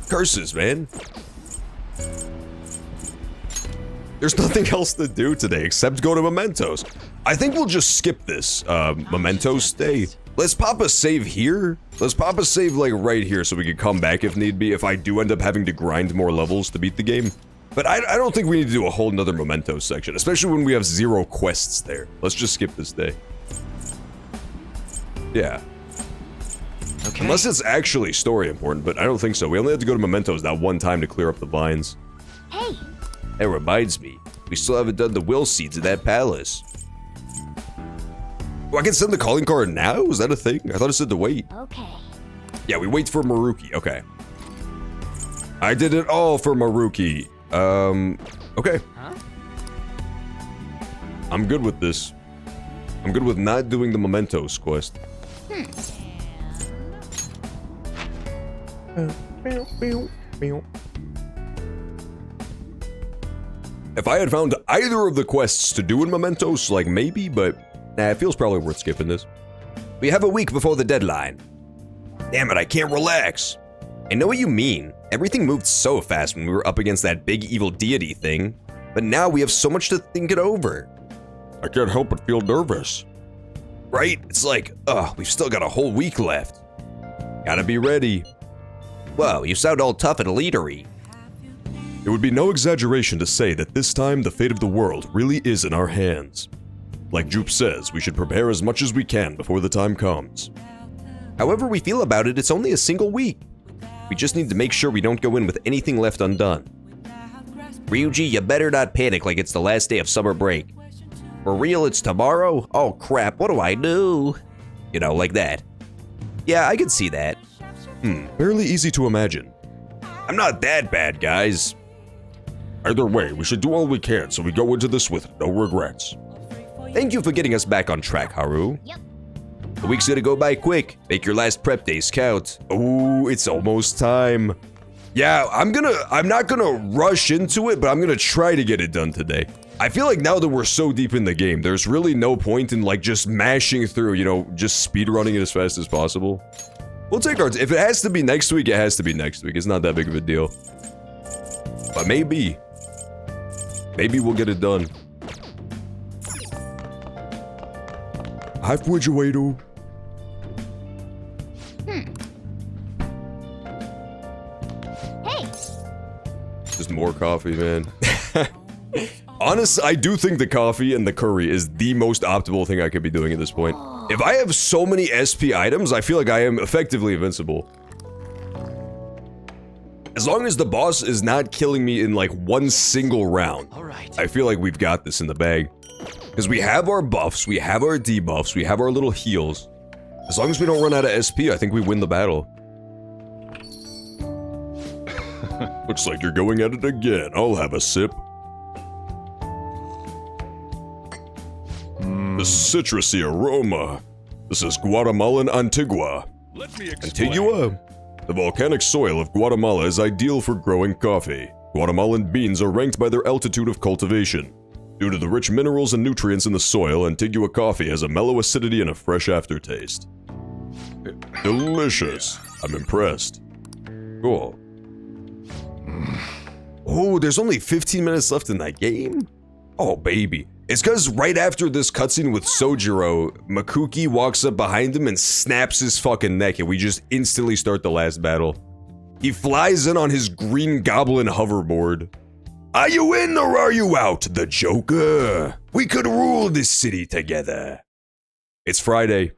Curses, man. There's nothing else to do today except go to Mementos. I think we'll just skip this Mementos day. Let's pop a save here. Let's pop a save like right here so we can come back if need be, if I do end up having to grind more levels to beat the game. But I don't think we need to do a whole nother Mementos section, especially when we have 0 quests there. Let's just skip this day. Yeah. Okay. Unless it's actually story important, but I don't think so. We only have to go to Mementos that one time to clear up the vines. Hey. That reminds me, we still haven't done the will seeds in that palace. Oh, I can send the calling card now? Is that a thing? I thought it said to wait. Okay. Yeah, we wait for Maruki. Okay. I did it all for Maruki. Okay. Huh? I'm good with this. I'm good with not doing the Mementos quest. If I had found either of the quests to do in Mementos, like maybe, but nah, it feels probably worth skipping this. We have a week before the deadline. Damn it, I can't relax. I know what you mean. Everything moved so fast when we were up against that big evil deity thing. But now we have so much to think it over. I can't help but feel nervous. Right? It's like, we've still got a whole week left. Gotta be ready. Whoa, you sound all tough and leadery. It would be no exaggeration to say that this time the fate of the world really is in our hands. Like Jupe says, we should prepare as much as we can before the time comes. However we feel about it, it's only a single week. We just need to make sure we don't go in with anything left undone. Ryuji, you better not panic like it's the last day of summer break. For real, it's tomorrow? Oh crap, what do I do? You know, like that. Yeah, I can see that. Fairly easy to imagine. I'm not that bad, guys. Either way, we should do all we can so we go into this with no regrets. Thank you for getting us back on track, Haru. Yep. The week's gonna go by quick. Make your last prep days count. Ooh, it's almost time. Yeah, I'm not gonna rush into it, but I'm gonna try to get it done today. I feel like now that we're so deep in the game, there's really no point in like just mashing through, you know, just speedrunning it as fast as possible. We'll take our if it has to be next week, it has to be next week. It's not that big of a deal. But maybe we'll get it done. Hi, Fujiwado. Hey. Just more coffee, man. Honestly, I do think the coffee and the curry is the most optimal thing I could be doing at this point. If I have so many SP items, I feel like I am effectively invincible. As long as the boss is not killing me in like one single round, I feel like we've got this in the bag. Because we have our buffs, we have our debuffs, we have our little heals. As long as we don't run out of SP, I think we win the battle. Looks like you're going at it again. I'll have a sip. The citrusy aroma. This is Guatemalan Antigua. Let me explain. Antigua? The volcanic soil of Guatemala is ideal for growing coffee. Guatemalan beans are ranked by their altitude of cultivation. Due to the rich minerals and nutrients in the soil, Antigua coffee has a mellow acidity and a fresh aftertaste. Delicious. I'm impressed. Cool. Oh, there's only 15 minutes left in that game? Oh, baby. It's because right after this cutscene with Sojiro, Makuki walks up behind him and snaps his fucking neck, and we just instantly start the last battle. He flies in on his green goblin hoverboard. Are you in or are you out, the Joker? We could rule this city together. It's Friday.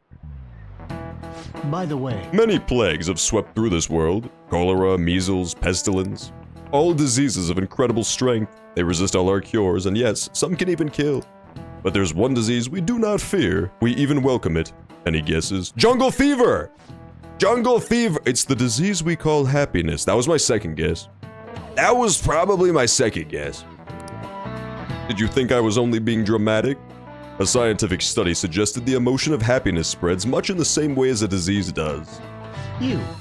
By the way, Many plagues have swept through this world. Cholera, measles, pestilence. All diseases of incredible strength. They resist all our cures, and yes, some can even kill. But there's one disease we do not fear. We even welcome it. Any guesses? Jungle fever! Jungle fever! It's the disease we call happiness. That was my second guess. That was probably my second guess. Did you think I was only being dramatic? A scientific study suggested the emotion of happiness spreads much in the same way as a disease does.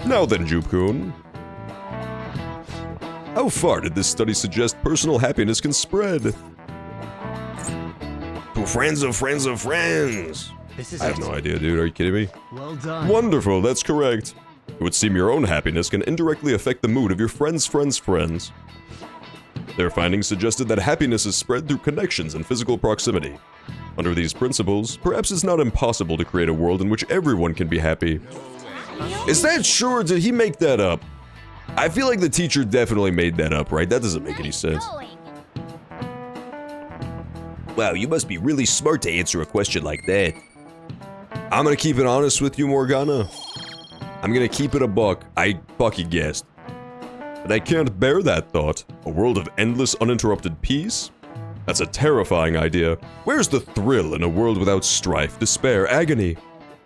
Now then, Jupe-kun. How far did this study suggest personal happiness can spread? To friends of friends of friends. I have no idea, dude. Are you kidding me? well done. Wonderful, that's correct. It would seem your own happiness can indirectly affect the mood of your friends' friends' friends. Their findings suggested that happiness is spread through connections and physical proximity. Under these principles, perhaps it's not impossible to create a world in which everyone can be happy. Is that true, or did he make that up? I feel like the teacher definitely made that up, right? That doesn't make any sense. Wow, you must be really smart to answer a question like that. I'm gonna keep it honest with you, Morgana. I'm gonna keep it a buck. I fucking guessed. But I can't bear that thought. A world of endless, uninterrupted peace? That's a terrifying idea. Where's the thrill in a world without strife, despair, agony?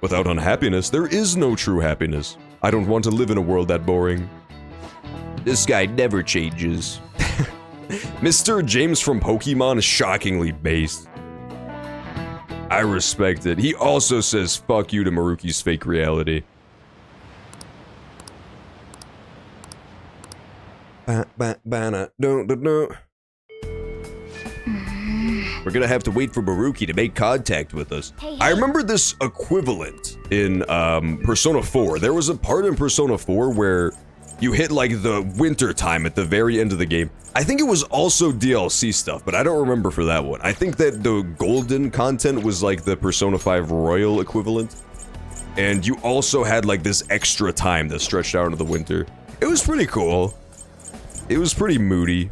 Without unhappiness, there is no true happiness. I don't want to live in a world that boring. This guy never changes. Mr. James from Pokemon is shockingly based. I respect it. He also says fuck you to Maruki's fake reality. We're gonna have to wait for Maruki to make contact with us. I remember this equivalent in Persona 4. There was a part in Persona 4 where you hit like the winter time at the very end of the game. I think it was also DLC stuff, but I don't remember for that one. I think that the golden content was like the Persona 5 Royal equivalent. And you also had like this extra time that stretched out into the winter. It was pretty cool. It was pretty moody.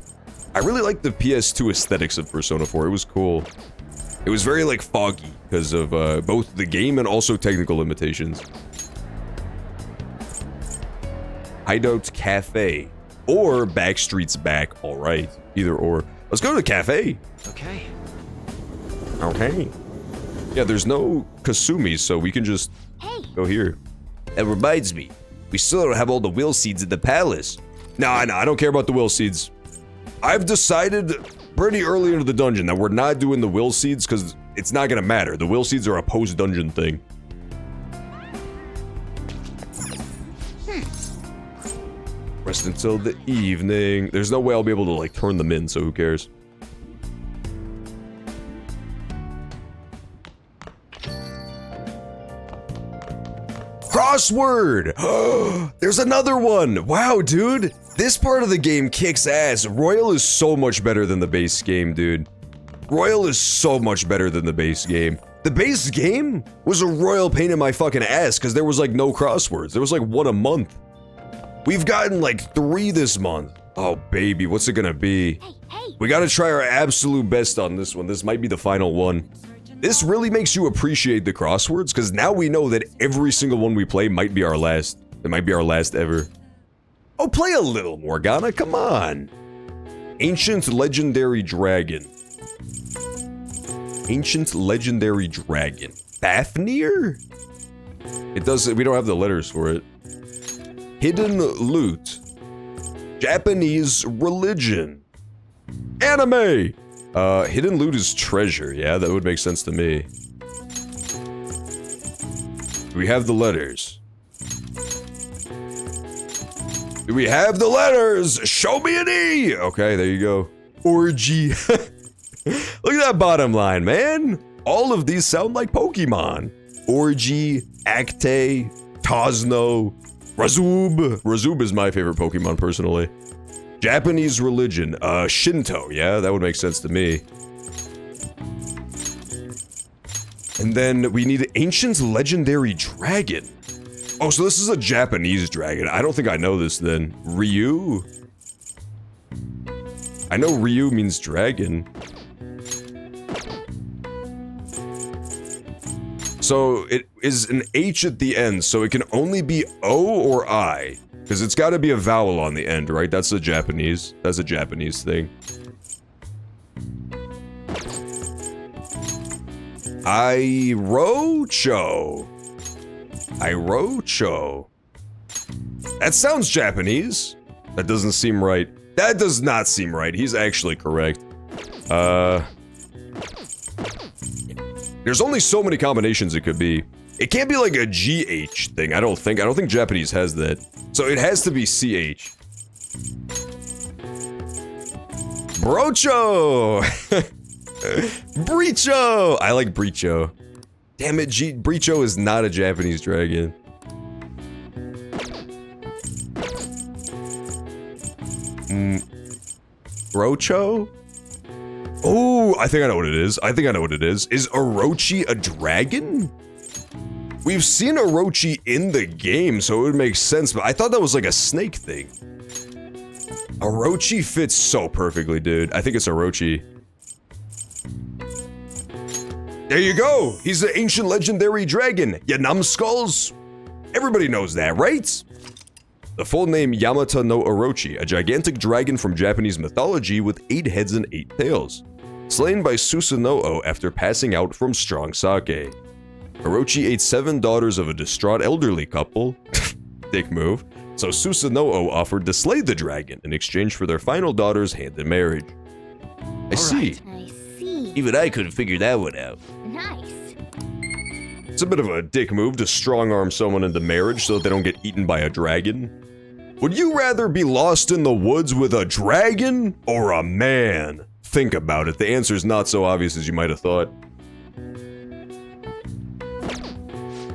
I really liked the PS2 aesthetics of Persona 4. It was cool. It was very like foggy because of both the game and also technical limitations. Hideout Cafe or Backstreet's Back. All right, either or. Let's go to the cafe. Okay. Okay. Yeah, there's no Kasumi, so we can just go here. That reminds me, we still don't have all the will seeds in the palace. Nah, I don't care about the will seeds. I've decided pretty early into the dungeon that we're not doing the will seeds because it's not gonna matter. The will seeds are a post-dungeon thing. Rest until the evening. There's no way I'll be able to, like, turn them in, so who cares? Crossword! There's another one! Wow, dude! This part of the game kicks ass. Royal is so much better than the base game, dude. Royal is so much better than the base game. The base game was a royal pain in my fucking ass because there was like no crosswords. There was like one a month. We've gotten like 3 this month. Oh baby, what's it gonna be? We gotta try our absolute best on this one. This might be the final one. This really makes you appreciate the crosswords because now we know that every single one we play might be our last. It might be our last ever. Oh, play a little, Morgana, come on. Ancient Legendary Dragon. Ancient Legendary Dragon. Fafnir? It doesn't, we don't have the letters for it. Hidden Loot. Japanese Religion. Anime! Hidden Loot is treasure, yeah, that would make sense to me. Do we have the letters? Do we have the letters? Show me an E! Okay, there you go. Orgy. Look at that bottom line, man. All of these sound like Pokemon. Orgy, Acte, Tosno, Razub. Razub is my favorite Pokemon, personally. Japanese religion, Shinto, yeah, that would make sense to me. And then we need Ancient Legendary Dragon. Oh, so this is a Japanese dragon. I don't think I know this then. Ryu? I know Ryu means dragon. So it is an H at the end, so it can only be O or I. Because it's got to be a vowel on the end, right? That's a Japanese thing. Irocho. Irocho. That sounds Japanese. That doesn't seem right. That does not seem right. He's actually correct. There's only so many combinations it could be. It can't be like a GH thing, I don't think. I don't think Japanese has that. So it has to be CH. Brocho! Bricho! I like Bricho. Damn it, Bricho is not a Japanese dragon. Brocho? Oh, I think I know what it is. Is Orochi a dragon? We've seen Orochi in the game, so it would make sense, but I thought that was like a snake thing. Orochi fits so perfectly, dude. I think it's Orochi. There you go! He's the ancient legendary dragon, ya numbskulls! Everybody knows that, right? The full name Yamata no Orochi, a gigantic dragon from Japanese mythology with 8 heads and 8 tails. Slain by Susanoo after passing out from strong sake. Orochi ate 7 daughters of a distraught elderly couple. Dick move. So Susanoo offered to slay the dragon in exchange for their final daughter's hand in marriage. I see. Even I couldn't figure that one out. Nice. It's a bit of a dick move to strong-arm someone into marriage so that they don't get eaten by a dragon. Would you rather be lost in the woods with a dragon or a man? Think about it. The answer's not so obvious as you might have thought.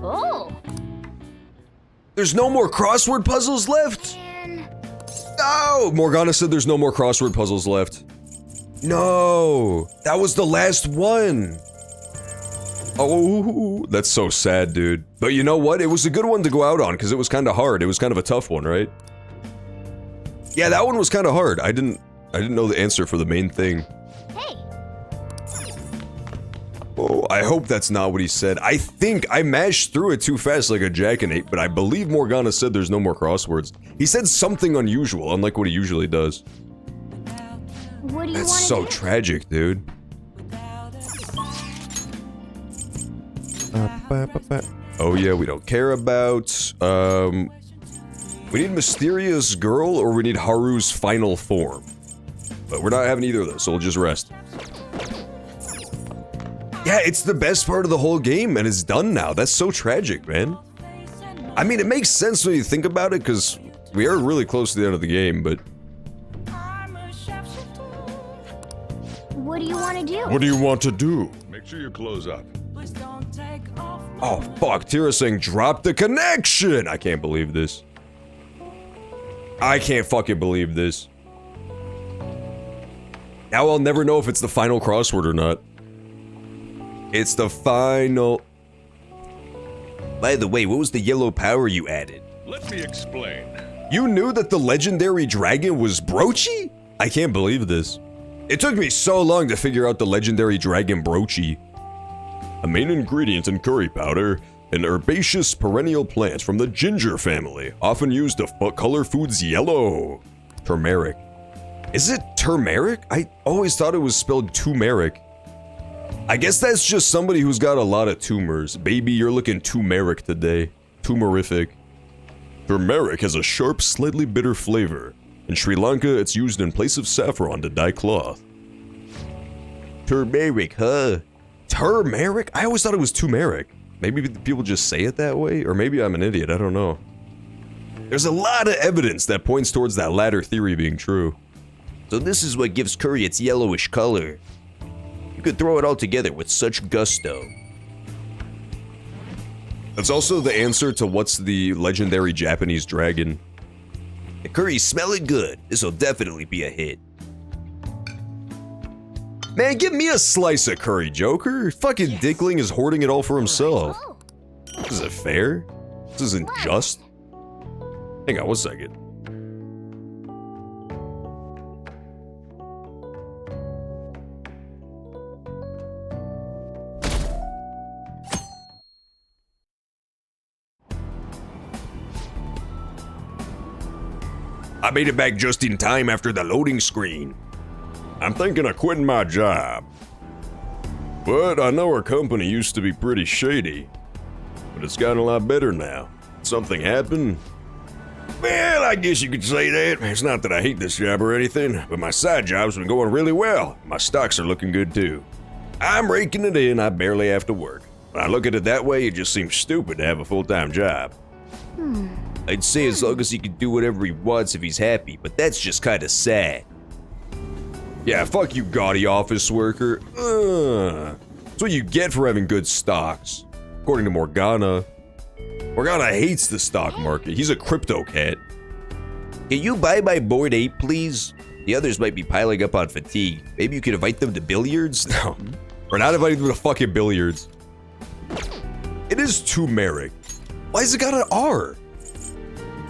Oh. There's no more crossword puzzles left? No! Morgana said there's no more crossword puzzles left. No! That was the last one! Oh, that's so sad, dude. But you know what? It was a good one to go out on, because it was kind of hard. It was kind of a tough one, right? Yeah, that one was kind of hard. I didn't know the answer for the main thing. Hey! Oh, I hope that's not what he said. I think I mashed through it too fast like a jackanate, but I believe Morgana said there's no more crosswords. He said something unusual, unlike what he usually does. What do you That's want so to do? tragic, dude. Oh yeah, we don't care about, we need Mysterious Girl or we need Haru's final form. But we're not having either of those, so we'll just rest. Yeah, it's the best part of the whole game and it's done now. That's so tragic, man. I mean, it makes sense when you think about it because We are really close to the end of the game, but... What do you want to do? What do you want to do? Make sure you close up. Oh, fuck. Tira saying, drop the connection! I can't believe this. I can't fucking believe this. Now I'll never know if it's the final crossword or not. It's the final... By the way, what was the yellow power you added? Let me explain. You knew that the legendary dragon was Broachy? I can't believe this. It took me so long to figure out the legendary dragon Broachy. A main ingredient in curry powder, an herbaceous perennial plant from the ginger family, often used to color foods yellow. Turmeric. Is it turmeric? I always thought it was spelled turmeric. I guess that's just somebody who's got a lot of tumors. Baby, you're looking turmeric today. Tumorific. Turmeric has a sharp, slightly bitter flavor. In Sri Lanka, it's used in place of saffron to dye cloth. Turmeric, huh? Turmeric? I always thought it was turmeric. Maybe people just say it that way, or maybe I'm an idiot, I don't know. There's a lot of evidence that points towards that latter theory being true. So this is what gives curry its yellowish color. You could throw it all together with such gusto. That's also the answer to what's the legendary Japanese dragon. The curry's smelling good. This'll definitely be a hit. Man, give me a slice of curry, Joker. Fucking Dickling is hoarding it all for himself. Is it fair? This isn't just. Hang on one second. I made it back just in time after the loading screen. I'm thinking of quitting my job. But I know our company used to be pretty shady. But it's gotten a lot better now. Something happened? Well, I guess you could say that. It's not that I hate this job or anything, but my side job's been going really well. My stocks are looking good too. I'm raking it in, I barely have to work. When I look at it that way, it just seems stupid to have a full-time job. I'd say as long as he can do whatever he wants if he's happy, but that's just kinda sad. Yeah, fuck you, gaudy office worker. That's what you get for having good stocks. According to Morgana. Morgana hates the stock market. He's a crypto cat. Can you buy my Bored Ape, please? The others might be piling up on fatigue. Maybe you could invite them to billiards? No. We're not inviting them to fucking billiards. It is turmeric. Why has it got an R?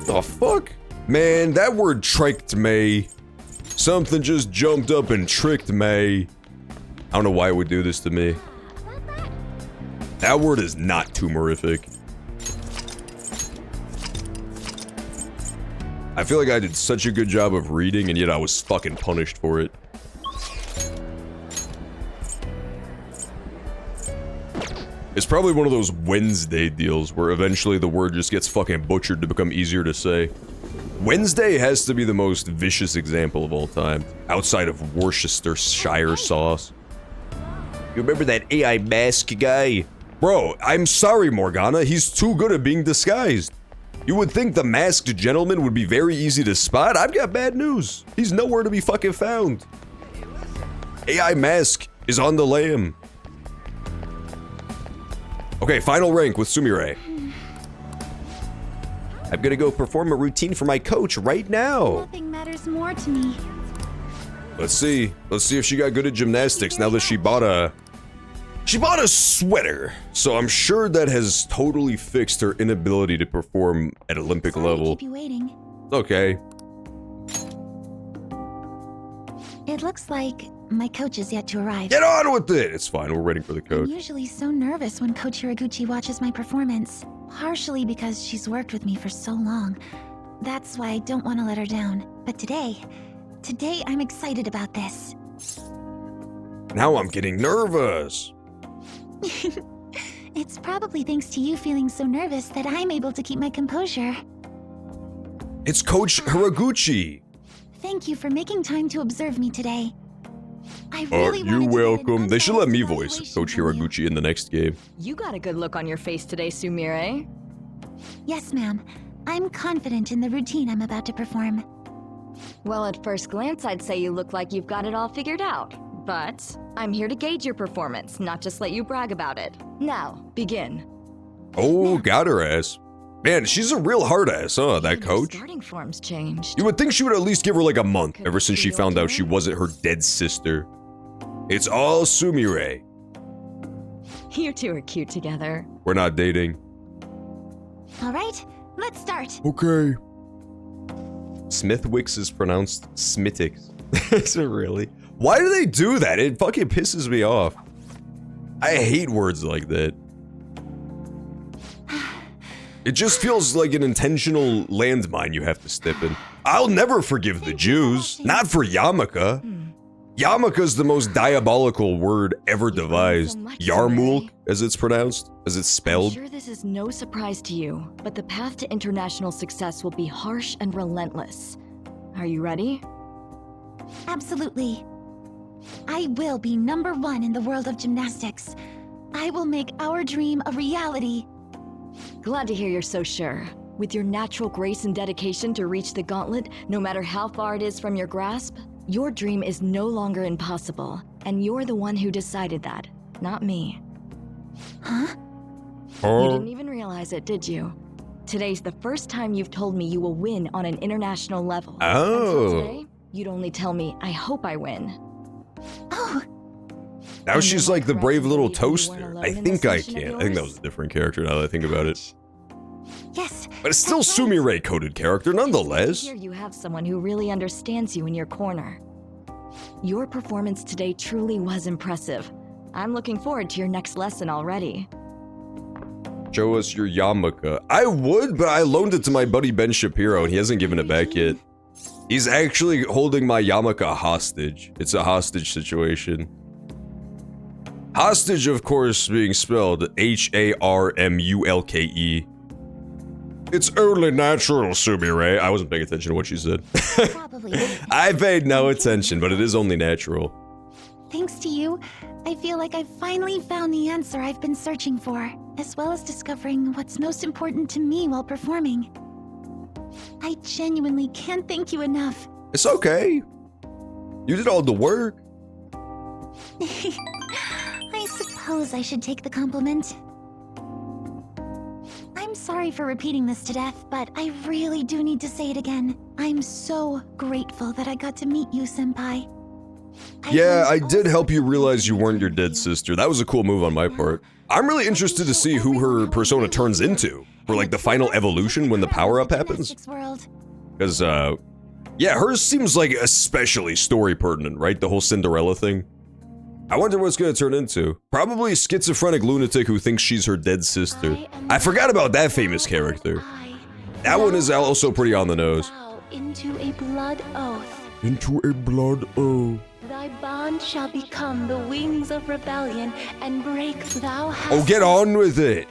The fuck? Man, that word tricked me. Something just jumped up and tricked me. I don't know why it would do this to me. That word is not turmerific. I feel like I did such a good job of reading and yet I was fucking punished for it. It's probably one of those Wednesday deals where eventually the word just gets fucking butchered to become easier to say. Wednesday has to be the most vicious example of all time, outside of Worcestershire sauce. You remember that AI mask guy? Bro, I'm sorry, Morgana, he's too good at being disguised. You would think the masked gentleman would be very easy to spot. I've got bad news. He's nowhere to be fucking found. AI mask is on the lam. Okay, final rank with Sumire. I'm gonna go perform a routine for my coach right now. Nothing matters more to me. Let's see. Let's see if she got good at gymnastics now that she bought a sweater. So I'm sure that has totally fixed her inability to perform at Olympic level. Keep you waiting. Okay. It looks like my coach is yet to arrive. Get on with it! It's fine, we're waiting for the I'm coach. usually so nervous when Coach Hiraguchi watches my performance, partially because she's worked with me for so long. That's why I don't want to let her down. But today I'm excited about this. Now I'm getting nervous. It's probably thanks to you feeling so nervous that I'm able to keep my composure. It's Coach Hiraguchi. Thank you for making time to observe me today. I really You're welcome. They should let me voice Coach Hiraguchi in the next game. You got a good look on your face today, Sumire. Yes, ma'am. I'm confident in the routine I'm about to perform. Well, at first glance, I'd say you look like you've got it all figured out. But I'm here to gauge your performance, not just let you brag about it. Now, begin. Oh, got her ass. Man, she's a real hard ass, huh, that coach? Starting form's changed. You would think she would at least give her like a month ever since she found out she wasn't her dead sister. It's all Sumire. You two are cute together. We're not dating. All right, let's start. Okay. Smithwicks is pronounced Smittix. Is it really? Why do they do that? It fucking pisses me off. I hate words like that. It just feels like an intentional landmine you have to step in. I'll never forgive the Jews. Not for yarmulke. Yarmulke's the most diabolical word ever devised. Yarmulke, as it's pronounced, as it's I'm spelled. sure this is no surprise to you, but the path to international success will be harsh and relentless. Are you ready? Absolutely. I will be #1 in the world of gymnastics. I will make our dream a reality. Glad to hear you're so sure. With your natural grace and dedication to reach the gauntlet, no matter how far it is from your grasp, your dream is no longer impossible. And you're the one who decided that, not me. Huh? You didn't even realize it, did you? Today's the first time you've told me you will win on an international level. Oh. Until today, you'd only tell me, I hope I win. Oh. Now she's like the brave little toaster. I think I can. I think that was a different character now that I think about it. Yes. But it's still Sumire coded character nonetheless. Here you have someone who really understands you in your corner. Your performance today truly was impressive. I'm looking forward to your next lesson already. Show us your yarmulke. I would, but I loaned it to my buddy Ben Shapiro and he hasn't given it back yet. He's actually holding my yarmulke hostage. It's a hostage situation. Hostage, of course, being spelled Harmulke. It's only natural, Sumire. I wasn't paying attention to what she said. Probably. I paid no attention, but it is only natural. Thanks to you, I feel like I've finally found the answer I've been searching for, as well as discovering what's most important to me while performing. I genuinely can't thank you enough. It's okay. You did all the work. I suppose I should take the compliment. I'm sorry for repeating this to death, but I really do need to say it again. I'm so grateful that I got to meet you, Senpai. Yeah, I did help you realize you weren't your dead sister. That was a cool move on my part. I'm really interested to see who her persona turns into for like the final evolution when the power-up happens. Because, yeah, hers seems like especially story pertinent, right? The whole Cinderella thing. I wonder what it's gonna turn into. Probably a schizophrenic lunatic who thinks she's her dead sister. I forgot about that famous character. That one is also pretty on the nose. Into a blood oath. Into a blood oath. Thy bond shall become the wings of rebellion, and break thou hast. Oh, get on with it!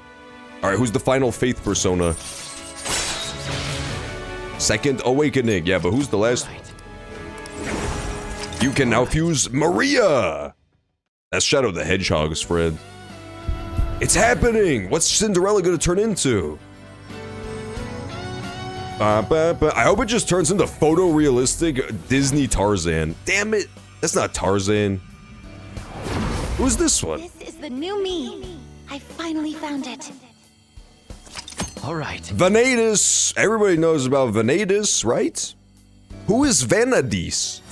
Alright, who's the final faith persona? Second Awakening. Yeah, but who's the last one? You can now fuse Maria! That's Shadow the Hedgehog's friend. It's happening! What's Cinderella gonna turn into? I hope it just turns into photorealistic Disney Tarzan. Damn it! That's not Tarzan. Who's this one? This is the new me. I finally found it. Alright. Vanadis! Everybody knows about Vanadis, right? Who is Vanadis?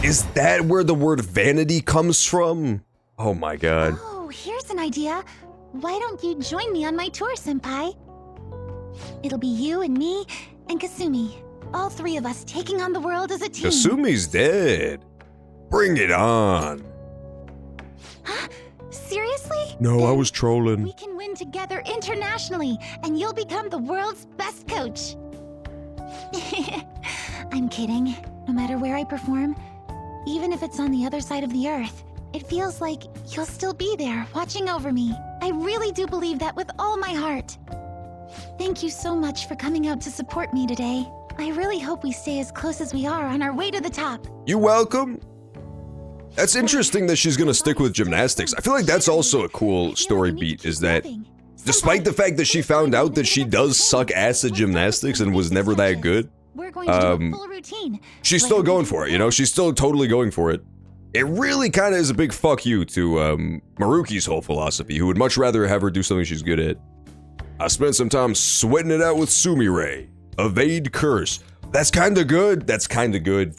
Is that where the word vanity comes from? Oh my god. Oh, here's an idea. Why don't you join me on my tour, Senpai? It'll be you and me and Kasumi. All three of us taking on the world as a team. Kasumi's dead. Bring it on. Huh? Seriously? No, I was trolling. We can win together internationally, and you'll become the world's best coach. I'm kidding. No matter where I perform, even if it's on the other side of the earth, it feels like you'll still be there, watching over me. I really do believe that with all my heart. Thank you so much for coming out to support me today. I really hope we stay as close as we are on our way to the top. You welcome. That's interesting that she's gonna stick with gymnastics. I feel like that's also a cool story beat, is that Despite the fact that she found out that she does suck ass at gymnastics and was never that good, We're going to do a full routine. she's still going for it, you know? She's still totally going for it. It really kind of is a big fuck you to Maruki's whole philosophy, who would much rather have her do something she's good at. I spent some time sweating it out with Sumire. Evade curse. That's kind of good. That's kind of good.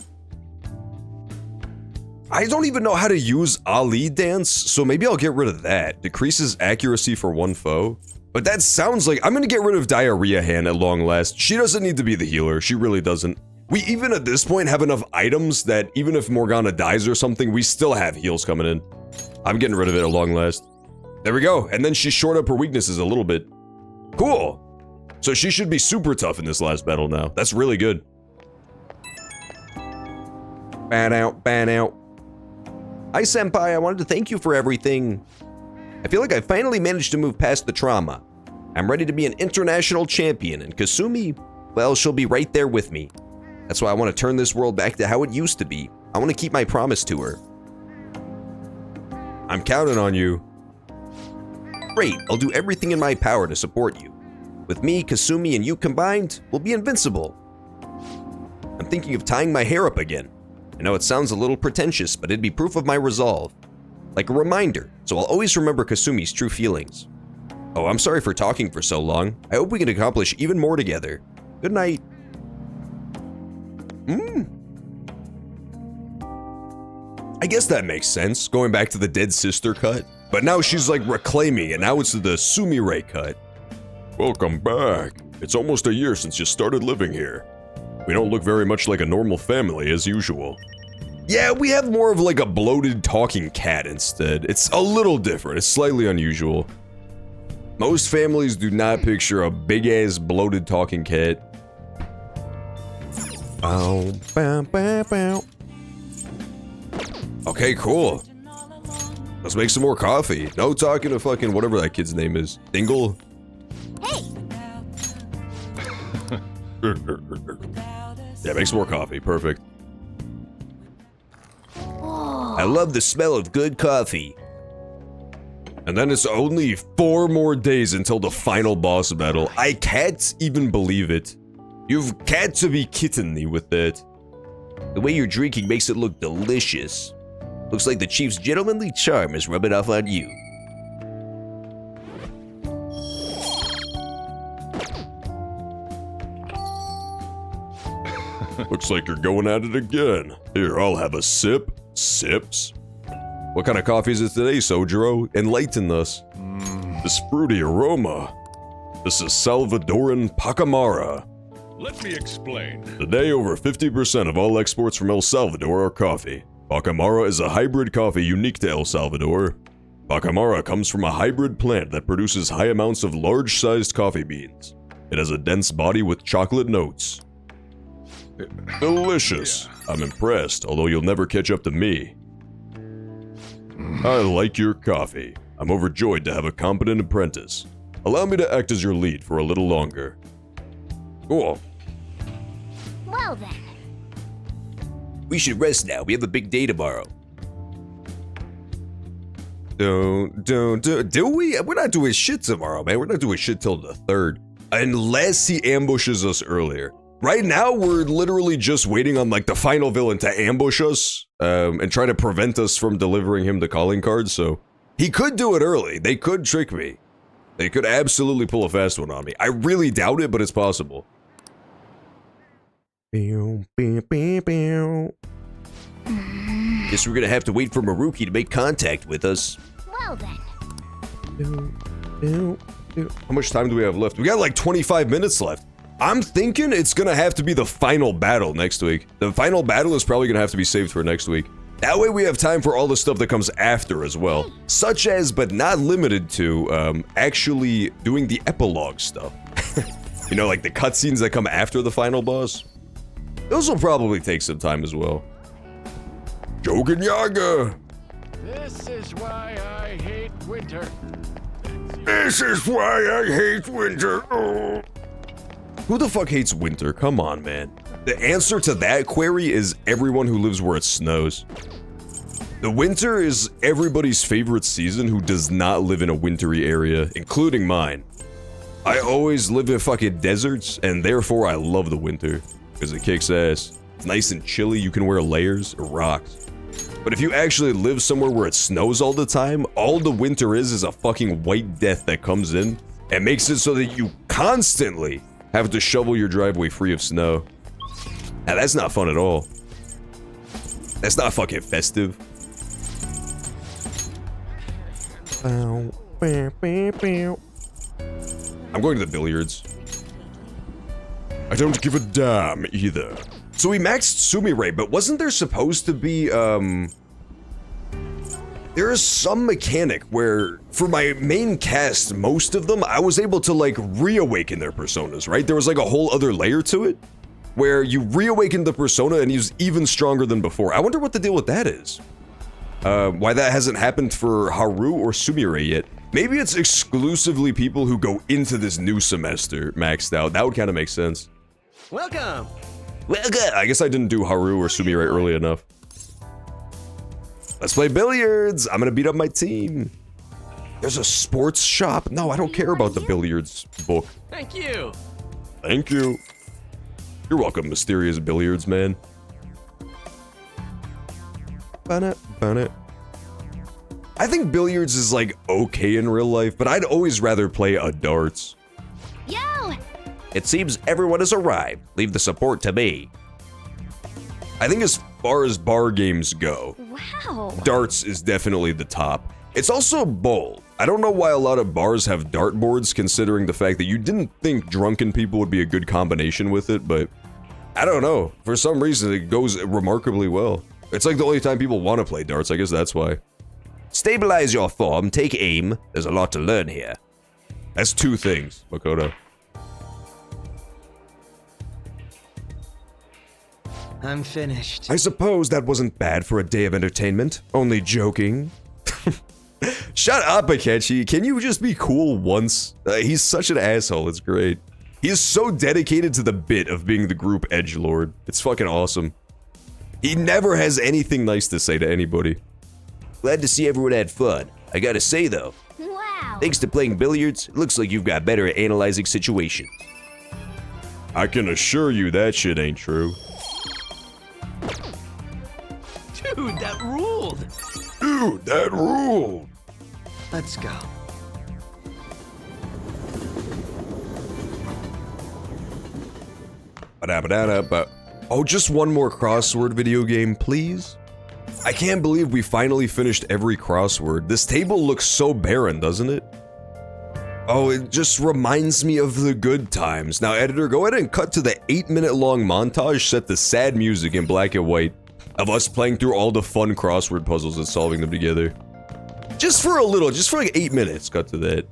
I don't even know how to use Ali Dance, so maybe I'll get rid of that. Decreases accuracy for one foe. But that sounds like I'm gonna get rid of Diarrhea Hand at long last. She doesn't need to be the healer. She really doesn't. We even at this point have enough items that even if Morgana dies or something, we still have heals coming in. I'm getting rid of it at long last. There we go. And then she shored up her weaknesses a little bit. Cool. So she should be super tough in this last battle now. That's really good. Ban out, ban out. Hi, Senpai. I wanted to thank you for everything. I feel like I finally managed to move past the trauma. I'm ready to be an international champion, and Kasumi, well, she'll be right there with me. That's why I want to turn this world back to how it used to be. I want to keep my promise to her. I'm counting on you. Great, I'll do everything in my power to support you. With me, Kasumi, and you combined, we'll be invincible. I'm thinking of tying my hair up again. I know it sounds a little pretentious, but it'd be proof of my resolve. Like a reminder, so I'll always remember Kasumi's true feelings. Oh, I'm sorry for talking for so long. I hope we can accomplish even more together. Good night. I guess that makes sense, going back to the dead sister cut. But now she's like reclaiming it, now it's the Sumire cut. Welcome back. It's almost a year since you started living here. We don't look very much like a normal family as usual. Yeah, we have more of like a bloated talking cat instead. It's a little different, it's slightly unusual. Most families do not picture a big-ass bloated talking cat. Oh, bow, bow, bow. Okay, cool. Let's make some more coffee. No talking to fucking whatever that kid's name is. Dingle? Hey! Yeah, make some more coffee. Perfect. I love the smell of good coffee. And then it's only 4 more days until the final boss battle. I can't even believe it. You've got to be kidding me with that. The way you're drinking makes it look delicious. Looks like the chief's gentlemanly charm is rubbing off on you. Looks like you're going at it again. Here, I'll have a sip. Sips. What kind of coffee is it today, Sojiro? Enlighten us. This fruity aroma. This is Salvadoran Pacamara. Let me explain. Today, over 50% of all exports from El Salvador are coffee. Pacamara is a hybrid coffee unique to El Salvador. Pacamara comes from a hybrid plant that produces high amounts of large-sized coffee beans. It has a dense body with chocolate notes. Delicious. I'm impressed, although you'll never catch up to me. I like your coffee. I'm overjoyed to have a competent apprentice. Allow me to act as your lead for a little longer. Cool. Well then. We should rest now. We have a big day tomorrow. Do we? We're not doing shit tomorrow, man. We're not doing shit till the 3rd. Unless he ambushes us earlier. Right now, we're literally just waiting on like the final villain to ambush us and try to prevent us from delivering him the calling card, so he could do it early. They could trick me. They could absolutely pull a fast one on me. I really doubt it, but it's possible. Guess we're gonna have to wait for Maruki to make contact with us. Well then. How much time do we have left? We got like 25 minutes left. I'm thinking it's gonna have to be the final battle next week. The final battle is probably gonna have to be saved for next week. That way we have time for all the stuff that comes after as well. Such as, but not limited to, actually doing the epilogue stuff. You know, like the cutscenes that come after the final boss. Those will probably take some time as well. Jogan Yaga! This is why I hate winter. This is why I hate winter. Oh. Who the fuck hates winter? Come on, man. The answer to that query is everyone who lives where it snows. The winter is everybody's favorite season who does not live in a wintry area, including mine. I always live in fucking deserts, and therefore I love the winter, because it kicks ass. It's nice and chilly, you can wear layers, it rocks. But if you actually live somewhere where it snows all the time, all the winter is a fucking white death that comes in and makes it so that you constantly have to shovel your driveway free of snow. Now that's not fun at all. That's not fucking festive. I'm going to the billiards. I don't give a damn either. So we maxed Sumire, but wasn't there supposed to be, there is some mechanic where, for my main cast, most of them, I was able to, like, reawaken their personas, right? There was, like, a whole other layer to it, where you reawakened the persona and he was even stronger than before. I wonder what the deal with that is. Why that hasn't happened for Haru or Sumire yet. Maybe it's exclusively people who go into this new semester maxed out. That would kind of make sense. Welcome! Welcome! I guess I didn't do Haru or Sumire early enough. Let's play billiards! I'm gonna beat up my team. There's a sports shop? No, I don't care about the billiards book. Thank you! Thank you. You're welcome, mysterious billiards man. I think billiards is like okay in real life, but I'd always rather play a darts. Yo! It seems everyone has arrived. Leave the support to me. I think as far as bar games go, Wow! darts is definitely the top. It's also bold. I don't know why a lot of bars have dartboards, considering the fact that you didn't think drunken people would be a good combination with it, but I don't know. For some reason, it goes remarkably well. It's like the only time people want to play darts. I guess that's why. Stabilize your form, take aim. There's a lot to learn here. That's two things, Makoto. I'm finished. I suppose that wasn't bad for a day of entertainment. Only joking. Shut up, Akechi. Can you just be cool once? He's such an asshole. It's great. He is so dedicated to the bit of being the group edgelord. It's fucking awesome. He never has anything nice to say to anybody. Glad to see everyone had fun. I gotta say though, Wow! thanks to playing billiards, it looks like you've got better at analyzing situations. I can assure you that shit ain't true. Dude, that ruled! Dude, that ruled! Let's go. Oh, just one more crossword video game, please? I can't believe we finally finished every crossword. This table looks so barren, doesn't it? Oh, it just reminds me of the good times. Now, editor, go ahead and cut to the 8-minute long montage set to sad music in black and white of us playing through all the fun crossword puzzles and solving them together. Just for a little, just for like 8 minutes, cut to that.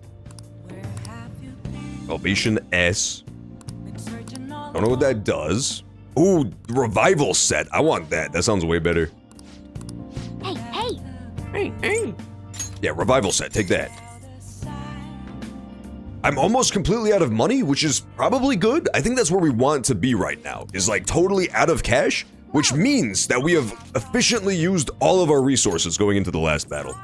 Salvation S. Don't know what that does. Ooh, revival set. I want that. That sounds way better. Hey, hey! Hey, hey! Yeah, revival set. Take that. I'm almost completely out of money, which is probably good. I think that's where we want to be right now, is like totally out of cash, which means that we have efficiently used all of our resources going into the last battle.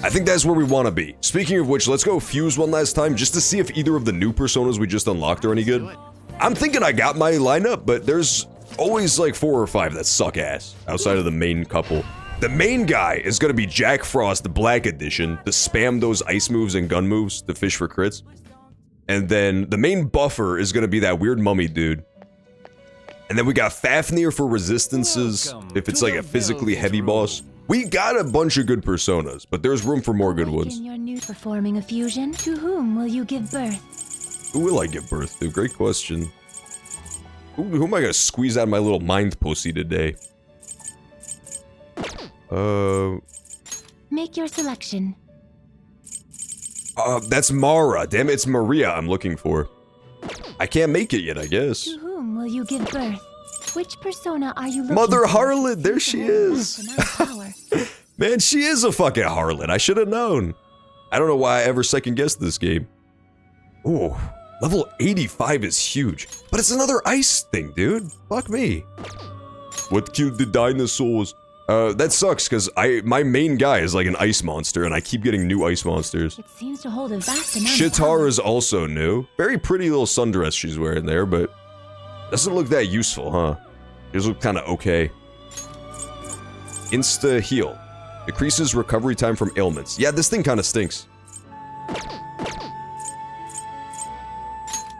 I think that's where we want to be. Speaking of which, let's go fuse one last time just to see if either of the new personas we just unlocked are any good. I'm thinking I got my lineup, but there's always like 4 or 5 that suck ass outside of the main couple. The main guy is going to be Jack Frost, the Black Edition, to spam those ice moves and gun moves to fish for crits. And then the main buffer is going to be that weird mummy dude. And then we got Fafnir for resistances, if it's like a physically heavy boss. We got a bunch of good personas, but there's room for more good ones. In your new performing a fusion, to whom will you give birth? Who will I give birth to? Great question. Who am I going to squeeze out of my little mind pussy today? Make your selection. That's Mara. Damn it, it's Maria I'm looking for. I can't make it yet, I guess. To whom will you give birth? Which persona are you looking Mother for? Harlot, there she is. Man, she is a fucking harlot. I should have known. I don't know why I ever second guessed this game. Ooh, level 85 is huge. But it's another ice thing, dude. Fuck me. What killed the dinosaurs? That sucks, because my main guy is like an ice monster, and I keep getting new ice monsters. It seems to hold a vast amount of Shitar is also new. Very pretty little sundress she's wearing there, but doesn't look that useful, huh? She look kind of okay. Insta heal. Decreases recovery time from ailments. Yeah, this thing kind of stinks.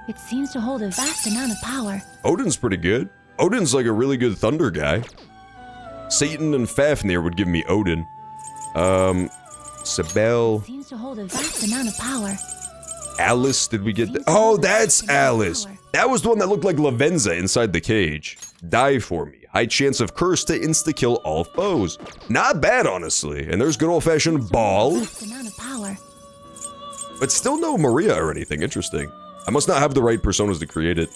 It seems to hold a vast amount of power. Odin's pretty good. Odin's like a really good thunder guy. Satan and Fafnir would give me Odin. Sibel. Seems to hold a vast amount of power. Alice, did we get that? Oh, that's Alice. That was the one that looked like Lavenza inside the cage. Die for me. High chance of curse to insta-kill all foes. Not bad, honestly. And there's good old-fashioned Ball. Vast amount of power. But still no Maria or anything. Interesting. I must not have the right personas to create it.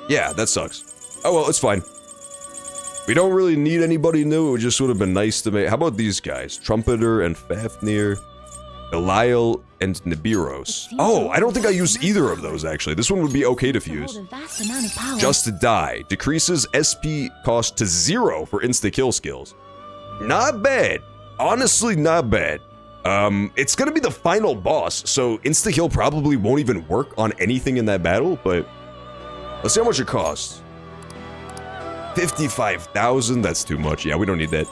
Yeah, that sucks. Oh well, it's fine. We don't really need anybody new. It just would have been nice to make... How about these guys? Trumpeter and Fafnir. Belial and Nibiros. Oh, I don't think I use either of those, actually. This one would be okay to fuse. Just to Die. Decreases SP cost to 0 for insta-kill skills. Not bad. Honestly, not bad. It's gonna be the final boss, so insta-kill probably won't even work on anything in that battle, but... Let's see how much it costs. 55,000, that's too much. Yeah, we don't need that.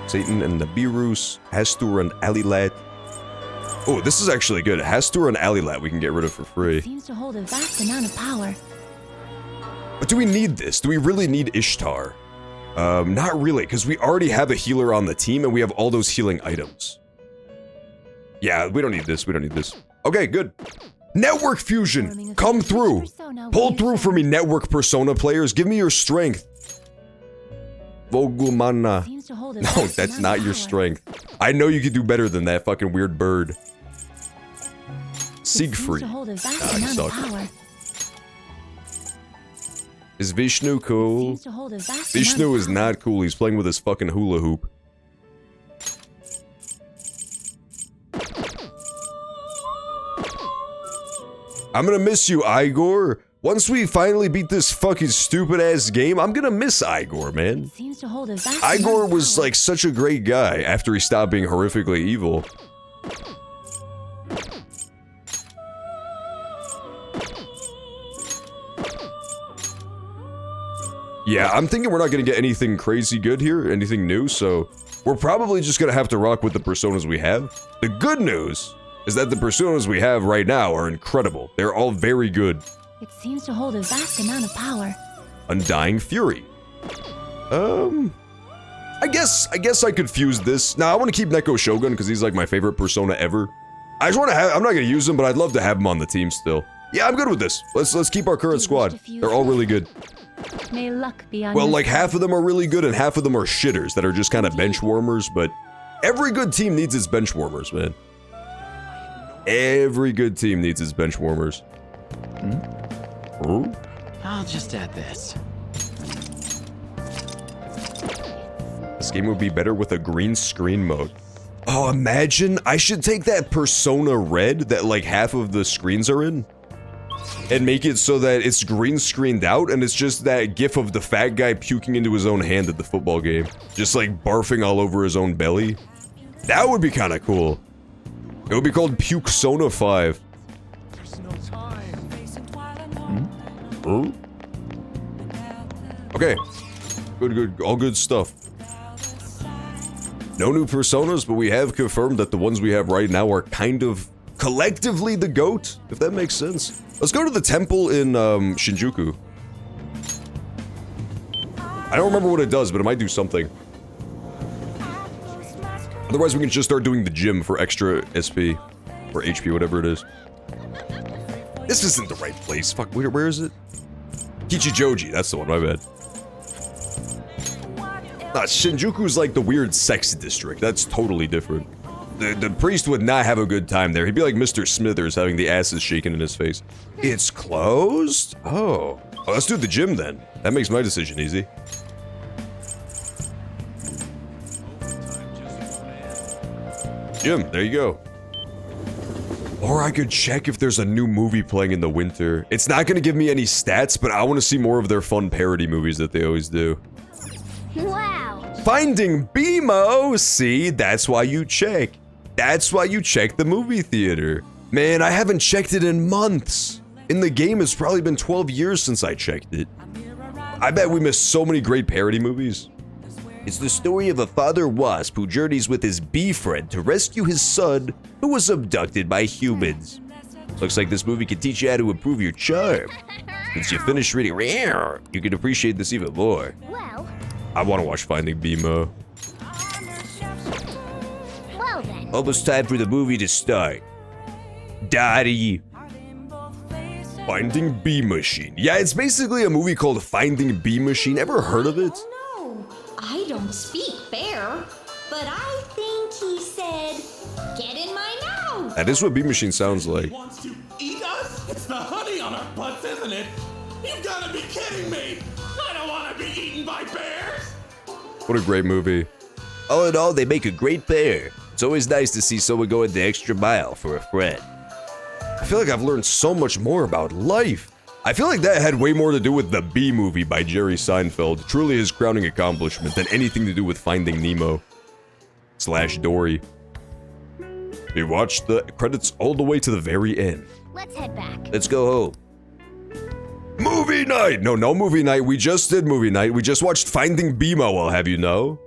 Satan and Nabirus, Hastur and Alilat. Oh, this is actually good. Hastur and Alilat we can get rid of for free. Seems to hold a vast amount of power. But do we need this? Do we really need Ishtar? Not really, because we already have a healer on the team and we have all those healing items. Yeah, we don't need this. We don't need this. Okay, good. Network fusion! Come through! Pull through for me, network persona players. Give me your strength. Vogumana. No, that's not your strength. I know you could do better than that fucking weird bird. Siegfried. Nah, you suck. Is Vishnu cool? Vishnu is not cool. He's playing with his fucking hula hoop. I'm gonna miss you, Igor. Once we finally beat this fucking stupid ass game, I'm gonna miss Igor, man. Igor was like such a great guy after he stopped being horrifically evil. Yeah, I'm thinking we're not gonna get anything crazy good here, anything new, so we're probably just gonna have to rock with the personas we have. The good news is that the personas we have right now are incredible. They're all very good. It seems to hold a vast amount of power. Undying Fury. I guess I could fuse this. Now I want to keep Neko Shogun because he's like my favorite persona ever. I just want to have. I'm not gonna use him, but I'd love to have him on the team still. Yeah, I'm good with this. Let's keep our current squad. They're all really good. May luck be on Well, your like side. half of them are really good and half of them are shitters that are just kind of bench warmers. But every good team needs its bench warmers, man. Every good team needs its bench warmers. I'll just add this. This game would be better with a green screen mode. Oh, imagine I should take that Persona Red that like half of the screens are in and make it so that it's green screened out and it's just that gif of the fat guy puking into his own hand at the football game. Just like barfing all over his own belly. That would be kind of cool. It would be called Puke Sona 5. Okay. Good, all good stuff. No new personas, but we have confirmed that the ones we have right now are kind of collectively the GOAT, if that makes sense. Let's go to the temple in Shinjuku. I don't remember what it does, but it might do something. Otherwise, we can just start doing the gym for extra SP. Or HP, whatever it is. This isn't the right place. Fuck, where is it? Kichijoji, that's the one, my bad. Nah, Shinjuku's like the weird sex district. That's totally different. The priest would not have a good time there. He'd be like Mr. Smithers having the asses shaken in his face. It's closed? Oh. Oh, let's do the gym then. That makes my decision easy. Gym, there you go. Or I could check if there's a new movie playing in the winter. It's not gonna give me any stats, but I want to see more of their fun parody movies that they always do. Wow. Finding BMO! See, that's why you check. That's why you check the movie theater. Man, I haven't checked it in months. In the game, it's probably been 12 years since I checked it. I bet we missed so many great parody movies. It's the story of a father wasp who journeys with his bee friend to rescue his son who was abducted by humans. Looks like this movie can teach you how to improve your charm. Since you finished reading Rare, you can appreciate this even more. Well, I want to watch Finding BMO. well then. Almost time for the movie to start. Daddy. Finding Bee Machine. Yeah, it's basically a movie called Finding Bee Machine. Ever heard of it? No, I don't speak bear, but I think he said, get in my mouth. That is what Bee Machine sounds like. Wants to eat us? It's the honey on our butts, isn't it? You've got to be kidding me! I don't want to be eaten by bears! What a great movie. All in all, they make a great pair. It's always nice to see someone going the extra mile for a friend. I feel like I've learned so much more about life. I feel like that had way more to do with the Bee Movie by Jerry Seinfeld, truly his crowning accomplishment, than anything to do with Finding Nemo / Dory. We watched the credits all the way to the very end. Let's head back. Let's go home. Movie night! No movie night. We just did movie night. We just watched Finding BMO, I'll have you know.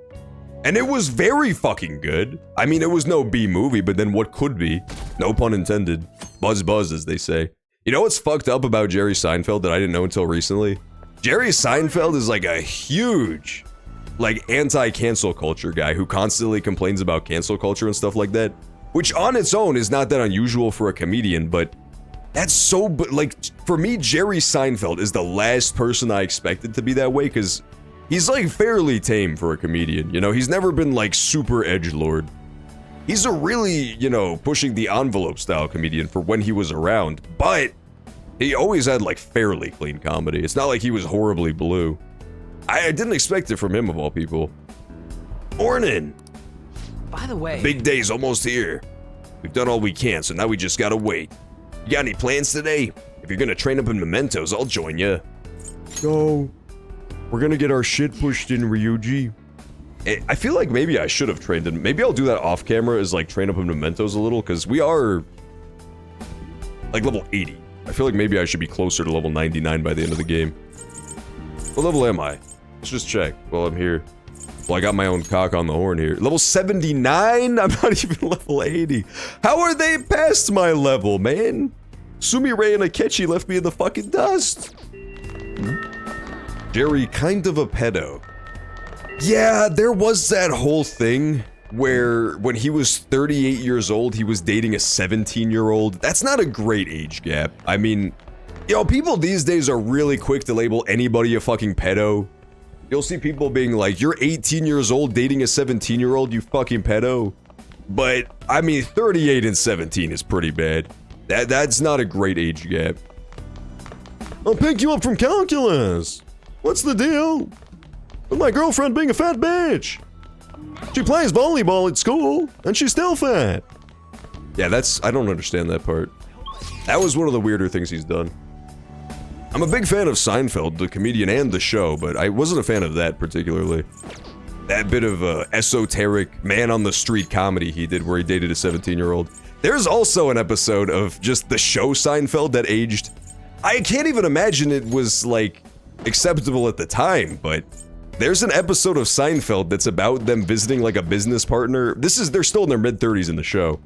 And it was very fucking good. I mean, it was no B movie, but then what could be? No pun intended. Buzz buzz, as they say. You know what's fucked up about Jerry Seinfeld that I didn't know until recently? Jerry Seinfeld is like a huge, like, anti-cancel culture guy who constantly complains about cancel culture and stuff like that. Which on its own is not that unusual for a comedian, but that's so, like, for me, Jerry Seinfeld is the last person I expected to be that way, because he's, like, fairly tame for a comedian, you know? He's never been, like, super edgelord. He's a really, you know, pushing the envelope style comedian for when he was around, but he always had, like, fairly clean comedy. It's not like he was horribly blue. I didn't expect it from him, of all people. Morning! By the way... Big day's almost here. We've done all we can, so now we just gotta wait. You got any plans today? If you're gonna train up in mementos, I'll join you. No. We're gonna get our shit pushed in, Ryuji. I feel like maybe I should have trained in. Maybe I'll do that off camera, is like train up in mementos a little, because we are like level 80. I feel like maybe I should be closer to level 99 by the end of the game. What level am I? Let's just check while I'm here. Well, I got my own cock on the horn here. Level 79? I'm not even level 80. How are they past my level, man? Sumire and Akechi left me in the fucking dust. Jerry, kind of a pedo. Yeah, there was that whole thing where when he was 38 years old, he was dating a 17-year-old. That's not a great age gap. I mean, you know, people these days are really quick to label anybody a fucking pedo. You'll see people being like, you're 18 years old dating a 17-year-old, you fucking pedo. But, I mean, 38 and 17 is pretty bad. That's not a great age gap. I'll pick you up from calculus. What's the deal with my girlfriend being a fat bitch? She plays volleyball at school, and she's still fat. Yeah, I don't understand that part. That was one of the weirder things he's done. I'm a big fan of Seinfeld, the comedian and the show, but I wasn't a fan of that particularly. That bit of esoteric man-on-the-street comedy he did where he dated a 17-year-old. There's also an episode of just the show Seinfeld that aged. I can't even imagine it was, like, acceptable at the time, but there's an episode of Seinfeld that's about them visiting, like, a business partner. They're still in their mid-30s in the show.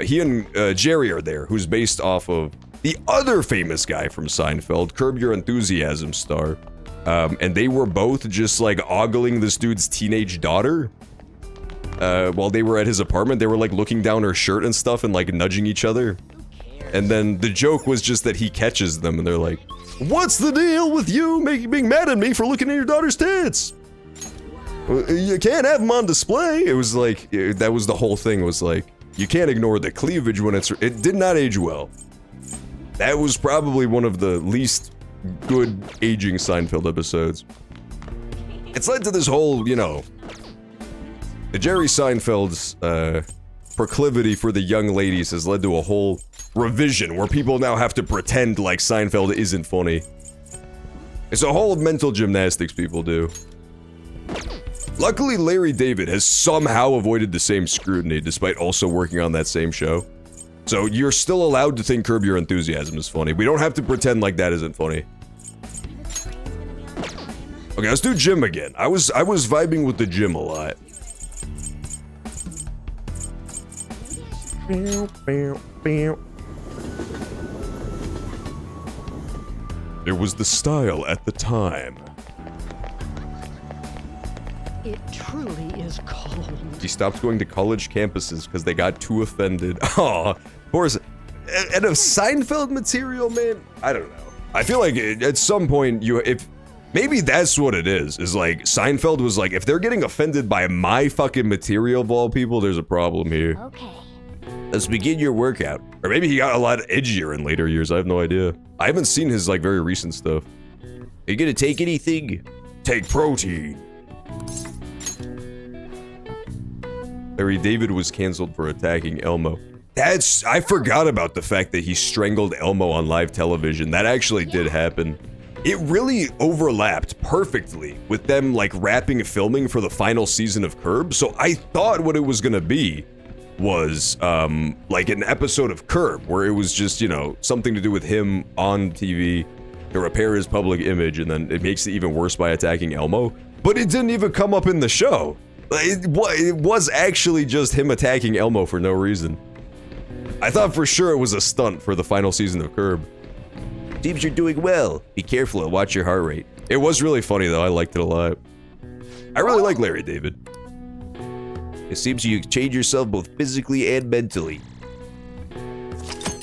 He and Jerry are there, who's based off of the other famous guy from Seinfeld, Curb Your Enthusiasm star. And they were both just, like, ogling this dude's teenage daughter. While they were at his apartment, they were, like, looking down her shirt and stuff and, like, nudging each other. And then the joke was just that he catches them and they're like, what's the deal with you being mad at me for looking at your daughter's tits? You can't have them on display. It was like, that was the whole thing, was like, you can't ignore the cleavage when it did not age well. That was probably one of the least good aging Seinfeld episodes. It's led to this whole, you know, the Jerry Seinfeld's proclivity for the young ladies has led to a whole revision where people now have to pretend like Seinfeld isn't funny. It's a whole mental gymnastics people do. Luckily, Larry David has somehow avoided the same scrutiny despite also working on that same show. So you're still allowed to think Curb Your Enthusiasm is funny. We don't have to pretend like that isn't funny. Okay, let's do gym again. I was vibing with the gym a lot. It was the style at the time. It truly is cold. He stopped going to college campuses because they got too offended. Aw, of course. And of Seinfeld material, man, I don't know. I feel like at some point maybe that's what it is like Seinfeld was like, if they're getting offended by my fucking material of all people, there's a problem here. Okay. Let's begin your workout. Or maybe he got a lot edgier in later years, I have no idea. I haven't seen his like very recent stuff. Are you gonna take anything? Take protein. Larry David was canceled for attacking Elmo. I forgot about the fact that he strangled Elmo on live television. That actually did happen. It really overlapped perfectly with them like wrapping filming for the final season of Curb. So I thought what it was gonna be was like an episode of Curb where it was just, you know, something to do with him on TV to repair his public image, and then it makes it even worse by attacking Elmo. But it didn't even come up in the show. It was actually just him attacking Elmo for no reason. I thought for sure it was a stunt for the final season of Curb. Seems you're doing well. Be careful and watch your heart rate. It was really funny though, I liked it a lot. I really like Larry David. It seems you change yourself both physically and mentally.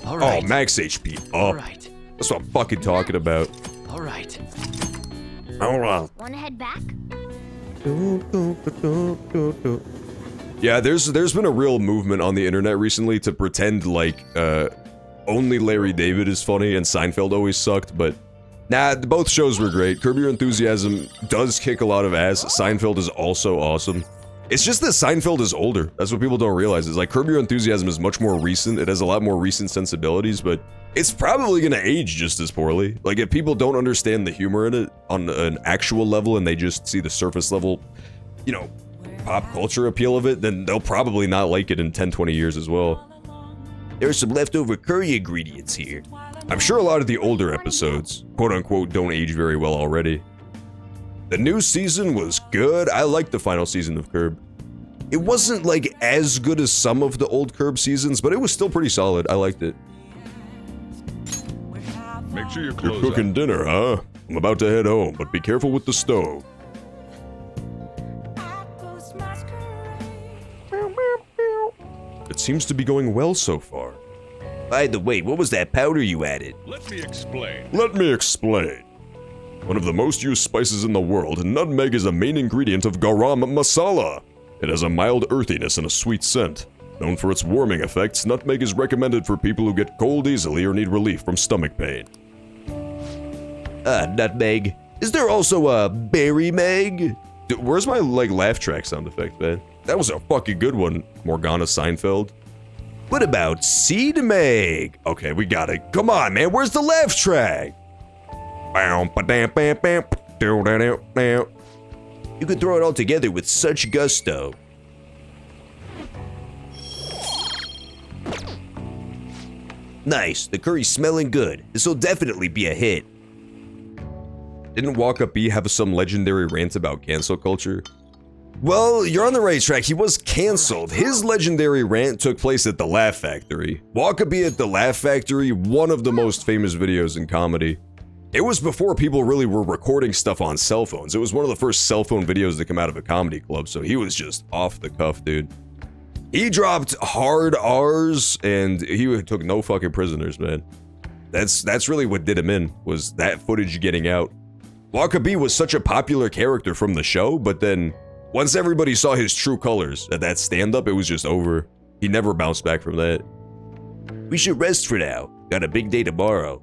All right. Oh, max HP up. All right. That's what I'm fucking talking about. All right. All right. Wanna head back? Yeah, there's been a real movement on the internet recently to pretend like only Larry David is funny and Seinfeld always sucked, but nah, both shows were great. Curb Your Enthusiasm does kick a lot of ass. Seinfeld is also awesome. It's just that Seinfeld is older. That's what people don't realize. Is like Curb Your Enthusiasm is much more recent. It has a lot more recent sensibilities, but it's probably gonna age just as poorly. Like if people don't understand the humor in it on an actual level and they just see the surface level, you know, pop culture appeal of it, then they'll probably not like it in 10, 20 years as well. There are some leftover curry ingredients here. I'm sure a lot of the older episodes, quote unquote, don't age very well already. The new season was good. I liked the final season of Curb. It wasn't like as good as some of the old Curb seasons, but it was still pretty solid. I liked it. Make sure You're cooking dinner, huh? I'm about to head home, but be careful with the stove. It seems to be going well so far. By the way, what was that powder you added? Let me explain. Let me explain. One of the most used spices in the world, nutmeg is a main ingredient of garam masala. It has a mild earthiness and a sweet scent. Known for its warming effects, nutmeg is recommended for people who get cold easily or need relief from stomach pain. Nutmeg. Is there also a berry meg? Dude, where's my like laugh track sound effect, man? That was a fucking good one, Morgana Seinfeld. What about seed meg? Okay, we got it. Come on, man, where's the laugh track? You could throw it all together with such gusto. Nice, the curry's smelling good. This'll definitely be a hit. Didn't Walk Up B have some legendary rant about cancel culture? Well, you're on the right track. He was canceled. His legendary rant took place at the Laugh Factory. Walk Up B at the Laugh Factory, one of the most famous videos in comedy. It was before people really were recording stuff on cell phones. It was one of the first cell phone videos that come out of a comedy club, so he was just off the cuff, dude. He dropped hard R's, and he took no fucking prisoners, man. That's really what did him in, was that footage getting out. Walk Up B was such a popular character from the show, but then once everybody saw his true colors at that stand-up, it was just over. He never bounced back from that. We should rest for now. Got a big day tomorrow.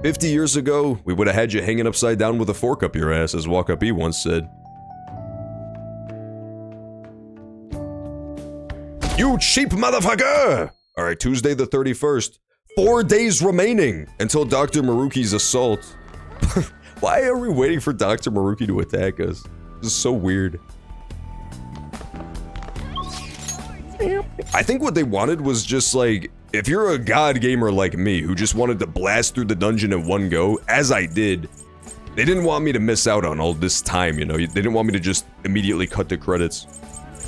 50 years ago, we would have had you hanging upside down with a fork up your ass, as Walk Up B once said. You cheap motherfucker! All right, Tuesday the 31st. 4 days remaining until Dr. Maruki's assault. Why are we waiting for Dr. Maruki to attack us? This is so weird. I think what they wanted was just like, if you're a god gamer like me who just wanted to blast through the dungeon in one go, as I did, they didn't want me to miss out on all this time, you know? They didn't want me to just immediately cut the credits.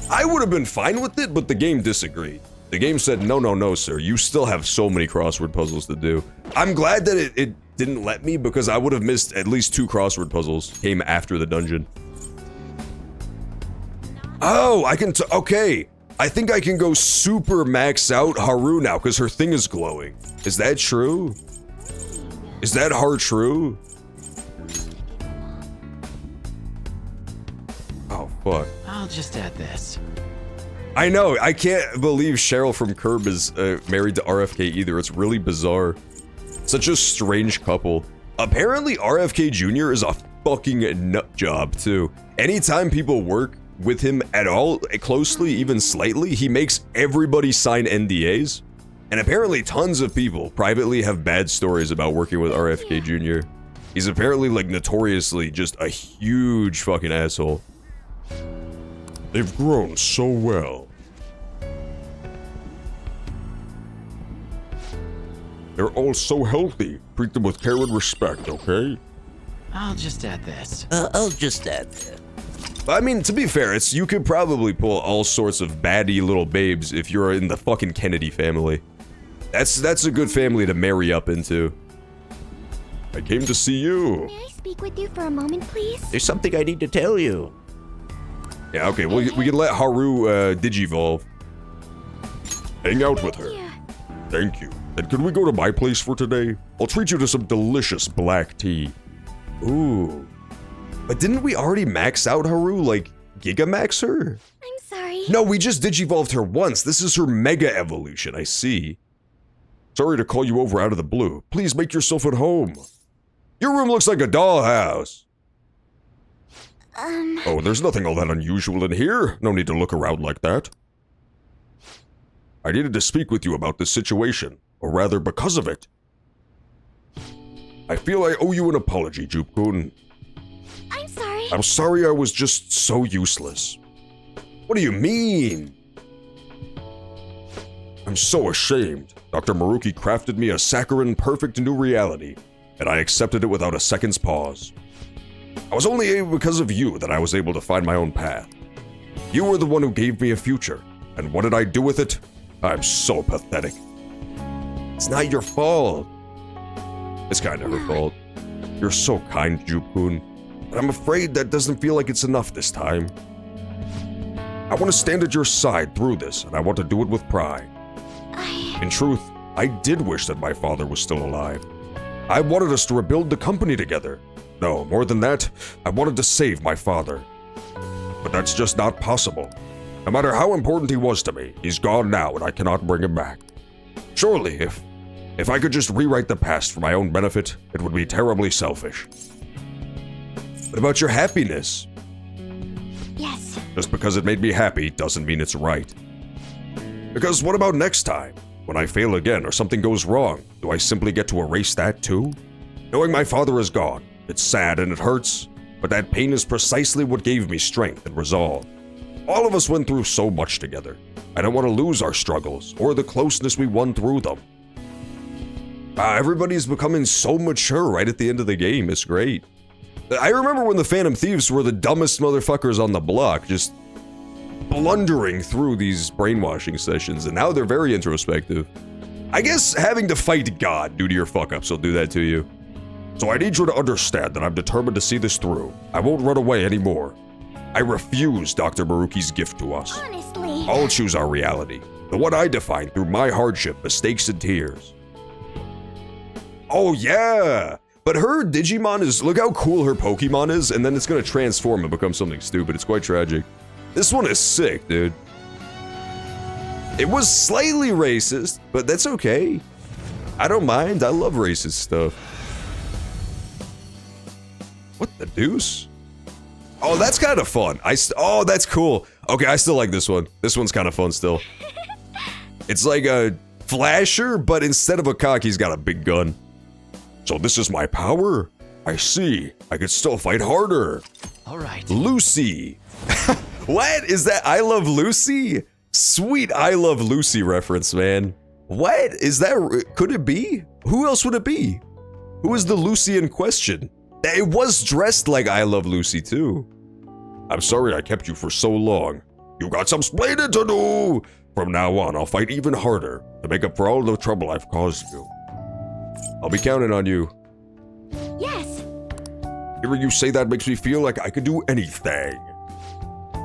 I would have been fine with it, but the game disagreed. The game said, no, no, no, sir. You still have so many crossword puzzles to do. I'm glad that it didn't let me, because I would have missed at least 2 crossword puzzles came after the dungeon. Oh, I can okay. I think I can go super max out Haru now, because her thing is glowing. Is that true? Is that hard true? Oh, fuck. I'll just add this. I know, I can't believe Cheryl from Curb is married to RFK either. It's really bizarre. Such a strange couple. Apparently, RFK Jr. is a fucking nut job, too. Anytime people work with him at all, closely, even slightly, he makes everybody sign NDAs. And apparently, tons of people privately have bad stories about working with RFK Jr. He's apparently, like, notoriously just a huge fucking asshole. They've grown so well. They're all so healthy. Treat them with care and respect, okay? I'll just add this. I'll just add that. I mean, to be fair, you could probably pull all sorts of baddie little babes if you're in the fucking Kennedy family. That's a good family to marry up into. I came to see you. May I speak with you for a moment, please? There's something I need to tell you. Yeah, okay, well, we can let Haru digivolve. Hang out with her. Thank you. And can we go to my place for today? I'll treat you to some delicious black tea. Ooh. But didn't we already max out Haru, like, Gigamax her? I'm sorry. No, we just digivolved her once. This is her mega evolution, I see. Sorry to call you over out of the blue. Please make yourself at home. Your room looks like a dollhouse. Oh, there's nothing all that unusual in here. No need to look around like that. I needed to speak with you about this situation, or rather because of it. I feel I owe you an apology, Jupe-kun. I'm sorry. I'm sorry I was just so useless. What do you mean? I'm so ashamed. Dr. Maruki crafted me a saccharine perfect new reality, and I accepted it without a second's pause. I was only able because of you that I was able to find my own path. You were the one who gave me a future, and what did I do with it? I'm so pathetic. It's not your fault. It's kind of her fault. You're so kind, Jupe-kun, but I'm afraid that doesn't feel like it's enough this time. I want to stand at your side through this, and I want to do it with pride. In truth, I did wish that my father was still alive. I wanted us to rebuild the company together. No, more than that, I wanted to save my father. But that's just not possible. No matter how important he was to me, he's gone now and I cannot bring him back. Surely, if I could just rewrite the past for my own benefit, it would be terribly selfish. What about your happiness? Yes. Just because it made me happy doesn't mean it's right. Because what about next time? When I fail again or something goes wrong, do I simply get to erase that too? Knowing my father is gone, it's sad and it hurts, but that pain is precisely what gave me strength and resolve. All of us went through so much together. I don't want to lose our struggles or the closeness we won through them. Everybody's becoming so mature right at the end of the game. It's great. I remember when the Phantom Thieves were the dumbest motherfuckers on the block, just blundering through these brainwashing sessions, and now they're very introspective. I guess having to fight God due to your fuck-ups will do that to you. So I need you to understand that I'm determined to see this through. I won't run away anymore. I refuse Dr. Maruki's gift to us. Honestly. I'll choose our reality, the one I define through my hardship, mistakes, and tears. Oh yeah! But her Digimon is, look how cool her Pokemon is, and then it's gonna transform and become something stupid. It's quite tragic. This one is sick, dude. It was slightly racist, but that's okay. I don't mind, I love racist stuff. What the deuce? Oh, that's kind of fun. Oh, that's cool. Okay, I still like this one. This one's kind of fun still. It's like a Flasher, but instead of a cock, he's got a big gun. So this is my power? I see. I could still fight harder. All right. Lucy. What? Is that I Love Lucy? Sweet I Love Lucy reference, man. What? Is that, could it be? Who else would it be? Who is the Lucy in question? It was dressed like I Love Lucy too. I'm sorry I kept you for so long. You got some splaining to do. From now on, I'll fight even harder to make up for all the trouble I've caused you. I'll be counting on you. Yes. Hearing you say that makes me feel like I could do anything.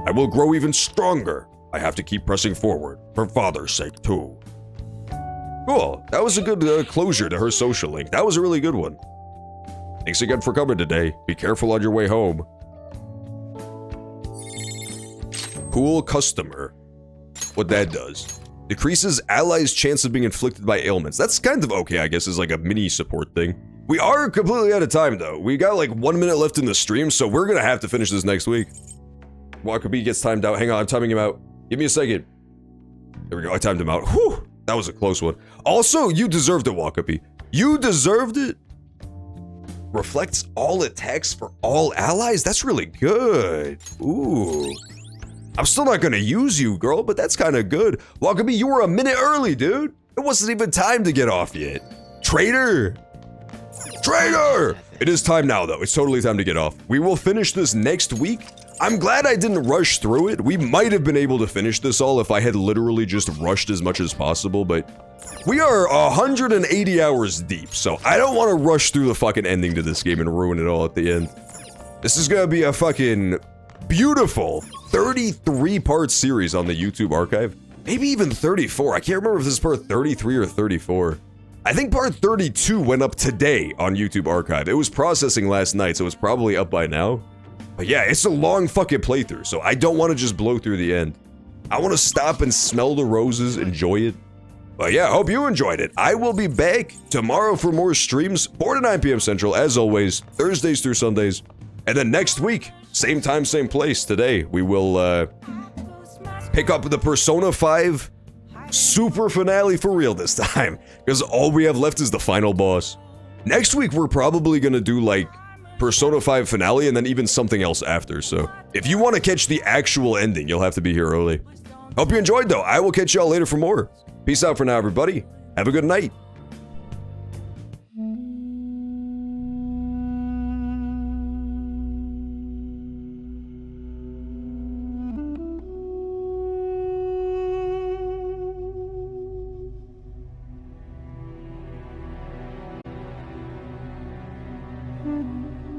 I will grow even stronger. I have to keep pressing forward, for Father's sake too. Cool, that was a good closure to her social link. That was a really good one. Thanks again for coming today. Be careful on your way home. Cool customer. What that does. Decreases allies' chance of being inflicted by ailments. That's kind of okay, I guess, is like a mini support thing. We are completely out of time, though. We got like 1 minute left in the stream, so we're gonna have to finish this next week. Wakabi gets timed out. Hang on, I'm timing him out. Give me a second. There we go, I timed him out. Whew, that was a close one. Also, you deserved it, Wakabi. You deserved it. Reflects all attacks for all allies? That's really good. Ooh. I'm still not gonna use you, girl, but that's kind of good. Wakabi, you were a minute early, dude. It wasn't even time to get off yet. Traitor! Traitor! It is time now, though. It's totally time to get off. We will finish this next week. I'm glad I didn't rush through it. We might have been able to finish this all if I had literally just rushed as much as possible, but we are 180 hours deep, so I don't want to rush through the fucking ending to this game and ruin it all at the end. This is gonna be a fucking beautiful 33-part series on the YouTube archive. Maybe even 34. I can't remember if this is part 33 or 34. I think part 32 went up today on YouTube archive. It was processing last night, so it's probably up by now. But yeah, it's a long fucking playthrough, so I don't want to just blow through the end. I want to stop and smell the roses, enjoy it. But yeah, I hope you enjoyed it. I will be back tomorrow for more streams, 4 to 9 p.m. Central, as always, Thursdays through Sundays. And then next week, same time, same place. Today, we will pick up the Persona 5 super finale for real this time, because all we have left is the final boss. Next week, we're probably going to do like Persona 5 finale and then even something else after. So if you want to catch the actual ending, you'll have to be here early. Hope you enjoyed, though. I will catch y'all later for more. Peace out for now, everybody. Have a good night. Mm-hmm.